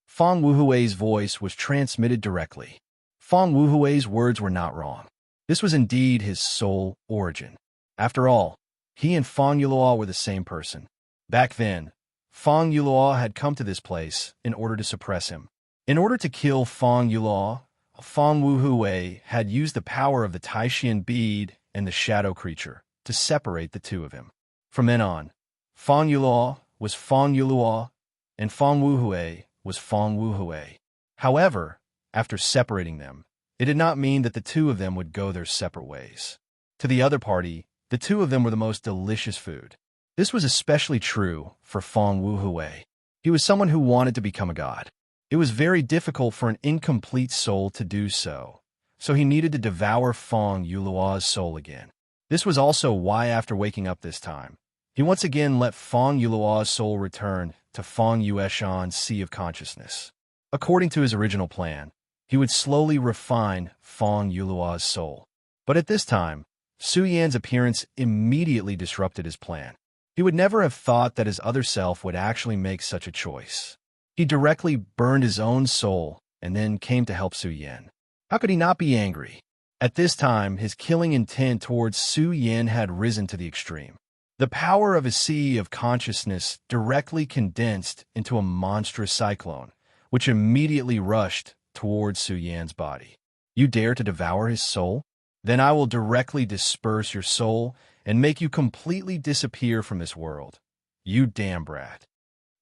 Feng Wuhui's voice was transmitted directly. Feng Wuhui's words were not wrong. This was indeed his soul origin. After all, he and Feng Yulao were the same person. Back then, Feng Yulao had come to this place in order to suppress him. In order to kill Feng Yulao, Feng Wuhui had used the power of the Taishian bead and the shadow creature to separate the two of him. From then on, Feng Yulao was Feng Yulao, and Feng Wuhui was Feng Wuhui. However, after separating them, it did not mean that the two of them would go their separate ways. To the other party, the two of them were the most delicious food. This was especially true for Feng Wuhui. He was someone who wanted to become a god. It was very difficult for an incomplete soul to do so, so he needed to devour Feng Yulao's soul again. This was also why after waking up this time, he once again let Feng Yulao's soul return to Feng Yueshan's sea of consciousness. According to his original plan, he would slowly refine Feng Yulao's soul. But at this time, Su Yan's appearance immediately disrupted his plan. He would never have thought that his other self would actually make such a choice. He directly burned his own soul and then came to help Su Yan. How could he not be angry? At this time, his killing intent towards Su Yan had risen to the extreme. The power of his sea of consciousness directly condensed into a monstrous cyclone, which immediately rushed towards Su Yan's body. You dare to devour his soul? Then I will directly disperse your soul and make you completely disappear from this world. You damn brat.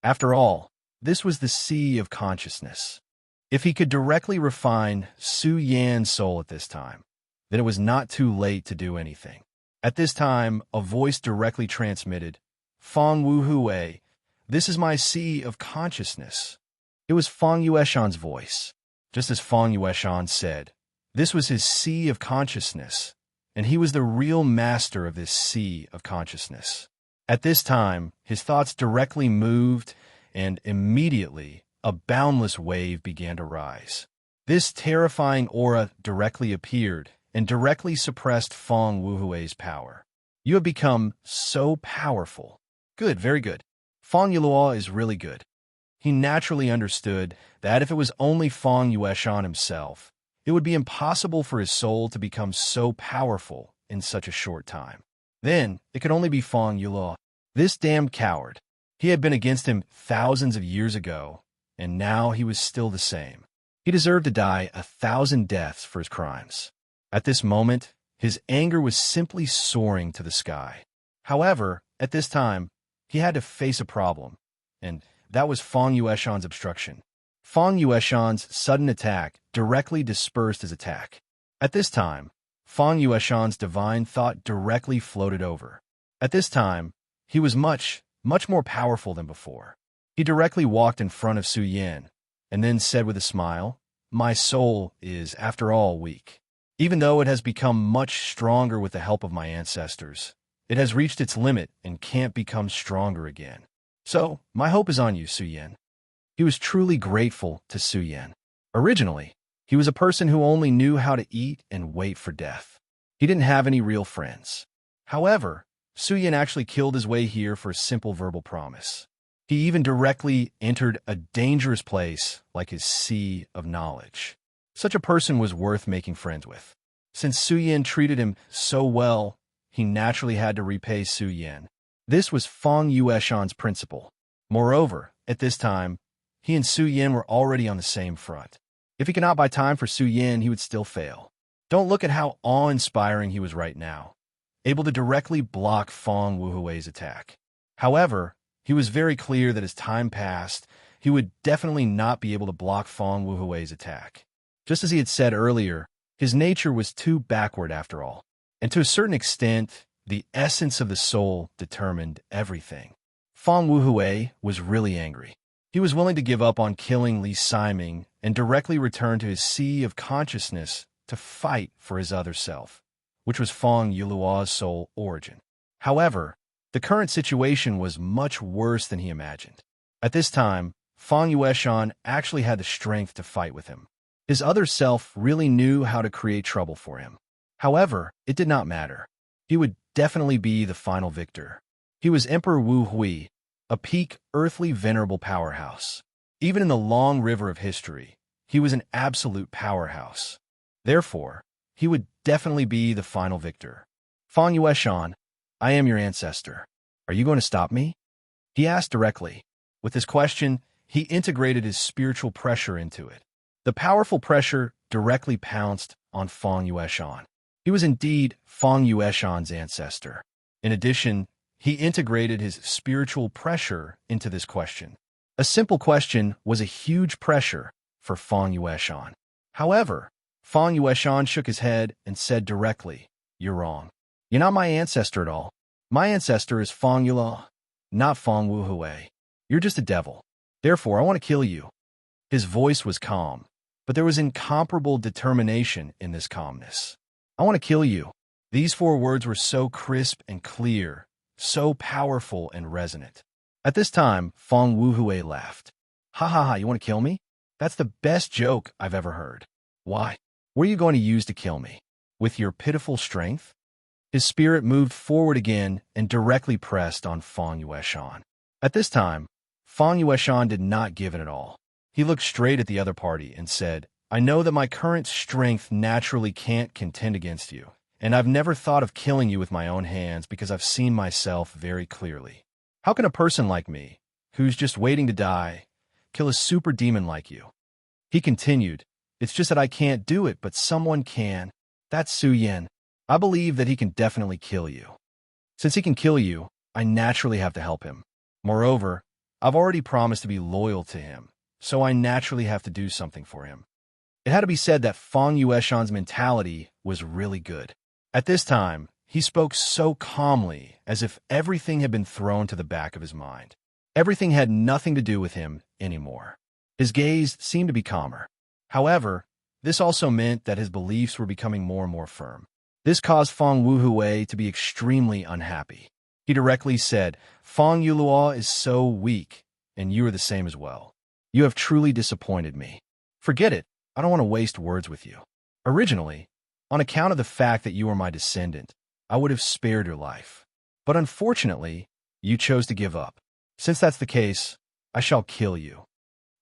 After all, this was the sea of consciousness. If he could directly refine Su Yan's soul at this time, then it was not too late to do anything. At this time, a voice directly transmitted, Feng Wuhui, this is my sea of consciousness. It was Feng Yueshan's voice. Just as Feng Yueshan said, this was his sea of consciousness, and he was the real master of this sea of consciousness. At this time, his thoughts directly moved, and immediately, a boundless wave began to rise. This terrifying aura directly appeared and directly suppressed Feng Wuhui's power. You have become so powerful. Good, very good. Fang Yuluo is really good. He naturally understood that if it was only Fang Yueshan himself, it would be impossible for his soul to become so powerful in such a short time. Then, it could only be Fang Yuluo. This damned coward. He had been against him thousands of years ago, and now he was still the same. He deserved to die 1,000 deaths for his crimes. At this moment, his anger was simply soaring to the sky. However, at this time, he had to face a problem, and that was Fang Yueshan's obstruction. Fang Yueshan's sudden attack directly dispersed his attack. At this time, Fang Yueshan's divine thought directly floated over. At this time, he was much more powerful than before. He directly walked in front of Su Yan, and then said with a smile, "My soul is, after all, weak. Even though it has become much stronger with the help of my ancestors, it has reached its limit and can't become stronger again. So, my hope is on you, Su Yan." He was truly grateful to Su Yan. Originally, he was a person who only knew how to eat and wait for death. He didn't have any real friends. However, Su Yan actually killed his way here for a simple verbal promise. He even directly entered a dangerous place like his sea of knowledge. Such a person was worth making friends with. Since Su Yan treated him so well, he naturally had to repay Su Yan. This was Fang Yueshan's principle. Moreover, at this time, he and Su Yan were already on the same front. If he could not buy time for Su Yan, he would still fail. Don't look at how awe-inspiring he was right now, able to directly block Fang Wuhui's attack. However, he was very clear that as time passed, he would definitely not be able to block Fang Wuhui's attack. Just as he had said earlier, his nature was too backward after all. And to a certain extent, the essence of the soul determined everything. Fang Wuhui was really angry. He was willing to give up on killing Li Siming and directly return to his sea of consciousness to fight for his other self, which was Fang Yuluo's soul origin. However, the current situation was much worse than he imagined. At this time, Fang Yueshan actually had the strength to fight with him. His other self really knew how to create trouble for him. However, it did not matter. He would definitely be the final victor. He was Emperor Wu Hui, a peak, earthly, venerable powerhouse. Even in the long river of history, he was an absolute powerhouse. Therefore, he would definitely be the final victor. Fang Yueshan, I am your ancestor. Are you going to stop me? He asked directly. With his question, he integrated his spiritual pressure into it. The powerful pressure directly pounced on Fang Yueshan. He was indeed Fang Yueshan's ancestor. In addition, he integrated his spiritual pressure into this question. A simple question was a huge pressure for Fang Yueshan. However, Fang Yueshan shook his head and said directly, "You're wrong. You're not my ancestor at all. My ancestor is Fang Yuluo, not Fang Wuhui. You're just a devil. Therefore, I want to kill you." His voice was calm, but there was incomparable determination in this calmness. "I want to kill you." These 4 words were so crisp and clear, so powerful and resonant. At this time, Fang Wuhui laughed. "Ha ha ha, you want to kill me? That's the best joke I've ever heard. Why? What are you going to use to kill me? With your pitiful strength?" His spirit moved forward again and directly pressed on Fang Yueshan. At this time, Fang Yueshan did not give it at all. He looked straight at the other party and said, "I know that my current strength naturally can't contend against you, and I've never thought of killing you with my own hands because I've seen myself very clearly. How can a person like me, who's just waiting to die, kill a super demon like you?" He continued, "It's just that I can't do it, but someone can. That's Su Yan. I believe that he can definitely kill you. Since he can kill you, I naturally have to help him. Moreover, I've already promised to be loyal to him, so I naturally have to do something for him." It had to be said that Fang Yueshan's mentality was really good. At this time, he spoke so calmly, as if everything had been thrown to the back of his mind. Everything had nothing to do with him anymore. His gaze seemed to be calmer. However, this also meant that his beliefs were becoming more and more firm. This caused Fang Wuhui to be extremely unhappy. He directly said, "Fang Yuluo is so weak, and you are the same as well. You have truly disappointed me. Forget it. I don't want to waste words with you. Originally, on account of the fact that you are my descendant, I would have spared your life. But unfortunately, you chose to give up. Since that's the case, I shall kill you.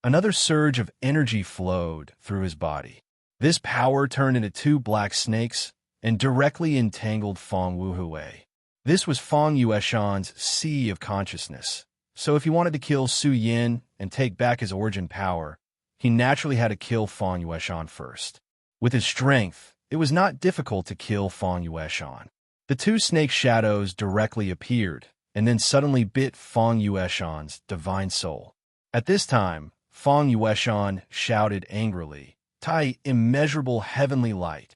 Another surge of energy flowed through his body. This power turned into two black snakes and directly entangled Feng Wuhui. This was Feng Yueshan's sea of consciousness, so if he wanted to kill Su Yin and take back his origin power, he naturally had to kill Feng Yueshan first. With his strength, it was not difficult to kill Feng Yueshan. The two snake shadows directly appeared, and then suddenly bit Feng Yueshan's divine soul. At this time, Feng Yueshan shouted angrily, "Tai, immeasurable heavenly light."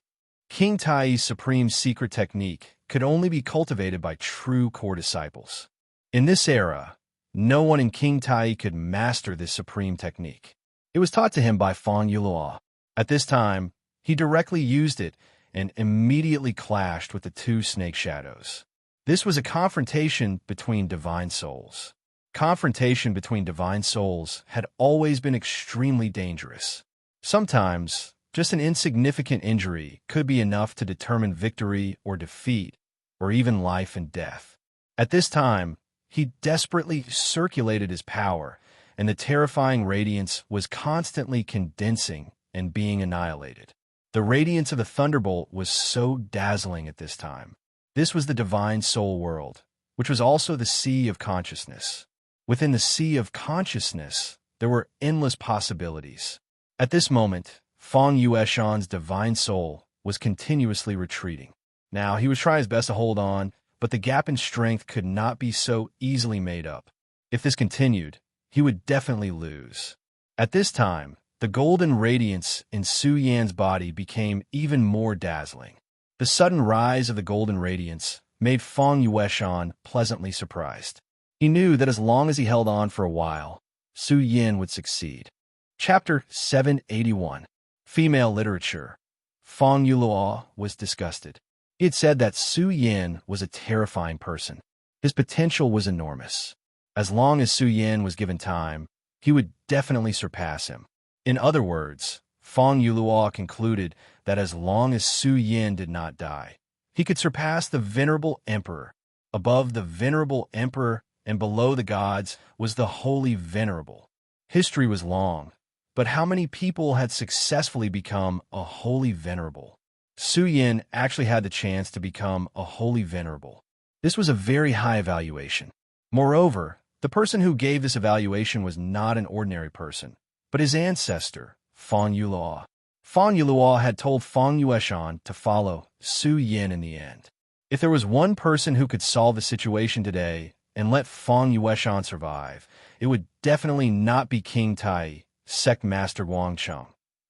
King Tai's supreme secret technique could only be cultivated by true core disciples. In this era, no one in King Tai could master this supreme technique. It was taught to him by Feng Yuluo. At this time, he directly used it and immediately clashed with the two snake shadows. This was a confrontation between divine souls. Confrontation between divine souls had always been extremely dangerous. Sometimes, just an insignificant injury could be enough to determine victory or defeat, or even life and death. At this time, he desperately circulated his power, and the terrifying radiance was constantly condensing and being annihilated. The radiance of the thunderbolt was so dazzling at this time. This was the divine soul world, which was also the sea of consciousness. Within the sea of consciousness, there were endless possibilities. At this moment, Feng Yueshan's divine soul was continuously retreating. Now, he was trying his best to hold on, but the gap in strength could not be so easily made up. If this continued, he would definitely lose. At this time, the golden radiance in Su Yan's body became even more dazzling. The sudden rise of the golden radiance made Feng Yueshan pleasantly surprised. He knew that as long as he held on for a while, Su Yin would succeed. Chapter 781. Female Literature. Feng Yuluo was disgusted. He had said that Su Yin was a terrifying person. His potential was enormous. As long as Su Yin was given time, he would definitely surpass him. In other words, Feng Yuluo concluded that as long as Su Yin did not die, he could surpass the venerable emperor. Above the venerable emperor and below the gods was the holy venerable. History was long, but how many people had successfully become a holy venerable? Su Yin actually had the chance to become a holy venerable. This was a very high evaluation. Moreover, the person who gave this evaluation was not an ordinary person, but his ancestor, Feng Yuluo. Feng Yuluo had told Feng Yueshan to follow Su Yin in the end. If there was one person who could solve the situation today and let Feng Yueshan survive, it would definitely not be King Tai, Sect Master Guangcheng,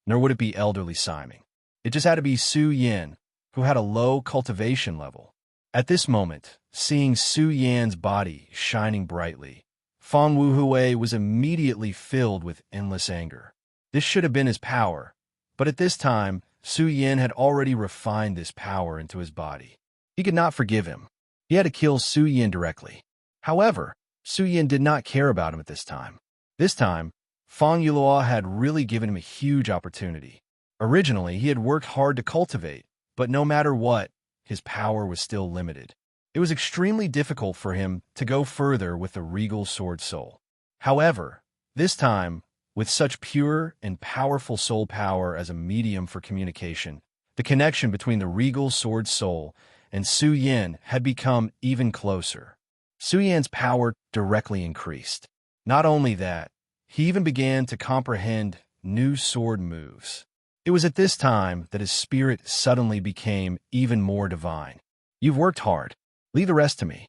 nor would it be elderly Simon. It just had to be Su Yin, who had a low cultivation level. At this moment, seeing Su Yan's body shining brightly, Feng Wuhui was immediately filled with endless anger. This should have been his power, but at this time, Su Yin had already refined this power into his body. He could not forgive him. He had to kill Su Yin directly. However, Su Yin did not care about him at this time. This time, Feng Yuluo had really given him a huge opportunity. Originally, he had worked hard to cultivate, but no matter what, his power was still limited. It was extremely difficult for him to go further with the regal sword soul. However, this time, with such pure and powerful soul power as a medium for communication, the connection between the regal sword soul and Su Yin had become even closer. Su Yan's power directly increased. Not only that, he even began to comprehend new sword moves. It was at this time that his spirit suddenly became even more divine. "You've worked hard. Leave the rest to me."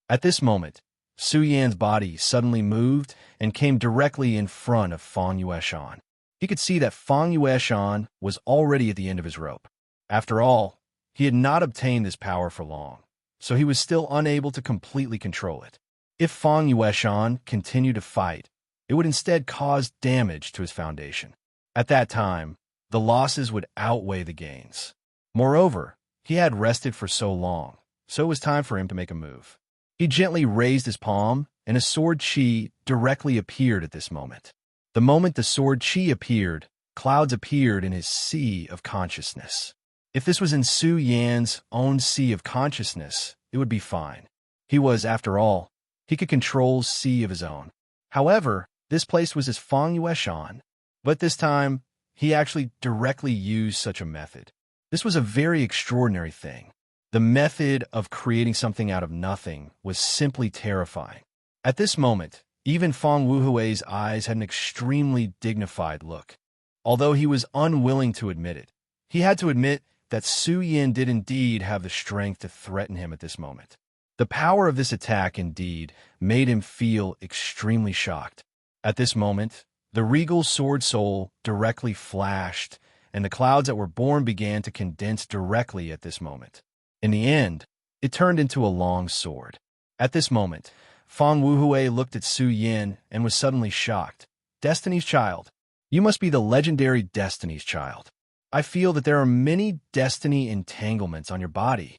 At this moment, Su Yan's body suddenly moved and came directly in front of Feng Yueshan. He could see that Feng Yueshan was already at the end of his rope. After all, he had not obtained this power for long, so he was still unable to completely control it. If Feng Yueshan continued to fight, it would instead cause damage to his foundation. At that time, the losses would outweigh the gains. Moreover, he had rested for so long, so it was time for him to make a move. He gently raised his palm, and a sword chi directly appeared at this moment. The moment the sword chi appeared, clouds appeared in his sea of consciousness. If this was in Su Yan's own sea of consciousness, it would be fine. He was, after all, He could control sea of his own. However, this place was his Feng Yueshan, but this time, he actually directly used such a method. This was a very extraordinary thing. The method of creating something out of nothing was simply terrifying. At this moment, even Feng Wuhui's eyes had an extremely dignified look. Although he was unwilling to admit it, he had to admit that Su Yin did indeed have the strength to threaten him at this moment. The power of this attack indeed made him feel extremely shocked. At this moment, the regal sword soul directly flashed, and the clouds that were born began to condense directly at this moment. In the end, it turned into a long sword. At this moment, Feng Wuhui looked at Su Yin and was suddenly shocked. Destiny's Child. You must be the legendary Destiny's Child. I feel that there are many destiny entanglements on your body.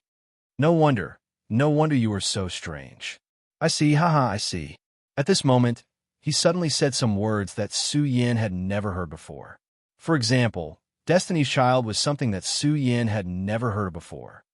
No wonder you are so strange. I see, haha, I see. At this moment, he suddenly said some words that Su Yin had never heard before. For example, Destiny's Child was something that Su Yin had never heard before.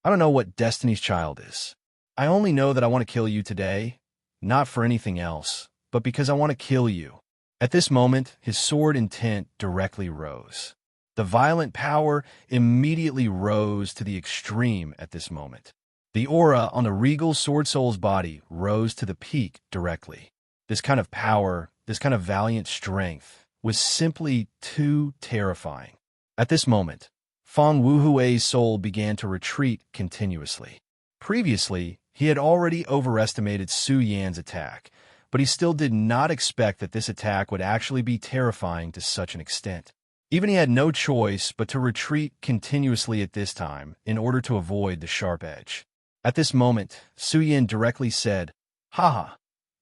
I don't know what Destiny's Child is. I only know that I want to kill you today, not for anything else, but because I want to kill you. At this moment, his sword intent directly rose. The violent power immediately rose to the extreme at this moment. The aura on the regal sword soul's body rose to the peak directly. This kind of power, this kind of valiant strength, was simply too terrifying. At this moment, Feng Wuhui's soul began to retreat continuously. Previously, he had already overestimated Su Yan's attack, but he still did not expect that this attack would actually be terrifying to such an extent. Even he had no choice but to retreat continuously at this time in order to avoid the sharp edge. At this moment, Su Yan directly said, "Haha,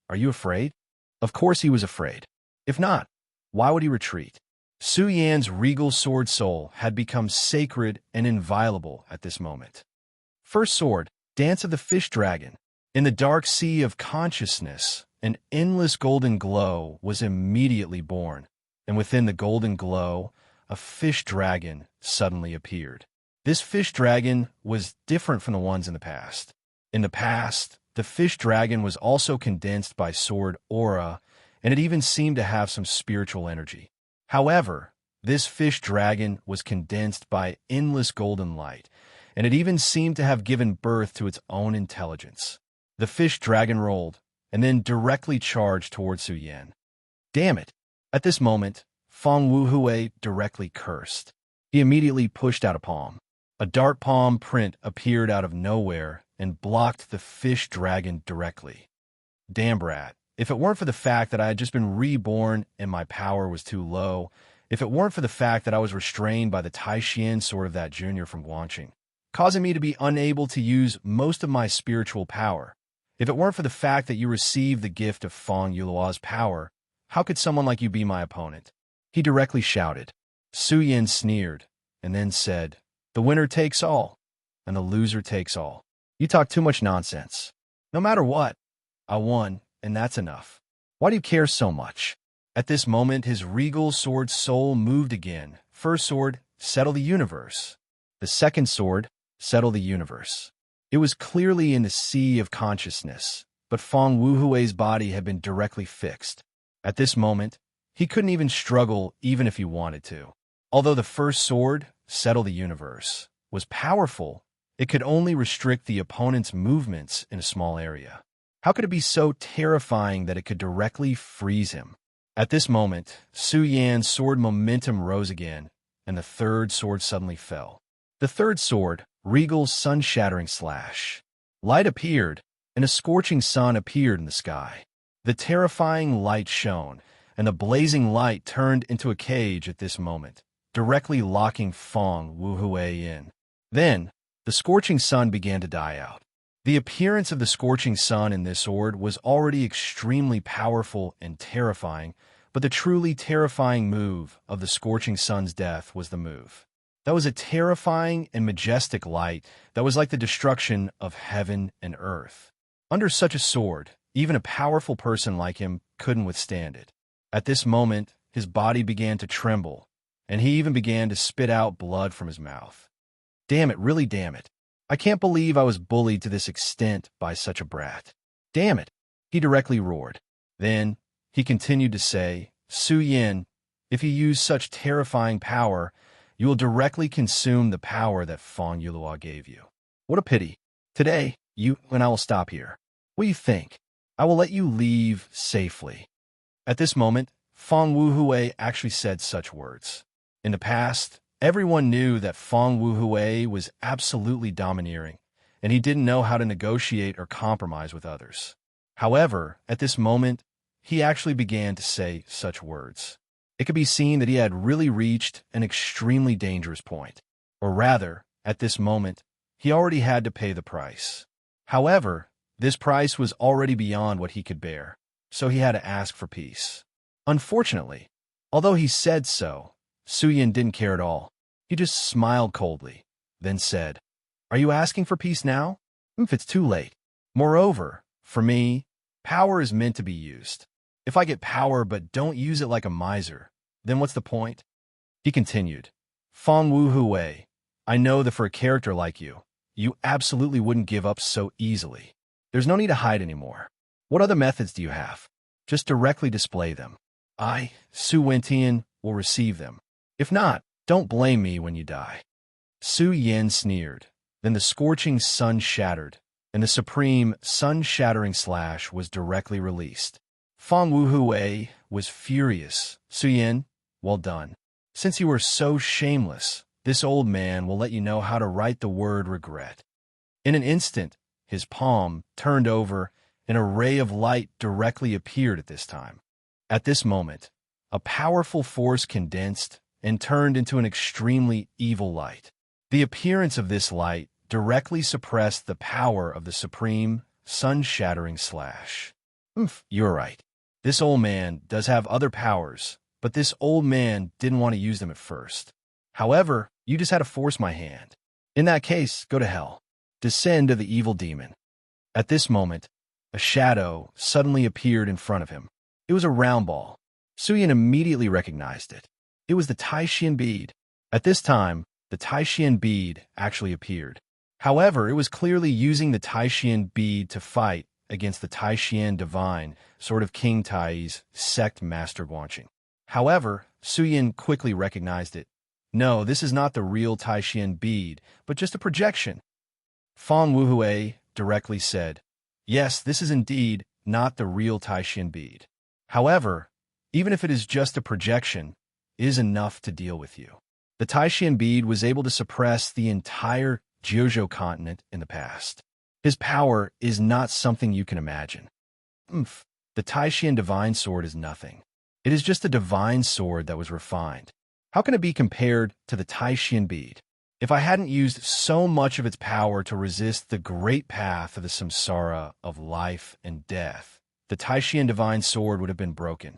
are you afraid?" Of course he was afraid. If not, why would he retreat? Su Yan's regal sword soul had become sacred and inviolable at this moment. First sword, Dance of the Fish Dragon. In the dark sea of consciousness, an endless golden glow was immediately born, and within the golden glow, a fish dragon suddenly appeared. This fish dragon was different from the ones in the past. In the past, the fish dragon was also condensed by sword aura, and it even seemed to have some spiritual energy. However, this fish dragon was condensed by endless golden light, and it even seemed to have given birth to its own intelligence. The fish dragon rolled, and then directly charged towards Su Yan. Damn it! At this moment, Feng Wuhui directly cursed. He immediately pushed out a palm. A dark palm print appeared out of nowhere and blocked the fish dragon directly. Damn brat. If it weren't for the fact that I had just been reborn and my power was too low, if it weren't for the fact that I was restrained by the Taishian sword of that junior from Guangqing, causing me to be unable to use most of my spiritual power, if it weren't for the fact that you received the gift of Feng Yuluo's power, how could someone like you be my opponent? He directly shouted. Su Yin sneered, and then said, "The winner takes all, and the loser takes all. You talk too much nonsense. No matter what, I won, and that's enough. Why do you care so much?" At this moment, his regal sword soul moved again. First sword, settle the universe. The second sword, settle the universe. It was clearly in the sea of consciousness, but Feng Wuhui's body had been directly fixed. At this moment, he couldn't even struggle even if he wanted to. Although the first sword, settle the universe, was powerful, it could only restrict the opponent's movements in a small area. How could it be so terrifying that it could directly freeze him? At this moment, Su Yan's sword momentum rose again, and the third sword suddenly fell. The third sword, regal sun-shattering slash. Light appeared, and a scorching sun appeared in the sky. The terrifying light shone, and the blazing light turned into a cage at this moment, directly locking Feng Wuhui in. Then, the scorching sun began to die out. The appearance of the scorching sun in this sword was already extremely powerful and terrifying, but the truly terrifying move of the scorching sun's death was the move. That was a terrifying and majestic light that was like the destruction of heaven and earth. Under such a sword, even a powerful person like him couldn't withstand it. At this moment, his body began to tremble, and he even began to spit out blood from his mouth. Damn it, really damn it. I can't believe I was bullied to this extent by such a brat. Damn it. he directly roared. Then, he continued to say, Su Yin, if you use such terrifying power, you will directly consume the power that Fong Yulua gave you. What a pity. Today, you and I will stop here. What do you think? I will let you leave safely. At this moment, Fong Wuhui actually said such words. In the past, everyone knew that Fong Wuhui was absolutely domineering, and he didn't know how to negotiate or compromise with others. However, at this moment, he actually began to say such words. It could be seen that he had really reached an extremely dangerous point. Or rather, at this moment, he already had to pay the price. However, this price was already beyond what he could bear, so he had to ask for peace. Unfortunately, although he said so, Su Yin didn't care at all. He just smiled coldly, then said, Are you asking for peace now? If it's too late. Moreover, for me, power is meant to be used. If I get power but don't use it like a miser, then what's the point? He continued, Fong Wuhui, I know that for a character like you, you absolutely wouldn't give up so easily. There's no need to hide anymore. What other methods do you have? Just directly display them. I, Su Wentian, will receive them. If not, don't blame me when you die. Su Yin sneered. Then the scorching sun shattered, and the supreme sun-shattering slash was directly released. Fong Wuhui was furious. Su Yin, well done. Since you were so shameless, this old man will let you know how to write the word regret. In an instant, his palm turned over, and a ray of light directly appeared at this time. At this moment, a powerful force condensed and turned into an extremely evil light. The appearance of this light directly suppressed the power of the supreme sun-shattering slash. You're right. This old man does have other powers, but this old man didn't want to use them at first. However, you just had to force my hand. In that case, go to hell. Descend to the evil demon. At this moment, a shadow suddenly appeared in front of him. It was a round ball. Su Yin immediately recognized it. It was the Taishian bead. At this time, the Taishian bead actually appeared. However, it was clearly using the Taishian bead to fight against the Taishian divine, sort of King Tai's sect master Guanqing. However, Su Yin quickly recognized it. No, this is not the real Taishian bead, but just a projection. Fong Wuhui directly said, Yes, this is indeed not the real Taishian bead. However, even if it is just a projection, it is enough to deal with you. The Taishian bead was able to suppress the entire Jiuzhou continent in the past. His power is not something you can imagine. The Taishian divine sword is nothing. It is just a divine sword that was refined. How can it be compared to the Taishian bead? If I hadn't used so much of its power to resist the great path of the samsara of life and death, the Taishian divine sword would have been broken.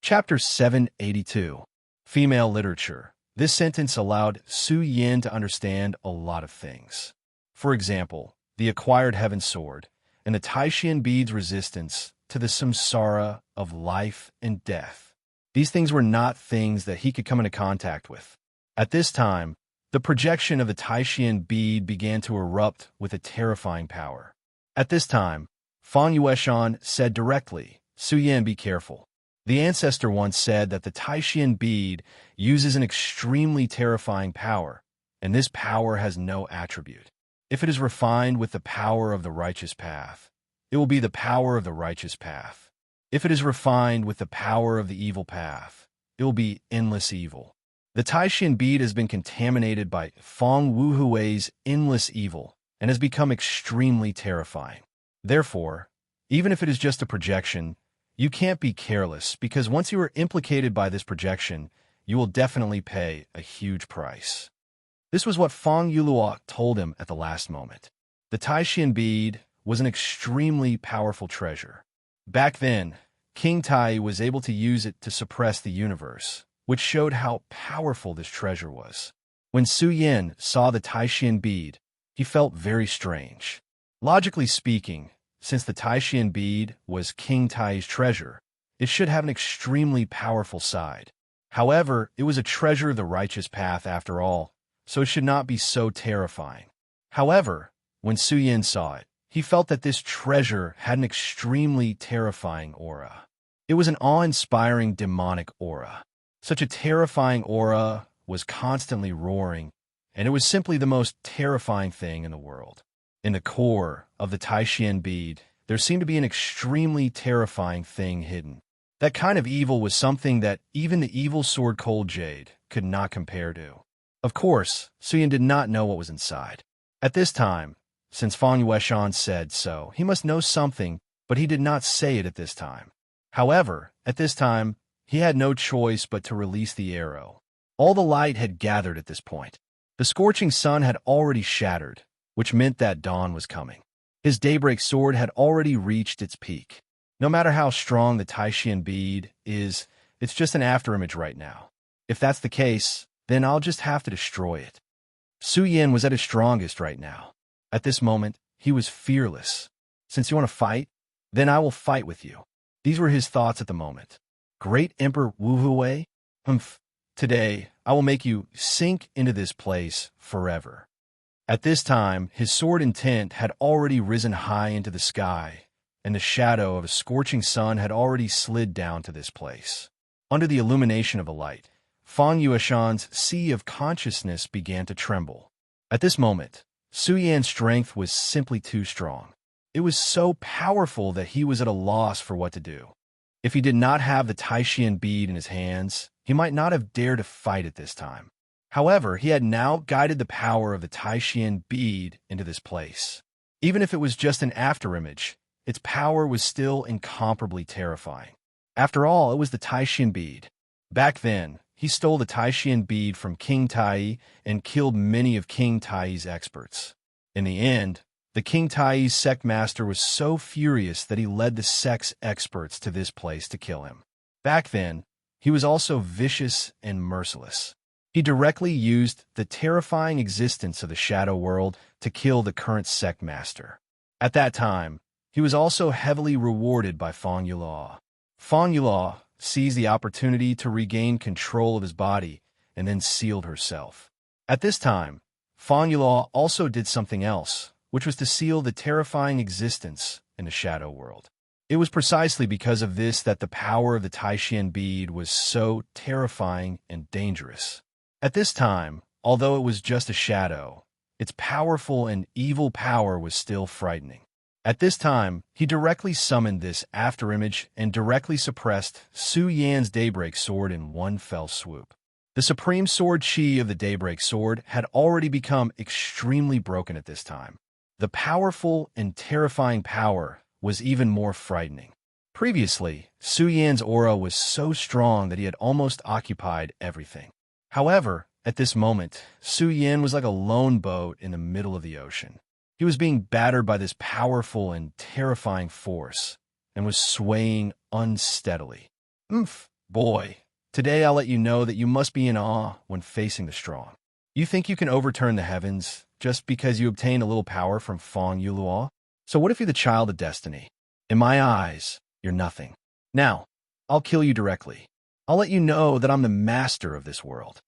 Chapter 782. Female Literature. This sentence allowed Su Yin to understand a lot of things. For example, the acquired heaven sword and the Taishian bead's resistance to the samsara of life and death. These things were not things that he could come into contact with. At this time, the projection of the Taishian bead began to erupt with a terrifying power. At this time, Fong Yueshan said directly, Su Yin, be careful. The ancestor once said that the Taishian bead uses an extremely terrifying power, and this power has no attribute. If it is refined with the power of the righteous path, it will be the power of the righteous path. If it is refined with the power of the evil path, it will be endless evil. The Taishian bead has been contaminated by Fong Wuhui's endless evil and has become extremely terrifying. Therefore, even if it is just a projection, you can't be careless, because once you are implicated by this projection, you will definitely pay a huge price. This was what Fong Yulua told him at the last moment. The Taishian bead was an extremely powerful treasure. Back then, King Tai was able to use it to suppress the universe, which showed how powerful this treasure was. When Su Yin saw the Taishian bead, he felt very strange. Logically speaking, since the Taishian bead was King Tai's treasure, it should have an extremely powerful side. However, it was a treasure of the righteous path after all, so it should not be so terrifying. However, when Su Yin saw it, he felt that this treasure had an extremely terrifying aura. It was an awe-inspiring demonic aura. Such a terrifying aura was constantly roaring, and it was simply the most terrifying thing in the world. In the core of the Taishan bead, there seemed to be an extremely terrifying thing hidden. That kind of evil was something that even the evil sword Cold Jade could not compare to. Of course, Suyin did not know what was inside. At this time, since Fang Yueshan said so, he must know something, but he did not say it at this time. However, at this time, he had no choice but to release the arrow. All the light had gathered at this point. The scorching sun had already shattered, which meant that dawn was coming. His daybreak sword had already reached its peak. No matter how strong the Taishan bead is, it's just an afterimage right now. If that's the case, then I'll just have to destroy it. Suyin was at his strongest right now. At this moment, he was fearless. Since you want to fight, then I will fight with you. These were his thoughts at the moment. Great Emperor Wuhuwei, today I will make you sink into this place forever. At this time, his sword intent had already risen high into the sky, and the shadow of a scorching sun had already slid down to this place. Under the illumination of the light, Fang Yueshan's sea of consciousness began to tremble. At this moment, Suyan's strength was simply too strong. It was so powerful that he was at a loss for what to do. If he did not have the Taishan bead in his hands, he might not have dared to fight at this time. However, he had now guided the power of the Taishan bead into this place. Even if it was just an afterimage, its power was still incomparably terrifying. After all, it was the Taishan bead. Back then, he stole the Taishan bead from King Tai and killed many of King Tai's experts. In the end, the King Tai's sect master was so furious that he led the sect's experts to this place to kill him. Back then, he was also vicious and merciless. He directly used the terrifying existence of the shadow world to kill the current sect master. At that time, he was also heavily rewarded by Fang Yulaw. Fang Yulaw seized the opportunity to regain control of his body and then sealed herself. At this time, Fang Yulaw also did something else, which was to seal the terrifying existence in the shadow world. It was precisely because of this that the power of the Taishan bead was so terrifying and dangerous. At this time, although it was just a shadow, its powerful and evil power was still frightening. At this time, he directly summoned this afterimage and directly suppressed Su Yan's daybreak sword in one fell swoop. The supreme sword chi of the daybreak sword had already become extremely broken at this time. The powerful and terrifying power was even more frightening. Previously, Su Yan's aura was so strong that he had almost occupied everything. However, at this moment, Su Yan was like a lone boat in the middle of the ocean. He was being battered by this powerful and terrifying force and was swaying unsteadily. Boy, today I'll let you know that you must be in awe when facing the strong. You think you can overturn the heavens just because you obtain a little power from Fang Yuluo? So what if you're the child of destiny? In my eyes, you're nothing. Now, I'll kill you directly. I'll let you know that I'm the master of this world.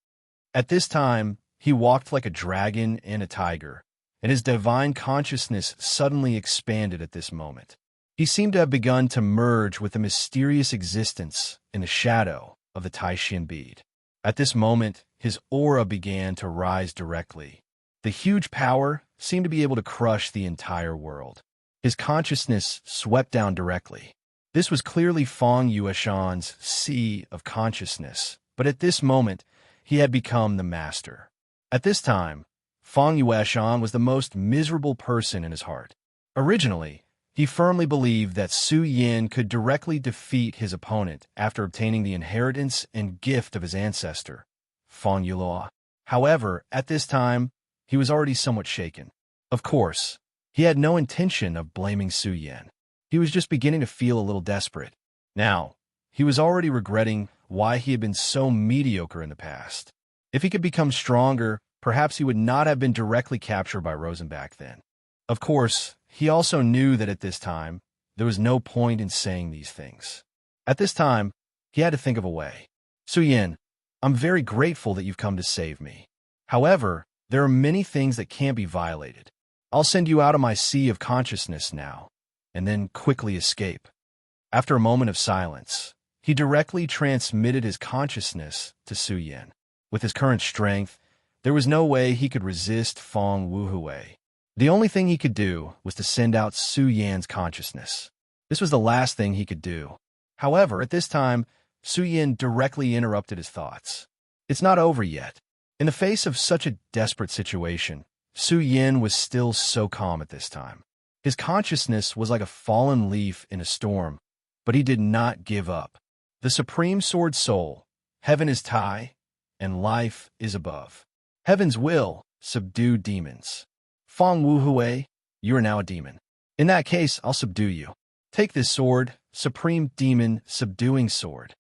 At this time, he walked like a dragon and a tiger, and his divine consciousness suddenly expanded at this moment. He seemed to have begun to merge with the mysterious existence in the shadow of the Taishan bead. At this moment, his aura began to rise directly. The huge power seemed to be able to crush the entire world. His consciousness swept down directly. This was clearly Fang Yueshan's sea of consciousness, but at this moment, he had become the master. At this time, Fang Yueshan was the most miserable person in his heart. Originally, he firmly believed that Su Yin could directly defeat his opponent after obtaining the inheritance and gift of his ancestor, Fang Yuluo. However, at this time, he was already somewhat shaken. Of course, he had no intention of blaming Su Yin. He was just beginning to feel a little desperate. Now, he was already regretting why he had been so mediocre in the past. If he could become stronger, perhaps he would not have been directly captured by Rosenbach then. Of course, he also knew that at this time, there was no point in saying these things. At this time, he had to think of a way. Su Yin, I'm very grateful that you've come to save me. However, there are many things that can't be violated. I'll send you out of my sea of consciousness now, and then quickly escape." After a moment of silence, he directly transmitted his consciousness to Su Yin. With his current strength, there was no way he could resist Feng Wuhui. The only thing he could do was to send out Su Yan's consciousness. This was the last thing he could do. However, at this time, Su Yin directly interrupted his thoughts. It's not over yet. In the face of such a desperate situation, Su Yin was still so calm at this time. His consciousness was like a fallen leaf in a storm, but he did not give up. The Supreme Sword Soul, heaven is Tai, and life is above. Heaven's will, subdue demons. Feng Wuhui, you are now a demon. In that case, I'll subdue you. Take this sword, Supreme Demon Subduing Sword.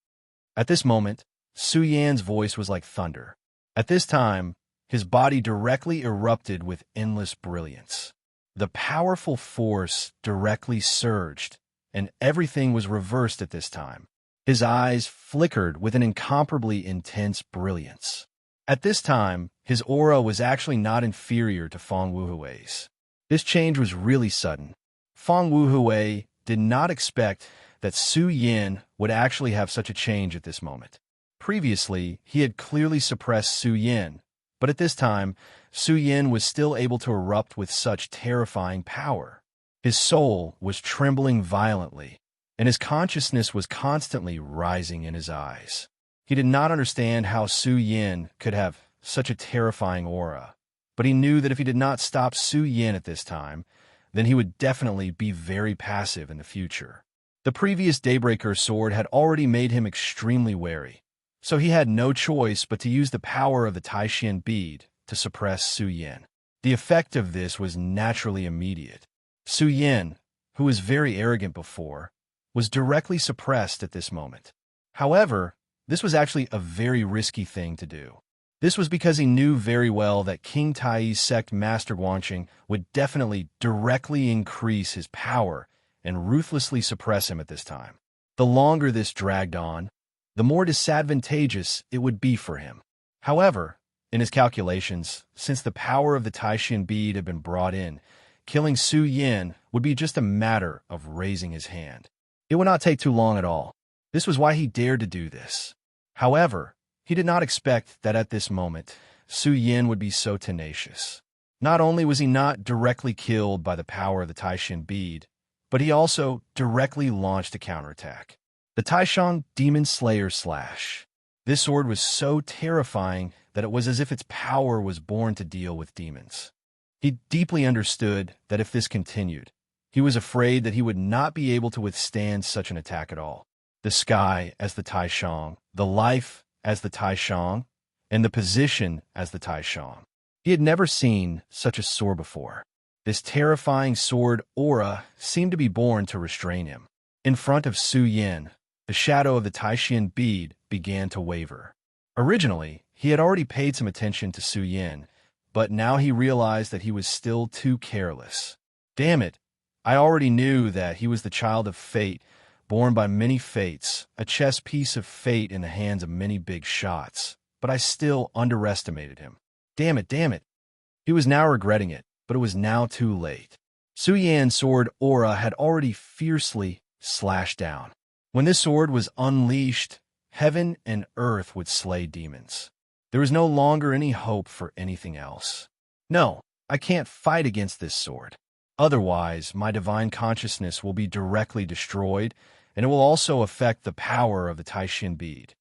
At this moment, Su Yan's voice was like thunder. At this time, his body directly erupted with endless brilliance. The powerful force directly surged, and everything was reversed at this time. His eyes flickered with an incomparably intense brilliance. At this time, his aura was actually not inferior to Feng Wuhui's. This change was really sudden. Feng Wuhui did not expect that Su Yin would actually have such a change at this moment. Previously, he had clearly suppressed Su Yin, but at this time, Su Yin was still able to erupt with such terrifying power. His soul was trembling violently, and his consciousness was constantly rising in his eyes. He did not understand how Su Yin could have such a terrifying aura, but he knew that if he did not stop Su Yin at this time, then he would definitely be very passive in the future. The previous Daybreaker sword had already made him extremely wary, so he had no choice but to use the power of the Taishan bead to suppress Su Yin. The effect of this was naturally immediate. Su Yin, who was very arrogant before, was directly suppressed at this moment. However, this was actually a very risky thing to do. This was because he knew very well that King Tai's sect Master Guanxing would definitely directly increase his power and ruthlessly suppress him at this time. The longer this dragged on, the more disadvantageous it would be for him. However, in his calculations, since the power of the Taishan bead had been brought in, killing Su Yin would be just a matter of raising his hand. It would not take too long at all. This was why he dared to do this. However, he did not expect that at this moment, Su Yin would be so tenacious. Not only was he not directly killed by the power of the Taishan bead, but he also directly launched a counterattack. The Taishan Demon Slayer Slash. This sword was so terrifying that it was as if its power was born to deal with demons. He deeply understood that if this continued, he was afraid that he would not be able to withstand such an attack at all. The sky as the Taishan, the life as the Taishan, and the position as the Taishan. He had never seen such a sword before. This terrifying sword aura seemed to be born to restrain him. In front of Su Yin, the shadow of the Taishan bead began to waver. Originally, he had already paid some attention to Su Yin, but now he realized that he was still too careless. Damn it, I already knew that he was the child of fate, born by many fates, a chess piece of fate in the hands of many big shots, but I still underestimated him. Damn it, damn it. He was now regretting it, but it was now too late. Su Yan's sword aura had already fiercely slashed down. When this sword was unleashed, heaven and earth would slay demons. There was no longer any hope for anything else. No, I can't fight against this sword. Otherwise, my divine consciousness will be directly destroyed, and it will also affect the power of the Taishan bead.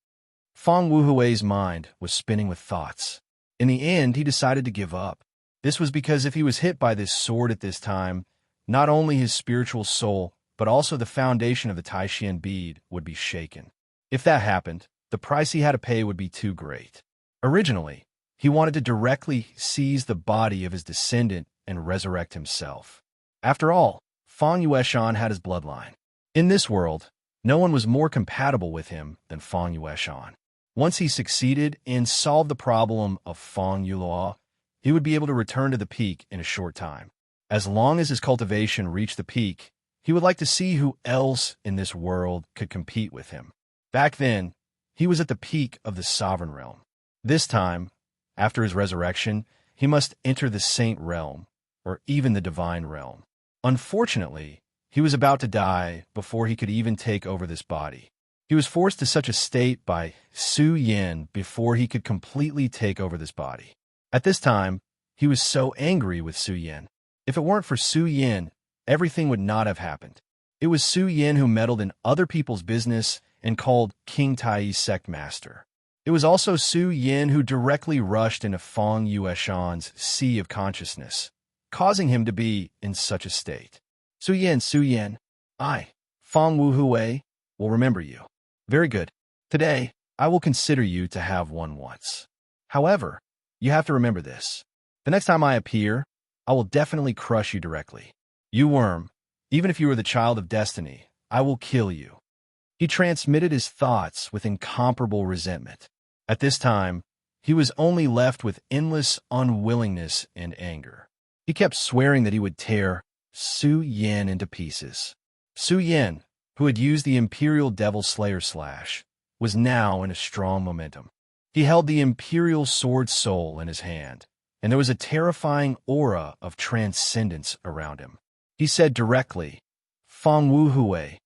Feng Wuhui's mind was spinning with thoughts. In the end, he decided to give up. This was because if he was hit by this sword at this time, not only his spiritual soul, but also the foundation of the Taishan bead would be shaken. If that happened, the price he had to pay would be too great. Originally, he wanted to directly seize the body of his descendant and resurrect himself. After all, Feng Yueshan had his bloodline. In this world, no one was more compatible with him than Feng Yueshan. Once he succeeded and solved the problem of Feng Yulua, he would be able to return to the peak in a short time. As long as his cultivation reached the peak, he would like to see who else in this world could compete with him. Back then, he was at the peak of the sovereign realm. This time, after his resurrection, he must enter the saint realm, or even the divine realm. Unfortunately, he was about to die before he could even take over this body. He was forced to such a state by Su Yin before he could completely take over this body. At this time, he was so angry with Su Yin. If it weren't for Su Yin, everything would not have happened. It was Su Yin who meddled in other people's business and called King Tai's sect master. It was also Su Yin who directly rushed into Feng Yueshan's sea of consciousness, causing him to be in such a state. Su Yin, I, Feng Wuhui, will remember you. Very good. Today, I will consider you to have won once. However, you have to remember this. The next time I appear, I will definitely crush you directly. You worm, even if you are the child of destiny, I will kill you. He transmitted his thoughts with incomparable resentment. At this time, he was only left with endless unwillingness and anger. He kept swearing that he would tear Su Yin into pieces. Su Yin, who had used the Imperial Devil Slayer slash, was now in a strong momentum. He held the Imperial Sword Soul in his hand, and there was a terrifying aura of transcendence around him. He said directly, Feng Wuhui,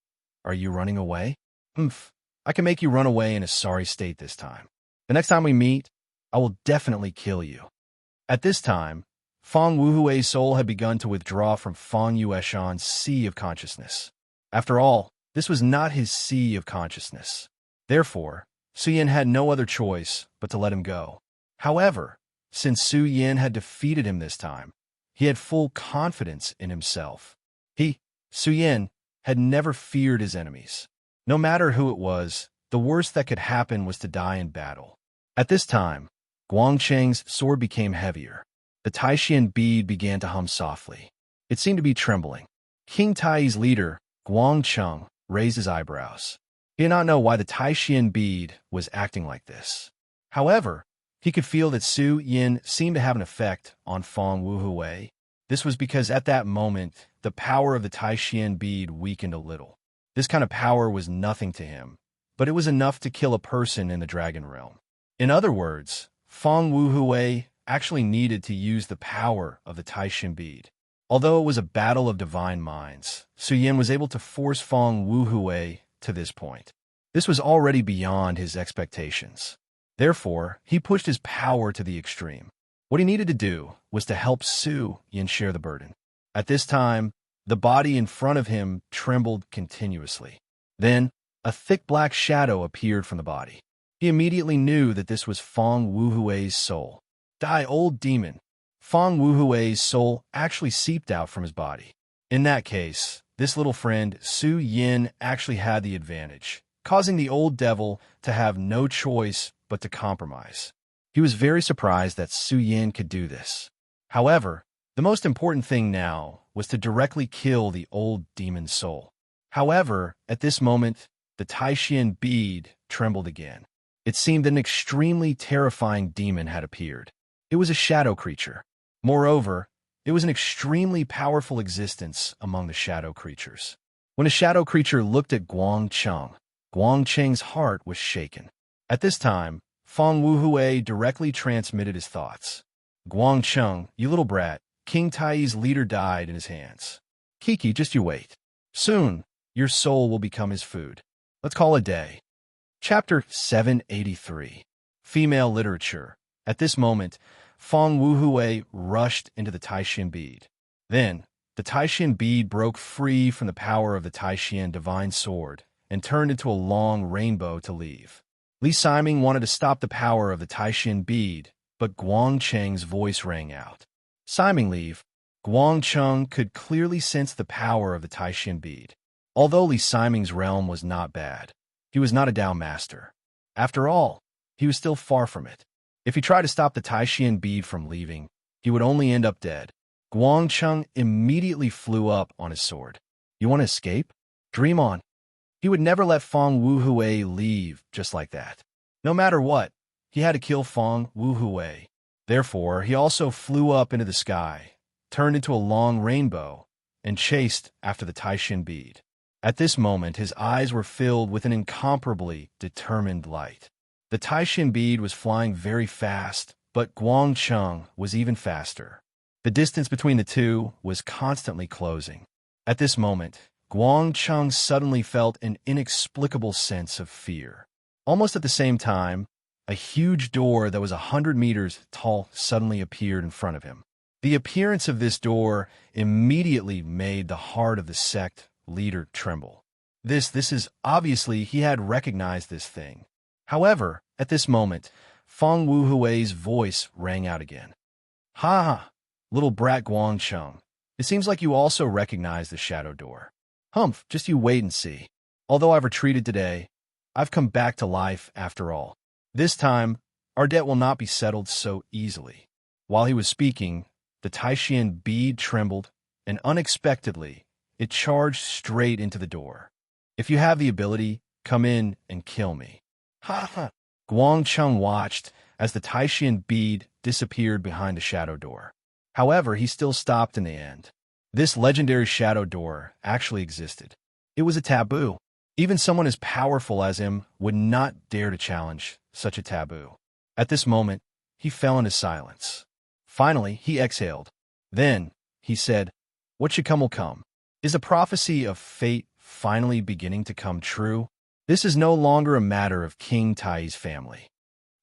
are you running away? I can make you run away in a sorry state this time. The next time we meet, I will definitely kill you. At this time, Feng Wuhui's soul had begun to withdraw from Feng Yueshan's sea of consciousness. After all, this was not his sea of consciousness. Therefore, Su Yin had no other choice but to let him go. However, since Su Yin had defeated him this time, he had full confidence in himself. He, Su Yin, had never feared his enemies. No matter who it was, the worst that could happen was to die in battle. At this time, Guangcheng's sword became heavier. The Taishan bead began to hum softly. It seemed to be trembling. King Tai's leader, Guangcheng, raised his eyebrows. He did not know why the Taishan bead was acting like this. However, he could feel that Su Yin seemed to have an effect on Feng Wuhui. This was because at that moment, the power of the Taishan bead weakened a little. This kind of power was nothing to him, but it was enough to kill a person in the dragon realm. In other words, Feng Wuhui actually needed to use the power of the Taishan bead. Although it was a battle of divine minds, Su Yin was able to force Feng Wuhui to this point. This was already beyond his expectations. Therefore, he pushed his power to the extreme. What he needed to do was to help Su Yin share the burden. At this time, the body in front of him trembled continuously. Then, a thick black shadow appeared from the body. He immediately knew that this was Feng Wuhui's soul. Die, old demon! Feng Wuhui's soul actually seeped out from his body. In that case, this little friend, Su Yin, actually had the advantage, causing the old devil to have no choice but to compromise. He was very surprised that Su Yin could do this. However, the most important thing now was to directly kill the old demon's soul. However, at this moment, the Taishan bead trembled again. It seemed that an extremely terrifying demon had appeared. It was a shadow creature. Moreover, it was an extremely powerful existence among the shadow creatures. When a shadow creature looked at Guangcheng's heart was shaken. At this time, Feng Wuhui directly transmitted his thoughts. Guangcheng, you little brat, King Tai's leader died in his hands. Kiki, just you wait. Soon, your soul will become his food. Let's call it a day. Chapter 783. Female Literature. At this moment, Feng Wuhui rushed into the Taishan bead. Then, the Taishan bead broke free from the power of the Taishan divine sword and turned into a long rainbow to leave. Li Siming wanted to stop the power of the Taishan bead, but Guangcheng's voice rang out. Siming leave. Guangcheng could clearly sense the power of the Taishan bead. Although Li Siming's realm was not bad, he was not a Dao master. After all, he was still far from it. If he tried to stop the Taishan bead from leaving, he would only end up dead. Guangcheng immediately flew up on his sword. You want to escape? Dream on. He would never let Feng Wuhui leave just like that. No matter what, he had to kill Feng Wuhui. Therefore, he also flew up into the sky, turned into a long rainbow, and chased after the Taishan bead. At this moment, his eyes were filled with an incomparably determined light. The Taishan bead was flying very fast, but Guangcheng was even faster. The distance between the two was constantly closing. At this moment, Guang Cheng suddenly felt an inexplicable sense of fear. Almost at the same time, a huge door that was 100 meters tall suddenly appeared in front of him. The appearance of this door immediately made the heart of the sect leader tremble. This is obviously he had recognized this thing. However, at this moment, Feng Wuhui's voice rang out again. Ha ha, little brat Guangcheng. It seems like you also recognize the shadow door. Humph, just you wait and see. Although I've retreated today, I've come back to life after all. This time, our debt will not be settled so easily. While he was speaking, the Taishan bead trembled, and unexpectedly, it charged straight into the door. If you have the ability, come in and kill me. Ha ha! Guangcheng watched as the Taishan bead disappeared behind the shadow door. However, he still stopped in the end. This legendary shadow door actually existed. It was a taboo. Even someone as powerful as him would not dare to challenge such a taboo. At this moment, he fell into silence. Finally, he exhaled. Then, he said, "What should come will come. Is the prophecy of fate finally beginning to come true? This is no longer a matter of King Tai's family."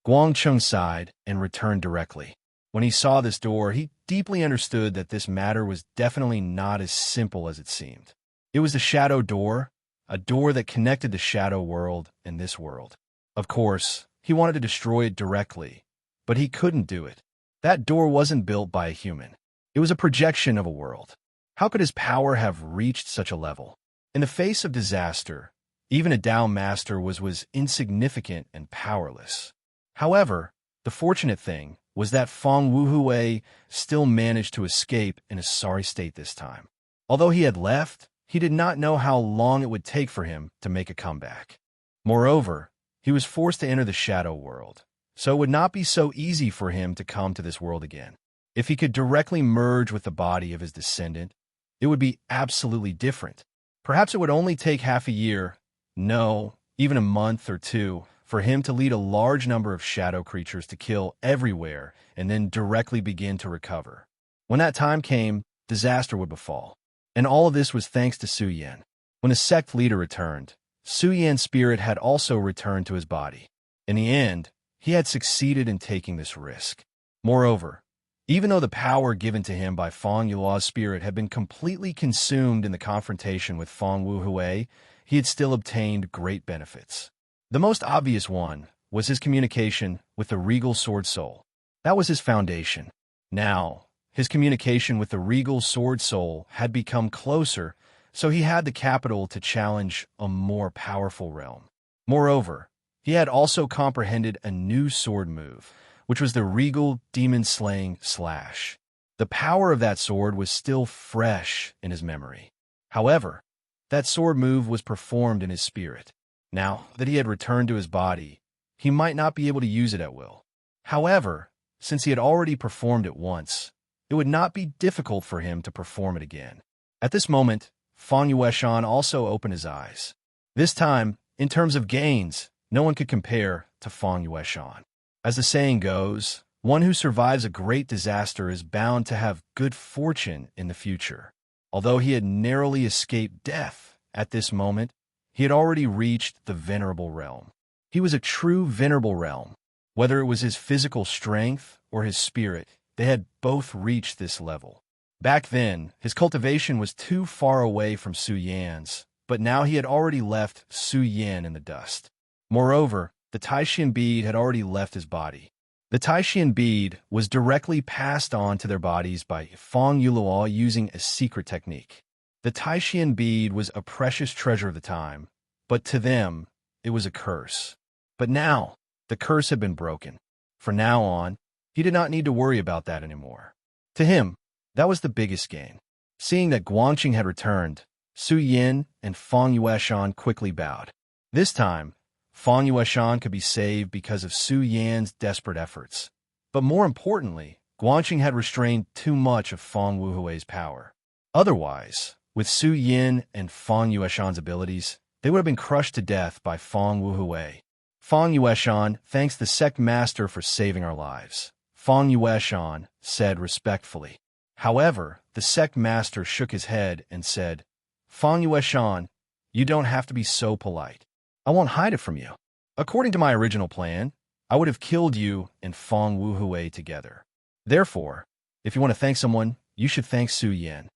Guangcheng sighed and returned directly. When he saw this door, he deeply understood that this matter was definitely not as simple as it seemed. It was the shadow door, a door that connected the shadow world and this world. Of course, he wanted to destroy it directly, but he couldn't do it. That door wasn't built by a human. It was a projection of a world. How could his power have reached such a level? In the face of disaster, even a Tao master was insignificant and powerless. However, the fortunate thing was that Feng Wuhui still managed to escape in a sorry state this time. Although he had left, he did not know how long it would take for him to make a comeback. Moreover, he was forced to enter the shadow world, so it would not be so easy for him to come to this world again. If he could directly merge with the body of his descendant, it would be absolutely different. Perhaps it would only take half a year, no, even a month or two, for him to lead a large number of shadow creatures to kill everywhere and then directly begin to recover. When that time came, disaster would befall. And all of this was thanks to Su Yan. When the sect leader returned, Su Yan's spirit had also returned to his body. In the end, he had succeeded in taking this risk. Moreover, even though the power given to him by Feng Yua's spirit had been completely consumed in the confrontation with Feng Wuhui, he had still obtained great benefits. The most obvious one was his communication with the regal sword soul. That was his foundation. Now, his communication with the regal sword soul had become closer, so he had the capital to challenge a more powerful realm. Moreover, he had also comprehended a new sword move, which was the regal demon-slaying slash. The power of that sword was still fresh in his memory. However, that sword move was performed in his spirit. Now that he had returned to his body, he might not be able to use it at will. However, since he had already performed it once, it would not be difficult for him to perform it again. At this moment, Feng Yueshan also opened his eyes. This time, in terms of gains, no one could compare to Feng Yueshan. As the saying goes, one who survives a great disaster is bound to have good fortune in the future. Although he had narrowly escaped death at this moment, he had already reached the venerable realm. He was a true venerable realm. Whether it was his physical strength or his spirit, they had both reached this level. Back then, his cultivation was too far away from Su Yan's, but now he had already left Su Yan in the dust. Moreover, the Taishan bead had already left his body. The Taishan bead was directly passed on to their bodies by Feng Yuluo using a secret technique. The Taishan bead was a precious treasure of the time, but to them, it was a curse. But now, the curse had been broken. From now on, he did not need to worry about that anymore. To him, that was the biggest gain. Seeing that Guangqing had returned, Su Yin and Feng Yueshan quickly bowed. This time, Feng Yueshan could be saved because of Su Yan's desperate efforts. But more importantly, Guangqing had restrained too much of Feng Wuhui's power. Otherwise, with Su Yin and Feng Yueshan's abilities, they would have been crushed to death by Feng Wuhui. Feng Yueshan thanks the sect master for saving our lives. Feng Yueshan said respectfully. However, the sect master shook his head and said, Fang Yueshan, you don't have to be so polite. I won't hide it from you. According to my original plan, I would have killed you and Fang Wuhui together. Therefore, if you want to thank someone, you should thank Su Yan.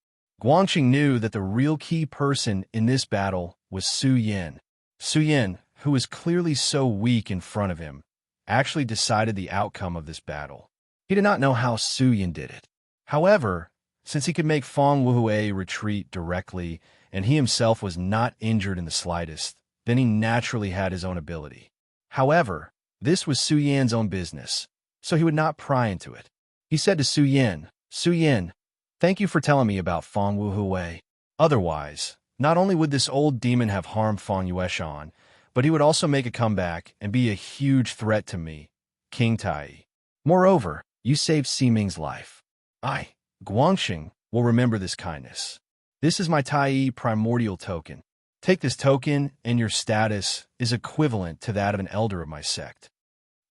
Guangxing knew that the real key person in this battle was Su Yan. Su Yan, who was clearly so weak in front of him, actually decided the outcome of this battle. He did not know how Su Yan did it. However, since he could make Fang Wuhui retreat directly and he himself was not injured in the slightest, then he naturally had his own ability. However, this was Su Yan's own business, so he would not pry into it. He said to Su Yan, thank you for telling me about Fang Wuhui. Otherwise, not only would this old demon have harmed Fang Yueshan, but he would also make a comeback and be a huge threat to me, King Tai. Moreover, you saved Ximing's life. I, Guangxing, will remember this kindness. This is my Tai primordial token. Take this token, and your status is equivalent to that of an elder of my sect.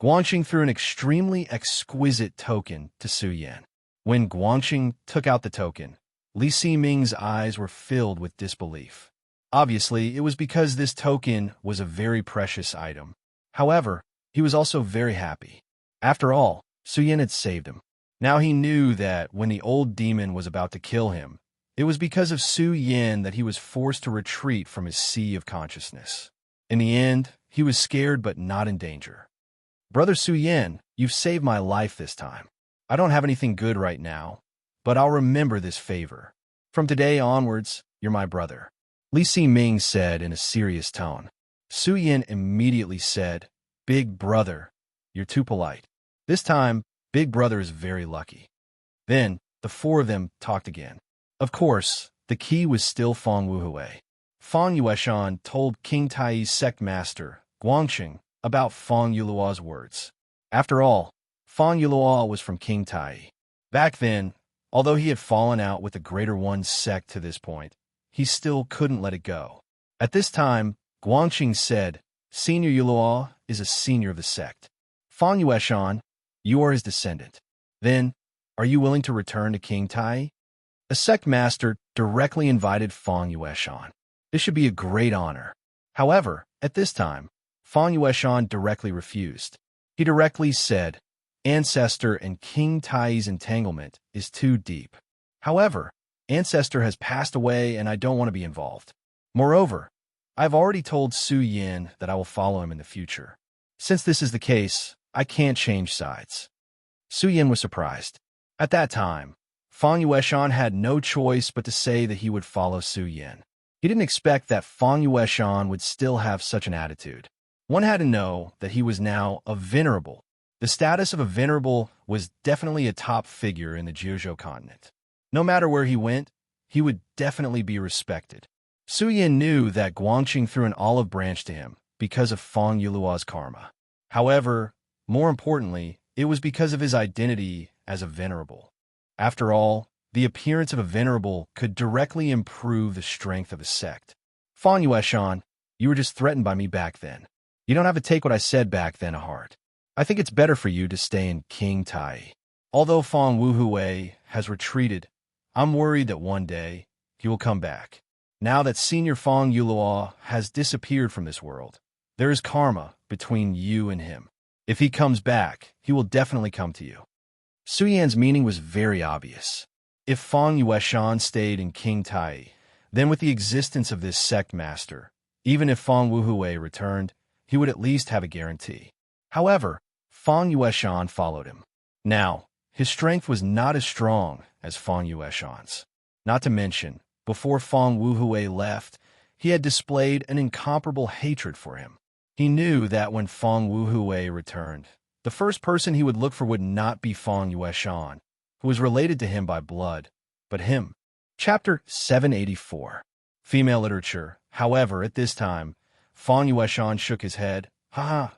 Guangxing threw an extremely exquisite token to Su Yan. When Guangxing took out the token, Li Ximing's eyes were filled with disbelief. Obviously, it was because this token was a very precious item. However, he was also very happy. After all, Su Yan had saved him. Now he knew that when the old demon was about to kill him, it was because of Su Yan that he was forced to retreat from his sea of consciousness. In the end, he was scared but not in danger. Brother Su Yan, you've saved my life this time. I don't have anything good right now, but I'll remember this favor. From today onwards, you're my brother. Li Ximing said in a serious tone. Su Yan immediately said, Big brother, you're too polite. This time, Big brother is very lucky. Then, the four of them talked again. Of course, the key was still Fang Wuhui. Fang Yueshan told King Tai's sect master, Guangxing, about Fang Yuluo's words. After all, Fang Yuluo was from King Tai. Back then, although he had fallen out with the Greater One's sect to this point, he still couldn't let it go. At this time, Guangxing said, Senior Yuluo is a senior of the sect. Fang Yueshan, you are his descendant. Then, are you willing to return to King Tai? A sect master directly invited Fang Yueshan. This should be a great honor. However, at this time, Fang Yueshan directly refused. He directly said, Ancestor and King Tai's entanglement is too deep. However, Ancestor has passed away and I don't want to be involved. Moreover, I've already told Su Yan that I will follow him in the future. Since this is the case, I can't change sides. Su Yan was surprised. At that time, Fang Yueshan had no choice but to say that he would follow Su Yan. He didn't expect that Fang Yueshan would still have such an attitude. One had to know that he was now a venerable. The status of a venerable was definitely a top figure in the Jiuzhou continent. No matter where he went, he would definitely be respected. Su Yan knew that Guangxing threw an olive branch to him because of Fang Yuluo's karma. However, more importantly, it was because of his identity as a venerable. After all, the appearance of a venerable could directly improve the strength of a sect. Fang Yueshan, you were just threatened by me back then. You don't have to take what I said back then to heart. I think it's better for you to stay in King Tai. Although Fang Wuhui has retreated, I'm worried that one day he will come back. Now that Senior Fang Yuluo has disappeared from this world, there is karma between you and him. If he comes back, he will definitely come to you. Su Yan's meaning was very obvious. If Fang Yueshan stayed in King Tai, then with the existence of this sect master, even if Fang Wuhui returned, he would at least have a guarantee. However, Fang Yueshan followed him. Now, his strength was not as strong as Fang Yueshan's. Not to mention, before Fang Wuhui left, he had displayed an incomparable hatred for him. He knew that when Fang Wuhui returned, the first person he would look for would not be Fang Yueshan, who was related to him by blood, but him. Chapter 784. Female Literature. However, at this time, Fang Yueshan shook his head. Haha.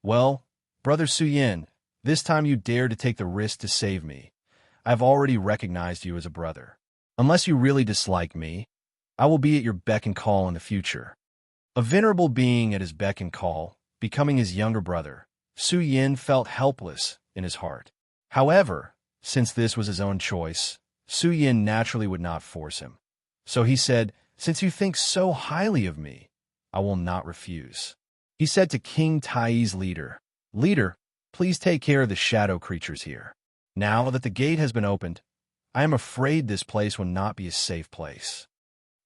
Well, Brother Su Yan, this time you dare to take the risk to save me. I've already recognized you as a brother. Unless you really dislike me, I will be at your beck and call in the future. A venerable being at his beck and call, becoming his younger brother, Su Yan felt helpless in his heart. However, since this was his own choice, Su Yin naturally would not force him. So he said, "Since you think so highly of me, I will not refuse." He said to King Tai's leader, "Leader, please take care of the shadow creatures here. Now that the gate has been opened, I am afraid this place will not be a safe place."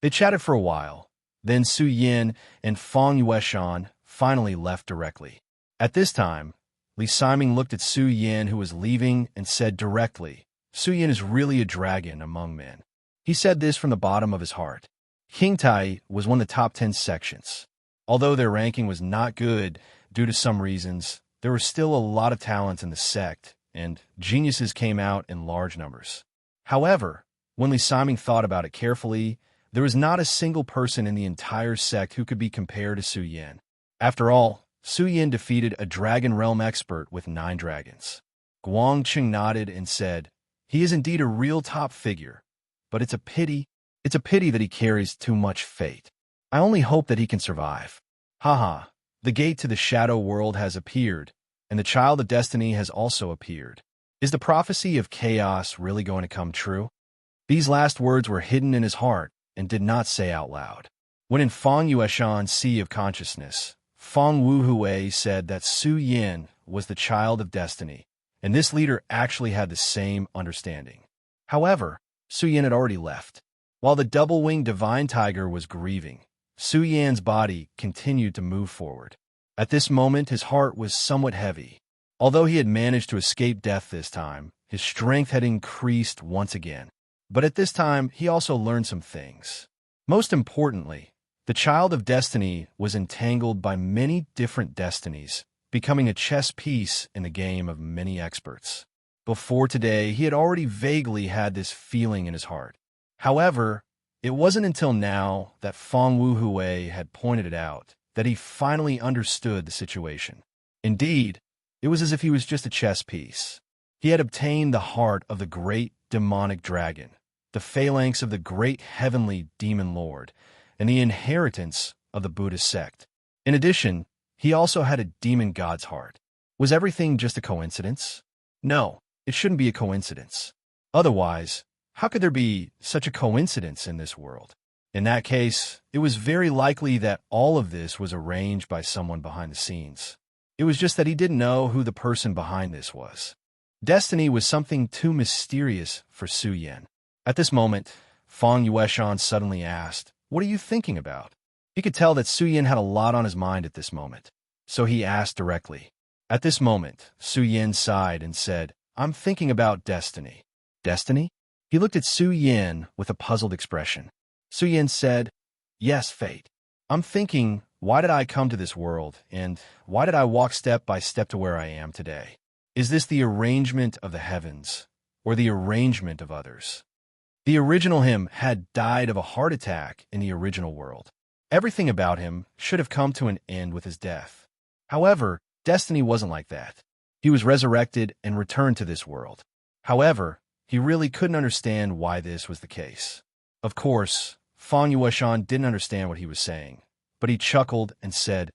They chatted for a while. Then Su Yin and Feng Yueshan finally left directly. At this time, Li Siming looked at Su Yin, who was leaving, and said directly, "Su Yin is really a dragon among men." He said this from the bottom of his heart. King Tai was one of the top 10 sections. Although their ranking was not good due to some reasons, there was still a lot of talent in the sect, and geniuses came out in large numbers. However, when Li Siming thought about it carefully, there was not a single person in the entire sect who could be compared to Su Yin. After all, Su Yin defeated a Dragon Realm expert with 9 dragons. Guang Qing nodded and said, "He is indeed a real top figure, but it's a pity that he carries too much fate. I only hope that he can survive." Haha, the gate to the shadow world has appeared, and the child of destiny has also appeared. Is the prophecy of chaos really going to come true? These last words were hidden in his heart and did not say out loud. When in Feng Yueshan's Sea of Consciousness, Feng Wuhui said that Su Yin was the child of destiny, and this leader actually had the same understanding. However, Su Yin had already left. While the double-winged divine tiger was grieving, Su Yin's body continued to move forward. At this moment, his heart was somewhat heavy. Although he had managed to escape death this time, his strength had increased once again. But at this time, he also learned some things. Most importantly, the child of destiny was entangled by many different destinies, becoming a chess piece in the game of many experts. Before today, he had already vaguely had this feeling in his heart. However, it wasn't until now that Feng Wuhui had pointed it out that he finally understood the situation. Indeed, it was as if he was just a chess piece. He had obtained the heart of the great demonic dragon, the phalanx of the great heavenly demon lord, and the inheritance of the Buddhist sect. In addition, he also had a demon god's heart. Was everything just a coincidence? No, it shouldn't be a coincidence. Otherwise, how could there be such a coincidence in this world? In that case, it was very likely that all of this was arranged by someone behind the scenes. It was just that he didn't know who the person behind this was. Destiny was something too mysterious for Su Yin. At this moment, Feng Yueshan suddenly asked, "What are you thinking about?" He could tell that Su Yin had a lot on his mind at this moment, so he asked directly. At this moment, Su Yin sighed and said, "I'm thinking about destiny." Destiny? He looked at Su Yin with a puzzled expression. Su Yin said, "Yes, fate. I'm thinking, why did I come to this world, and why did I walk step by step to where I am today? Is this the arrangement of the heavens, or the arrangement of others?" The original him had died of a heart attack in the original world. Everything about him should have come to an end with his death. However, destiny wasn't like that. He was resurrected and returned to this world. However, he really couldn't understand why this was the case. Of course, Feng Yueshan didn't understand what he was saying, but he chuckled and said,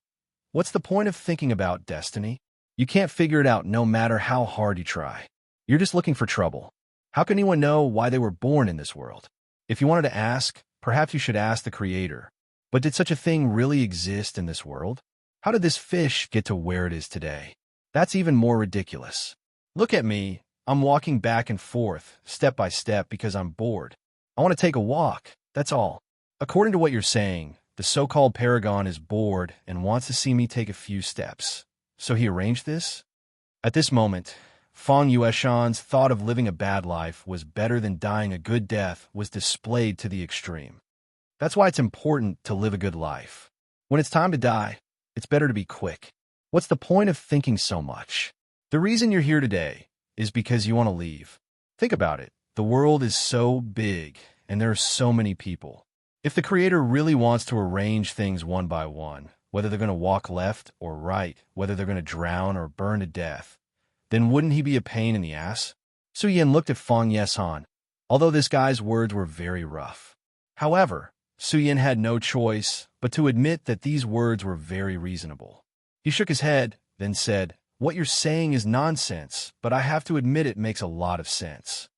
"What's the point of thinking about destiny? You can't figure it out no matter how hard you try. You're just looking for trouble. How can anyone know why they were born in this world? If you wanted to ask, perhaps you should ask the Creator. But did such a thing really exist in this world? How did this fish get to where it is today? That's even more ridiculous. Look at me. I'm walking back and forth, step by step, because I'm bored. I want to take a walk, that's all. According to what you're saying, the so-called Paragon is bored and wants to see me take a few steps. So he arranged this?" At this moment, Feng Yueshan's thought of living a bad life was better than dying a good death was displayed to the extreme. That's why it's important to live a good life. When it's time to die, it's better to be quick. What's the point of thinking so much? The reason you're here today is because you want to leave. Think about it. The world is so big, and there are so many people. If the Creator really wants to arrange things one by one, whether they're going to walk left or right, whether they're going to drown or burn to death, then wouldn't he be a pain in the ass? Su Yin looked at Feng Yueshan, although this guy's words were very rough. However, Su Yin had no choice but to admit that these words were very reasonable. He shook his head, then said, "What you're saying is nonsense, but I have to admit it makes a lot of sense."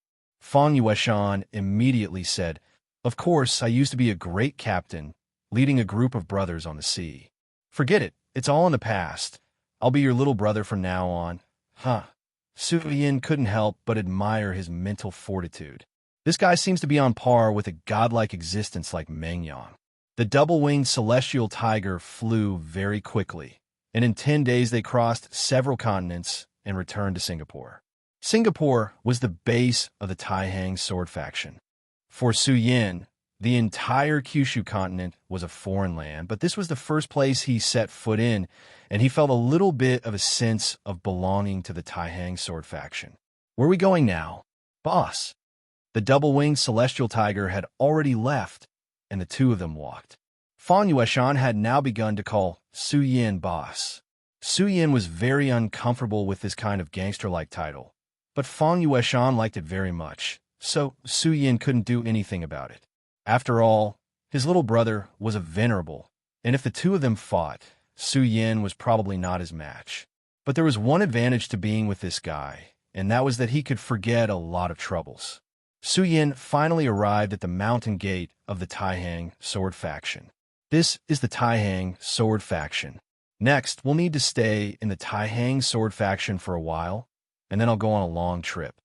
Fang Yueshan immediately said, "Of course, I used to be a great captain, leading a group of brothers on the sea. Forget it, it's all in the past. I'll be your little brother from now on." Huh. Su Yin couldn't help but admire his mental fortitude. This guy seems to be on par with a godlike existence like Meng Yang. The double-winged celestial tiger flew very quickly, and in 10 days they crossed several continents and returned to Singapore. Singapore was the base of the Taihang sword faction. For Su Yin, the entire Kyushu continent was a foreign land, but this was the first place he set foot in, and he felt a little bit of a sense of belonging to the Taihang sword faction. "Where are we going now, boss?" The double-winged celestial tiger had already left, and the two of them walked. Fang Yueshan had now begun to call Su Yin boss. Su Yin was very uncomfortable with this kind of gangster-like title, but Fang Yueshan liked it very much, so Su Yin couldn't do anything about it. After all, his little brother was a venerable, and if the two of them fought, Su Yin was probably not his match. But there was one advantage to being with this guy, and that was that he could forget a lot of troubles. Su Yin finally arrived at the mountain gate of the Taihang sword faction. This is the Taihang sword faction. Next, we'll need to stay in the Taihang sword faction for a while, and then I'll go on a long trip.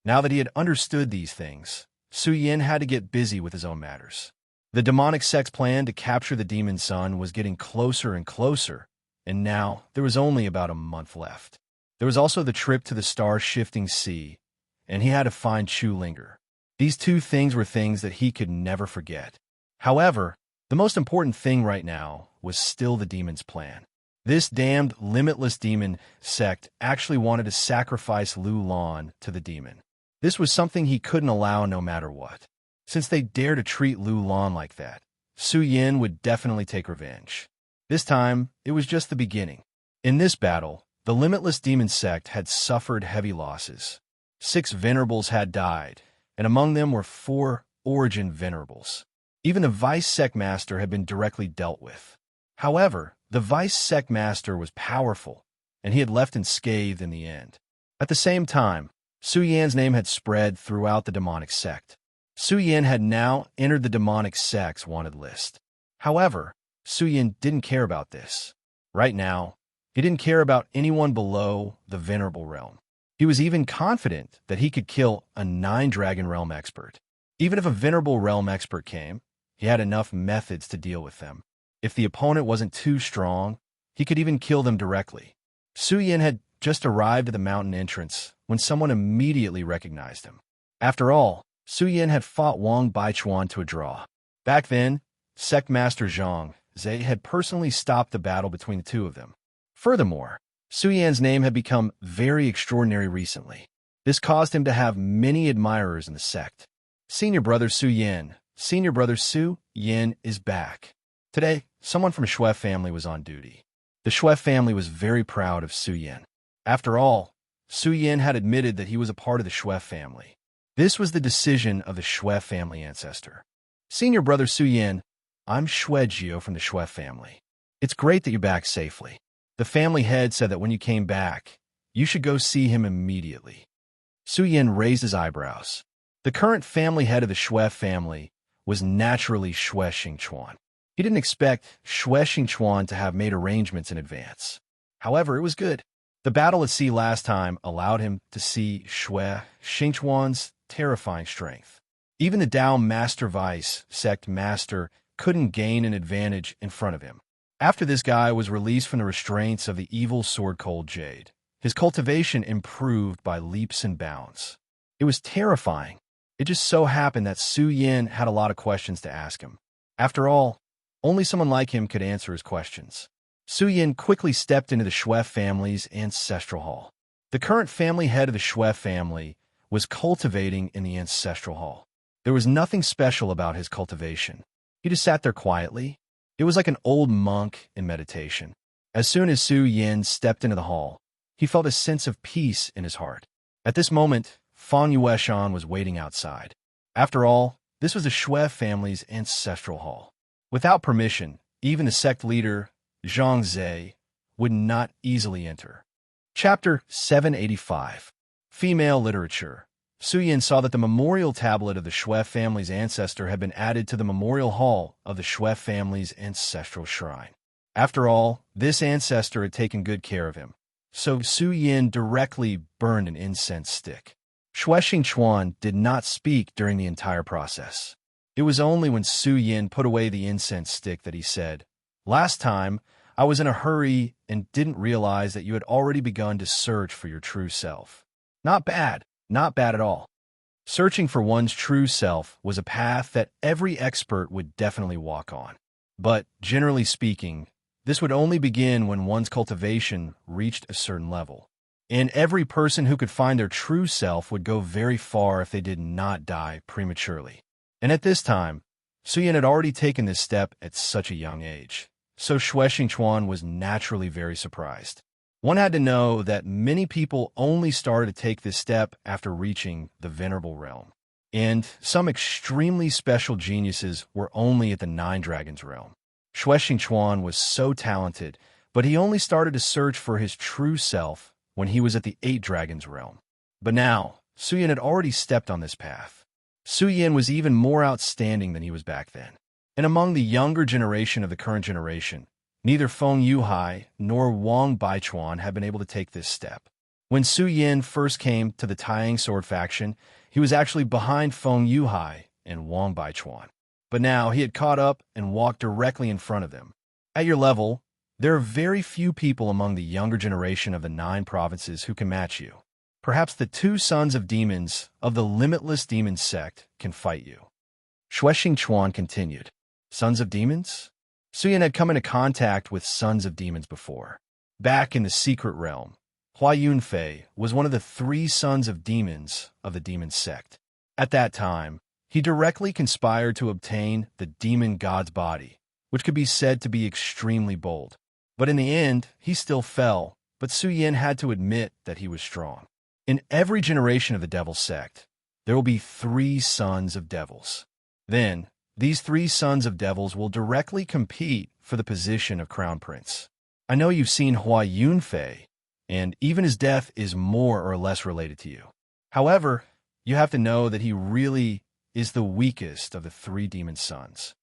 Now that he had understood these things, Su Yin had to get busy with his own matters. The demonic sect's plan to capture the demon son was getting closer and closer, and now there was only about a month left. There was also the trip to the star-shifting sea, and he had to find Chu Linger. These two things were things that he could never forget. However, the most important thing right now was still the demon's plan. This damned limitless demon sect actually wanted to sacrifice Lu Lan to the demon. This was something he couldn't allow no matter what. Since they dared to treat Lu Lan like that, Su Yin would definitely take revenge. This time, it was just the beginning. In this battle, the limitless demon sect had suffered heavy losses. 6 venerables had died, and among them were 4 origin venerables. Even the vice sect master had been directly dealt with. However, the vice sect master was powerful, and he had left unscathed in the end. At the same time, Su Yan's name had spread throughout the demonic sect. Su Yan had now entered the demonic sect's wanted list. However, Su Yan didn't care about this. Right now, he didn't care about anyone below the venerable realm. He was even confident that he could kill a 9-dragon realm expert. Even if a venerable realm expert came, he had enough methods to deal with them. If the opponent wasn't too strong, he could even kill them directly. Su Yan had just arrived at the mountain entrance when someone immediately recognized him. After all, Su Yan had fought Wang Baichuan to a draw. Back then, Sect Master Zhang Zhe had personally stopped the battle between the two of them. Furthermore, Su Yan's name had become very extraordinary recently. This caused him to have many admirers in the sect. Senior brother Su Yin, senior brother Su Yin is back. Today, someone from Shui family was on duty. The Shui family was very proud of Su Yin. After all, Su Yin had admitted that he was a part of the Shui family. This was the decision of the Shui family ancestor. Senior brother Su Yin, I'm Shui Jio from the Shui family. It's great that you're back safely. The family head said that when you came back, you should go see him immediately. Su Yin raised his eyebrows. The current family head of the Shui family was naturally Shui Xingchuan. He didn't expect Shui Xingchuan to have made arrangements in advance. However, it was good. The battle at sea last time allowed him to see Shui Xingchuan's terrifying strength. Even the Dao Master Vice Sect Master couldn't gain an advantage in front of him. After this guy was released from the restraints of the evil sword cold jade, his cultivation improved by leaps and bounds. It was terrifying. It just so happened that Su Yin had a lot of questions to ask him. After all, only someone like him could answer his questions. Su Yin quickly stepped into the Shui family's ancestral hall. The current family head of the Shui family was cultivating in the ancestral hall. There was nothing special about his cultivation. He just sat there quietly. It was like an old monk in meditation. As soon as Su Yin stepped into the hall, he felt a sense of peace in his heart. At this moment, Fang Yueshan was waiting outside. After all, this was the Shui family's ancestral hall. Without permission, even the sect leader, Zhang Zhe, would not easily enter. Chapter 785. Female Literature. Su Yin saw that the memorial tablet of the Shui family's ancestor had been added to the memorial hall of the Shui family's ancestral shrine. After all, this ancestor had taken good care of him, so Su Yin directly burned an incense stick. Shui Xingchuan did not speak during the entire process. It was only when Su Yin put away the incense stick that he said, "Last time, I was in a hurry and didn't realize that you had already begun to search for your true self." Not bad, not bad at all. Searching for one's true self was a path that every expert would definitely walk on. But, generally speaking, this would only begin when one's cultivation reached a certain level. And every person who could find their true self would go very far if they did not die prematurely. And at this time, Su Yin had already taken this step at such a young age, so Shui Xingchuan was naturally very surprised. One had to know that many people only started to take this step after reaching the Venerable Realm. And some extremely special geniuses were only at the Nine Dragons Realm. Shui Xingchuan was so talented, but he only started to search for his true self when he was at the Eight Dragons Realm. But now, Su Yin had already stepped on this path. Su Yin was even more outstanding than he was back then. And among the younger generation of the current generation, neither Feng Yuhai nor Wang Baichuan had been able to take this step. When Su Yin first came to the Taiyang Sword faction, he was actually behind Feng Yuhai and Wang Baichuan. But now he had caught up and walked directly in front of them. At your level, there are very few people among the younger generation of the 9 provinces who can match you. Perhaps the 2 sons of demons of the limitless demon sect can fight you. Shui Xingchuan continued. Sons of demons? Su Yin had come into contact with sons of demons before. Back in the secret realm, Hua Yunfei was one of the 3 sons of demons of the demon sect. At that time, he directly conspired to obtain the demon god's body, which could be said to be extremely bold. But in the end, he still fell, but Su Yin had to admit that he was strong. In every generation of the devil sect, there will be 3 sons of devils. Then, these 3 sons of devils will directly compete for the position of crown prince. I know you've seen Hua Yunfei, and even his death is more or less related to you. However, you have to know that he really is the weakest of the 3 demon sons.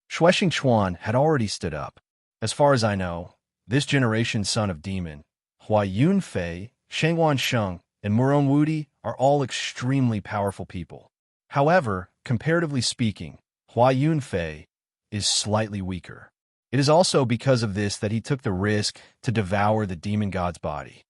Shui Xingchuan had already stood up. As far as I know, this generation's son of demon, Hua Yunfei, Shengwan Sheng, and Muron Wudi are all extremely powerful people. However, comparatively speaking, Hua Yunfei is slightly weaker. It is also because of this that he took the risk to devour the demon god's body.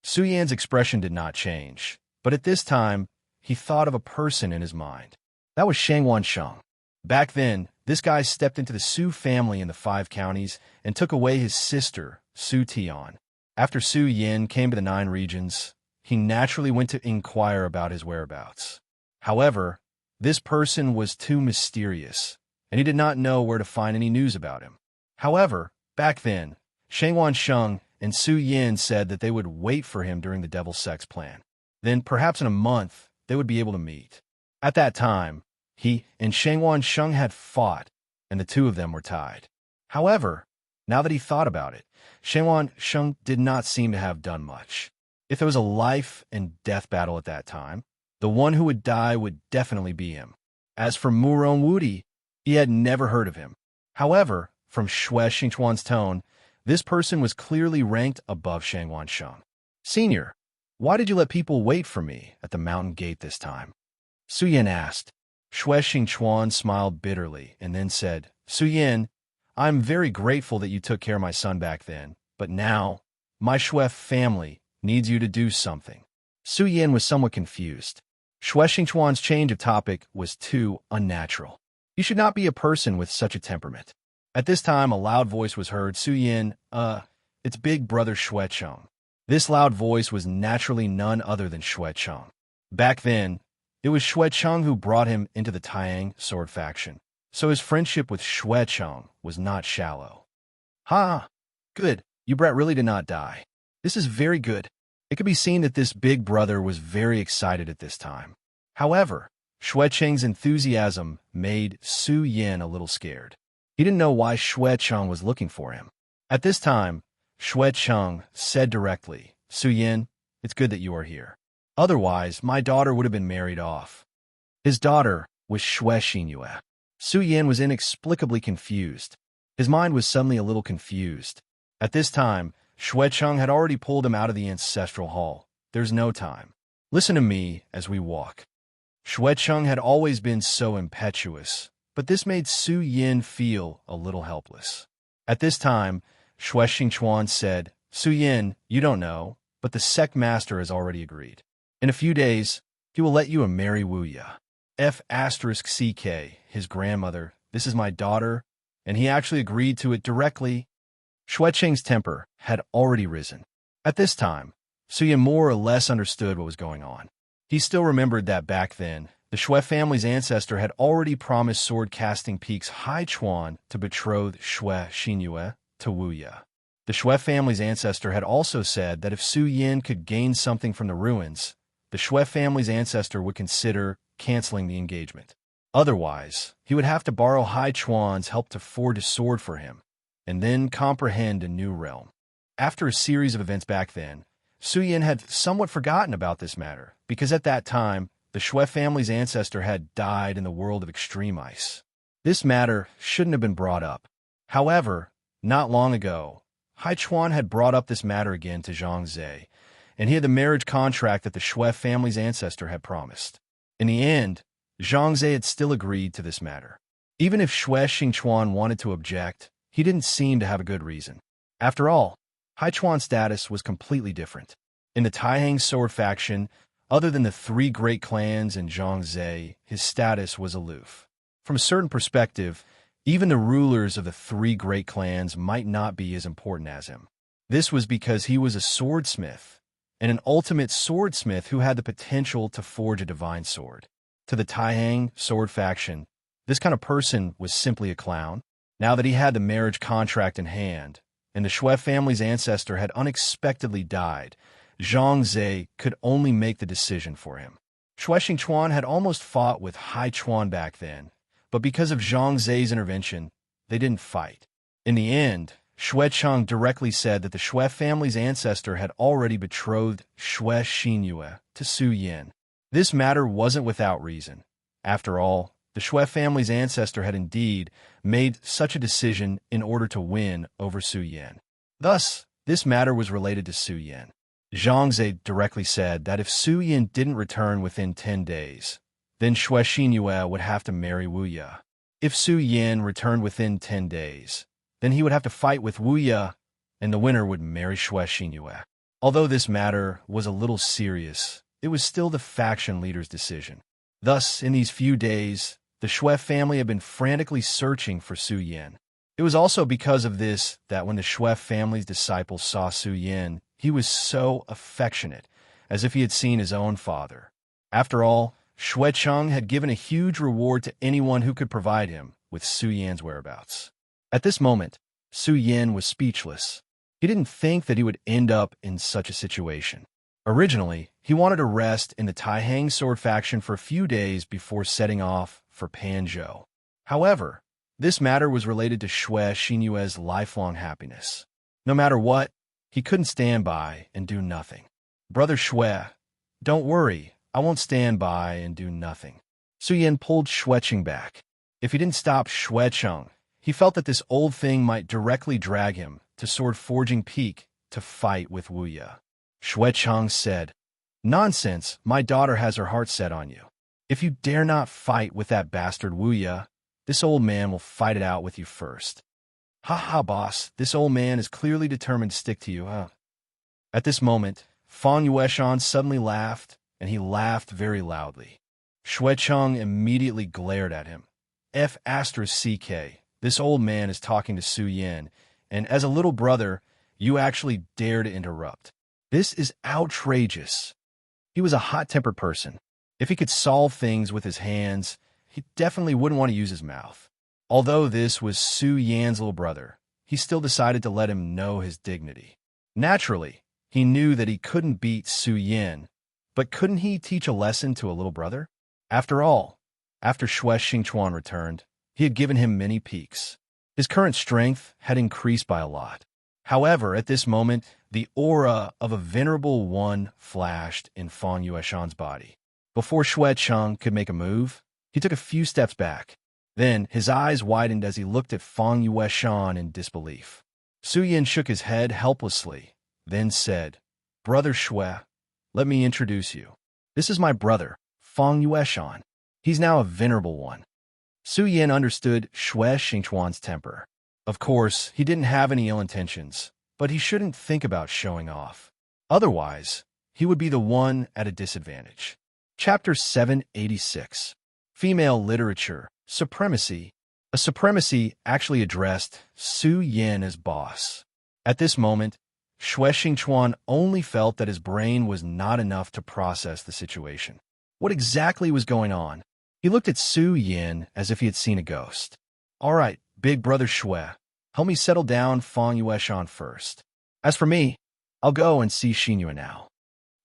Su Yan's expression did not change, but at this time, he thought of a person in his mind. That was Shengwan Sheng. Back then, this guy stepped into the Su family in the 5 counties and took away his sister, Su Tian. After Su Yin came to the 9 regions, he naturally went to inquire about his whereabouts. However, this person was too mysterious, and he did not know where to find any news about him. However, back then, Shengwan Sheng and Su Yin said that they would wait for him during the Devil Sex plan. Then, perhaps in a month, they would be able to meet. At that time, he and Shengwan Sheng had fought, and the 2 of them were tied. However, now that he thought about it, Shengwan Sheng did not seem to have done much. If there was a life and death battle at that time, the one who would die would definitely be him. As for Muron Wudi, he had never heard of him. However, from Shui Xingchuan's tone, this person was clearly ranked above Shengwan Sheng. Senior, why did you let people wait for me at the mountain gate this time? Su Yin asked. Shui Xingchuan smiled bitterly and then said, Su Yin, I'm very grateful that you took care of my son back then, but now, my Shui family needs you to do something. Su Yin was somewhat confused. Shui Xingchuan's change of topic was too unnatural. You should not be a person with such a temperament. At this time, a loud voice was heard. Su Yin, it's big brother Shui Cheng. This loud voice was naturally none other than Shui Cheng. Back then, it was Shui Cheng who brought him into the Taiyang Sword faction, so his friendship with Shui Cheng was not shallow. Ha! Good, you brat really did not die. This is very good. It could be seen that this big brother was very excited at this time. However, Shui Cheng's enthusiasm made Su Yin a little scared. He didn't know why Shui Cheng was looking for him. At this time, Shui Cheng said directly, Su Yin, it's good that you are here. Otherwise, my daughter would have been married off. His daughter was Xue Xinyue. Su Yan was inexplicably confused. His mind was suddenly a little confused. At this time, Xue Cheng had already pulled him out of the ancestral hall. There's no time. Listen to me as we walk. Xue Cheng had always been so impetuous, but this made Su Yin feel a little helpless. At this time, Xue Xingchuan said, Su Yin, you don't know, but the sect master has already agreed. In a few days, he will let you marry Wu Ya. F***CK, his grandmother, this is my daughter, and he actually agreed to it directly. Xue Cheng's temper had already risen. At this time, Su Yin more or less understood what was going on. He still remembered that back then, the Xue family's ancestor had already promised sword-casting peaks Hai Chuan to betroth Xue Xinyue to Wu Ya. The Xue family's ancestor had also said that if Su Yin could gain something from the ruins, the Xue family's ancestor would consider canceling the engagement. Otherwise, he would have to borrow Hai Chuan's help to forge a sword for him, and then comprehend a new realm. After a series of events back then, Su Yin had somewhat forgotten about this matter, because at that time, the Xue family's ancestor had died in the world of extreme ice. This matter shouldn't have been brought up. However, not long ago, Hai Chuan had brought up this matter again to Zhang Zhe, and he had the marriage contract that the Xue family's ancestor had promised. In the end, Zhang Zhe had still agreed to this matter. Even if Xue Xingchuan wanted to object, he didn't seem to have a good reason. After all, Hai Chuan's status was completely different. In the Taihang sword faction, other than the three great clans and Zhang Zhe, his status was aloof. From a certain perspective, even the rulers of the three great clans might not be as important as him. This was because he was a swordsmith, and an ultimate swordsmith who had the potential to forge a divine sword. To the Taihang sword faction, this kind of person was simply a clown. Now that he had the marriage contract in hand, and the Xue family's ancestor had unexpectedly died, Zhang Zhe could only make the decision for him. Xue Xingchuan had almost fought with Hai Chuan back then, but because of Zhang Zhe's intervention, they didn't fight. In the end, Xue Cheng directly said that the Xue family's ancestor had already betrothed Xue Xinyue to Su Yin. This matter wasn't without reason. After all, the Xue family's ancestor had indeed made such a decision in order to win over Su Yin. Thus, this matter was related to Su Yin. Zhang Zhe directly said that if Su Yin didn't return within 10 days, then Xue Xinyue would have to marry Wu Ya. If Su Yin returned within 10 days, then he would have to fight with Wu Ya, and the winner would marry Xue Xinyue. Although this matter was a little serious, it was still the faction leader's decision. Thus, in these few days, the Xue family had been frantically searching for Su Yin. It was also because of this that when the Xue family's disciples saw Su Yin, he was so affectionate, as if he had seen his own father. After all, Xue Cheng had given a huge reward to anyone who could provide him with Su Yin's whereabouts. At this moment, Su Yin was speechless. He didn't think that he would end up in such a situation. Originally, he wanted to rest in the Taihang sword faction for a few days before setting off for Panzhou. However, this matter was related to Xue Xinyue's lifelong happiness. No matter what, he couldn't stand by and do nothing. Brother Xue, don't worry, I won't stand by and do nothing. Su Yin pulled Xue Cheng back. If he didn't stop Xue Cheng, he felt that this old thing might directly drag him to Sword Forging Peak to fight with Wu Ya. Xue Cheng said, Nonsense, my daughter has her heart set on you. If you dare not fight with that bastard Wu Ya, this old man will fight it out with you first. Ha ha, boss, this old man is clearly determined to stick to you, huh? At this moment, Fang Yueshan suddenly laughed, and he laughed very loudly. Xue Cheng immediately glared at him. F***CK, this old man is talking to Su Yin, and as a little brother, you actually dare to interrupt. This is outrageous. He was a hot-tempered person. If he could solve things with his hands, he definitely wouldn't want to use his mouth. Although this was Su Yan's little brother, he still decided to let him know his dignity. Naturally, he knew that he couldn't beat Su Yin, but couldn't he teach a lesson to a little brother? After all, after Xue Xingchuan returned, he had given him many peaks. His current strength had increased by a lot. However, at this moment, the aura of a venerable one flashed in Feng Yueshan's body. Before Xue Cheng could make a move, he took a few steps back. Then, his eyes widened as he looked at Feng Yueshan in disbelief. Su Yin shook his head helplessly, then said, "Brother Xue, let me introduce you. This is my brother, Feng Yueshan. He's now a venerable one." Su Yin understood Xue Xingchuan's temper. Of course, he didn't have any ill intentions, but he shouldn't think about showing off. Otherwise, he would be the one at a disadvantage. Chapter 786. Female Literature, Supremacy. A supremacy actually addressed Su Yin as boss. At this moment, Xue Xingchuan only felt that his brain was not enough to process the situation. What exactly was going on? He looked at Su Yin as if he had seen a ghost. "All right, big brother Xue, help me settle down Feng Yueshan first. As for me, I'll go and see Xinyue now."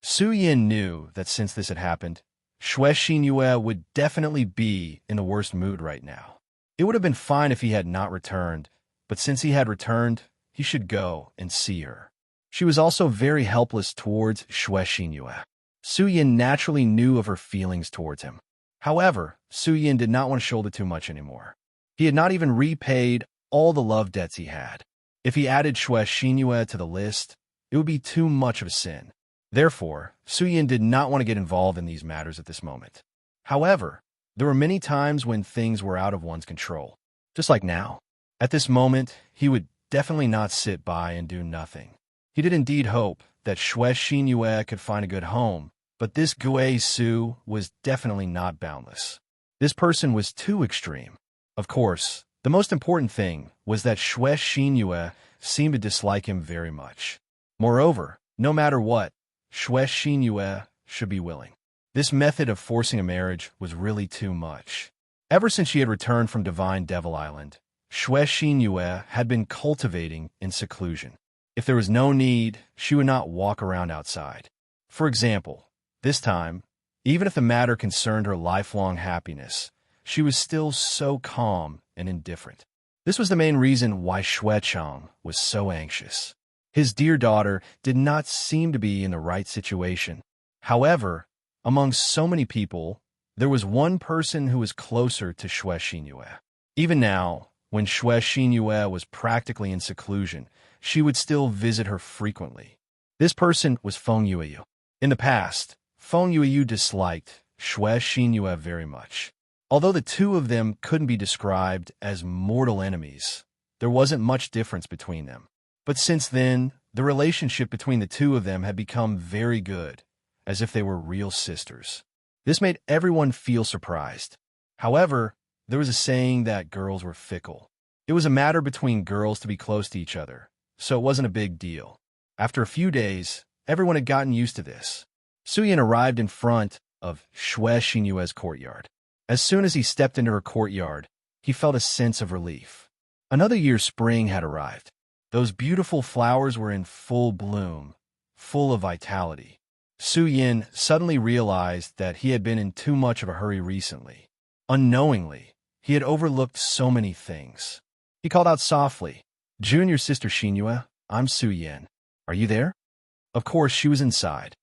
Su Yin knew that since this had happened, Xue Xinyue would definitely be in the worst mood right now. It would have been fine if he had not returned, but since he had returned, he should go and see her. She was also very helpless towards Xue Xinyue. Su Yin naturally knew of her feelings towards him. However, Su Yin did not want to shoulder too much anymore. He had not even repaid all the love debts he had. If he added Xue Xinyue to the list, it would be too much of a sin. Therefore, Su Yin did not want to get involved in these matters at this moment. However, there were many times when things were out of one's control, just like now. At this moment, he would definitely not sit by and do nothing. He did indeed hope that Xue Xinyue could find a good home, but this Gui Su was definitely not boundless. This person was too extreme. Of course, the most important thing was that Xue Xinyue seemed to dislike him very much. Moreover, no matter what, Xue Xinyue should be willing. This method of forcing a marriage was really too much. Ever since she had returned from Divine Devil Island, Xue Xinyue had been cultivating in seclusion. If there was no need, she would not walk around outside. For example, this time, even if the matter concerned her lifelong happiness, she was still so calm and indifferent. This was the main reason why Xue Cheng was so anxious. His dear daughter did not seem to be in the right situation. However, among so many people, there was one person who was closer to Xue Xinyue. Even now, when Xue Xinyue was practically in seclusion, she would still visit her frequently. This person was Feng Yueyu. In the past, Feng Yueyu disliked Xue Xinyue very much. Although the two of them couldn't be described as mortal enemies, there wasn't much difference between them. But since then, the relationship between the two of them had become very good, as if they were real sisters. This made everyone feel surprised. However, there was a saying that girls were fickle. It was a matter between girls to be close to each other, so it wasn't a big deal. After a few days, everyone had gotten used to this. Su Yin arrived in front of Xue Xinyue's courtyard. As soon as he stepped into her courtyard, he felt a sense of relief. Another year's spring had arrived. Those beautiful flowers were in full bloom, full of vitality. Su Yin suddenly realized that he had been in too much of a hurry recently. Unknowingly, he had overlooked so many things. He called out softly, "Junior sister Xinyue, I'm Su Yin. Are you there?" Of course, she was inside.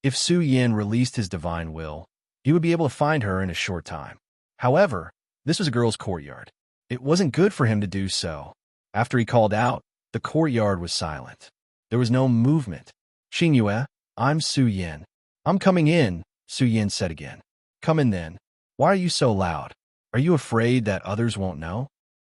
If Su Yin released his divine will, he would be able to find her in a short time. However, this was a girl's courtyard. It wasn't good for him to do so. After he called out, the courtyard was silent. There was no movement. "Xinyue, I'm Su Yin. I'm coming in," Su Yin said again. "Come in then. Why are you so loud? Are you afraid that others won't know?"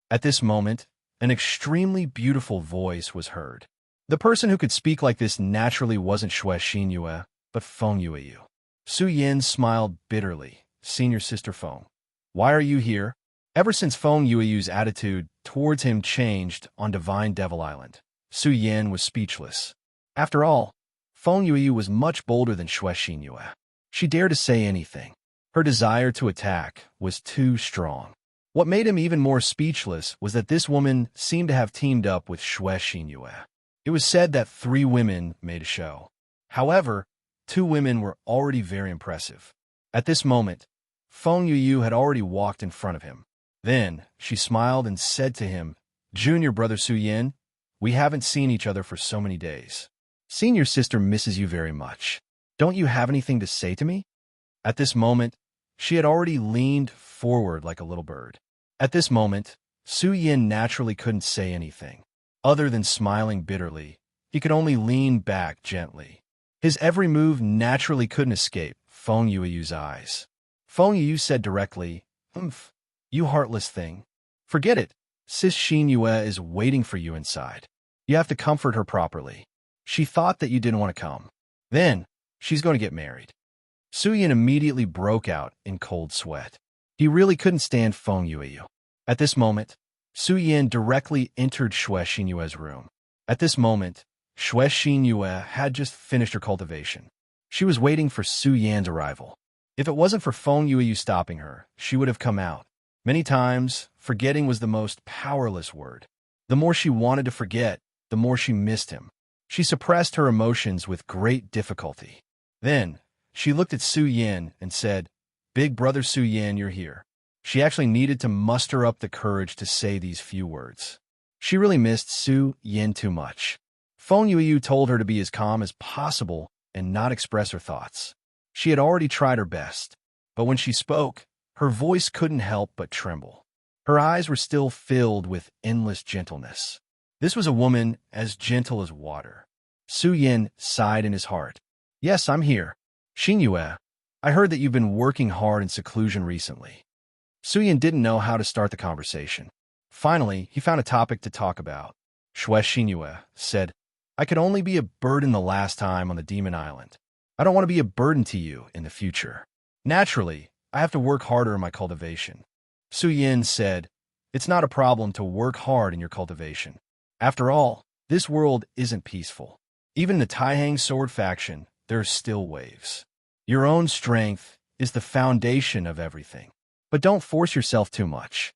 At this moment, an extremely beautiful voice was heard. The person who could speak like this naturally wasn't Xue Xinyue, but Feng Yueyu. Su Yin smiled bitterly. "Senior sister Feng, why are you here?" Ever since Feng Yueyu's attitude towards him changed on Divine Devil Island, Su Yin was speechless. After all, Feng Yueyu was much bolder than Xue Xinyue. She dared to say anything. Her desire to attack was too strong. What made him even more speechless was that this woman seemed to have teamed up with Xue Xinyue. It was said that 3 women made a show. However, 2 women were already very impressive. At this moment, Feng Yueyu had already walked in front of him. Then, she smiled and said to him, "Junior brother Su Yin, We haven't seen each other for so many days. Seeing your sister misses you very much. Don't you have anything to say to me? At this moment, she had already leaned forward like a little bird. At this moment, Su Yin naturally couldn't say anything. Other than smiling bitterly, he could only lean back gently. His every move naturally couldn't escape Feng Yueyu's eyes. Feng Yueyu said directly, "Humph, you heartless thing. Forget it. Sis Xin Yue is waiting for you inside. You have to comfort her properly. She thought that you didn't want to come. Then, she's going to get married." Su Yin immediately broke out in cold sweat. He really couldn't stand Feng Yueyu. At this moment, Su Yin directly entered Xue Xinyue's room. At this moment, Xue Xinyue had just finished her cultivation. She was waiting for Su Yan's arrival. If it wasn't for Feng Yueyu stopping her, she would have come out. Many times, forgetting was the most powerless word. The more she wanted to forget, the more she missed him. She suppressed her emotions with great difficulty. Then, she looked at Su Yin and said, "Big brother Su Yin, you're here." She actually needed to muster up the courage to say these few words. She really missed Su Yin too much. Feng Yueyu told her to be as calm as possible and not express her thoughts. She had already tried her best, but when she spoke, her voice couldn't help but tremble. Her eyes were still filled with endless gentleness. This was a woman as gentle as water. Su Yin sighed in his heart. "Yes, I'm here. Xinyue, I heard that you've been working hard in seclusion recently." Su Yin didn't know how to start the conversation. Finally, he found a topic to talk about. Xue Xinyue said, "I could only be a burden the last time on the Demon Island. I don't want to be a burden to you in the future. Naturally, I have to work harder in my cultivation." Su Yin said, "It's not a problem to work hard in your cultivation. After all, this world isn't peaceful. Even in the Taihang sword faction, there are still waves. Your own strength is the foundation of everything. But don't force yourself too much."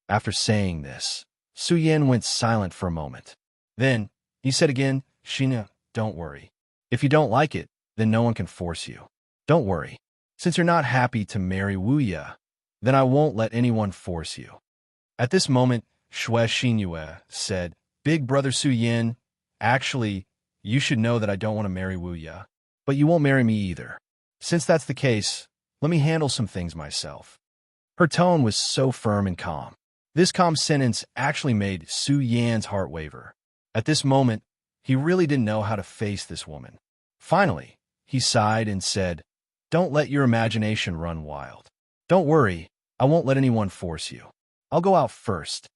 After saying this, Su Yin went silent for a moment. Then, he said again, "Xina, don't worry. If you don't like it, then no one can force you. Don't worry. Since you're not happy to marry Wu Ye, then I won't let anyone force you." At this moment, Xue Xinyue said, "Big brother Su Yin, actually, you should know that I don't want to marry Wu Ye, but you won't marry me either. Since that's the case, let me handle some things myself." Her tone was so firm and calm. This calm sentence actually made Su Yan's heart waver. At this moment, he really didn't know how to face this woman. Finally, he sighed and said, "Don't let your imagination run wild. Don't worry, I won't let anyone force you. I'll go out first."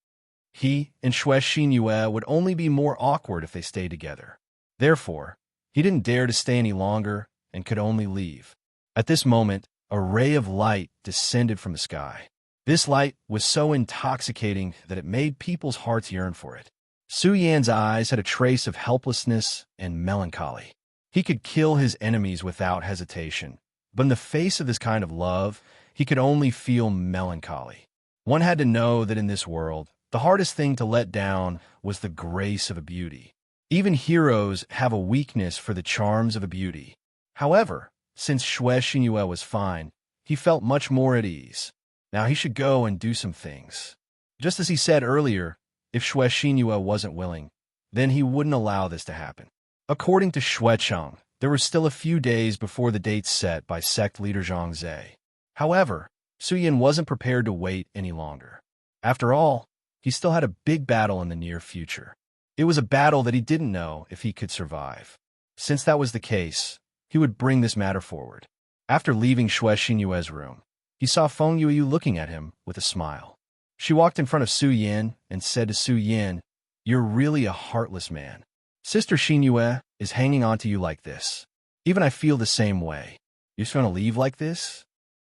He and Xue Xinyue would only be more awkward if they stayed together. Therefore, he didn't dare to stay any longer and could only leave. At this moment, a ray of light descended from the sky. This light was so intoxicating that it made people's hearts yearn for it. Su Yan's eyes had a trace of helplessness and melancholy. He could kill his enemies without hesitation, but in the face of this kind of love, he could only feel melancholy. One had to know that in this world, the hardest thing to let down was the grace of a beauty. Even heroes have a weakness for the charms of a beauty. However, since Xue Xinyue was fine, he felt much more at ease. Now he should go and do some things. Just as he said earlier, if Xue Xinyue wasn't willing, then he wouldn't allow this to happen. According to Xue Cheng, there were still a few days before the date set by sect leader Zhang Zhe. However, Su Yin wasn't prepared to wait any longer. After all, he still had a big battle in the near future. It was a battle that he didn't know if he could survive. Since that was the case, he would bring this matter forward. After leaving Xue Xinyue's room, he saw Feng Yueyu looking at him with a smile. She walked in front of Su Yin and said to Su Yin, "You're really a heartless man. Sister Xinyue is hanging on to you like this. Even I feel the same way. You're just going to leave like this?"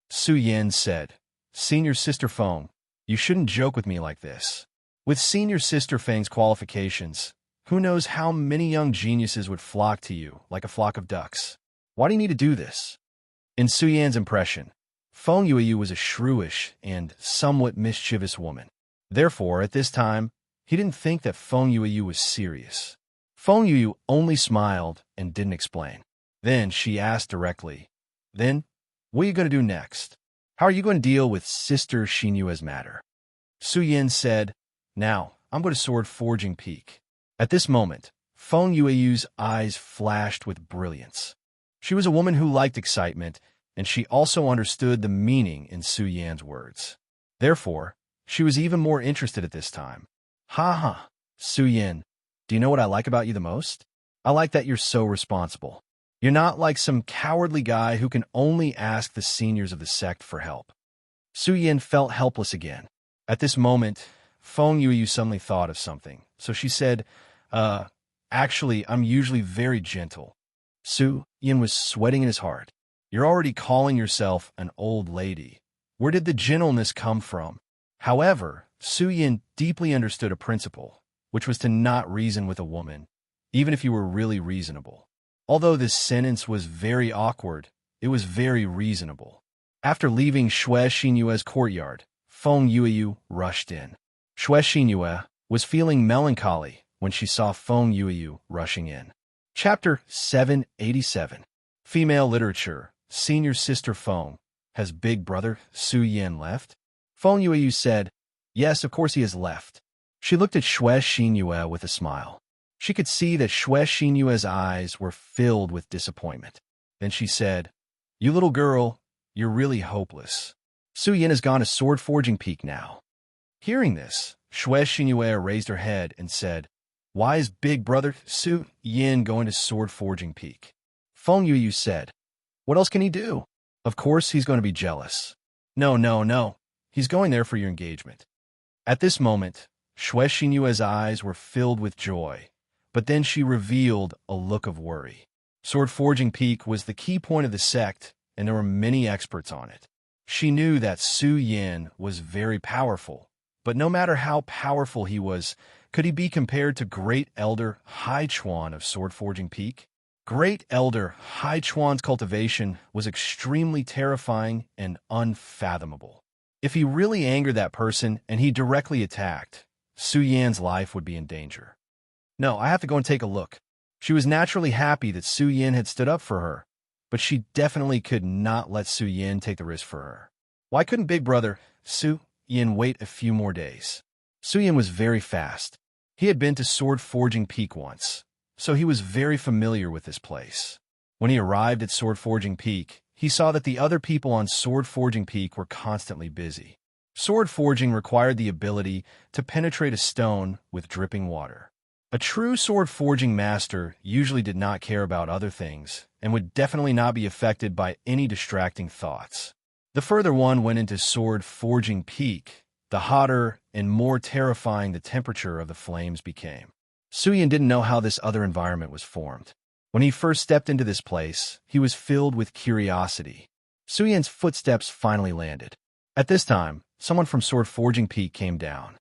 Su Yin said, "Senior Sister Feng, you shouldn't joke with me like this. With Senior Sister Feng's qualifications, who knows how many young geniuses would flock to you like a flock of ducks. Why do you need to do this?" In Su Yan's impression, Feng Yueyu was a shrewish and somewhat mischievous woman. Therefore, at this time, he didn't think that Feng Yueyu was serious. Feng Yueyu only smiled and didn't explain. Then she asked directly, "Then, what are you going to do next? How are you going to deal with Sister Xinyue's matter?" Su Yin said, "Now, I'm going to Sword Forging Peak. At this moment, Feng Yueyu's eyes flashed with brilliance. She was a woman who liked excitement, and she also understood the meaning in Su Yan's words. Therefore, she was even more interested at this time. Ha ha, Su Yan, do you know what I like about you the most? I like that you're so responsible. You're not like some cowardly guy who can only ask the seniors of the sect for help. Su Yan felt helpless again. At this moment, Feng Yueyu suddenly thought of something, so she said, actually, I'm usually very gentle. Su Yan was sweating in his heart. You're already calling yourself an old lady. Where did the gentleness come from? However, Su Yan deeply understood a principle, which was to not reason with a woman, even if you were really reasonable. Although this sentence was very awkward, it was very reasonable. After leaving Xue Xinyue's courtyard, Feng Yueyu rushed in. Xue Xinyue was feeling melancholy when she saw Feng Yueyu rushing in. Chapter 787. Female Literature. Senior Sister Feng. Has Big Brother Su Yan left? Feng Yueyu said, yes, of course he has left. She looked at Xue Xinyue with a smile. She could see that Xue Xinyue's eyes were filled with disappointment. Then she said, you little girl, you're really hopeless. Su Yan has gone to Sword Forging Peak now. Hearing this, Xue Xinyue raised her head and said, why is Big Brother Su Yan going to Sword Forging Peak? Feng Yueyu said, what else can he do? Of course he's going to be jealous. No. He's going there for your engagement. At this moment, Xue Xinyue's eyes were filled with joy, but then she revealed a look of worry. Sword Forging Peak was the key point of the sect, and there were many experts on it. She knew that Su Yan was very powerful, but no matter how powerful he was, could he be compared to Great Elder Hai Chuan of Sword Forging Peak? Great Elder Hai Chuan's cultivation was extremely terrifying and unfathomable. If he really angered that person and he directly attacked, Su Yan's life would be in danger. No, I have to go and take a look. She was naturally happy that Su Yan had stood up for her, but she definitely could not let Su Yan take the risk for her. Why couldn't Big Brother Su Yan wait a few more days? Su Yan was very fast. He had been to Sword Forging Peak once, so he was very familiar with this place. When he arrived at Sword Forging Peak, he saw that the other people on Sword Forging Peak were constantly busy. Sword forging required the ability to penetrate a stone with dripping water. A true sword forging master usually did not care about other things and would definitely not be affected by any distracting thoughts. The further one went into Sword Forging Peak, the hotter and more terrifying the temperature of the flames became. Su Yan didn't know how this other environment was formed. When he first stepped into this place, he was filled with curiosity. Su Yan's footsteps finally landed. At this time, someone from Sword Forging Peak came down.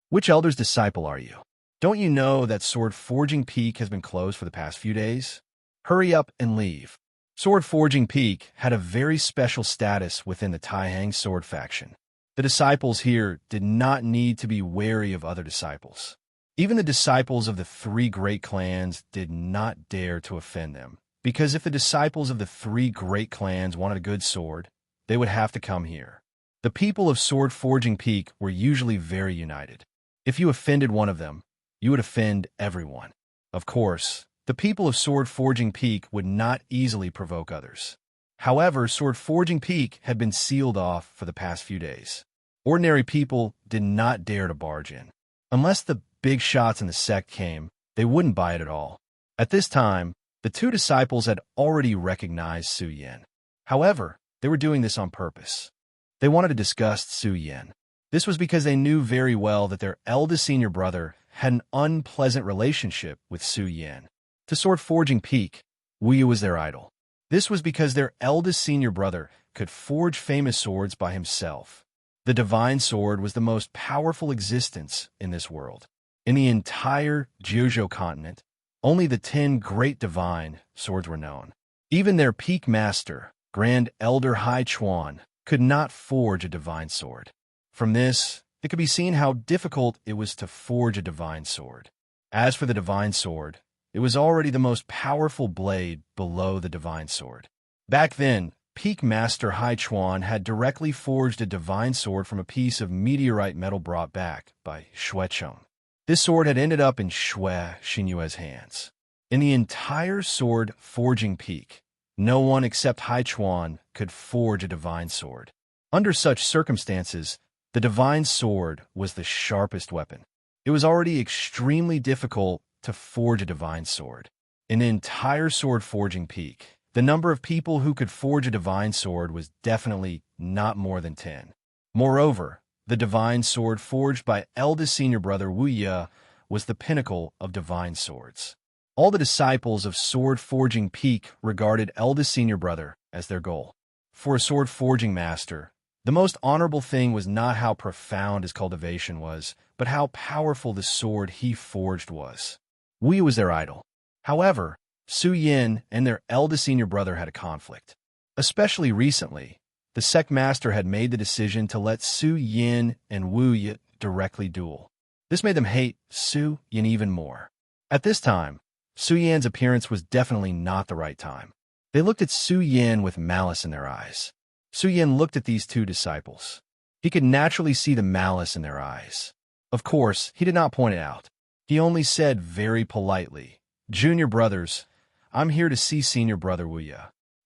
Which elder's disciple are you? Don't you know that Sword Forging Peak has been closed for the past few days? Hurry up and leave. Sword Forging Peak had a very special status within the Taihang sword faction. The disciples here did not need to be wary of other disciples. Even the disciples of the three great clans did not dare to offend them, because if the disciples of the three great clans wanted a good sword, they would have to come here. The people of Sword Forging Peak were usually very united. If you offended one of them, you would offend everyone. Of course, the people of Sword Forging Peak would not easily provoke others. However, Sword Forging Peak had been sealed off for the past few days. Ordinary people did not dare to barge in. Unless the big shots in the sect came, they wouldn't buy it at all. At this time, the two disciples had already recognized Su Yan. However, they were doing this on purpose. They wanted to disgust Su Yan. This was because they knew very well that their eldest senior brother had an unpleasant relationship with Su Yan. To Sword Forging Peak, Wu Yu was their idol. This was because their eldest senior brother could forge famous swords by himself. The divine sword was the most powerful existence in this world. In the entire Jiuzhou continent, only the 10 great divine swords were known. Even their peak master, Grand Elder Hai Chuan, could not forge a divine sword. From this, it could be seen how difficult it was to forge a divine sword. As for the divine sword, it was already the most powerful blade below the divine sword. Back then, Peak Master Hai Chuan had directly forged a divine sword from a piece of meteorite metal brought back by Xuecheng. This sword had ended up in Shui Xinyue's hands. In the entire sword forging peak, no one except Haichuan could forge a divine sword. Under such circumstances, the divine sword was the sharpest weapon. It was already extremely difficult to forge a divine sword. In the entire sword forging peak, the number of people who could forge a divine sword was definitely not more than 10. Moreover, the divine sword forged by eldest senior brother Wu Ye was the pinnacle of divine swords. All the disciples of sword forging peak regarded eldest senior brother as their goal. For a sword forging master, the most honorable thing was not how profound his cultivation was, but how powerful the sword he forged was. Wu Ye was their idol. However, Su Yin and their eldest senior brother had a conflict. Especially recently, the sect master had made the decision to let Su Yin and Wu Ye directly duel. This made them hate Su Yin even more. At this time, Su Yan's appearance was definitely not the right time. They looked at Su Yin with malice in their eyes. Su Yin looked at these two disciples. He could naturally see the malice in their eyes. Of course, he did not point it out. He only said very politely, "Junior brothers, I'm here to see senior brother Wu Ye.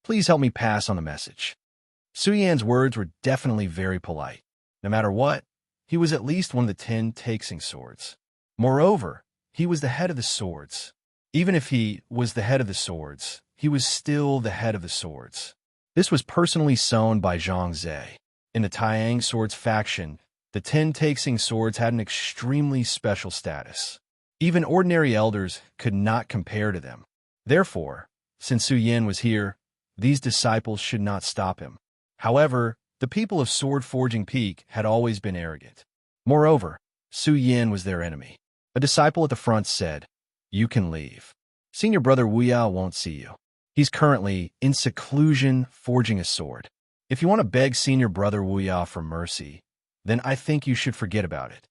Please help me pass on the message." Su Yan's words were definitely very polite. No matter what, he was at least one of the 10 Taixing swords. Moreover, he was the head of the swords. Even if he was the head of the swords, he was still the head of the swords. This was personally sown by Zhang Ze. In the Taiyang swords faction, the 10 Taixing swords had an extremely special status. Even ordinary elders could not compare to them. Therefore, since Su Yin was here, these disciples should not stop him. However, the people of Sword Forging Peak had always been arrogant. Moreover, Su Yin was their enemy. A disciple at the front said, "You can leave. Senior brother Wu Ye won't see you. He's currently in seclusion forging a sword. If you want to beg senior brother Wu Ye for mercy, then I think you should forget about it."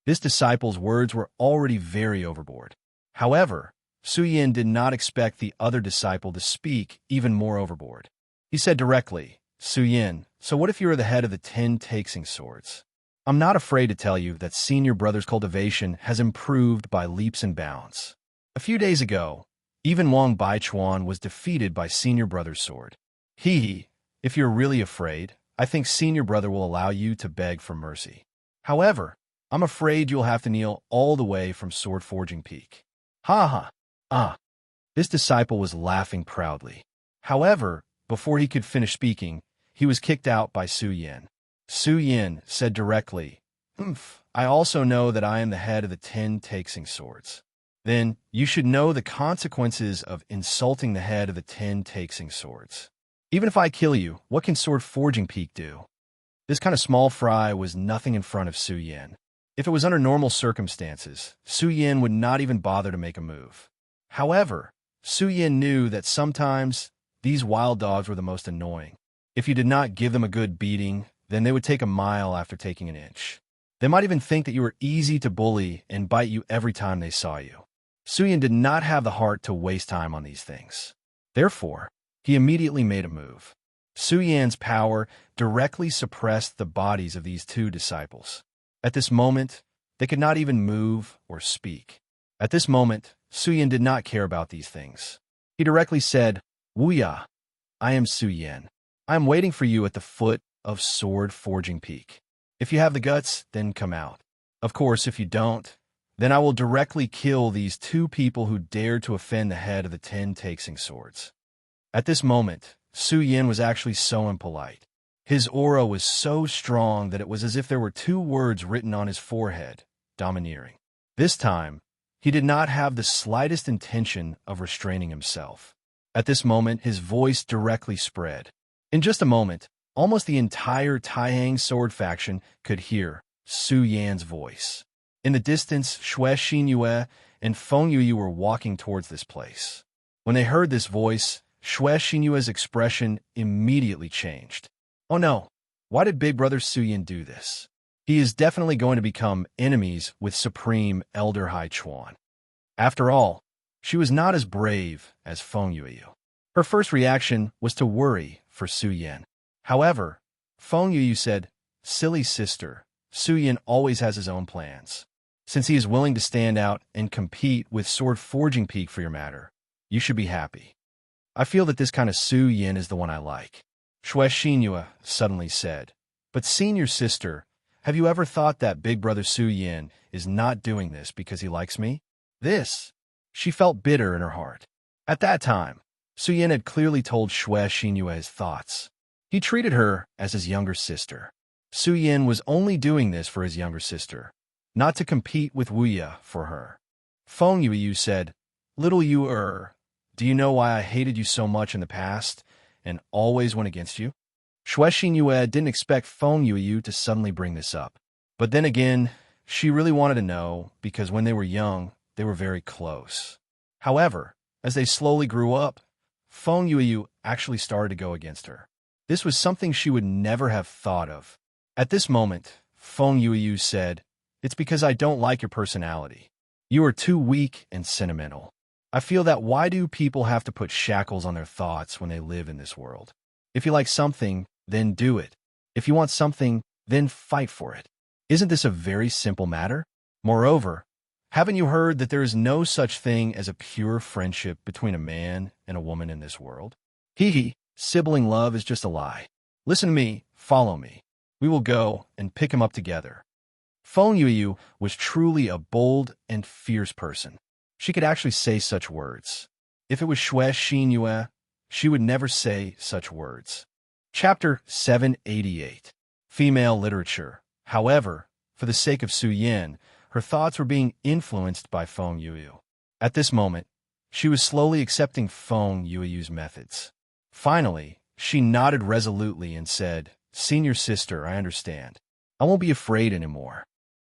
This disciple's words were already very overboard. However, Su Yin did not expect the other disciple to speak even more overboard. He said directly, "Su Yin, so what if you are the head of the 10 Taixing swords? I'm not afraid to tell you that senior brother's cultivation has improved by leaps and bounds. A few days ago, even Wang Baichuan was defeated by senior brother's sword. If you're really afraid, I think senior brother will allow you to beg for mercy. However, I'm afraid you'll have to kneel all the way from Sword Forging Peak." Ha ha. This disciple was laughing proudly. However, before he could finish speaking, he was kicked out by Su Yin. Su Yin said directly, "I also know that I am the head of the 10 Taixing swords. Then you should know the consequences of insulting the head of the 10 Taixing swords. Even if I kill you, what can Sword Forging Peak do?" This kind of small fry was nothing in front of Su Yin. If it was under normal circumstances, Su Yin would not even bother to make a move. However, Su Yin knew that sometimes these wild dogs were the most annoying. If you did not give them a good beating, then they would take a mile after taking an inch. They might even think that you were easy to bully and bite you every time they saw you. Su Yin did not have the heart to waste time on these things. Therefore, he immediately made a move. Su Yan's power directly suppressed the bodies of these two disciples. At this moment, they could not even move or speak. At this moment, Su Yin did not care about these things. He directly said, "Wu Ye, I am Su Yin. I am waiting for you at the foot of Sword Forging Peak. If you have the guts, then come out. Of course, if you don't, then I will directly kill these two people who dared to offend the head of the 10 Taixing swords." At this moment, Su Yin was actually so impolite. His aura was so strong that it was as if there were 2 words written on his forehead, domineering. This time, he did not have the slightest intention of restraining himself. At this moment, his voice directly spread. In just a moment, almost the entire Taiyang sword faction could hear Su Yan's voice. In the distance, Shui Xinyue and Feng Yuyu were walking towards this place. When they heard this voice, Shui Xinyue's expression immediately changed. Oh no, why did Big Brother Su Yin do this? He is definitely going to become enemies with Supreme Elder Haichuan. After all, she was not as brave as Feng Yuyu. Her first reaction was to worry for Su Yin. However, Feng Yuyu said, "Silly sister, Su Yin always has his own plans. Since he is willing to stand out and compete with Sword Forging Peak for your matter, you should be happy. I feel that this kind of Su Yin is the one I like, Shui Xinhua suddenly said. But senior sister, have you ever thought that big brother Su Yin is not doing this because he likes me? She felt bitter in her heart. At that time, Su Yin had clearly told Shui Xinhua his thoughts. He treated her as his younger sister. Su Yin was only doing this for his younger sister, not to compete with Wu Ye for her. Feng Yuyu said, "Little Yu do you know why I hated you so much in the past and always went against you?" Shui Xinhua didn't expect Feng Yuyu to suddenly bring this up. But then again, she really wanted to know because when they were young, they were very close. However, as they slowly grew up, Feng Yuyu actually started to go against her. This was something she would never have thought of. At this moment, Feng Yuyu said, "It's because I don't like your personality. You are too weak and sentimental. I feel that why do people have to put shackles on their thoughts when they live in this world? If you like something, then do it. If you want something, then fight for it. Isn't this a very simple matter? Moreover, haven't you heard that there is no such thing as a pure friendship between a man and a woman in this world? Sibling love is just a lie. Listen to me, follow me. We will go and pick him up together." Feng Yuyu was truly a bold and fierce person. She could actually say such words. If it was Shui Xinhua, she would never say such words. Chapter 788. Female Literature. However, for the sake of Su Yin, her thoughts were being influenced by Feng Yuyu. At this moment, she was slowly accepting Feng Yuyu's methods. Finally, she nodded resolutely and said, "Senior sister, I understand. I won't be afraid anymore."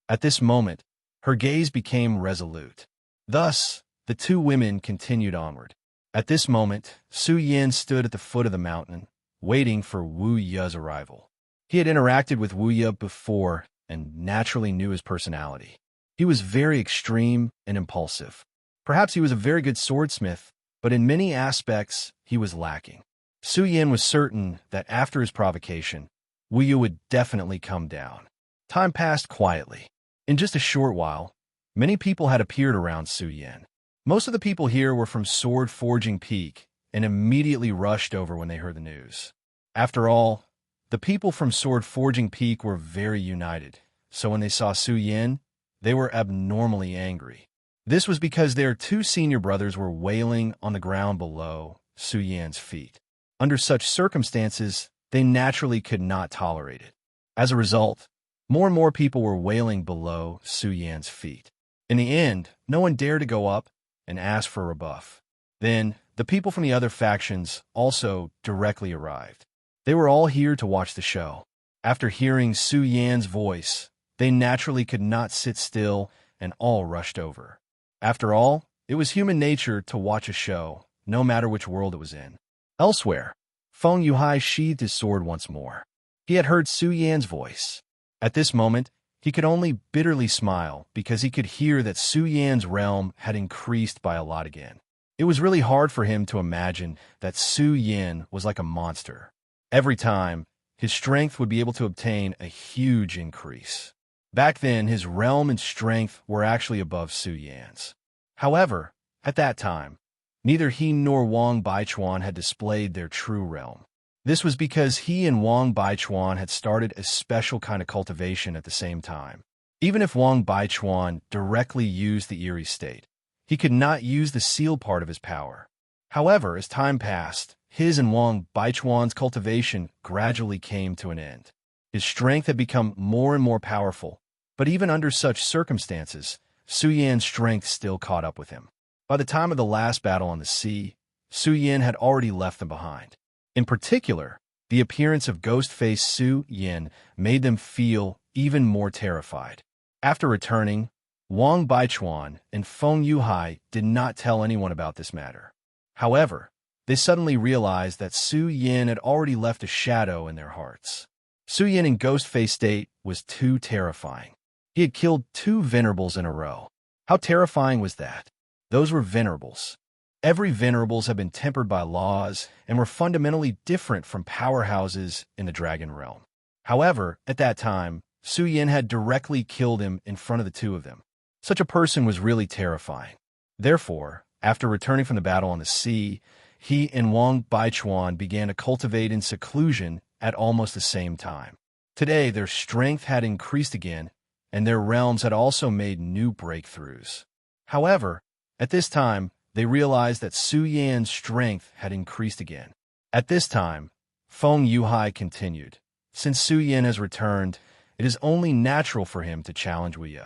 At this moment, her gaze became resolute. Thus, the two women continued onward. At this moment, Su Yin stood at the foot of the mountain, waiting for Wu Ye's arrival. He had interacted with Wu Ye before and naturally knew his personality. He was very extreme and impulsive. Perhaps he was a very good swordsmith, but in many aspects, he was lacking. Su Yin was certain that after his provocation, Wu Ye would definitely come down. Time passed quietly. In just a short while, many people had appeared around Su Yin. Most of the people here were from Sword Forging Peak and immediately rushed over when they heard the news. After all, the people from Sword Forging Peak were very united, so when they saw Su Yin, they were abnormally angry. This was because their two senior brothers were wailing on the ground below Su Yin's feet. Under such circumstances, they naturally could not tolerate it. As a result, more and more people were wailing below Su Yin's feet. In the end, no one dared to go up and ask for a rebuff. Then, the people from the other factions also directly arrived. They were all here to watch the show. After hearing Su Yan's voice, they naturally could not sit still and all rushed over. After all, it was human nature to watch a show, no matter which world it was in. Elsewhere, Feng Yuhai sheathed his sword once more. He had heard Su Yan's voice. At this moment, he could only bitterly smile because he could hear that Su Yan's realm had increased by a lot again. It was really hard for him to imagine that Su Yin was like a monster. Every time, his strength would be able to obtain a huge increase. Back then, his realm and strength were actually above Su Yan's. However, at that time, neither he nor Wang Baichuan had displayed their true realm. This was because he and Wang Baichuan had started a special kind of cultivation at the same time. Even if Wang Baichuan directly used the Eerie state, he could not use the seal part of his power. However, as time passed, his and Wang Baichuan's cultivation gradually came to an end. His strength had become more and more powerful, but even under such circumstances, Su Yan's strength still caught up with him. By the time of the last battle on the sea, Su Yin had already left them behind. In particular, the appearance of ghost-faced Su Yin made them feel even more terrified. After returning, Wang Baichuan and Feng Yuhai did not tell anyone about this matter. However, they suddenly realized that Su Yin had already left a shadow in their hearts. Su Yin in ghost-faced state was too terrifying. He had killed 2 venerables in a row. How terrifying was that? Those were venerables. Every venerables had been tempered by laws and were fundamentally different from powerhouses in the dragon realm. However, at that time, Su Yin had directly killed him in front of the 2 of them. Such a person was really terrifying. Therefore, after returning from the battle on the sea, he and Wang Baichuan began to cultivate in seclusion at almost the same time. Today, their strength had increased again, and their realms had also made new breakthroughs. However, at this time, they realized that Su Yan's strength had increased again. At this time, Feng Yuhai continued, "Since Su Yan has returned, it is only natural for him to challenge Wu Ye."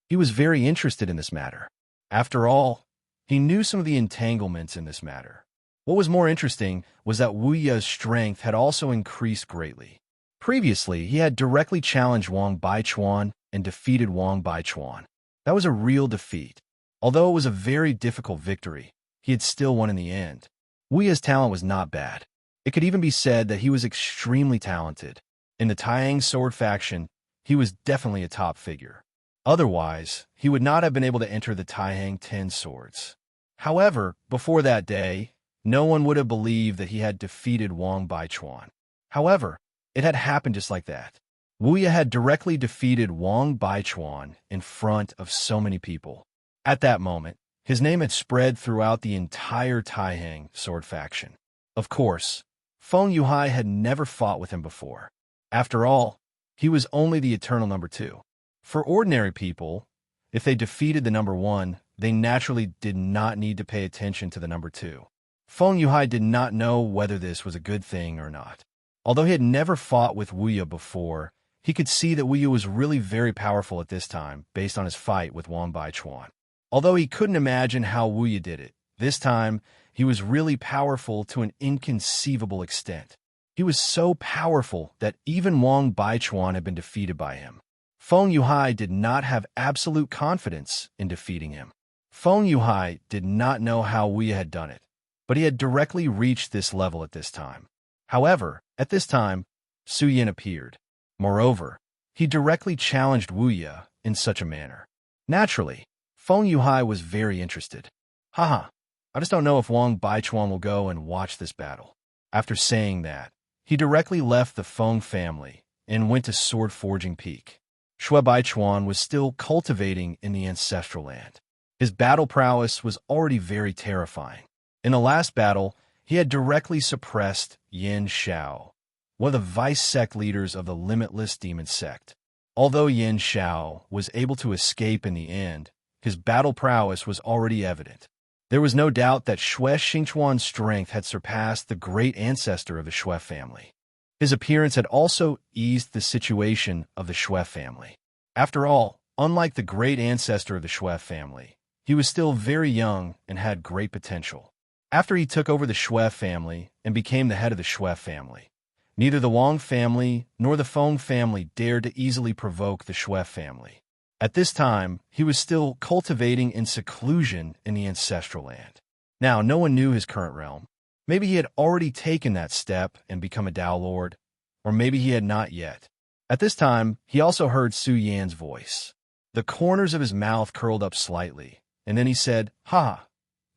He was very interested in this matter. After all, he knew some of the entanglements in this matter. What was more interesting was that Wu Ye's strength had also increased greatly. Previously, he had directly challenged Wang Baichuan and defeated Wang Baichuan. That was a real defeat. Although it was a very difficult victory, he had still won in the end. Wu Ye's talent was not bad. It could even be said that he was extremely talented. In the Taiyang sword faction, he was definitely a top figure. Otherwise, he would not have been able to enter the Taiyang 10 swords. However, before that day, no one would have believed that he had defeated Wang Baichuan. However, it had happened just like that. Wu Ye had directly defeated Wang Baichuan in front of so many people. At that moment, his name had spread throughout the entire Taiyang sword faction. Of course, Feng Yuhai had never fought with him before. After all, he was only the eternal number 2. For ordinary people, if they defeated the number 1, they naturally did not need to pay attention to the number 2. Feng Yuhai did not know whether this was a good thing or not. Although he had never fought with Wu Ye before, he could see that Wu Ye was really very powerful at this time based on his fight with Wang Baichuan. Although he couldn't imagine how Wu Ye did it, this time he was really powerful to an inconceivable extent. He was so powerful that even Wang Baichuan had been defeated by him. Feng Yuhai did not have absolute confidence in defeating him. Feng Yuhai did not know how Wu Ye had done it, but he had directly reached this level at this time. However, at this time, Su Yan appeared. Moreover, he directly challenged Wu Ye in such a manner. Naturally, Feng Yuhai was very interested. Haha, I just don't know if Wang Baichuan will go and watch this battle. After saying that, he directly left the Feng family and went to Sword Forging Peak. Shui Baichuan was still cultivating in the ancestral land. His battle prowess was already very terrifying. In the last battle, he had directly suppressed Yan Xiao, one of the vice sect leaders of the Limitless Demon Sect. Although Yan Xiao was able to escape in the end, his battle prowess was already evident. There was no doubt that Shui Xingchuan's strength had surpassed the great ancestor of the Shui family. His appearance had also eased the situation of the Shui family. After all, unlike the great ancestor of the Shui family, he was still very young and had great potential. After he took over the Shui family and became the head of the Shui family, neither the Wang family nor the Feng family dared to easily provoke the Shui family. At this time, he was still cultivating in seclusion in the ancestral land. Now, no one knew his current realm. Maybe he had already taken that step and become a Tao Lord, or maybe he had not yet. At this time, he also heard Su Yan's voice. The corners of his mouth curled up slightly, and then he said, "Ha,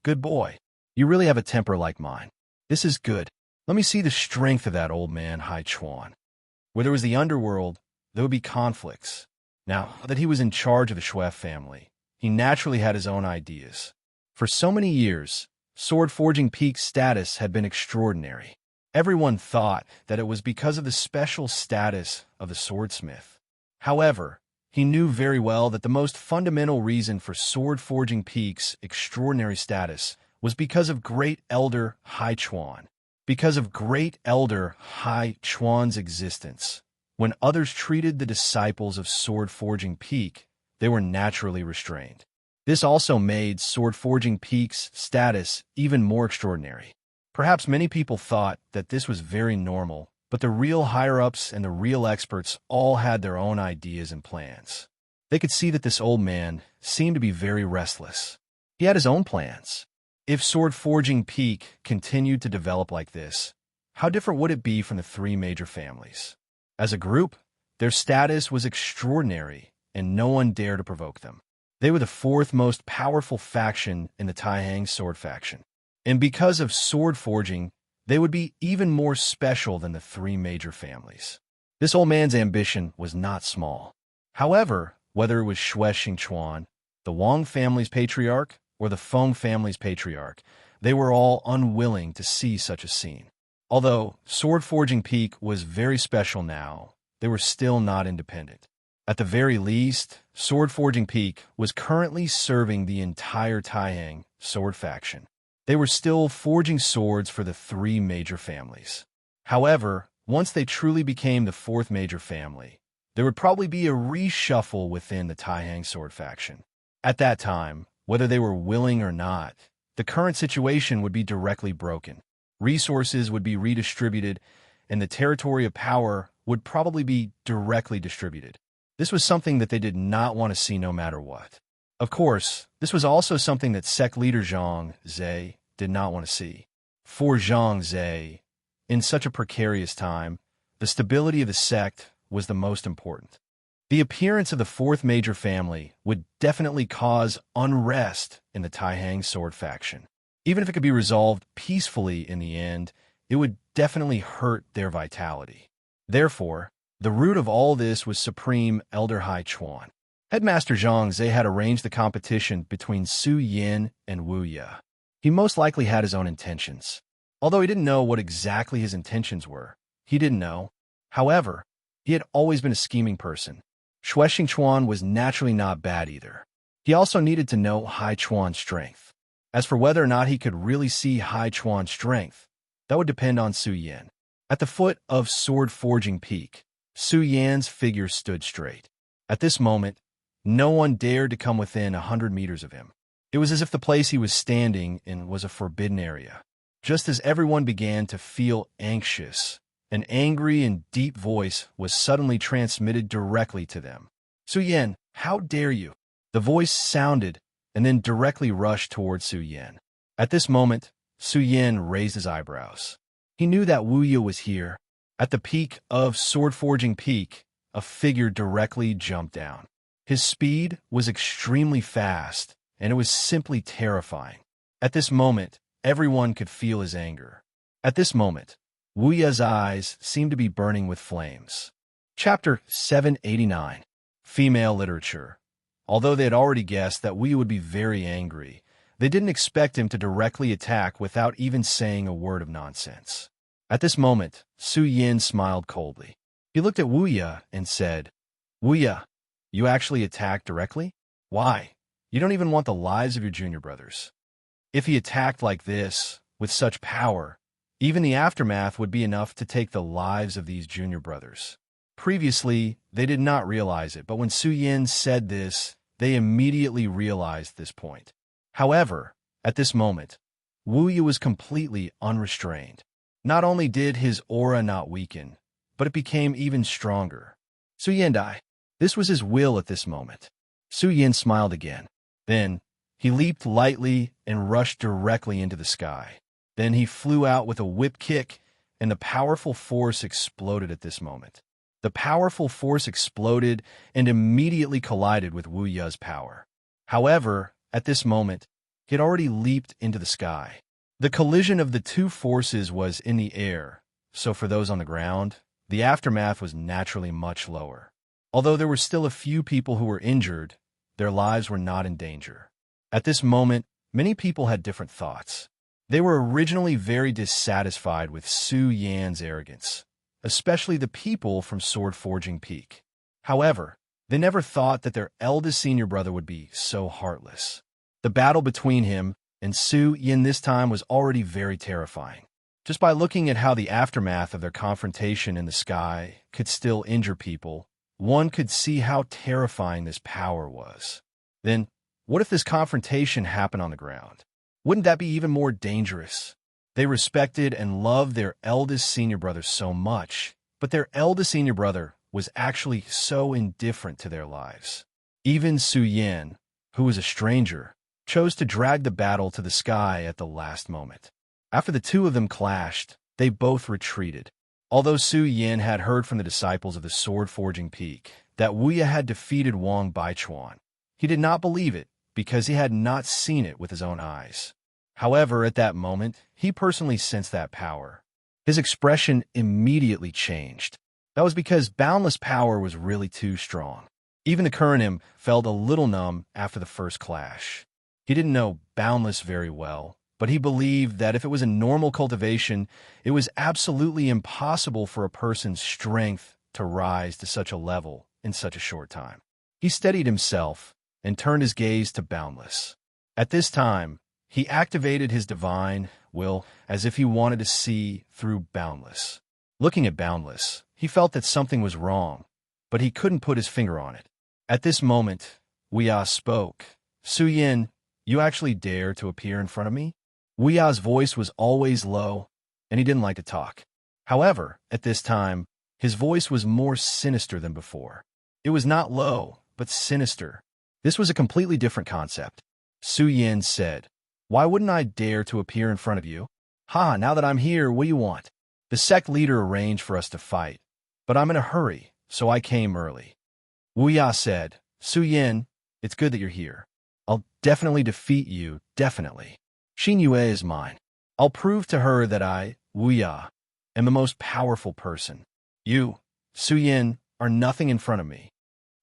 good boy. You really have a temper like mine. This is good. Let me see the strength of that old man, Hai Chuan." Where there was the underworld, there would be conflicts. Now that he was in charge of the Shui family, he naturally had his own ideas. For so many years, Sword Forging Peak's status had been extraordinary. Everyone thought that it was because of the special status of the swordsmith. However, he knew very well that the most fundamental reason for Sword Forging Peak's extraordinary status was because of Great Elder Hai Chuan. Because of Great Elder Hai Chuan's existence, when others treated the disciples of Sword Forging Peak, they were naturally restrained. This also made Sword Forging Peak's status even more extraordinary. Perhaps many people thought that this was very normal, but the real higher-ups and the real experts all had their own ideas and plans. They could see that this old man seemed to be very restless. He had his own plans. If Sword Forging Peak continued to develop like this, how different would it be from the 3 major families? As a group, their status was extraordinary, and no one dared to provoke them. They were the 4th most powerful faction in the Taiyang sword faction. And because of sword forging, they would be even more special than the 3 major families. This old man's ambition was not small. However, whether it was Shui Xingchuan, the Wang family's patriarch or the Feng family's patriarch, they were all unwilling to see such a scene. Although Sword Forging Peak was very special now, they were still not independent. At the very least, Sword Forging Peak was currently serving the entire Taihang sword faction. They were still forging swords for the three major families. However, once they truly became the fourth major family, there would probably be a reshuffle within the Taihang sword faction. At that time, whether they were willing or not, the current situation would be directly broken. Resources would be redistributed, and the territory of power would probably be directly distributed. This was something that they did not want to see no matter what. Of course, this was also something that sect leader Zhang Zhe did not want to see. For Zhang Zhe, in such a precarious time, the stability of the sect was the most important. The appearance of the fourth major family would definitely cause unrest in the Taihang sword faction. Even if it could be resolved peacefully in the end, it would definitely hurt their vitality. Therefore, the root of all this was Supreme Elder Hai Chuan. Headmaster Zhang Zhe had arranged the competition between Su Yin and Wu Ye. He most likely had his own intentions. Although he didn't know what exactly his intentions were, he didn't know. However, he had always been a scheming person. Xue Xingchuan was naturally not bad either. He also needed to know Hai Chuan's strength. As for whether or not he could really see Hai Chuan's strength, that would depend on Su Yin. At the foot of Sword Forging Peak, Su Yan's figure stood straight. At this moment, no one dared to come within 100 meters of him. It was as if the place he was standing in was a forbidden area. Just as everyone began to feel anxious, an angry and deep voice was suddenly transmitted directly to them. Su Yan, how dare you? The voice sounded and then directly rushed towards Su Yan. At this moment, Su Yan raised his eyebrows. He knew that Wu Ye was here. At the peak of Sword Forging Peak, a figure directly jumped down. His speed was extremely fast, and it was simply terrifying. At this moment, everyone could feel his anger. At this moment, Wu Ye's eyes seemed to be burning with flames. Chapter 789. Female Literature. Although they had already guessed that Wu Ye would be very angry, they didn't expect him to directly attack without even saying a word of nonsense. At this moment, Su Yin smiled coldly. He looked at Wu Ye and said, Wu Ye, you actually attacked directly? Why? You don't even want the lives of your junior brothers. If he attacked like this, with such power, even the aftermath would be enough to take the lives of these junior brothers. Previously, they did not realize it, but when Su Yin said this, they immediately realized this point. However, at this moment, Wu Ye was completely unrestrained. Not only did his aura not weaken, but it became even stronger. Su Yin died. This was his will at this moment. Su Yin smiled again. Then, he leaped lightly and rushed directly into the sky. Then he flew out with a whip kick, and the powerful force exploded at this moment. The powerful force exploded and immediately collided with Wu Ye's power. However, at this moment, he had already leaped into the sky. The collision of the two forces was in the air, so for those on the ground, the aftermath was naturally much lower. Although there were still a few people who were injured, their lives were not in danger. At this moment, many people had different thoughts. They were originally very dissatisfied with Su Yan's arrogance, especially the people from Sword Forging Peak. However, they never thought that their eldest senior brother would be so heartless. The battle between him and Su Yin this time was already very terrifying. Just by looking at how the aftermath of their confrontation in the sky could still injure people, one could see how terrifying this power was. Then, what if this confrontation happened on the ground? Wouldn't that be even more dangerous? They respected and loved their eldest senior brother so much, but their eldest senior brother was actually so indifferent to their lives. Even Su Yin, who was a stranger, chose to drag the battle to the sky at the last moment. After the two of them clashed, they both retreated. Although Su Yin had heard from the disciples of the Sword Forging Peak that Wu Ye had defeated Wang Baichuan, he did not believe it because he had not seen it with his own eyes. However, at that moment, he personally sensed that power. His expression immediately changed. That was because boundless power was really too strong. Even the current him felt a little numb after the first clash. He didn't know Boundless very well, but he believed that if it was a normal cultivation, it was absolutely impossible for a person's strength to rise to such a level in such a short time. He steadied himself and turned his gaze to Boundless. At this time, he activated his divine will as if he wanted to see through Boundless. Looking at Boundless, he felt that something was wrong, but he couldn't put his finger on it. At this moment, Wuya spoke. "Su-yin, you actually dare to appear in front of me?" Wuya's voice was always low, and he didn't like to talk. However, at this time, his voice was more sinister than before. It was not low, but sinister. This was a completely different concept. Su-yin said, "Why wouldn't I dare to appear in front of you? Ha, now that I'm here, what do you want?" The sect leader arranged for us to fight, but I'm in a hurry, so I came early. Wuya said, "Su-yin, it's good that you're here. I'll definitely defeat you, definitely. Xinyue is mine. I'll prove to her that I, Wuya, am the most powerful person. You, Su-yin, are nothing in front of me."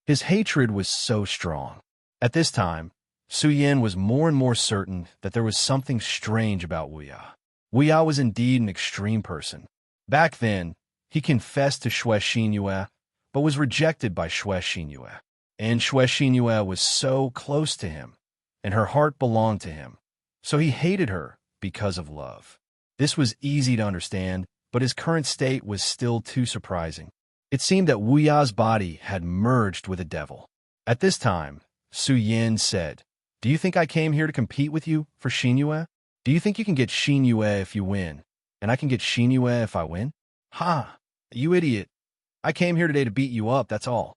His hatred was so strong. At this time, Su-yin was more and more certain that there was something strange about Wuya. Wuya was indeed an extreme person. Back then, he confessed to Xue Xinyue, but was rejected by Xue Xinyue. And Xue Xinyue was so close to him, and her heart belonged to him. So he hated her because of love. This was easy to understand, but his current state was still too surprising. It seemed that Wuya's body had merged with a devil. At this time, Su-yin said, "Do you think I came here to compete with you for Xinyue? Do you think you can get Xinyue if you win, and I can get Xinyue if I win? Ha, you idiot. I came here today to beat you up, that's all."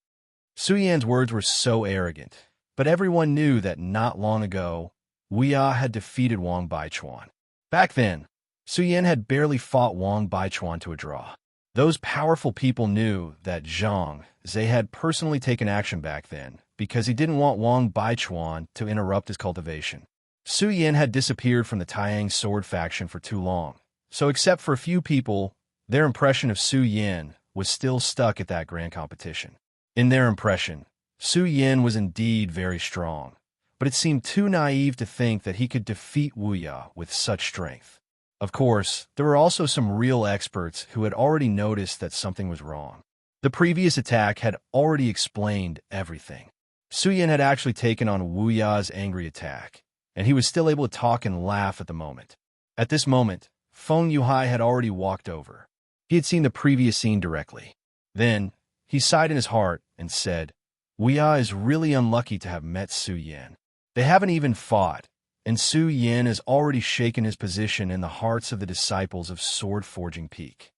Su-yin's words were so arrogant, but everyone knew that not long ago, Wuya had defeated Wang Baichuan. Back then, Su-yin had barely fought Wang Baichuan to a draw. Those powerful people knew that Zhang Zhe had personally taken action back then because he didn't want Wang Baichuan to interrupt his cultivation. Su-yin had disappeared from the Taiyang sword faction for too long, so except for a few people, their impression of Su-yin was still stuck at that grand competition. In their impression, Su-yin was indeed very strong, but it seemed too naive to think that he could defeat Wuya with such strength. Of course, there were also some real experts who had already noticed that something was wrong. The previous attack had already explained everything. Su-yin had actually taken on Wuya's angry attack, and he was still able to talk and laugh at the moment. At this moment, Feng Yuhai had already walked over. He had seen the previous scene directly. Then, he sighed in his heart and said, "Wuya is really unlucky to have met Su-yin. They haven't even fought, and Su-yin has already shaken his position in the hearts of the disciples of Sword Forging Peak."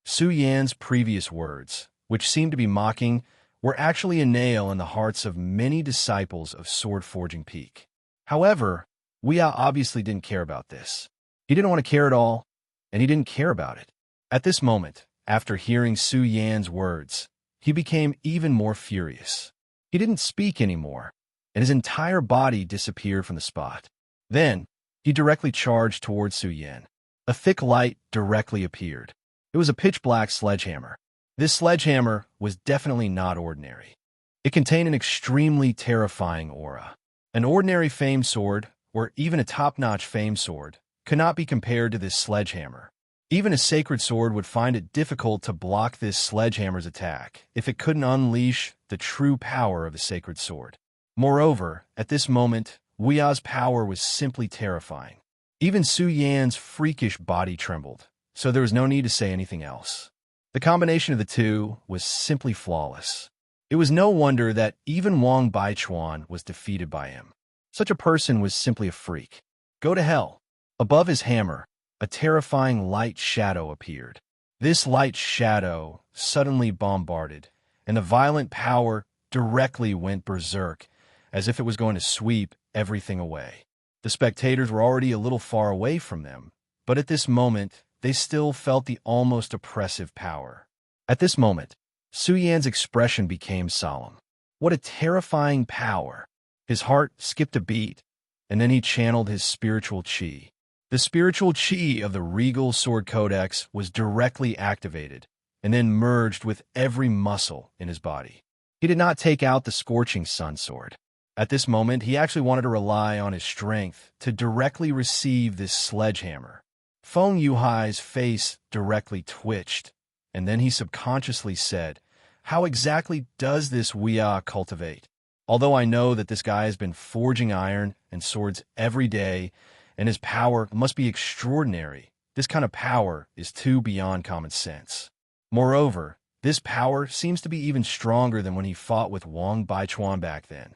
Su-yin's previous words, which seemed to be mocking, were actually a nail in the hearts of many disciples of Sword Forging Peak. However, Wuya obviously didn't care about this. He didn't want to care at all, and he didn't care about it. At this moment, after hearing Su-yin's words, he became even more furious. He didn't speak anymore, and his entire body disappeared from the spot. Then, he directly charged towards Su-yin. A thick light directly appeared. It was a pitch-black sledgehammer. This sledgehammer was definitely not ordinary. It contained an extremely terrifying aura. An ordinary fame sword, or even a top-notch fame sword, could not be compared to this sledgehammer. Even a sacred sword would find it difficult to block this sledgehammer's attack if it couldn't unleash the true power of a sacred sword. Moreover, at this moment, Wuya's power was simply terrifying. Even Su-yin's freakish body trembled, so there was no need to say anything else. The combination of the two was simply flawless. It was no wonder that even Wang Baichuan was defeated by him. Such a person was simply a freak. Go to hell. Above his hammer, a terrifying light shadow appeared. This light shadow suddenly bombarded, and the violent power directly went berserk, as if it was going to sweep everything away. The spectators were already a little far away from them, but at this moment, they still felt the almost oppressive power. At this moment, Su-yin's expression became solemn. What a terrifying power! His heart skipped a beat, and then he channeled his spiritual chi. The spiritual chi of the Regal Sword Codex was directly activated, and then merged with every muscle in his body. He did not take out the scorching sun sword. At this moment, he actually wanted to rely on his strength to directly receive this sledgehammer. Feng Yuhai's face directly twitched, and then he subconsciously said, "How exactly does this Wuya cultivate? Although I know that this guy has been forging iron and swords every day, and his power must be extraordinary, this kind of power is too beyond common sense. Moreover, this power seems to be even stronger than when he fought with Wang Baichuan back then."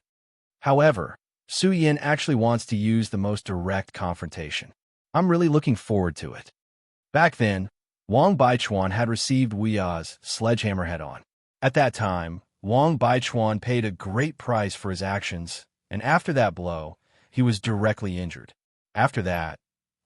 However, Su Yin actually wants to use the most direct confrontation. I'm really looking forward to it. Back then, Wang Baichuan had received Wuya's sledgehammer head-on. At that time, Wang Baichuan paid a great price for his actions, and after that blow, he was directly injured. After that,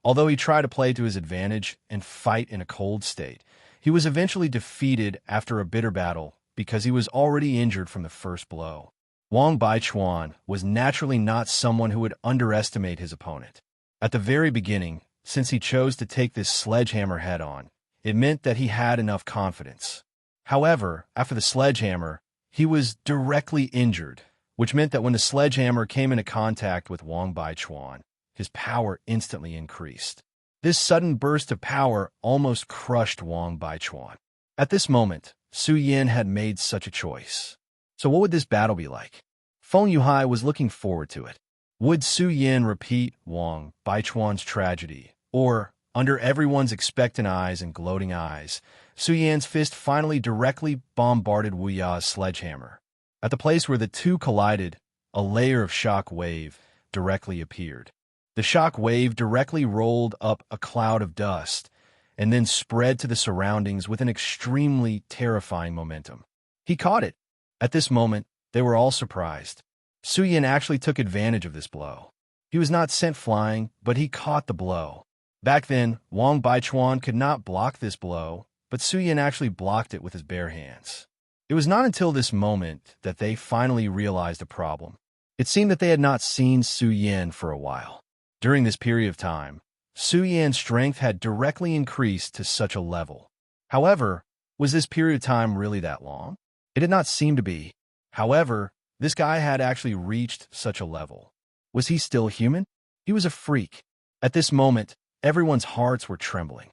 although he tried to play to his advantage and fight in a cold state, he was eventually defeated after a bitter battle because he was already injured from the first blow. Wang Baichuan was naturally not someone who would underestimate his opponent. At the very beginning, since he chose to take this sledgehammer head-on, it meant that he had enough confidence. However, after the sledgehammer, he was directly injured, which meant that when the sledgehammer came into contact with Wang Baichuan, his power instantly increased. This sudden burst of power almost crushed Wang Baichuan. At this moment, Su Yin had made such a choice. So what would this battle be like? Feng Yuhai was looking forward to it. Would Su Yin repeat Wang Baichuan's tragedy? Or, under everyone's expectant eyes and gloating eyes, Su Yin's fist finally directly bombarded Wu Ya's sledgehammer. At the place where the two collided, a layer of shock wave directly appeared. The shock wave directly rolled up a cloud of dust and then spread to the surroundings with an extremely terrifying momentum. He caught it. At this moment, they were all surprised. Su Yin actually took advantage of this blow. He was not sent flying, but he caught the blow. Back then, Wang Baichuan could not block this blow, but Su Yin actually blocked it with his bare hands. It was not until this moment that they finally realized a problem. It seemed that they had not seen Su Yin for a while. During this period of time, Su Yin's strength had directly increased to such a level. However, was this period of time really that long? It did not seem to be. However, this guy had actually reached such a level. Was he still human? He was a freak. At this moment, everyone's hearts were trembling.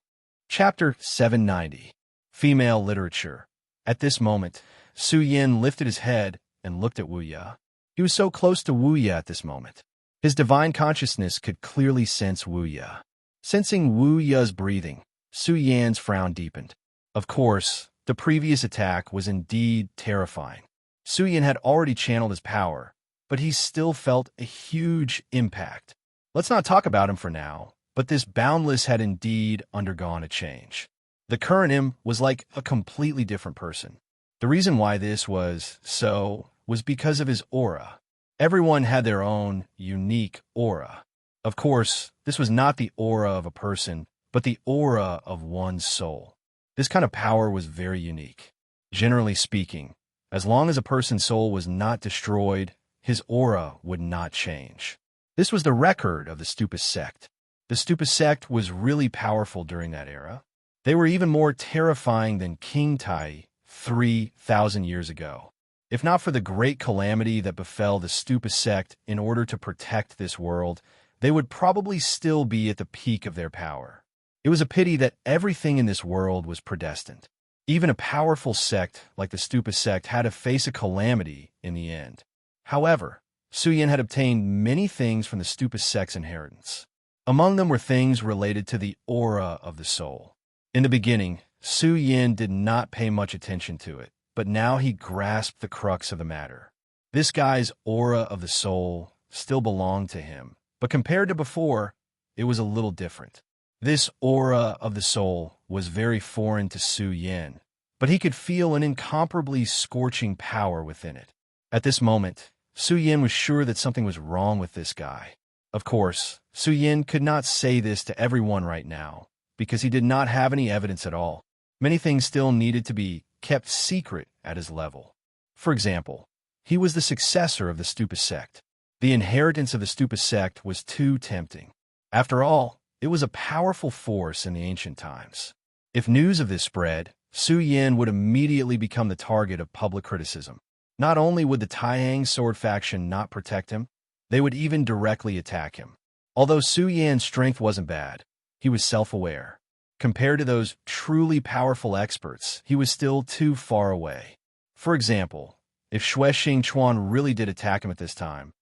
Chapter 790. Female Literature. At this moment, Su Yin lifted his head and looked at Wu Ya. He was so close to Wu Ya at this moment. His divine consciousness could clearly sense Wu Ya. Sensing Wu Ya's breathing, Su Yan's frown deepened. Of course, the previous attack was indeed terrifying. Su Yin had already channeled his power, but he still felt a huge impact. Let's not talk about him for now, but this Boundless had indeed undergone a change. The current him was like a completely different person. The reason why this was so was because of his aura. Everyone had their own unique aura. Of course, this was not the aura of a person, but the aura of one's soul. This kind of power was very unique. Generally speaking, as long as a person's soul was not destroyed, his aura would not change. This was the record of the Stupa sect. The Stupa sect was really powerful during that era. They were even more terrifying than King Tai 3,000 years ago. If not for the great calamity that befell the Stupa sect in order to protect this world, they would probably still be at the peak of their power. It was a pity that everything in this world was predestined. Even a powerful sect like the Stupa sect had to face a calamity in the end. However, Su Yin had obtained many things from the Stupa sect's inheritance. Among them were things related to the aura of the soul. In the beginning, Su Yin did not pay much attention to it, but now he grasped the crux of the matter. This guy's aura of the soul still belonged to him, but compared to before, it was a little different. This aura of the soul was very foreign to Su Yin, but he could feel an incomparably scorching power within it. At this moment, Su Yin was sure that something was wrong with this guy. Of course, Su Yin could not say this to everyone right now, because he did not have any evidence at all. Many things still needed to be kept secret at his level. For example, he was the successor of the Stupa sect. The inheritance of the Stupa sect was too tempting. After all, it was a powerful force in the ancient times. If news of this spread, Su Yin would immediately become the target of public criticism. Not only would the Taihang sword faction not protect him, they would even directly attack him. Although Su Yan's strength wasn't bad, he was self-aware. Compared to those truly powerful experts, he was still too far away. For example, if Xue Xingchuan really did attack him at this time,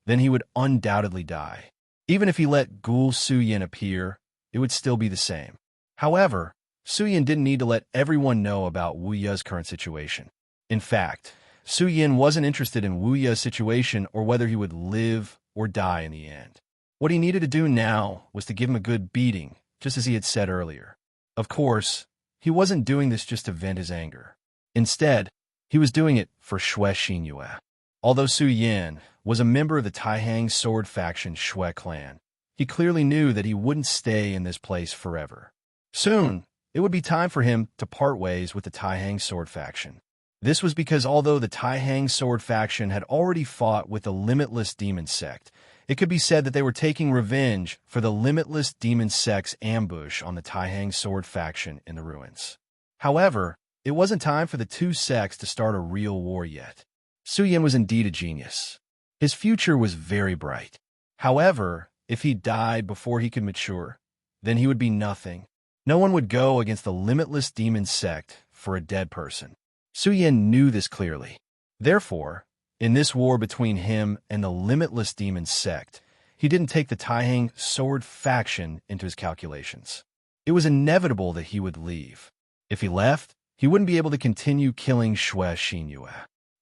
then he would undoubtedly die. Even if he let Ghoul Su Yan appear, it would still be the same. However, Su Yan didn't need to let everyone know about Wu Ye's current situation. In fact, Su Yan wasn't interested in Wu Ye's situation or whether he would live or die in the end. What he needed to do now was to give him a good beating, just as he had said earlier. Of course, he wasn't doing this just to vent his anger. Instead, he was doing it for Xue Xinyue. Although Su Yan was a member of the Taihang sword faction Xue clan, he clearly knew that he wouldn't stay in this place forever. Soon, it would be time for him to part ways with the Taihang sword faction. This was because although the Taihang sword faction had already fought with the Limitless Demon Sect, it could be said that they were taking revenge for the Limitless Demon Sect's ambush on the Taihang sword faction in the ruins. However, it wasn't time for the two sects to start a real war yet. Su Yan was indeed a genius. His future was very bright. However, if he died before he could mature, then he would be nothing. No one would go against the Limitless Demon Sect for a dead person. Su Yan knew this clearly. Therefore, in this war between him and the Limitless Demon Sect, he didn't take the Taihang sword faction into his calculations. It was inevitable that he would leave. If he left, he wouldn't be able to continue killing Xue Xinyue.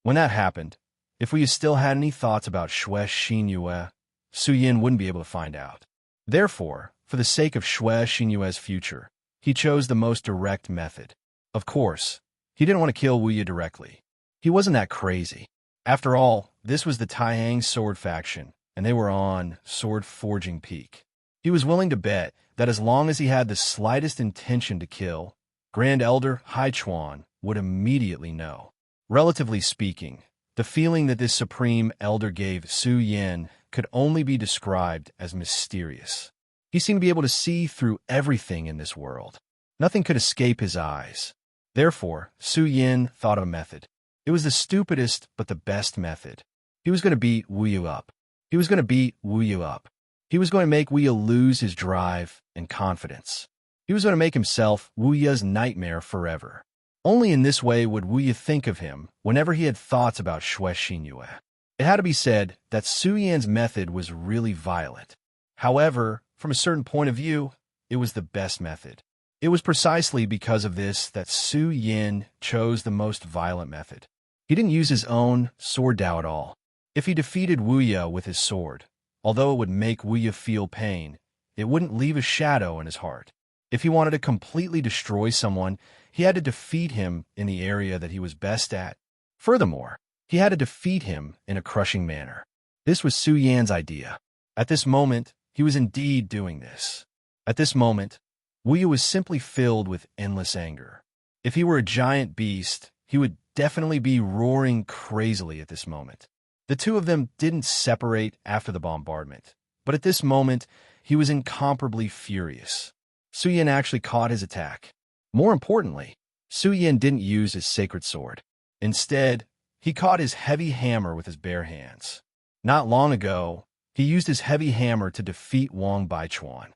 When that happened, if we still had any thoughts about Xue Xinyue, Su Yan wouldn't be able to find out. Therefore, for the sake of Xue Xinyue's future, he chose the most direct method. Of course, he didn't want to kill Wu Ye directly. He wasn't that crazy. After all, this was the Taihang sword faction, and they were on sword forging peak. He was willing to bet that as long as he had the slightest intention to kill, Grand Elder Haichuan would immediately know. Relatively speaking, the feeling that this Supreme Elder gave Su Yan could only be described as mysterious. He seemed to be able to see through everything in this world. Nothing could escape his eyes. Therefore, Su Yan thought of a method. It was the stupidest but the best method. He was going to beat Wu Yu up. He was going to beat Wu Yu up. He was going to make Wu Yu lose his drive and confidence. He was going to make himself Wu Yu's nightmare forever. Only in this way would Wu Yu think of him whenever he had thoughts about Xue Xinyue. It had to be said that Su Yan's method was really violent. However, from a certain point of view, it was the best method. It was precisely because of this that Su Yan chose the most violent method. He didn't use his own sword Dao at all. If he defeated Wu Yu with his sword, although it would make Wu Yu feel pain, it wouldn't leave a shadow in his heart. If he wanted to completely destroy someone, he had to defeat him in the area that he was best at. Furthermore, he had to defeat him in a crushing manner. This was Su Yan's idea. At this moment, he was indeed doing this. At this moment, Wu Yu was simply filled with endless anger. If he were a giant beast, he would definitely be roaring crazily at this moment. The two of them didn't separate after the bombardment, but at this moment, he was incomparably furious. Su Yan actually caught his attack. More importantly, Su Yan didn't use his sacred sword. Instead, he caught his heavy hammer with his bare hands. Not long ago, he used his heavy hammer to defeat Wang Baichuan.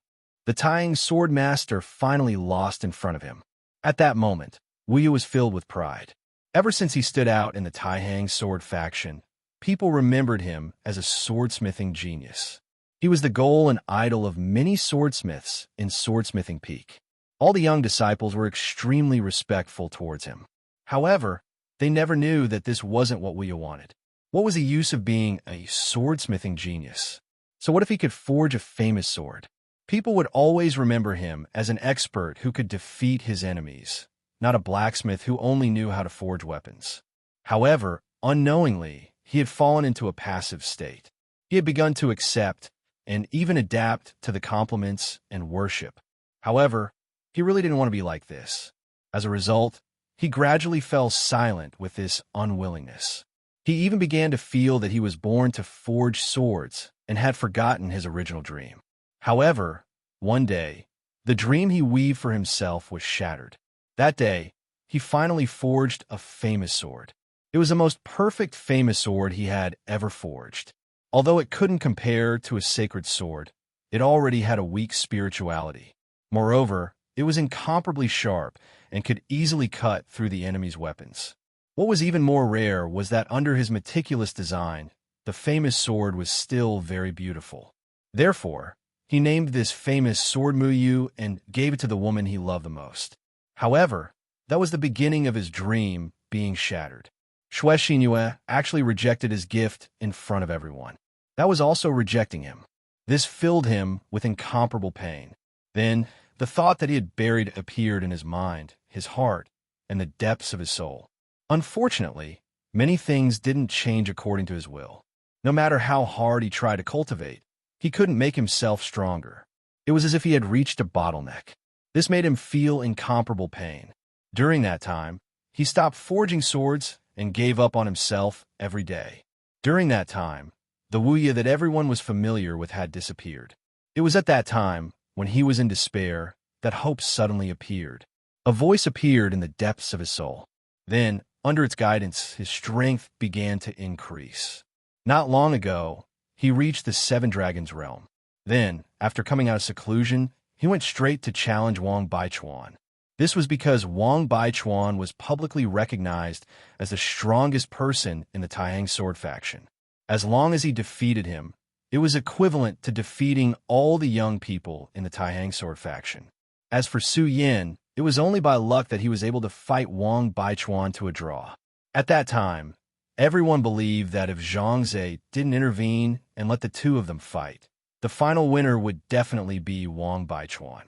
The Taihang sword master finally lost in front of him. At that moment, Wu Yu was filled with pride. Ever since he stood out in the Taihang sword faction, people remembered him as a swordsmithing genius. He was the goal and idol of many swordsmiths in Swordsmithing Peak. All the young disciples were extremely respectful towards him. However, they never knew that this wasn't what Wu Yu wanted. What was the use of being a swordsmithing genius? So what if he could forge a famous sword? People would always remember him as an expert who could defeat his enemies, not a blacksmith who only knew how to forge weapons. However, unknowingly, he had fallen into a passive state. He had begun to accept and even adapt to the compliments and worship. However, he really didn't want to be like this. As a result, he gradually fell silent with this unwillingness. He even began to feel that he was born to forge swords and had forgotten his original dream. However, one day, the dream he weaved for himself was shattered. That day, he finally forged a famous sword. It was the most perfect famous sword he had ever forged. Although it couldn't compare to a sacred sword, it already had a weak spirituality. Moreover, it was incomparably sharp and could easily cut through the enemy's weapons. What was even more rare was that under his meticulous design, the famous sword was still very beautiful. Therefore, he named this famous sword Muyu and gave it to the woman he loved the most. However, that was the beginning of his dream being shattered. Xue Xinyue actually rejected his gift in front of everyone. That was also rejecting him. This filled him with incomparable pain. Then, the thought that he had buried appeared in his mind, his heart, and the depths of his soul. Unfortunately, many things didn't change according to his will. No matter how hard he tried to cultivate, he couldn't make himself stronger. It was as if he had reached a bottleneck. This made him feel incomparable pain. During that time, he stopped forging swords and gave up on himself every day. During that time, the Wuya that everyone was familiar with had disappeared. It was at that time, when he was in despair, that hope suddenly appeared. A voice appeared in the depths of his soul. Then, under its guidance, his strength began to increase. Not long ago, he reached the Seven Dragons realm. Then, after coming out of seclusion, he went straight to challenge Wang Baichuan. This was because Wang Baichuan was publicly recognized as the strongest person in the Taihang sword faction. As long as he defeated him, it was equivalent to defeating all the young people in the Taihang sword faction. As for Su Yin, it was only by luck that he was able to fight Wang Baichuan to a draw. At that time, everyone believed that if Zhangze didn't intervene and let the two of them fight, the final winner would definitely be Wang Baichuan.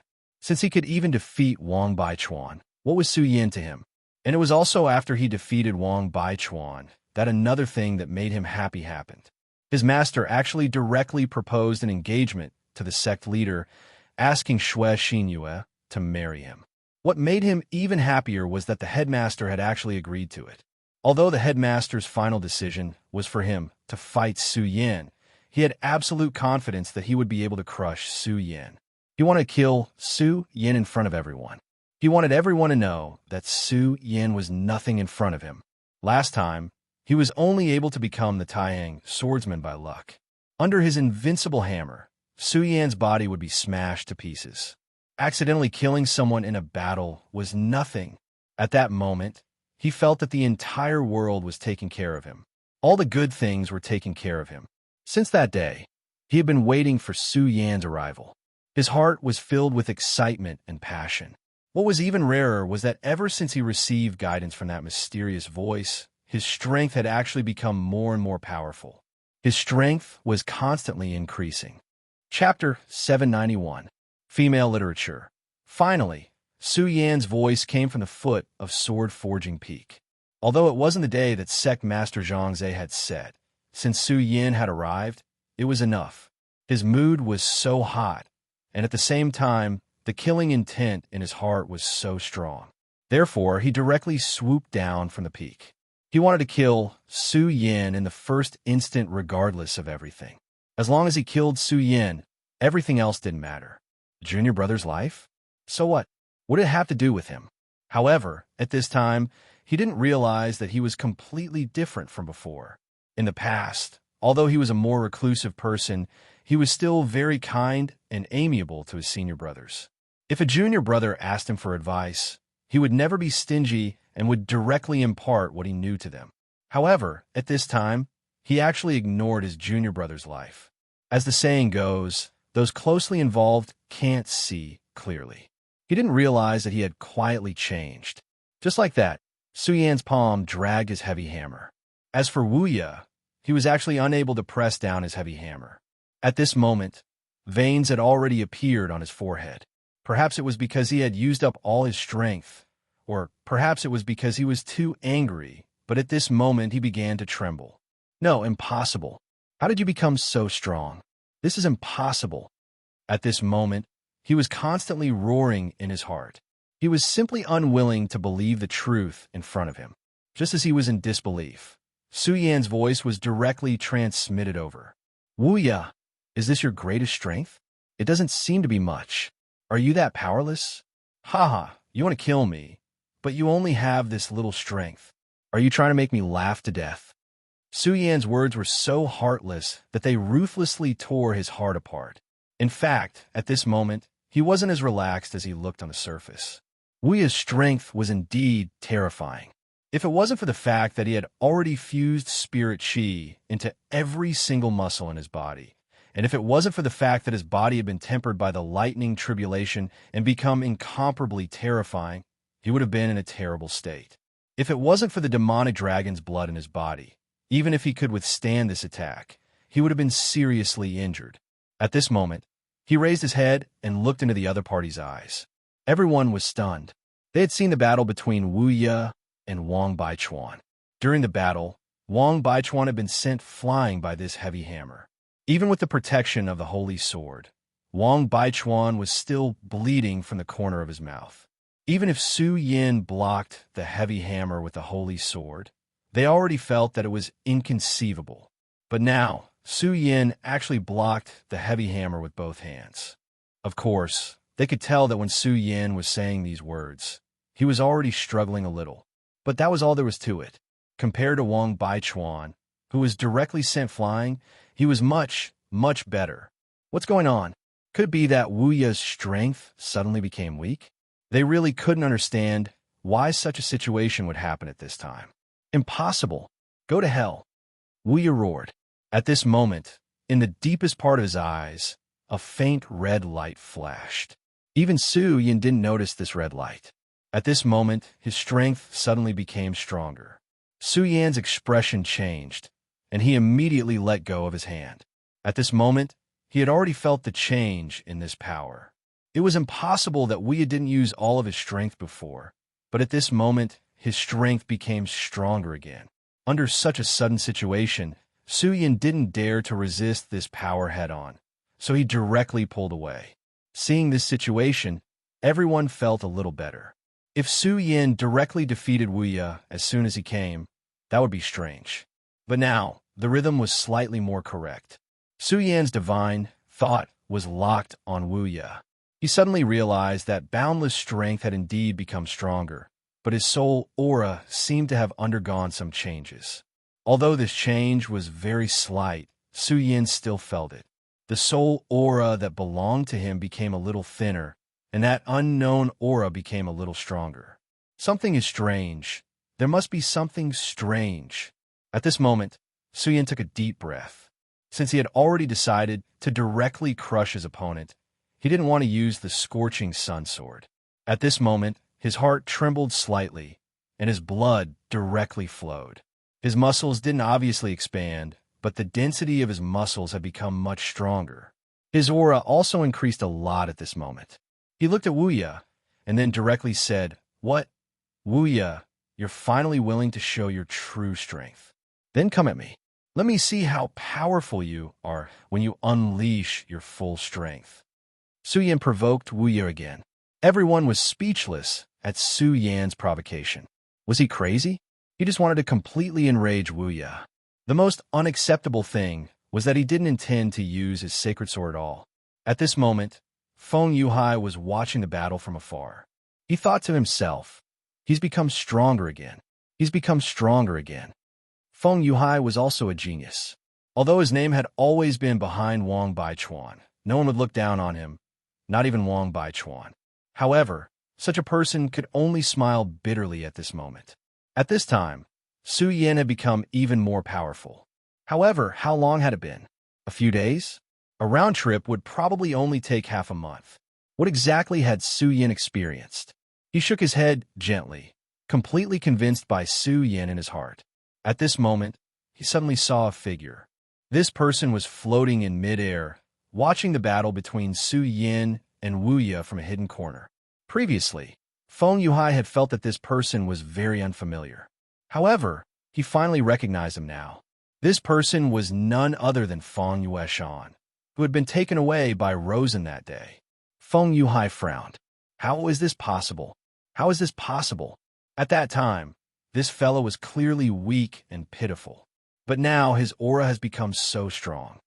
Since he could even defeat Wang Baichuan, what was Su Yin to him? And it was also after he defeated Wang Baichuan that another thing that made him happy happened. His master actually directly proposed an engagement to the sect leader, asking Xue Xinyue to marry him. What made him even happier was that the headmaster had actually agreed to it. Although the headmaster's final decision was for him to fight Su Yin, he had absolute confidence that he would be able to crush Su Yin. He wanted to kill Su Yin in front of everyone. He wanted everyone to know that Su Yin was nothing in front of him. Last time, he was only able to become the Taihang swordsman by luck. Under his invincible hammer, Su Yan's body would be smashed to pieces. Accidentally killing someone in a battle was nothing. At that moment, he felt that the entire world was taking care of him. All the good things were taking care of him. Since that day, he had been waiting for Su Yan's arrival. His heart was filled with excitement and passion. What was even rarer was that ever since he received guidance from that mysterious voice, his strength had actually become more and more powerful. His strength was constantly increasing. Chapter 791. Female Literature. Finally, Su Yan's voice came from the foot of Sword Forging Peak. Although it wasn't the day that Sect Master Zhangze had said, since Su Yin had arrived, it was enough. His mood was so hot, and at the same time, the killing intent in his heart was so strong. Therefore, he directly swooped down from the peak. He wanted to kill Su Yin in the first instant regardless of everything. As long as he killed Su Yin, everything else didn't matter. Junior brother's life? So what? What did it have to do with him? However, at this time, he didn't realize that he was completely different from before. In the past, although he was a more reclusive person, he was still very kind and amiable to his senior brothers. If a junior brother asked him for advice, he would never be stingy and would directly impart what he knew to them. However, at this time, he actually ignored his junior brother's life. As the saying goes, those closely involved can't see clearly. He didn't realize that he had quietly changed. Just like that, Su Yan's palm dragged his heavy hammer. As for Wu Ye, he was actually unable to press down his heavy hammer. At this moment, veins had already appeared on his forehead. Perhaps it was because he had used up all his strength, or perhaps it was because he was too angry, but at this moment he began to tremble. No, impossible. How did you become so strong? This is impossible. At this moment, he was constantly roaring in his heart. He was simply unwilling to believe the truth in front of him. Just as he was in disbelief, Su Yan's voice was directly transmitted over. Wu Ye, is this your greatest strength? It doesn't seem to be much. Are you that powerless? Haha, you want to kill me, but you only have this little strength. Are you trying to make me laugh to death? Su Yan's words were so heartless that they ruthlessly tore his heart apart. In fact, at this moment, he wasn't as relaxed as he looked on the surface. Wu Ya's strength was indeed terrifying. If it wasn't for the fact that he had already fused spirit qi into every single muscle in his body, and if it wasn't for the fact that his body had been tempered by the lightning tribulation and become incomparably terrifying, he would have been in a terrible state. If it wasn't for the demonic dragon's blood in his body, even if he could withstand this attack, he would have been seriously injured. At this moment, he raised his head and looked into the other party's eyes. Everyone was stunned. They had seen the battle between Wu Ya and Wang Baichuan. During the battle, Wang Baichuan had been sent flying by this heavy hammer. Even with the protection of the holy sword, Wang Baichuan was still bleeding from the corner of his mouth. Even if Su Yin blocked the heavy hammer with the holy sword, they already felt that it was inconceivable. But now, Su Yin actually blocked the heavy hammer with both hands. Of course, they could tell that when Su Yin was saying these words, he was already struggling a little. But that was all there was to it. Compared to Wang Baichuan, who was directly sent flying, he was much, much better. What's going on? Could it be that Wu Ya's strength suddenly became weak? They really couldn't understand why such a situation would happen at this time. Impossible. Go to hell. Wu Ya roared. At this moment, in the deepest part of his eyes, a faint red light flashed. Even Su Yin didn't notice this red light. At this moment, his strength suddenly became stronger. Su Yan's expression changed, and he immediately let go of his hand. At this moment, he had already felt the change in this power. It was impossible that Wu Ya didn't use all of his strength before, but at this moment, his strength became stronger again. Under such a sudden situation, Su Yin didn't dare to resist this power head-on, so he directly pulled away. Seeing this situation, everyone felt a little better. If Su Yin directly defeated Wu Ya as soon as he came, that would be strange. But now, the rhythm was slightly more correct. Su Yan's divine thought was locked on Wu Ya. He suddenly realized that boundless strength had indeed become stronger, but his soul aura seemed to have undergone some changes. Although this change was very slight, Su Yin still felt it. The soul aura that belonged to him became a little thinner, and that unknown aura became a little stronger. Something is strange. There must be something strange. At this moment, Su Yin took a deep breath. Since he had already decided to directly crush his opponent, he didn't want to use the scorching sun sword. At this moment, his heart trembled slightly, and his blood directly flowed. His muscles didn't obviously expand, but the density of his muscles had become much stronger. His aura also increased a lot at this moment. He looked at Wu Ya, and then directly said, "What? Wu Ya, you're finally willing to show your true strength. Then come at me. Let me see how powerful you are when you unleash your full strength." Su Yan provoked Wu Ya again. Everyone was speechless at Su Yan's provocation. Was he crazy? He just wanted to completely enrage Wu Ya. The most unacceptable thing was that he didn't intend to use his sacred sword at all. At this moment, Feng Yuhai was watching the battle from afar. He thought to himself, he's become stronger again. He's become stronger again. Feng Yuhai was also a genius. Although his name had always been behind Wang Baichuan, no one would look down on him, not even Wang Baichuan. However, such a person could only smile bitterly at this moment. At this time, Su Yin had become even more powerful. However, how long had it been? A few days? A round trip would probably only take half a month. What exactly had Su Yin experienced? He shook his head gently, completely convinced by Su Yin in his heart. At this moment, he suddenly saw a figure. This person was floating in midair, watching the battle between Su Yin and Wu Ya from a hidden corner. Previously, Feng Yuhai had felt that this person was very unfamiliar. However, he finally recognized him now. This person was none other than Feng Yueshan, who had been taken away by Rosen that day. Feng Yuhai frowned. How is this possible? How is this possible? At that time, this fellow was clearly weak and pitiful. But now his aura has become so strong.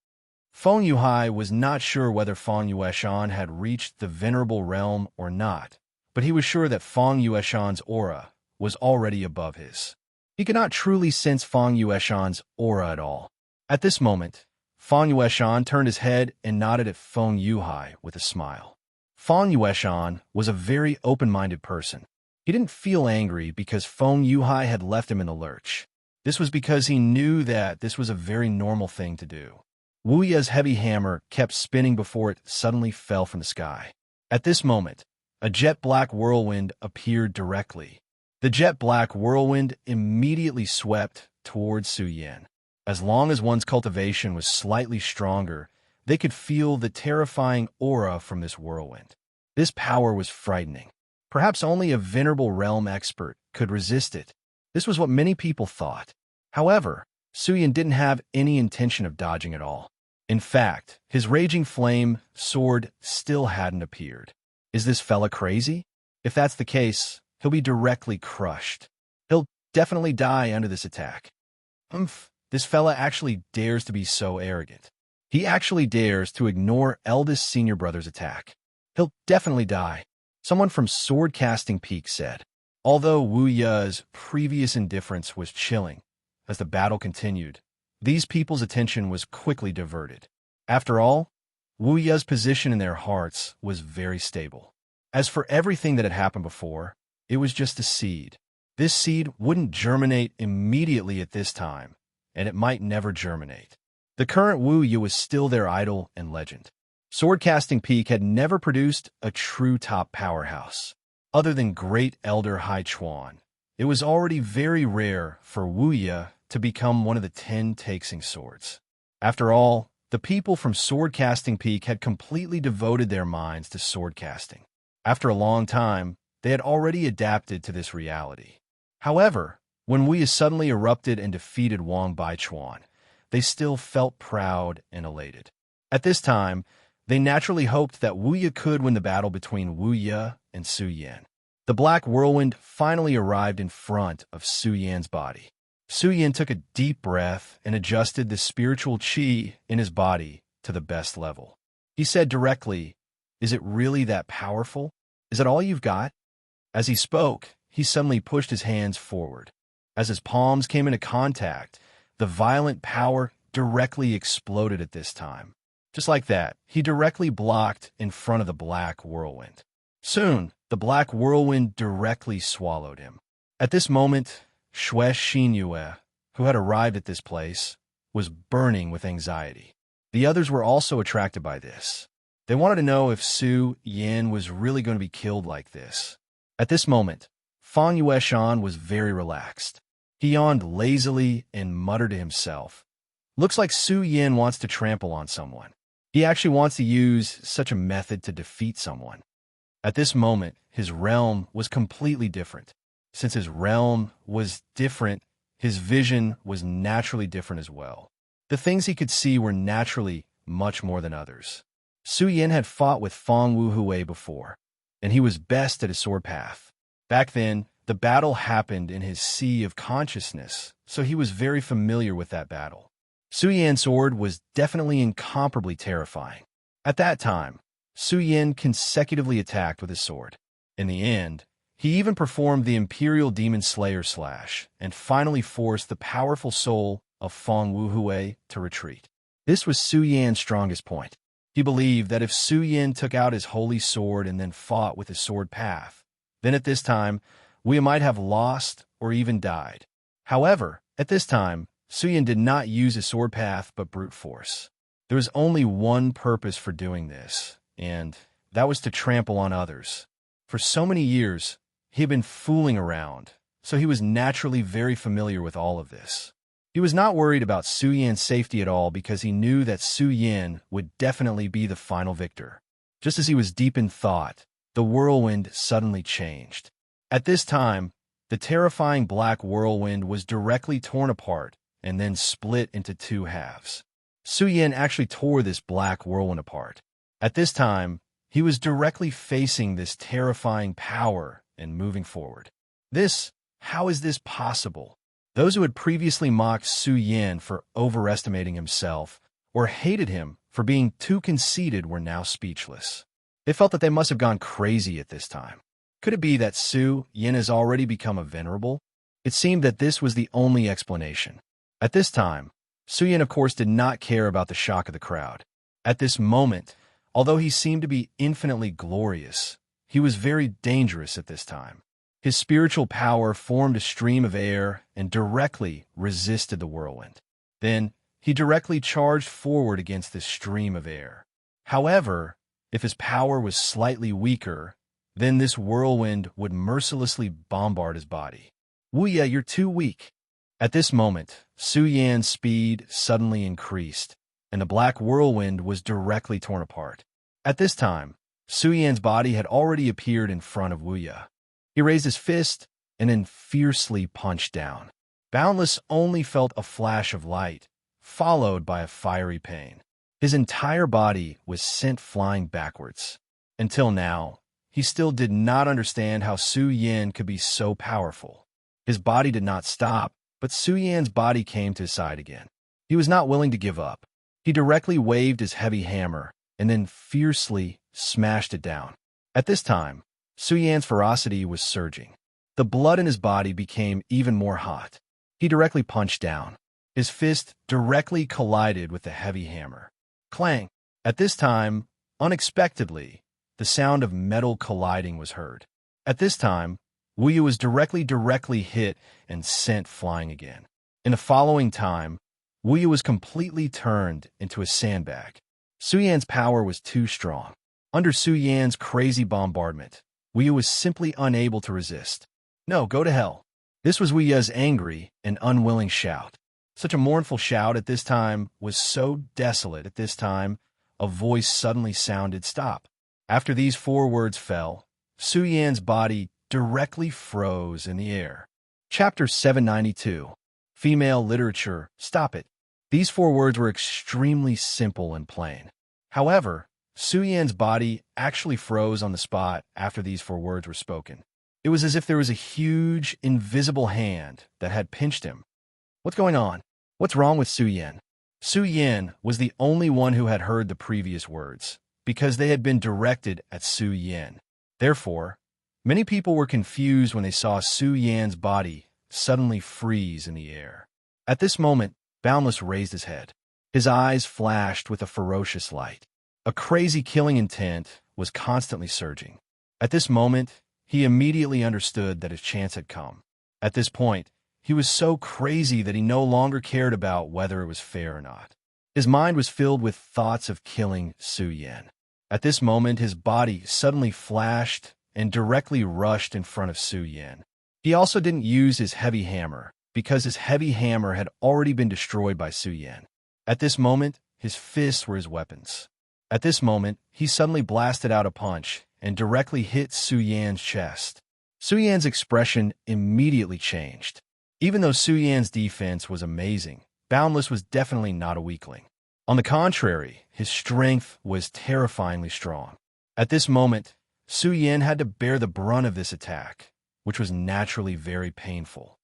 Feng Yuhai was not sure whether Feng Yueshan had reached the venerable realm or not, but he was sure that Feng Yueshan's aura was already above his. He could not truly sense Fang Yueshan's aura at all. At this moment, Fang Yueshan turned his head and nodded at Feng Yuhai with a smile. Fang Yueshan was a very open-minded person. He didn't feel angry because Feng Yuhai had left him in the lurch. This was because he knew that this was a very normal thing to do. Wu Ye's heavy hammer kept spinning before it suddenly fell from the sky. At this moment, a jet-black whirlwind appeared directly. The jet-black whirlwind immediately swept towards Su Yan. As long as one's cultivation was slightly stronger, they could feel the terrifying aura from this whirlwind. This power was frightening. Perhaps only a venerable realm expert could resist it. This was what many people thought. However, Su Yan didn't have any intention of dodging at all. In fact, his raging flame sword still hadn't appeared. Is this fella crazy? If that's the case, he'll be directly crushed. He'll definitely die under this attack. This fella actually dares to be so arrogant. He actually dares to ignore eldest senior brother's attack. He'll definitely die, someone from Sword-Casting Peak said. Although Wu Ye's previous indifference was chilling, as the battle continued, these people's attention was quickly diverted. After all, Wu Ye's position in their hearts was very stable. As for everything that had happened before, it was just a seed. This seed wouldn't germinate immediately at this time, and it might never germinate. The current Wu Ye was still their idol and legend. Sword-Casting Peak had never produced a true top powerhouse. Other than Great Elder Hai Chuan, it was already very rare for Wu Ye to become one of the 10 Taxing swords. After all, the people from Sword-Casting Peak had completely devoted their minds to sword casting. After a long time, they had already adapted to this reality. However, when Wu Ye suddenly erupted and defeated Wang Baichuan, they still felt proud and elated. At this time, they naturally hoped that Wu Ye could win the battle between Wu Ye and Su Yan. The black whirlwind finally arrived in front of Su Yan's body. Su Yan took a deep breath and adjusted the spiritual qi in his body to the best level. He said directly, "Is it really that powerful? Is that all you've got?" As he spoke, he suddenly pushed his hands forward. As his palms came into contact, the violent power directly exploded at this time. Just like that, he directly blocked in front of the black whirlwind. Soon, the black whirlwind directly swallowed him. At this moment, Xue Xinyue, who had arrived at this place, was burning with anxiety. The others were also attracted by this. They wanted to know if Su Yan was really going to be killed like this. At this moment, Fang Yueshan was very relaxed. He yawned lazily and muttered to himself, "Looks like Su Yan wants to trample on someone. He actually wants to use such a method to defeat someone." At this moment, his realm was completely different. Since his realm was different, his vision was naturally different as well. The things he could see were naturally much more than others. Su Yan had fought with Fang Wuhui before, and he was best at his sword path. Back then, the battle happened in his sea of consciousness, so he was very familiar with that battle. Su Yan's sword was definitely incomparably terrifying. At that time, Su Yan consecutively attacked with his sword. In the end, he even performed the Imperial Demon Slayer slash and finally forced the powerful soul of Fang Wuhui to retreat. This was Su Yan's strongest point. He believed that if Su Yan took out his holy sword and then fought with his sword path, then at this time, we might have lost or even died. However, at this time, Su Yan did not use his sword path but brute force. There was only one purpose for doing this, and that was to trample on others. For so many years, he had been fooling around, so he was naturally very familiar with all of this. He was not worried about Su Yan's safety at all because he knew that Su Yan would definitely be the final victor. Just as he was deep in thought, the whirlwind suddenly changed. At this time, the terrifying black whirlwind was directly torn apart and then split into 2 halves. Su Yan actually tore this black whirlwind apart. At this time, he was directly facing this terrifying power and moving forward. How is this possible? Those who had previously mocked Su Yan for overestimating himself or hated him for being too conceited were now speechless. They felt that they must have gone crazy at this time. Could it be that Su Yan has already become a venerable? It seemed that this was the only explanation. At this time, Suyin, of course, did not care about the shock of the crowd. At this moment, although he seemed to be infinitely glorious, he was very dangerous at this time. His spiritual power formed a stream of air and directly resisted the whirlwind. Then, he directly charged forward against this stream of air. However, if his power was slightly weaker, then this whirlwind would mercilessly bombard his body. Wuya, you're too weak. At this moment, Su Yan's speed suddenly increased, and the black whirlwind was directly torn apart. At this time, Su Yan's body had already appeared in front of Wuya. He raised his fist and then fiercely punched down. Boundless only felt a flash of light, followed by a fiery pain. His entire body was sent flying backwards. Until now, he still did not understand how Su Yan could be so powerful. His body did not stop, but Su Yan's body came to his side again. He was not willing to give up. He directly waved his heavy hammer and then fiercely smashed it down. At this time, Su Yan's ferocity was surging. The blood in his body became even more hot. He directly punched down. His fist directly collided with the heavy hammer. Clang! At this time, unexpectedly, the sound of metal colliding was heard. At this time, Wuya was directly hit and sent flying again. In the following time, Wuya was completely turned into a sandbag. Su Yan's power was too strong. Under Su Yan's crazy bombardment, Wuya was simply unable to resist. No, go to hell. This was Wuya's angry and unwilling shout. Such a mournful shout at this time was so desolate at this time, a voice suddenly sounded, "Stop." After these 4 words fell, Su Yan's body directly froze in the air. Chapter 792. Female Literature, Stop It. These 4 words were extremely simple and plain. However, Su Yan's body actually froze on the spot after these 4 words were spoken. It was as if there was a huge, invisible hand that had pinched him. What's going on? What's wrong with Su Yan? Su Yan was the only one who had heard the previous words, because they had been directed at Su Yan. Therefore, many people were confused when they saw Su Yan's body suddenly freeze in the air. At this moment, Boundless raised his head. His eyes flashed with a ferocious light. A crazy killing intent was constantly surging. At this moment, he immediately understood that his chance had come. At this point, he was so crazy that he no longer cared about whether it was fair or not. His mind was filled with thoughts of killing Su Yan. At this moment, his body suddenly flashed and directly rushed in front of Su Yan. He also didn't use his heavy hammer, because his heavy hammer had already been destroyed by Su Yan. At this moment, his fists were his weapons. At this moment, he suddenly blasted out a punch and directly hit Su Yan's chest. Su Yan's expression immediately changed. Even though Su Yan's defense was amazing, Boundless was definitely not a weakling. On the contrary, his strength was terrifyingly strong. At this moment, Su Yan had to bear the brunt of this attack, which was naturally very painful.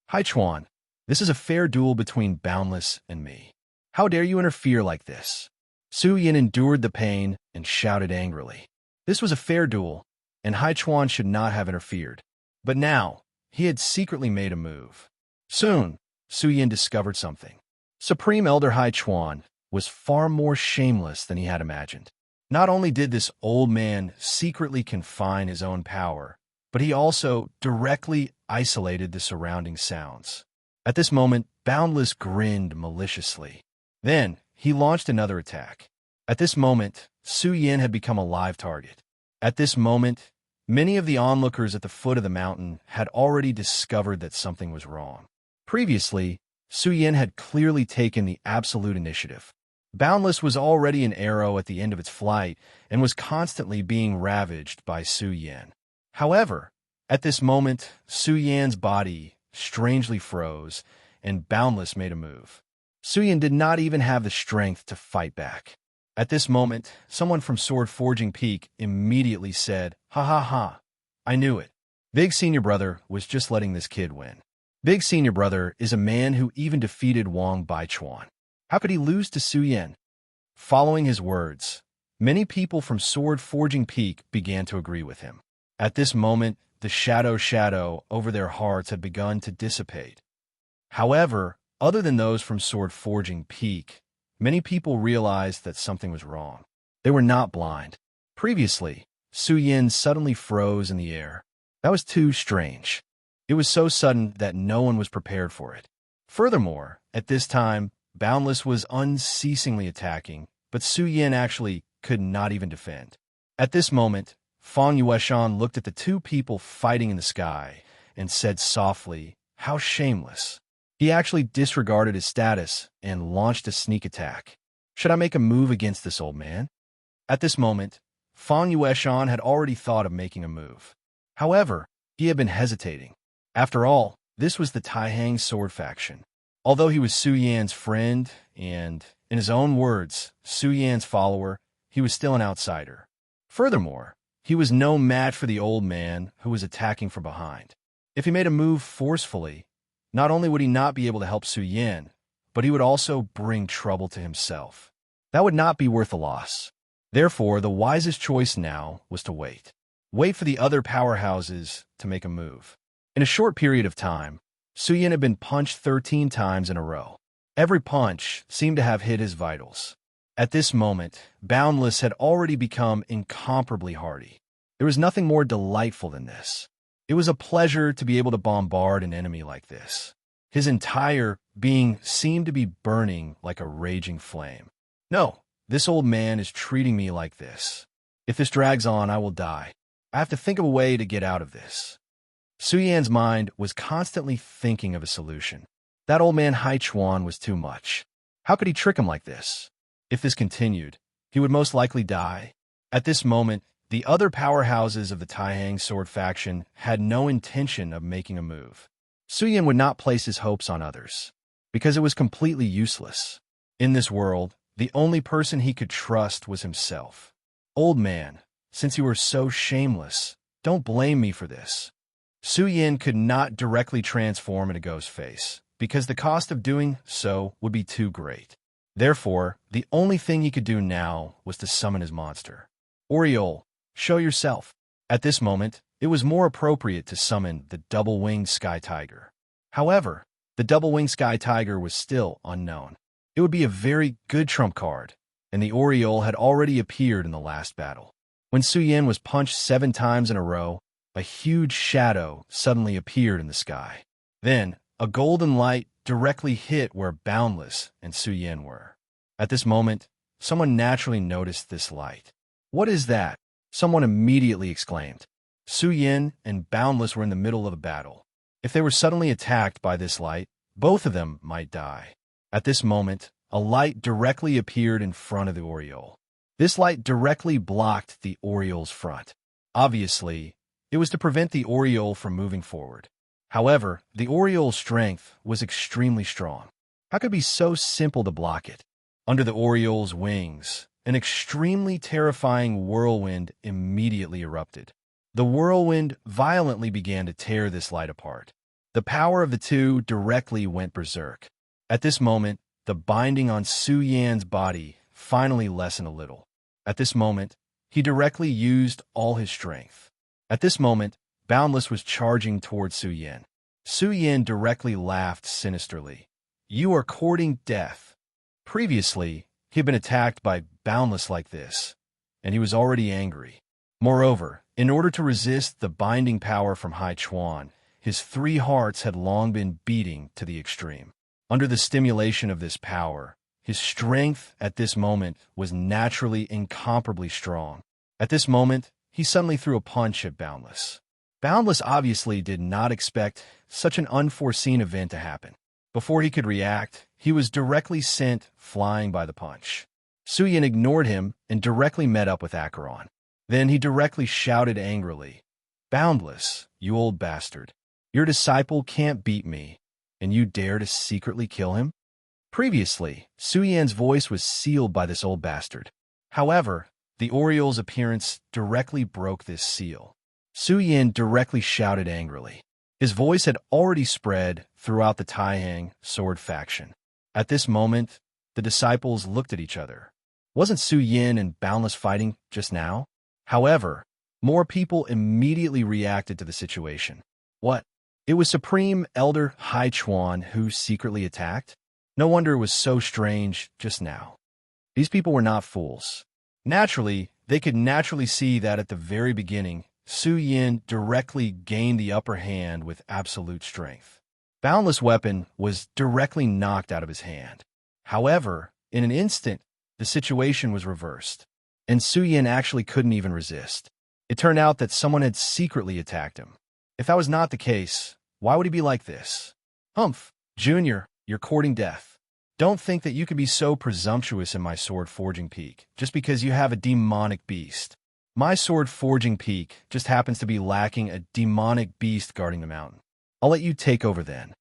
Hai Chuan, this is a fair duel between Boundless and me. How dare you interfere like this? Su Yan endured the pain and shouted angrily. This was a fair duel, and Hai Chuan should not have interfered. But now, he had secretly made a move. Soon, Su Yan discovered something. Supreme Elder Hai Chuan was far more shameless than he had imagined. Not only did this old man secretly confine his own power, but he also directly isolated the surrounding sounds. At this moment, Boundless grinned maliciously. Then, he launched another attack. At this moment, Su Yan had become a live target. At this moment, many of the onlookers at the foot of the mountain had already discovered that something was wrong. Previously, Su Yan had clearly taken the absolute initiative. Boundless was already an arrow at the end of its flight and was constantly being ravaged by Su Yan. However, at this moment, Su Yan's body strangely froze, and Boundless made a move. Su Yan did not even have the strength to fight back. At this moment, someone from Sword Forging Peak immediately said, "Ha ha ha, I knew it. Big Senior Brother was just letting this kid win." Big Senior Brother is a man who even defeated Wang Baichuan. How could he lose to Su Yan? Following his words, many people from Sword Forging Peak began to agree with him. At this moment, the shadow over their hearts had begun to dissipate. However, other than those from Sword Forging Peak, many people realized that something was wrong. They were not blind. Previously, Su Yin suddenly froze in the air. That was too strange. It was so sudden that no one was prepared for it. Furthermore, at this time, Boundless was unceasingly attacking, but Su Yin actually could not even defend. At this moment, Fang Yueshan looked at the two people fighting in the sky and said softly, "How shameless." He actually disregarded his status and launched a sneak attack. Should I make a move against this old man? At this moment, Fang Yueshan had already thought of making a move. However, he had been hesitating. After all, this was the Taihang sword faction. Although he was Su Yan's friend and, in his own words, Su Yan's follower, he was still an outsider. Furthermore, he was no match for the old man who was attacking from behind. If he made a move forcefully, not only would he not be able to help Su Yan, but he would also bring trouble to himself. That would not be worth the loss. Therefore, the wisest choice now was to wait. Wait for the other powerhouses to make a move. In a short period of time, Su Yan had been punched 13 times in a row. Every punch seemed to have hit his vitals. At this moment, Boundless had already become incomparably hardy. There was nothing more delightful than this. It was a pleasure to be able to bombard an enemy like this. His entire being seemed to be burning like a raging flame. No, this old man is treating me like this. If this drags on, I will die. I have to think of a way to get out of this. Su Yan's mind was constantly thinking of a solution. That old man Hai Chuan was too much. How could he trick him like this? If this continued, he would most likely die. At this moment, the other powerhouses of the Taihang sword faction had no intention of making a move. Su Yan would not place his hopes on others, because it was completely useless. In this world, the only person he could trust was himself. Old man, since you were so shameless, don't blame me for this. Su Yan could not directly transform into Ghostface, because the cost of doing so would be too great. Therefore, the only thing he could do now was to summon his monster. Oriole, show yourself. At this moment, it was more appropriate to summon the double-winged Sky Tiger. However, the double-winged Sky Tiger was still unknown. It would be a very good trump card, and the Oriole had already appeared in the last battle. When Su Yan was punched 7 times in a row, a huge shadow suddenly appeared in the sky. Then, a golden light directly hit where Boundless and Su Yan were. At this moment, someone naturally noticed this light. "What is that?" someone immediately exclaimed. Su Yan and Boundless were in the middle of a battle. If they were suddenly attacked by this light, both of them might die. At this moment, a light directly appeared in front of the Oriole. This light directly blocked the Oriole's front. Obviously, it was to prevent the Oriole from moving forward. However, the Oriole's strength was extremely strong. How could it be so simple to block it? Under the Oriole's wings, an extremely terrifying whirlwind immediately erupted. The whirlwind violently began to tear this light apart. The power of the two directly went berserk. At this moment, the binding on Su Yan's body finally lessened a little. At this moment, he directly used all his strength. At this moment, Boundless was charging toward Su Yan. Su Yan directly laughed sinisterly. "You are courting death." Previously, he had been attacked by Boundless like this, and he was already angry. Moreover, in order to resist the binding power from Hai Chuan, his 3 hearts had long been beating to the extreme. Under the stimulation of this power, his strength at this moment was naturally incomparably strong. At this moment, he suddenly threw a punch at Boundless. Boundless obviously did not expect such an unforeseen event to happen. Before he could react, he was directly sent flying by the punch. Su Yan ignored him and directly met up with Acheron. Then he directly shouted angrily, "Boundless, you old bastard. Your disciple can't beat me, and you dare to secretly kill him?" Previously, Su Yan's voice was sealed by this old bastard. However, the Oriole's appearance directly broke this seal. Su Yan directly shouted angrily. His voice had already spread throughout the Taihang sword faction. At this moment, the disciples looked at each other. Wasn't Su Yan and Boundless fighting just now? However, More people immediately reacted to the situation. What? It was Supreme Elder Hai Chuan who secretly attacked? No wonder it was so strange just now. These people were not fools. Naturally, they could naturally see that at the very beginning, Su Yin directly gained the upper hand with absolute strength. Boundless weapon was directly knocked out of his hand. However, in an instant, the situation was reversed, and Su Yin actually couldn't even resist. It turned out that someone had secretly attacked him. If that was not the case, why would he be like this? Humph, Junior, you're courting death. Don't think that you could be so presumptuous in my sword-forging peak just because you have a demonic beast. My sword-forging peak just happens to be lacking a demonic beast guarding the mountain. I'll let you take over then.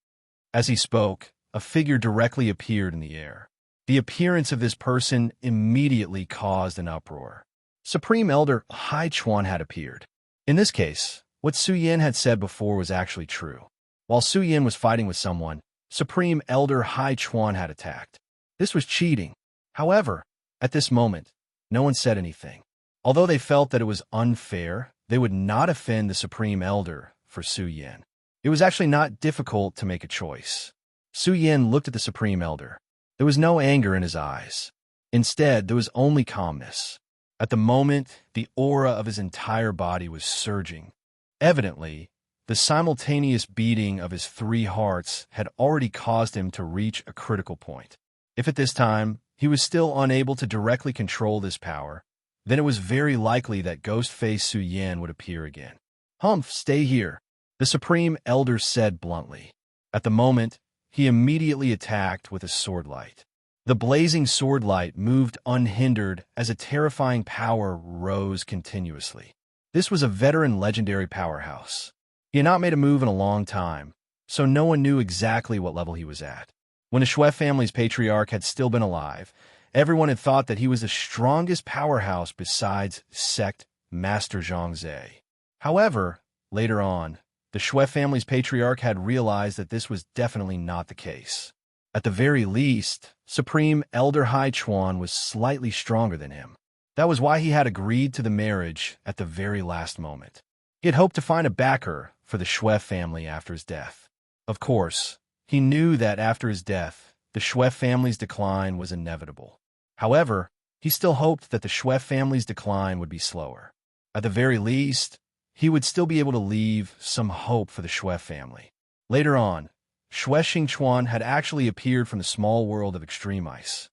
As he spoke, a figure directly appeared in the air. The appearance of this person immediately caused an uproar. Supreme Elder Hai Chuan had appeared. In this case, what Su Yin had said before was actually true. While Su Yin was fighting with someone, Supreme Elder Hai Chuan had attacked. This was cheating. However, at this moment, no one said anything. Although they felt that it was unfair, they would not offend the Supreme Elder for Su Yin. It was actually not difficult to make a choice. Su Yin looked at the Supreme Elder. There was no anger in his eyes. Instead, there was only calmness. At the moment, the aura of his entire body was surging. Evidently, the simultaneous beating of his 3 hearts had already caused him to reach a critical point. If at this time he was still unable to directly control this power, then it was very likely that Ghost-Face Su Yin would appear again. Humph, stay here, the Supreme Elder said bluntly. At the moment, he immediately attacked with a sword light. The blazing sword light moved unhindered as a terrifying power rose continuously. This was a veteran legendary powerhouse. He had not made a move in a long time, so no one knew exactly what level he was at. When the Shui family's patriarch had still been alive, everyone had thought that he was the strongest powerhouse besides Sect Master Zhangze. However, later on, the Shui family's patriarch had realized that this was definitely not the case. At the very least, Supreme Elder Hai Chuan was slightly stronger than him. That was why he had agreed to the marriage at the very last moment. He had hoped to find a backer for the Shui family after his death. Of course, he knew that after his death, the Shui family's decline was inevitable. However, he still hoped that the Shui family's decline would be slower. At the very least, he would still be able to leave some hope for the Shui family. Later on, Shui Xingchuan had actually appeared from the small world of extreme ice.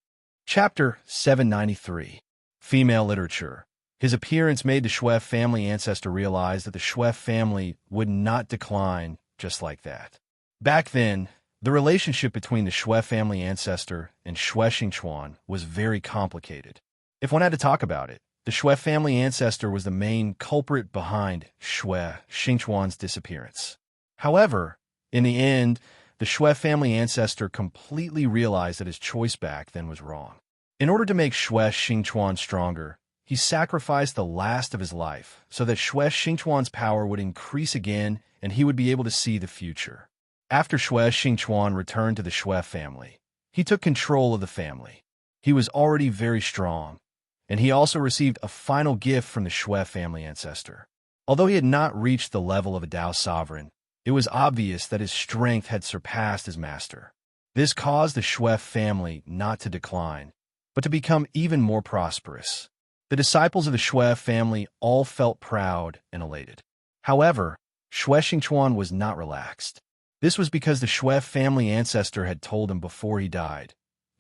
Chapter 793. Female Literature. His appearance made the Shui family ancestor realize that the Shui family would not decline just like that. Back then, the relationship between the Shui family ancestor and Shui Xingchuan was very complicated. If one had to talk about it, the Shui family ancestor was the main culprit behind Shui Xingchuan's disappearance. However, in the end, the Shui family ancestor completely realized that his choice back then was wrong. In order to make Shui Xingchuan stronger, he sacrificed the last of his life so that Shui Xingchuan's power would increase again and he would be able to see the future. After Shui Xingchuan returned to the Shui family, he took control of the family. He was already very strong, and he also received a final gift from the Shui family ancestor. Although he had not reached the level of a Dao sovereign, it was obvious that his strength had surpassed his master. This caused the Shui family not to decline, but to become even more prosperous. The disciples of the Shui family all felt proud and elated. However, Shui Xingchuan was not relaxed. This was because the Shui family ancestor had told him before he died,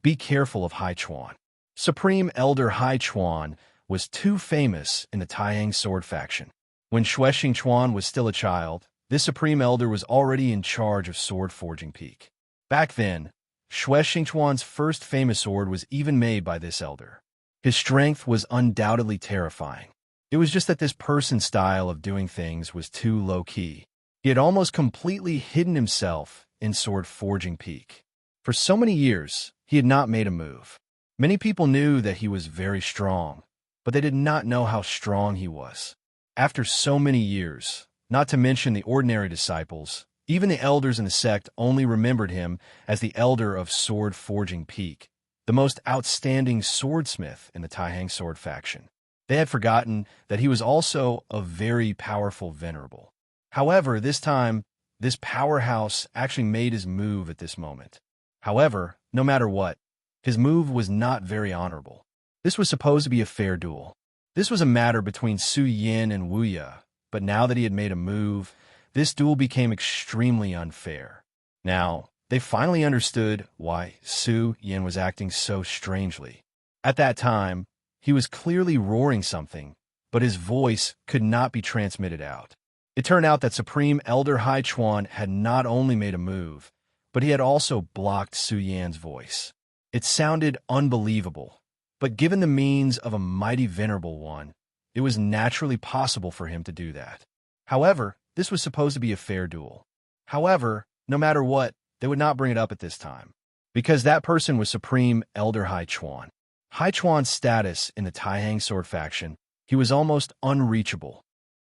"Be careful of Hai Chuan." Supreme Elder Hai Chuan was too famous in the Taiyang sword faction. When Shui Xingchuan was still a child, this Supreme Elder was already in charge of sword forging peak. Back then, Shui Xingchuan's first famous sword was even made by this elder. His strength was undoubtedly terrifying. It was just that this person's style of doing things was too low-key. He had almost completely hidden himself in sword forging peak. For so many years, he had not made a move. Many people knew that he was very strong, but they did not know how strong he was. After so many years, not to mention the ordinary disciples, even the elders in the sect only remembered him as the elder of sword forging peak, the most outstanding swordsmith in the Taihang sword faction. They had forgotten that he was also a very powerful venerable. However, this time, this powerhouse actually made his move at this moment. However, no matter what, his move was not very honorable. This was supposed to be a fair duel. This was a matter between Su Yin and Wu Ye, but now that he had made a move, this duel became extremely unfair. Now, they finally understood why Su Yin was acting so strangely. At that time, he was clearly roaring something, but his voice could not be transmitted out. It turned out that Supreme Elder Hai Chuan had not only made a move, but he had also blocked Su Yan's voice. It sounded unbelievable, but given the means of a mighty venerable one, it was naturally possible for him to do that. However, this was supposed to be a fair duel. However, no matter what, they would not bring it up at this time, because that person was Supreme Elder Hai Chuan. Hai Chuan's status in the Taihang Sword faction, he was almost unreachable.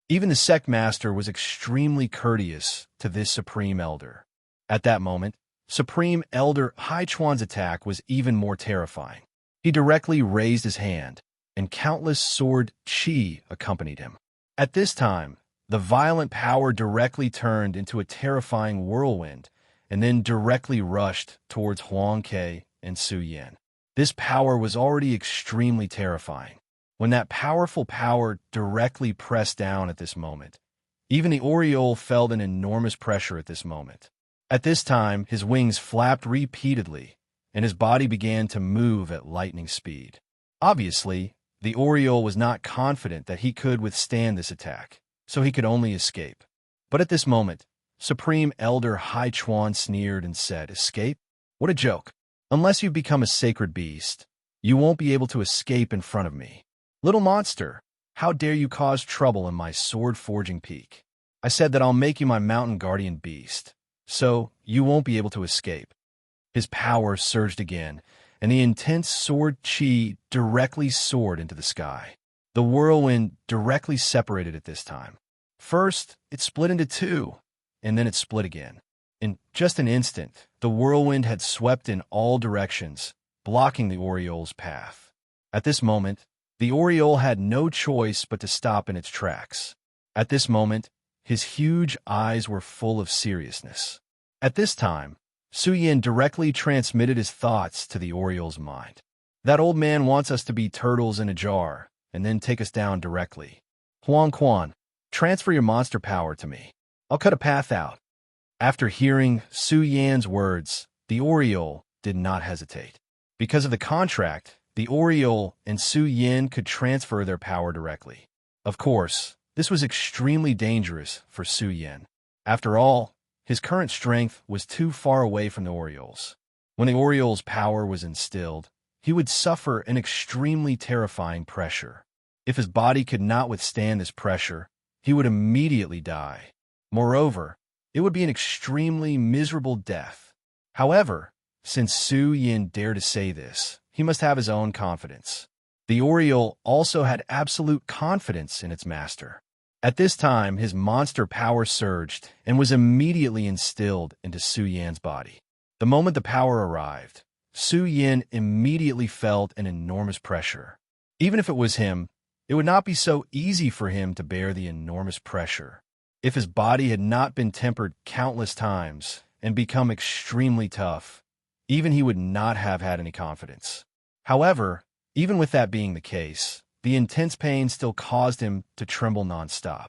Even the sect master was extremely courteous to this Supreme Elder. At that moment, Supreme Elder Hai Chuan's attack was even more terrifying. He directly raised his hand, and countless sword qi accompanied him. At this time, the violent power directly turned into a terrifying whirlwind, and then directly rushed towards Huang Ke and Su Yin. This power was already extremely terrifying. When that powerful power directly pressed down at this moment, even the Oriole felt an enormous pressure at this moment. At this time, his wings flapped repeatedly, and his body began to move at lightning speed. Obviously, the Oriole was not confident that he could withstand this attack, so he could only escape. But at this moment, Supreme Elder Hai Chuan sneered and said, "Escape? What a joke. Unless you've become a sacred beast, you won't be able to escape in front of me. Little monster, how dare you cause trouble in my sword-forging peak? I said that I'll make you my mountain guardian beast, so you won't be able to escape." His power surged again, and the intense sword qi directly soared into the sky. The whirlwind directly separated at this time. First, it split into two, and then it split again. In just an instant, the whirlwind had swept in all directions, blocking the Oriole's path. At this moment, the Oriole had no choice but to stop in its tracks. At this moment, his huge eyes were full of seriousness. At this time, Su Yin directly transmitted his thoughts to the Oriole's mind. That old man wants us to be turtles in a jar, and then take us down directly. Huang Quan, transfer your monster power to me. I'll cut a path out. After hearing Su Yan's words, the Oriole did not hesitate. Because of the contract, the Oriole and Su Yin could transfer their power directly. Of course, this was extremely dangerous for Su Yin. After all, his current strength was too far away from the Oriole's. When the Oriole's power was instilled, he would suffer an extremely terrifying pressure. If his body could not withstand this pressure, he would immediately die. Moreover, it would be an extremely miserable death. However, since Su Yin dared to say this, he must have his own confidence. The Oriole also had absolute confidence in its master. At this time, his monster power surged and was immediately instilled into Su Yan's body. The moment the power arrived, Su Yin immediately felt an enormous pressure. Even if it was him, it would not be so easy for him to bear the enormous pressure. If his body had not been tempered countless times and become extremely tough, even he would not have had any confidence. However, even with that being the case, the intense pain still caused him to tremble nonstop.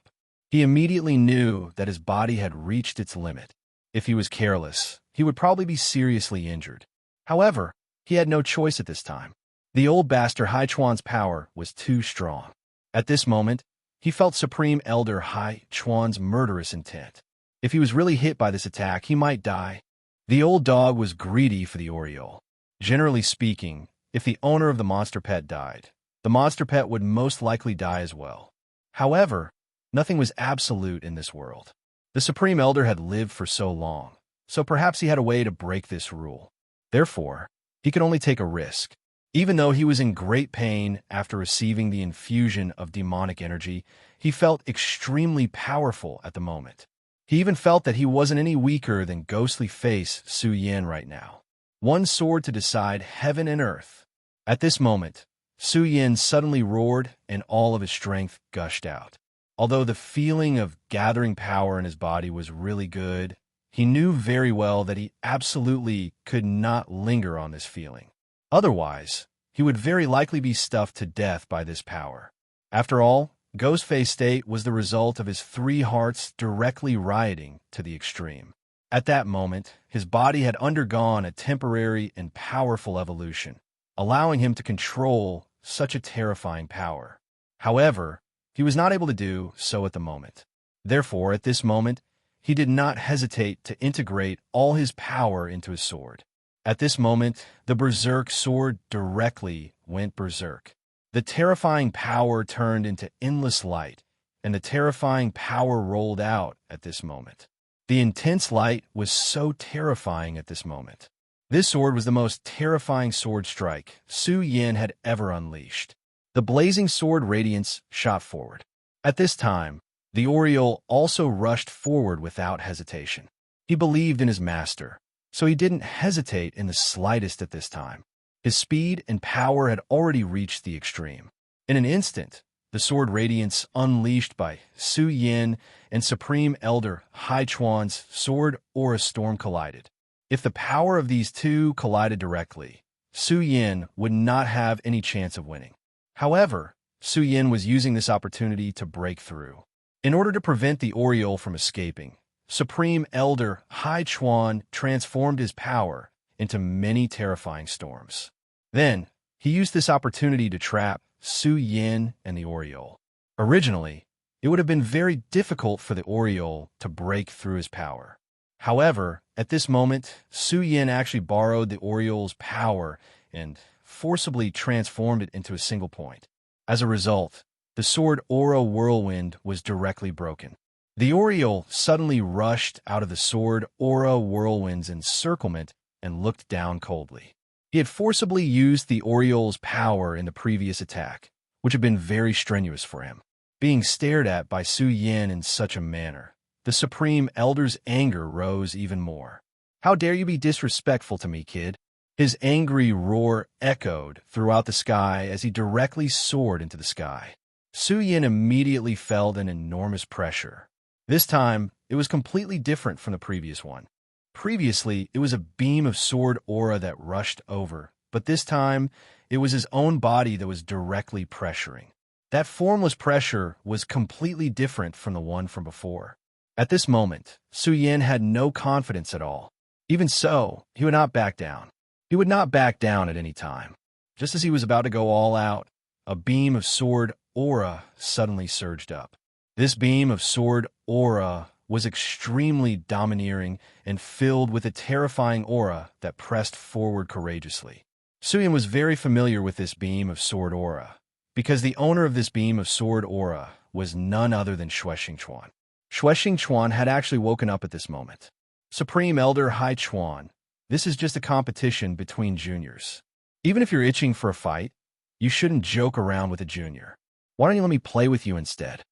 He immediately knew that his body had reached its limit. If he was careless, he would probably be seriously injured. However, he had no choice at this time. The old bastard Hai Chuan's power was too strong. At this moment, he felt Supreme Elder Hai Chuan's murderous intent. If he was really hit by this attack, he might die. The old dog was greedy for the Oriole. Generally speaking, if the owner of the monster pet died, the monster pet would most likely die as well. However, nothing was absolute in this world. The Supreme Elder had lived for so long, so perhaps he had a way to break this rule. Therefore, he could only take a risk. Even though he was in great pain after receiving the infusion of demonic energy, he felt extremely powerful at the moment. He even felt that he wasn't any weaker than ghostly face Su Yin right now. One sword to decide heaven and earth. At this moment, Su Yin suddenly roared and all of his strength gushed out. Although the feeling of gathering power in his body was really good, he knew very well that he absolutely could not linger on this feeling. Otherwise, he would very likely be stuffed to death by this power. After all, Ghostface's state was the result of his three hearts directly rioting to the extreme. At that moment, his body had undergone a temporary and powerful evolution, allowing him to control such a terrifying power. However, he was not able to do so at the moment. Therefore, at this moment, he did not hesitate to integrate all his power into his sword. At this moment, the Berserk sword directly went berserk. The terrifying power turned into endless light, and the terrifying power rolled out at this moment. The intense light was so terrifying at this moment. This sword was the most terrifying sword strike Su Yin had ever unleashed. The blazing sword radiance shot forward. At this time, the Oriole also rushed forward without hesitation. He believed in his master, so he didn't hesitate in the slightest at this time. His speed and power had already reached the extreme. In an instant, the sword radiance unleashed by Su Yin and Supreme Elder Hai Chuan's sword aura storm collided. If the power of these two collided directly, Su Yin would not have any chance of winning. However, Su Yin was using this opportunity to break through. In order to prevent the Oriole from escaping, Supreme Elder Hai Chuan transformed his power into many terrifying storms. Then, he used this opportunity to trap Su Yin and the Oriole. Originally, it would have been very difficult for the Oriole to break through his power. However, at this moment, Su Yin actually borrowed the Oriole's power and forcibly transformed it into a single point. As a result, the sword aura whirlwind was directly broken. The Oriole suddenly rushed out of the sword aura whirlwind's encirclement and looked down coldly. He had forcibly used the Oriole's power in the previous attack, which had been very strenuous for him. Being stared at by Su Yin in such a manner, the Supreme Elder's anger rose even more. "How dare you be disrespectful to me, kid?" His angry roar echoed throughout the sky as he directly soared into the sky. Su Yin immediately felt an enormous pressure. This time, it was completely different from the previous one. Previously, it was a beam of sword aura that rushed over, but this time, it was his own body that was directly pressuring. That formless pressure was completely different from the one from before. At this moment, Su Yin had no confidence at all. Even so, he would not back down. He would not back down at any time. Just as he was about to go all out, a beam of sword aura suddenly surged up. This beam of sword aura was extremely domineering and filled with a terrifying aura that pressed forward courageously. Su Yin was very familiar with this beam of sword aura, because the owner of this beam of sword aura was none other than Shueshing Chuan. Shueshing Chuan had actually woken up at this moment. "Supreme Elder Hai Chuan, this is just a competition between juniors. Even if you're itching for a fight, you shouldn't joke around with a junior. Why don't you let me play with you instead?"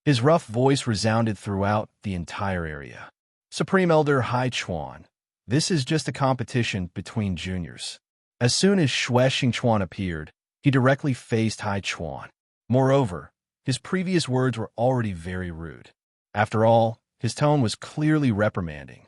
His rough voice resounded throughout the entire area. "Supreme Elder Hai Chuan, this is just a competition between juniors." As soon as Shueshing Chuan appeared, he directly faced Hai Chuan. Moreover, his previous words were already very rude. After all, his tone was clearly reprimanding.